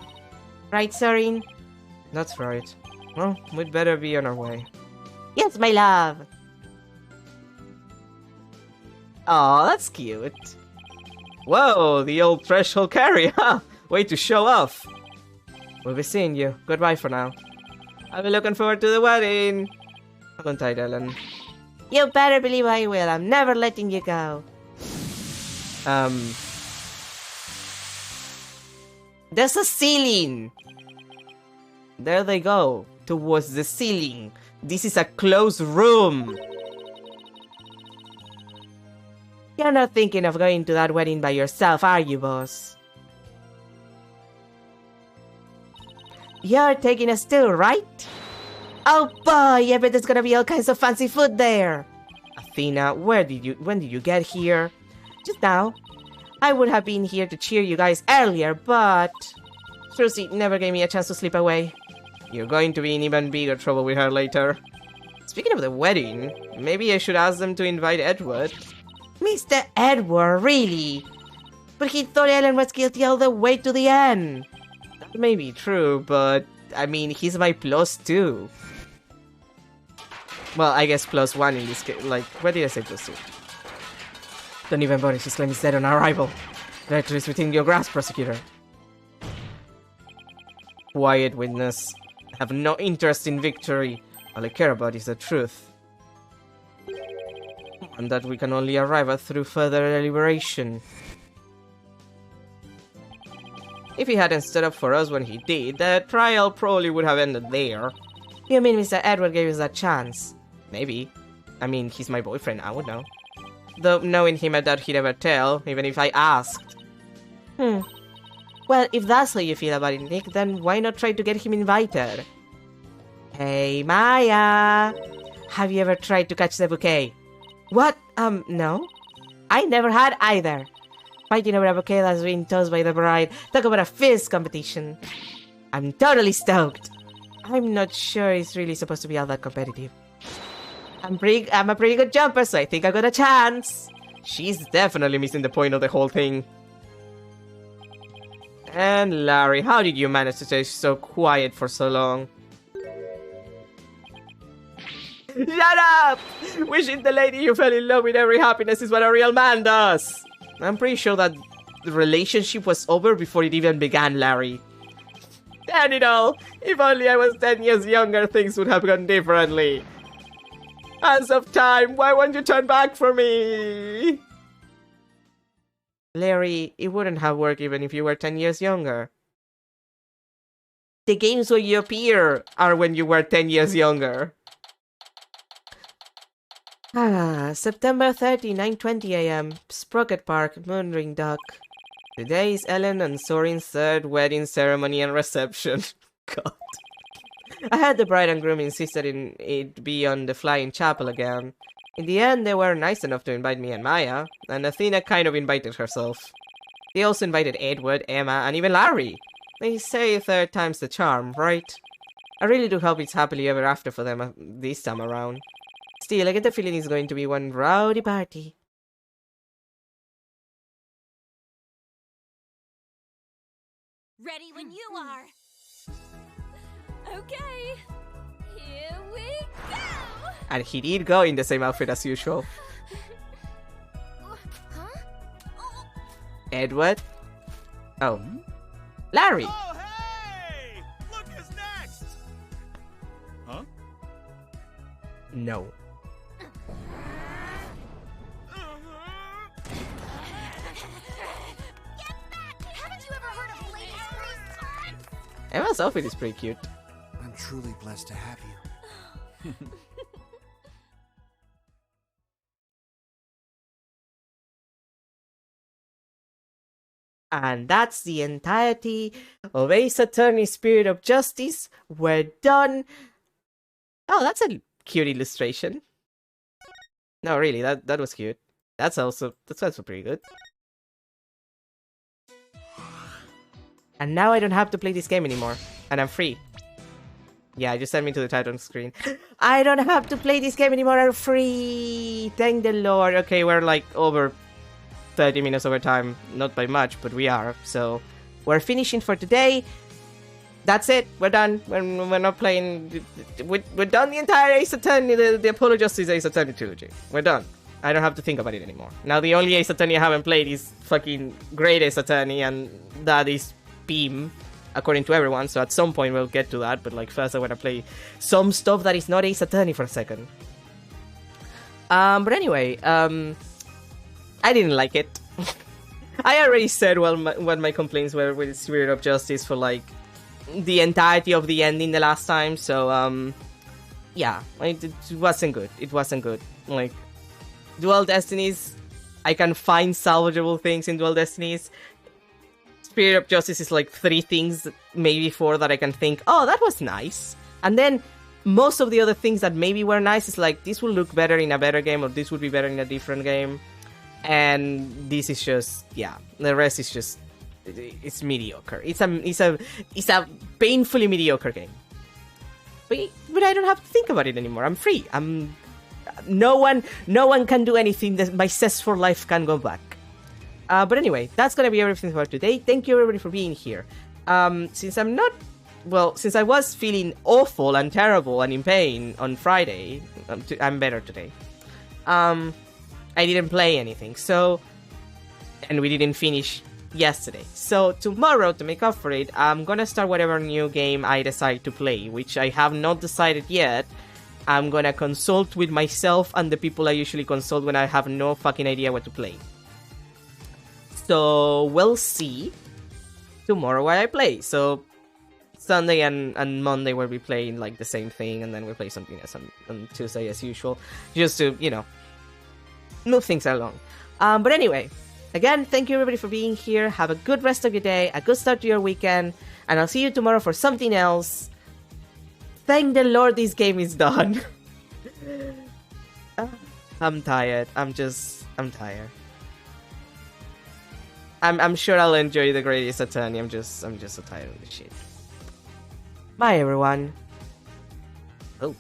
Right, Sorin? That's right. Well, we'd better be on our way. Yes, my love! Aw, that's cute. Whoa, the old threshold carry, huh? Way to show off. We'll be seeing you. Goodbye for now. I'll be looking forward to the wedding. Hold on tight, Ellen. You better believe I will. I'm never letting you go. There's a ceiling! There they go. Towards the ceiling. This is a closed room. You're not thinking of going to that wedding by yourself, are you, boss? You're taking us too, right? Oh boy, I bet there's gonna be all kinds of fancy food there. Athena, when did you get here? Just now. I would have been here to cheer you guys earlier, but Susie never gave me a chance to slip away. You're going to be in even bigger trouble with her later. Speaking of the wedding, maybe I should ask them to invite Edward. Mr. Edward, really? But he thought Ellen was guilty all the way to the end. That may be true, but I mean, he's my plus 2. Well, I guess plus 1 in this case. Like, what did I say plus 2? Don't even bother, his claim is dead on arrival. Victory is within your grasp, prosecutor. Quiet, witness. I have no interest in victory. All I care about is the truth. And that we can only arrive at through further deliberation. If he hadn't stood up for us when he did, the trial probably would have ended there. You mean Mr. Edward gave us that chance? Maybe. I mean, he's my boyfriend, I would know. Though, knowing him, I doubt he'd ever tell, even if I asked. Well, if that's how you feel about it, Nick, then why not try to get him invited? Hey, Maya! Have you ever tried to catch the bouquet? What? No? I never had either. Fighting over a bouquet that's been tossed by the bride. Talk about a fierce competition. I'm totally stoked. I'm not sure it's really supposed to be all that competitive. I'm a pretty good jumper, so I think I got a chance. She's definitely missing the point of the whole thing. And Larry, how did you manage to stay so quiet for so long? Shut up! Wishing the lady you fell in love with every happiness is what a real man does. I'm pretty sure that the relationship was over before it even began, Larry. Damn it all! If only I was 10 years younger, things would have gone differently. Hands of time, why won't you turn back for me? Larry, it wouldn't have worked even if you were 10 years younger. The games where you appear are when you were 10 years younger. September 30, 9:20 a.m. Sprocket Park, Moonring Dock. Today is Ellen and Sorin's third wedding ceremony and reception. God. I heard the bride and groom insisted in it be on the flying chapel again. In the end, they were nice enough to invite me and Maya, and Athena kind of invited herself. They also invited Edward, Emma, and even Larry. They say third time's the charm, right? I really do hope it's happily ever after for them this time around. Still, I get the feeling it's going to be one rowdy party. Ready when you are. Okay, here we go! And he did go in the same outfit as usual. Huh? Edward? Oh. Larry! Oh, hey! Look who's next! Huh? No. Haven't you ever heard of ladies' response? Emma's outfit is pretty cute. I'm truly blessed to have you. And that's the entirety of Ace Attorney Spirit of Justice. We're done. Oh, that's a cute illustration. No, really, that was cute. That's also pretty good. And now I don't have to play this game anymore. And I'm free. Yeah, just send me to the title screen. I don't have to play this game anymore. I'm free. Thank the Lord. Okay, we're like over 30 minutes over time. Not by much, but we are. So we're finishing for today. That's it. We're done. We're not playing. We're done the entire Ace Attorney, the Apollo Justice Ace Attorney trilogy. We're done. I don't have to think about it anymore. Now the only Ace Attorney I haven't played is fucking Great Ace Attorney, and that is Beam, according to everyone. So at some point we'll get to that. But like first I want to play some stuff that is not Ace Attorney for a second. But anyway, I didn't like it. I already said what my complaints were with Spirit of Justice for like the entirety of the ending the last time. So yeah, it wasn't good. It wasn't good. Like Dual Destinies, I can find salvageable things in Dual Destinies. Spirit of Justice is like 3 things, maybe 4 that I can think, oh, that was nice. And then most of the other things that maybe were nice is like, this will look better in a better game, or this would be better in a different game. And this is just, yeah, the rest is just, it's mediocre. It's a painfully mediocre game. But I don't have to think about it anymore. I'm free. No one can do anything. My cess for life can go back. But anyway, that's gonna be everything for today. Thank you everybody for being here. Since I was feeling awful and terrible and in pain on Friday, I'm better today. I didn't play anything, and we didn't finish yesterday. So tomorrow, to make up for it, I'm gonna start whatever new game I decide to play, which I have not decided yet. I'm gonna consult with myself and the people I usually consult when I have no fucking idea what to play. So we'll see tomorrow what I play. So Sunday and Monday we'll be playing like the same thing, and then we'll play something else on Tuesday as usual, just to, you know, move things along. But anyway, again, thank you everybody for being here. Have a good rest of your day, a good start to your weekend, and I'll see you tomorrow for something else. Thank the Lord this game is done. I'm tired. I'm tired. I'm sure I'll enjoy the Great Ace Attorney. I'm just so tired of this shit. Bye everyone. Oh.